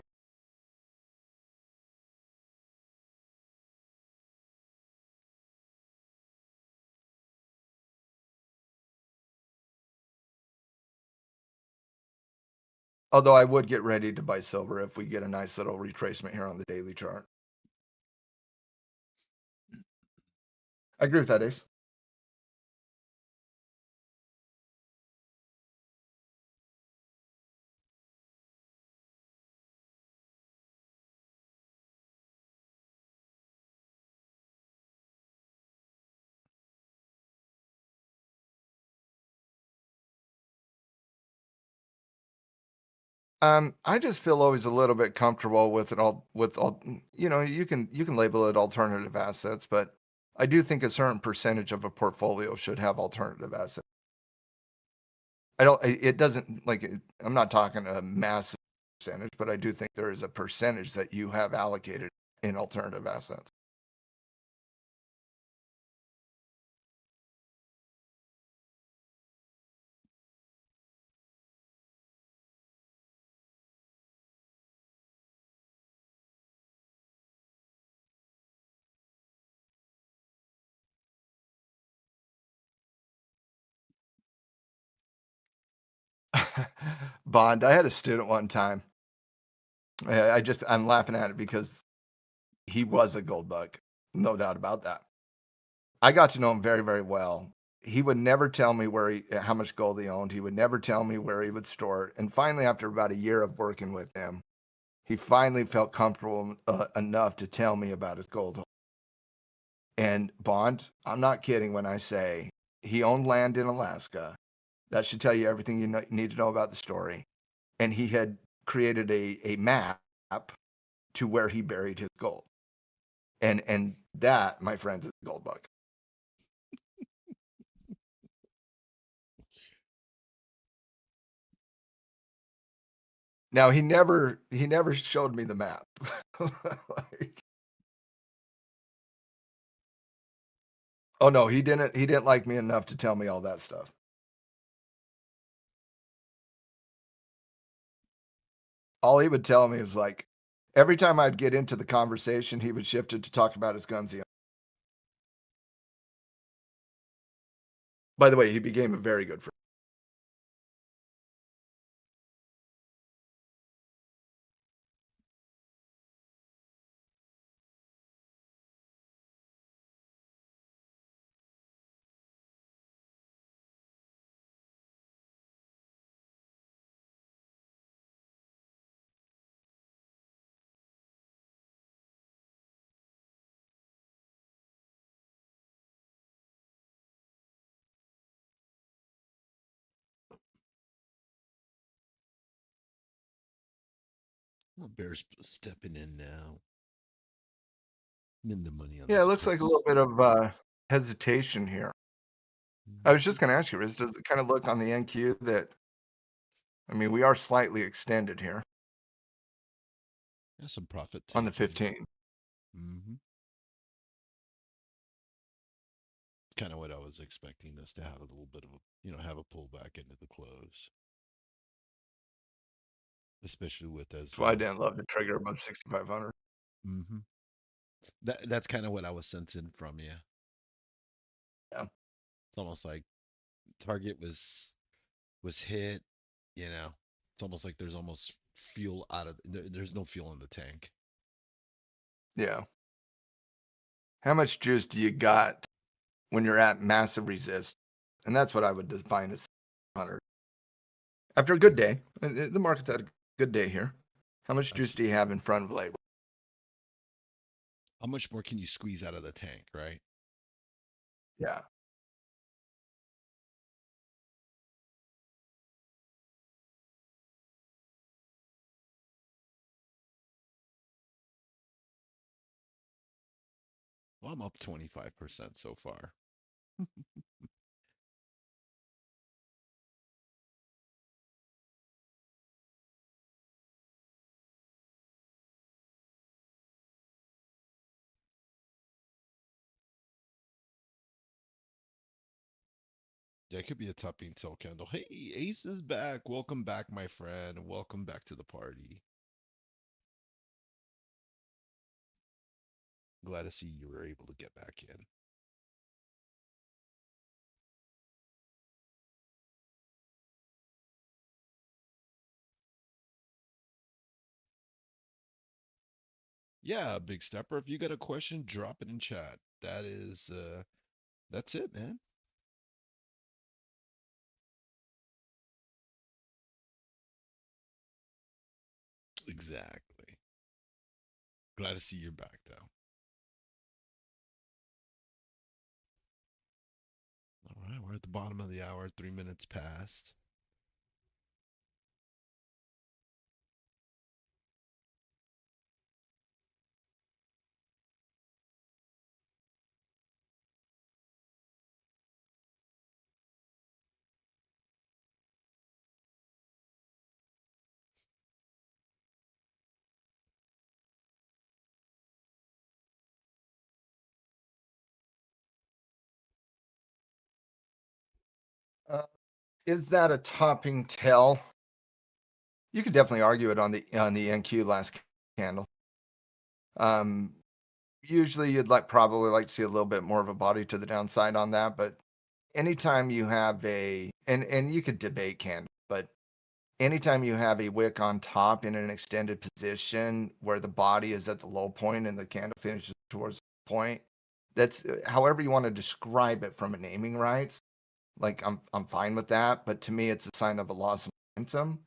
Although I would get ready to buy silver if we get a nice little retracement here on the daily chart. I agree with that, Ace. I just feel always a little bit comfortable with it all. You can label it alternative assets, but I do think a certain percentage of a portfolio should have alternative assets. I don't. It doesn't like. I'm not talking a massive percentage, but I do think there is a percentage that you have allocated in alternative assets. Bond. I had a student one time. I'm laughing at it because he was a gold bug, no doubt about that. I got to know him very, very well. He would never tell me how much gold he owned. He would never tell me where he would store it. And finally, after about a year of working with him, he finally felt comfortable enough to tell me about his gold. And Bond, I'm not kidding when I say he owned land in Alaska. That should tell you everything you need to know about the story. And he had created a map to where he buried his gold. And that, my friends, is a gold bug. Now he never showed me the map. Oh no, he didn't like me enough to tell me all that stuff. All he would tell me was like every time I'd get into the conversation, he would shift it to talk about his guns. By the way, he became a very good friend. Well, Bear's stepping in now. In the money on Yeah, it this looks like a piece. little bit of hesitation here. I was just going to ask you, Riz, does it kind of look on the NQ that, I mean, we are slightly extended here Yeah, some profit on the taking. 15. Mm-hmm. Kind of what I was expecting us to have a little bit of have a pullback into the close, especially with That's why I didn't love the trigger above 6,500. Mm-hmm. That's kind of what I was sensing from you. Yeah. It's almost like target was hit. It's almost like there's almost fuel out of there's no fuel in the tank. Yeah. How much juice do you got when you're at massive resist? And that's what I would define as 100. After a good day, the market's had a good day here. How much juice do you have in front of label? How much more can you squeeze out of the tank, right? Yeah. Well, I'm up 25% so far. Yeah, it could be a topping tail candle. Hey, Ace is back. Welcome back, my friend. Welcome back to the party. Glad to see you were able to get back in. Yeah, Big Stepper, if you got a question, drop it in chat. That's it, man. Exactly. Glad to see you're back, though. All right, we're at the bottom of the hour, 3 minutes past. Uh, is that a topping tail? You could definitely argue it on the NQ last candle. Um, usually you'd probably like to see a little bit more of a body to the downside on that, but anytime you have and you could debate candle, but anytime you have a wick on top in an extended position where the body is at the low point and the candle finishes towards the point, that's however you want to describe it from a naming rights. Like I'm fine with that, but to me it's a sign of a loss of momentum.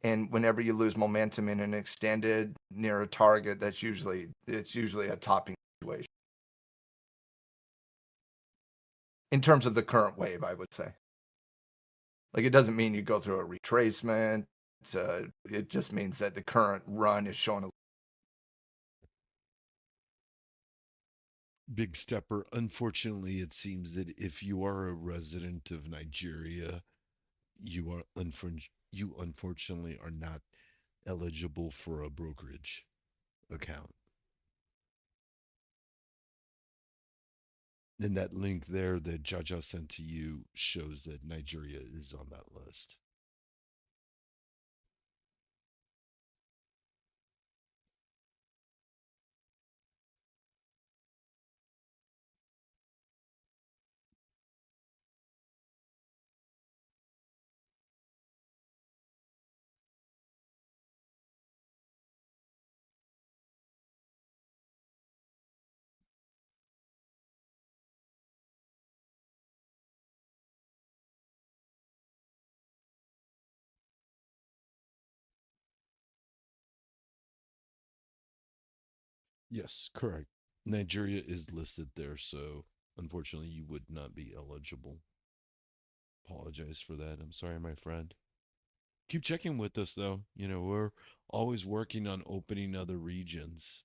And whenever you lose momentum in an extended near a target, it's usually a topping situation. In terms of the current wave, I would say. Like it doesn't mean you go through a retracement. It just means that the current run is showing a Big Stepper, unfortunately, it seems that if you are a resident of Nigeria, you unfortunately are not eligible for a brokerage account. And that link there that Jaja sent to you shows that Nigeria is on that list. Yes, correct. Nigeria is listed there, so unfortunately you would not be eligible. Apologize for that. I'm sorry, my friend. Keep checking with us though. We're always working on opening other regions.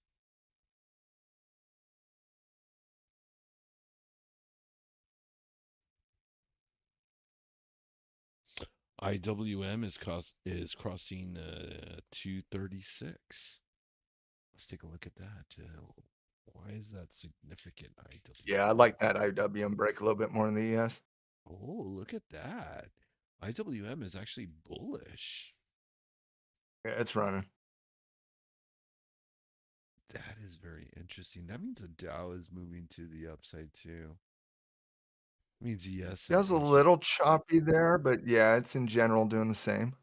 IWM is crossing 236. Let's take a look at that. Why is that significant? Yeah, I IWM. like that IWM break a little bit more than the ES. Oh, look at that. IWM is actually bullish. Yeah, it's running. That is very interesting. That means the Dow is moving to the upside too. Means the It was a S&P. little choppy there, but yeah, it's in general doing the same.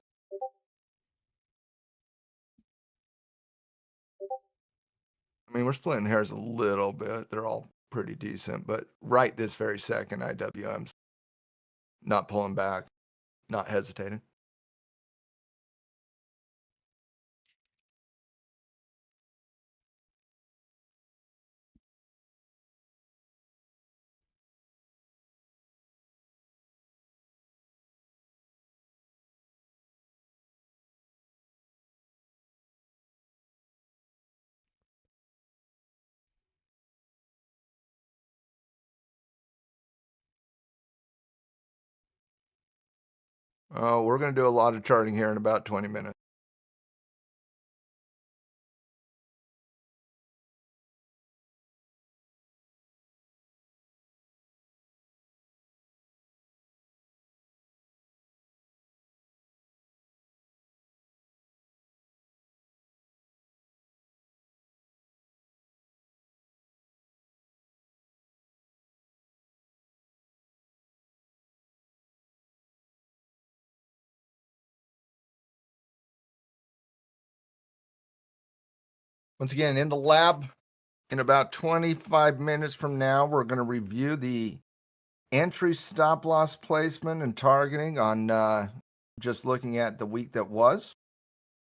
I mean, we're splitting hairs a little bit. They're all pretty decent, but right this very second, IWM's not pulling back, not hesitating. We're going to do a lot of charting here in about 20 minutes. Once again, in the lab, in about 25 minutes from now, we're going to review the entry stop loss placement and targeting on just looking at the week that was.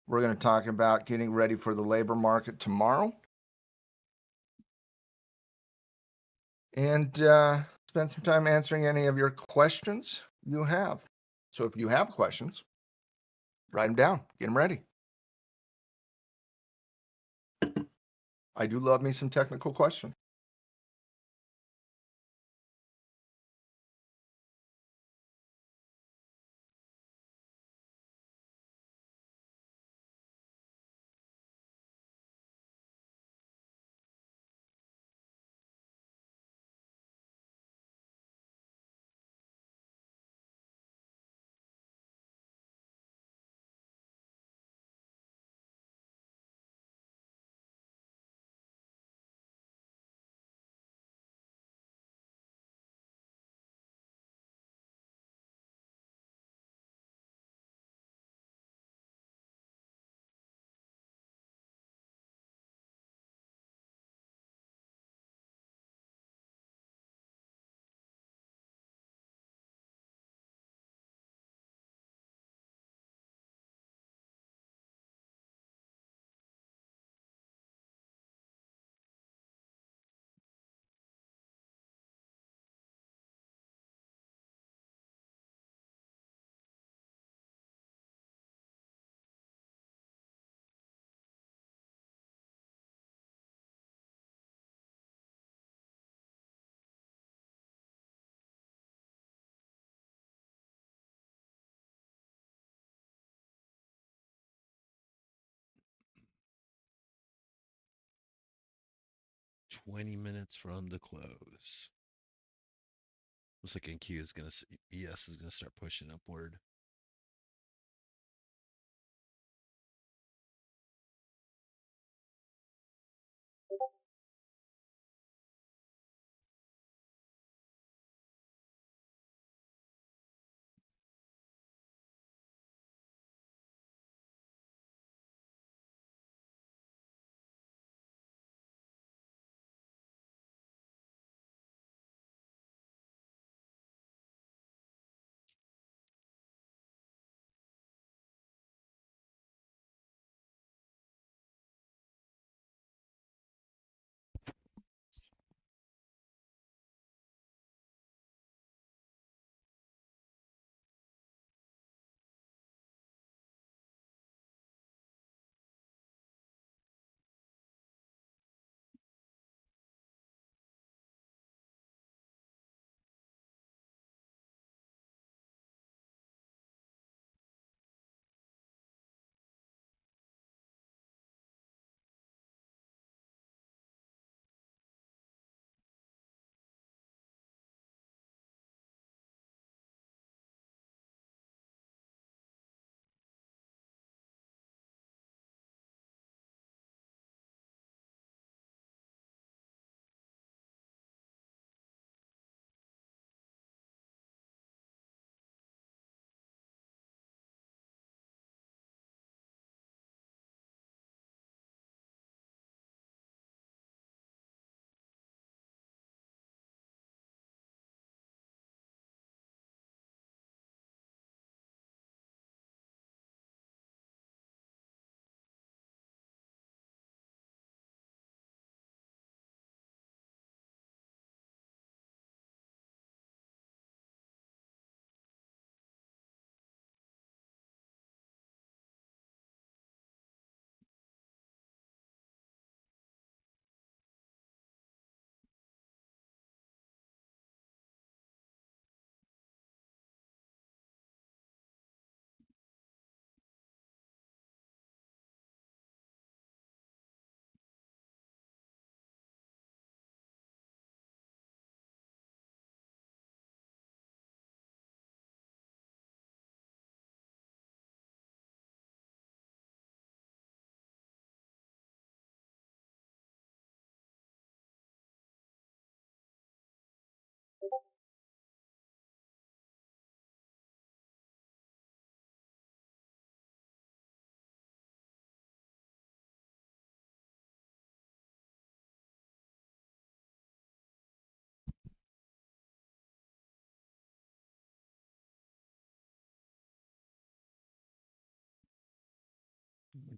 We're going to talk about getting ready for the labor market tomorrow. And spend some time answering any of your questions you have. So if you have questions, write them down, get them ready. I do love me some technical questions. "20 minutes from the close." Looks like NQ is gonna ES is gonna start pushing upward.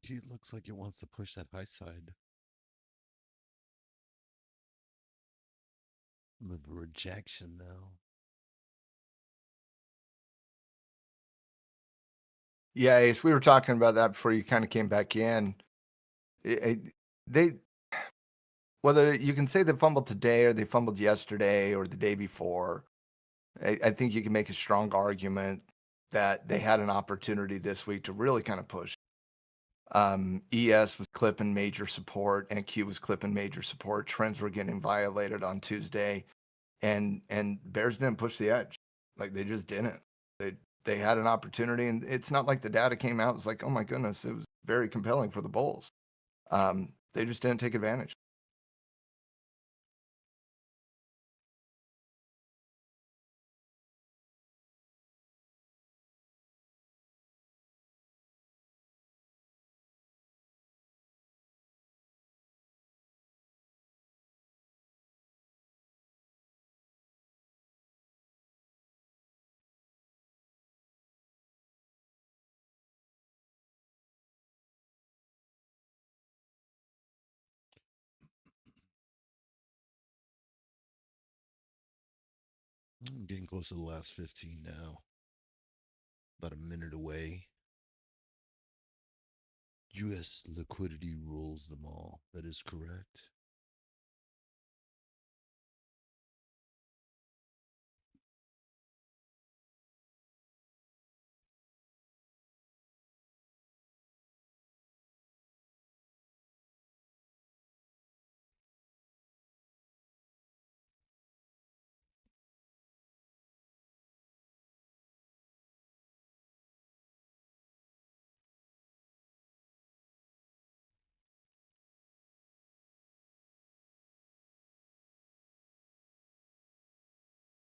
It looks like it wants to push that high side with rejection now. Yeah, Ace, we were talking about that before you kind of came back in. They, whether you can say they fumbled today or they fumbled yesterday or the day before, I think you can make a strong argument that they had an opportunity this week to really kind of push. ES was clipping major support, and Q was clipping major support. Trends were getting violated on Tuesday, and Bears didn't push the edge. Like they just didn't. They had an opportunity, and it's not like the data came out. It was like, oh my goodness, it was very compelling for the Bulls. They just didn't take advantage. I'm getting close to the last 15 now. About a minute away. U.S. liquidity rules them all. That is correct.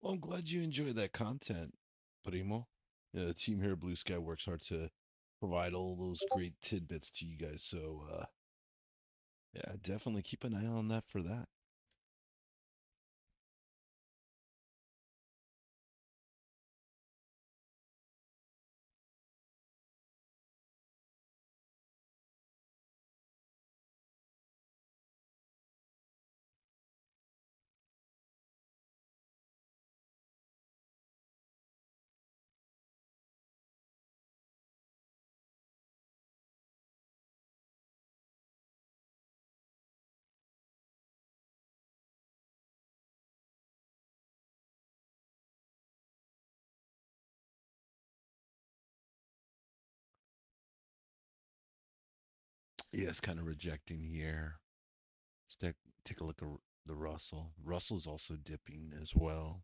Well, I'm glad you enjoyed that content, Primo. The team here at Blue Sky works hard to provide all those great tidbits to you guys. So, yeah, definitely keep an eye on that for that. Yeah, it's kind of rejecting here. Let's take a look at the Russell. Russell's also dipping as well.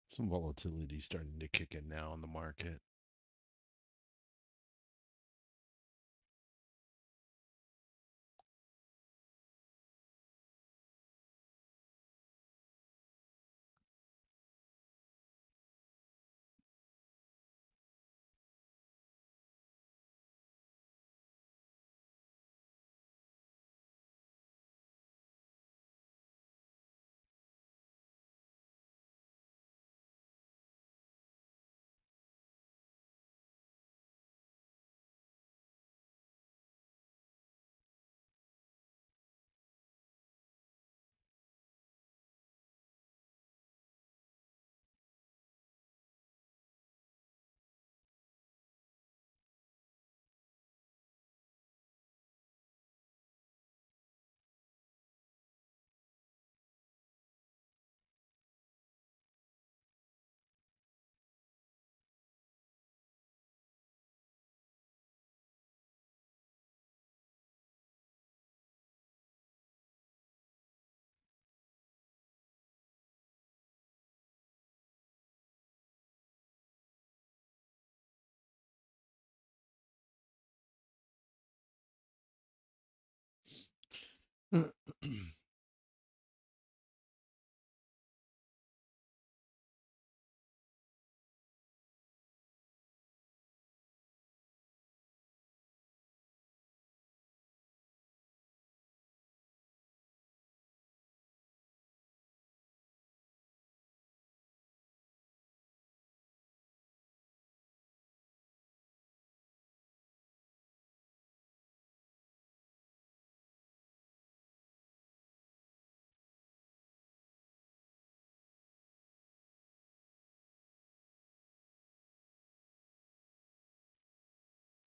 Some volatility starting to kick in now in the market.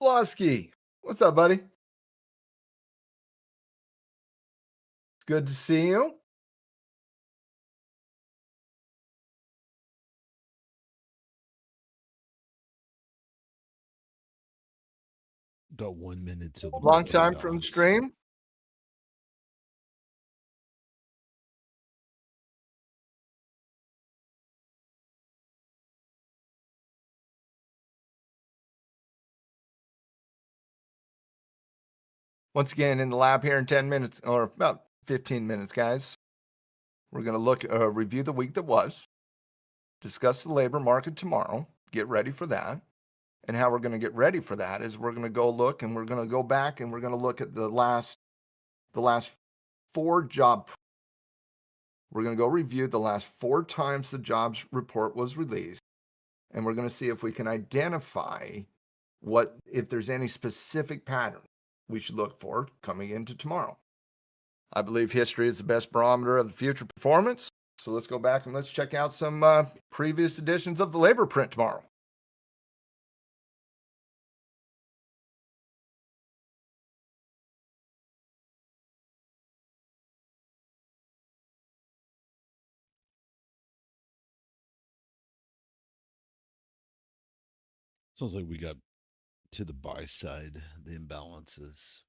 Blosky, what's up, buddy? It's good to see you. About 1 minute till the Long market time from imbalance. stream. Once again, in the lab here in 10 minutes or about 15 minutes, guys. We're going to look, review the week that was, discuss the labor market tomorrow, get ready for that. And how we're going to get ready for that is we're going to go look and we're going to go back and we're going to look at the last 4 job. We're going to go review the last 4 times the jobs report was released. And we're going to see if we can identify if there's any specific pattern we should look for coming into tomorrow. I believe history is the best barometer of the future performance. So let's go back and let's check out some previous editions of the labor print tomorrow. Sounds like we got to the buy side, the imbalances.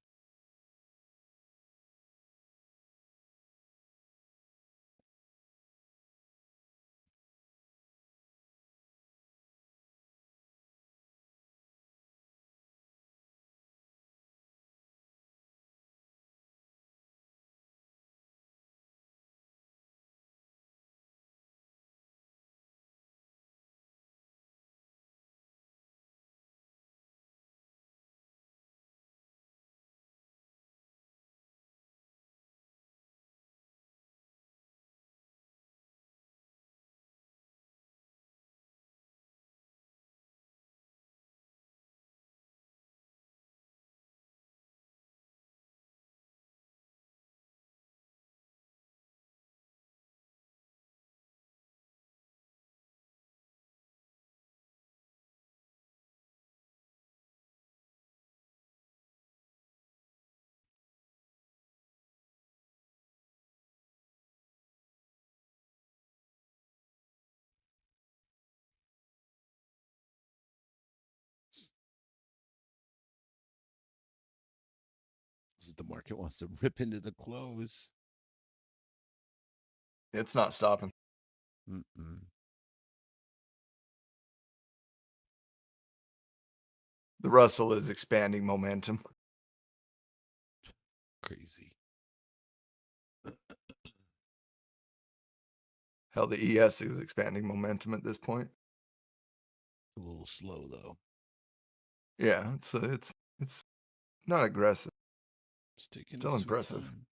The market wants to rip into the close. It's not stopping. Mm-mm. The Russell is expanding momentum. Crazy. Hell, the ES is expanding momentum at this point. A little slow though. Yeah, it's not aggressive. It's taking Still its sweet impressive. time.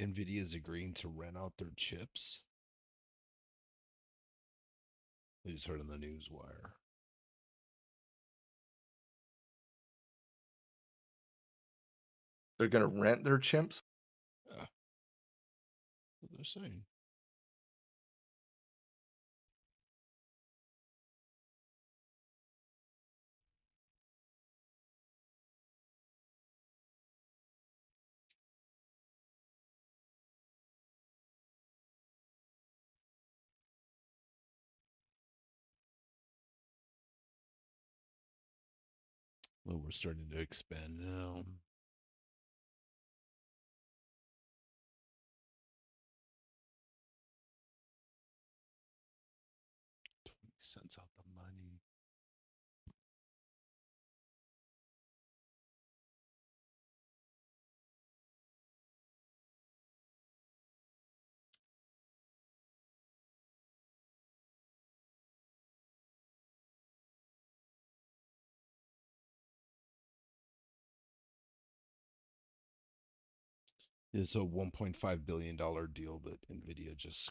Nvidia is agreeing to rent out their chips. I just heard on the news wire. They're going to rent their chimps? Yeah. Just saying. Well, we're starting to expand now. 20 cents out the money. It's a $1.5 billion deal that NVIDIA just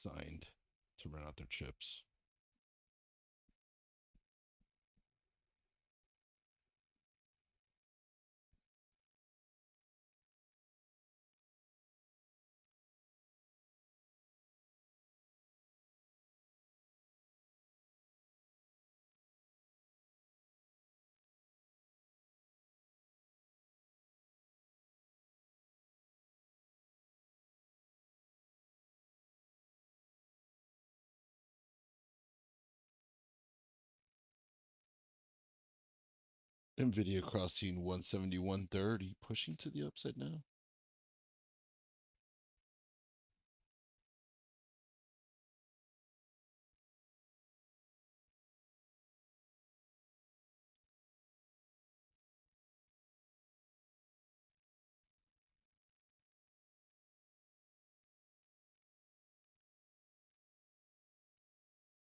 signed to run out their chips. NVIDIA crossing 171.30, pushing to the upside now.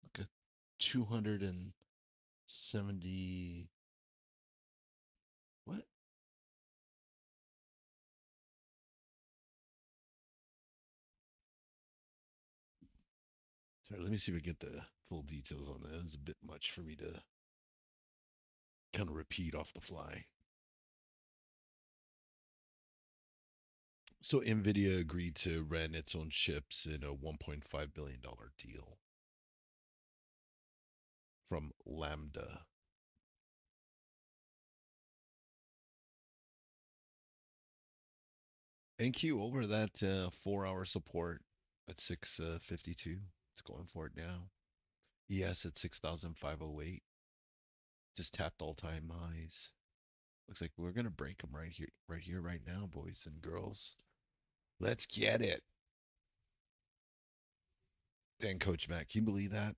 Look at 270. What? Sorry, let me see if I get the full details on that. It's a bit much for me to kind of repeat off the fly. So NVIDIA agreed to rent its own chips in a $1.5 billion deal from Lambda. NQ over that 4-hour support at 652. It's going for it now. ES at 6,508. Just tapped all-time highs. Looks like we're gonna break them right here, right now, boys and girls. Let's get it. Dang, Coach Matt, can you believe that?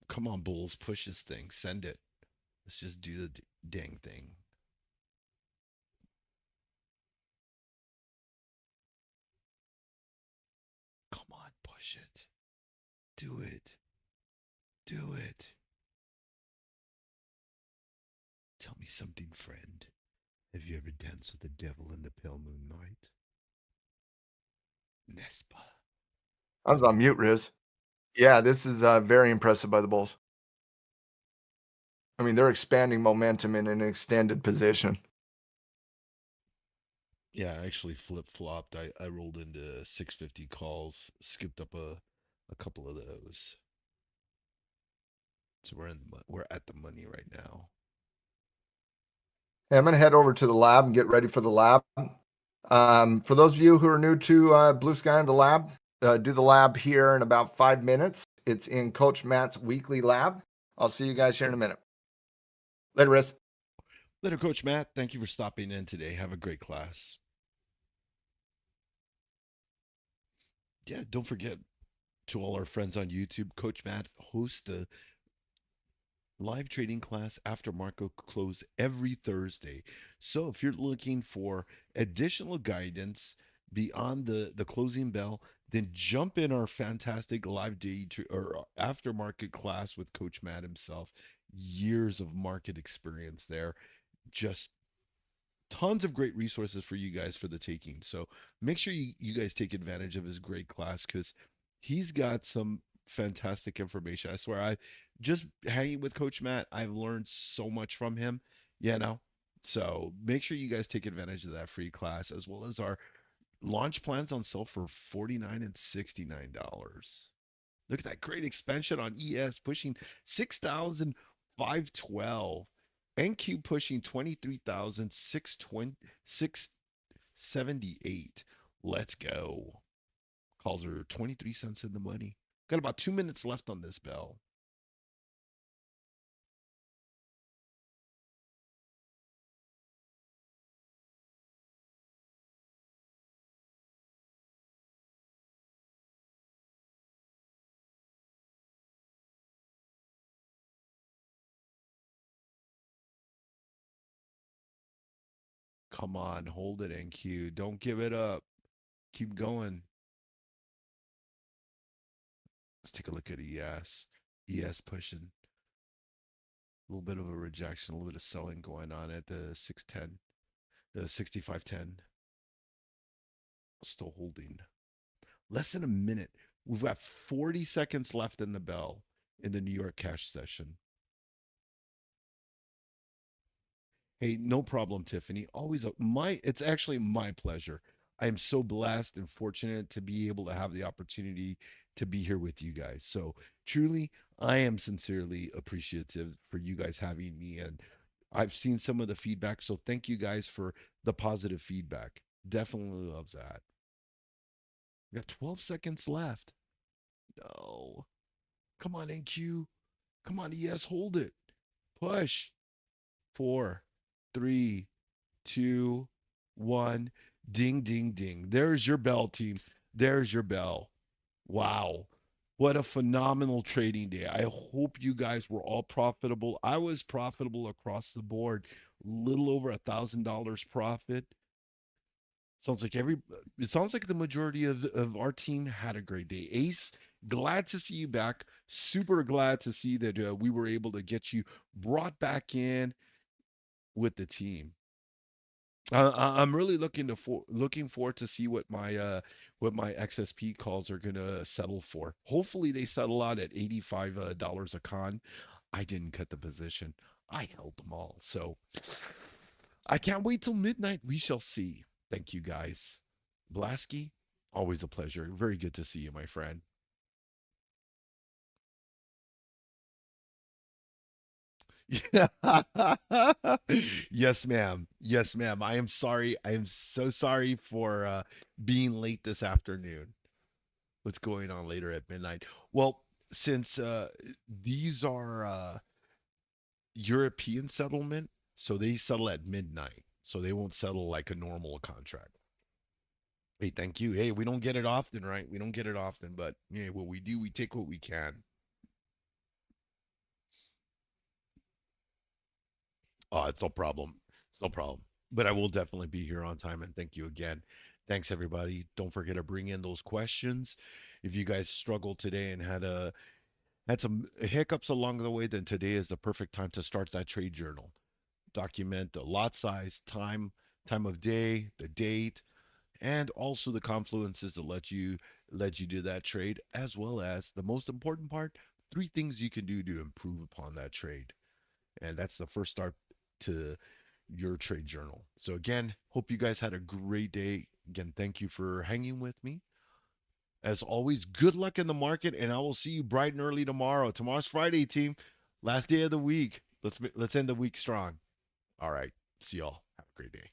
Come on, Bulls, push this thing. Send it. Let's just do the dang thing. Come on, push it. Do it. Do it. Tell me something, friend. Have you ever danced with the devil in the pale moonlight? Nespa. I was on mute, Riz. Yeah, this is very impressive by the Bulls. I mean, they're expanding momentum in an extended position. Yeah, I actually flip-flopped. I rolled into 650 calls, skipped up a couple of those. So we're at the money right now. Hey, I'm going to head over to the lab and get ready for the lab. For those of you who are new to Blue Sky and the lab, do the lab here in about 5 minutes. It's in Coach Matt's weekly lab. I'll see you guys here in a minute. Later, Riz. Later, Coach Matt. Thank you for stopping in today. Have a great class. Yeah, don't forget to all our friends on YouTube, Coach Matt hosts the live trading class after market close every Thursday. So if you're looking for additional guidance beyond the closing bell, then jump in our fantastic live day or aftermarket class with Coach Matt himself. Years of market experience there. Just tons of great resources for you guys for the taking. So make sure you guys take advantage of his great class because he's got some fantastic information. I swear just hanging with Coach Matt, I've learned so much from him, you know. So make sure you guys take advantage of that free class as well as our launch plans on sale for $49 and $69. Look at that great expansion on ES pushing 6,512. NQ pushing 23,678. Let's go. Calls are 23 cents in the money. Got about 2 minutes left on this bell. Come on, hold it, NQ. Don't give it up. Keep going. Let's take a look at ES. ES pushing. A little bit of a rejection, a little bit of selling going on at the 610, the 6510. Still holding. Less than a minute. We've got 40 seconds left in the bell in the New York cash session. Hey, no problem, Tiffany. Always it's actually my pleasure. I am so blessed and fortunate to be able to have the opportunity to be here with you guys. So truly, I am sincerely appreciative for you guys having me, and I've seen some of the feedback. So thank you guys for the positive feedback. Definitely loves that. We got 12 seconds left. No. Come on, NQ. Come on, ES, hold it. Push. Four, three, two, one. Ding, ding, ding. There's your bell, team. There's your bell. Wow. What a phenomenal trading day. I hope you guys were all profitable. I was profitable across the board. Little over $1,000 profit. Sounds like it sounds like the majority of our team had a great day. Ace, glad to see you back. Super glad to see that we were able to get you brought back in with the team. I'm really looking forward to see what my XSP calls are gonna settle for. Hopefully they settle out at $85 a con. I didn't cut the position. I held them all. So I can't wait till midnight. We shall see. Thank you guys. Blasky, always a pleasure. Very good to see you, my friend. Yeah. Yes, ma'am. Yes, ma'am. I am sorry. I am so sorry for being late this afternoon. What's going on later at midnight? Well, since these are European settlement, so they settle at midnight. So they won't settle like a normal contract. Hey, thank you. Hey, we don't get it often, right? We don't get it often, but yeah, what we do, we take what we can. Oh, it's no problem. It's no problem. But I will definitely be here on time, and thank you again. Thanks everybody. Don't forget to bring in those questions. If you guys struggled today and had some hiccups along the way, then today is the perfect time to start that trade journal. Document the lot size, time of day, the date, and also the confluences that let you do that trade, as well as the most important part, three things you can do to improve upon that trade. And that's the first start to your trade journal. So again, hope you guys had a great day. Again, thank you for hanging with me. As always, good luck in the market, and I will see you bright and early tomorrow. Tomorrow's Friday, team. Last day of the week. Let's end the week strong. All right. See y'all. Have a great day.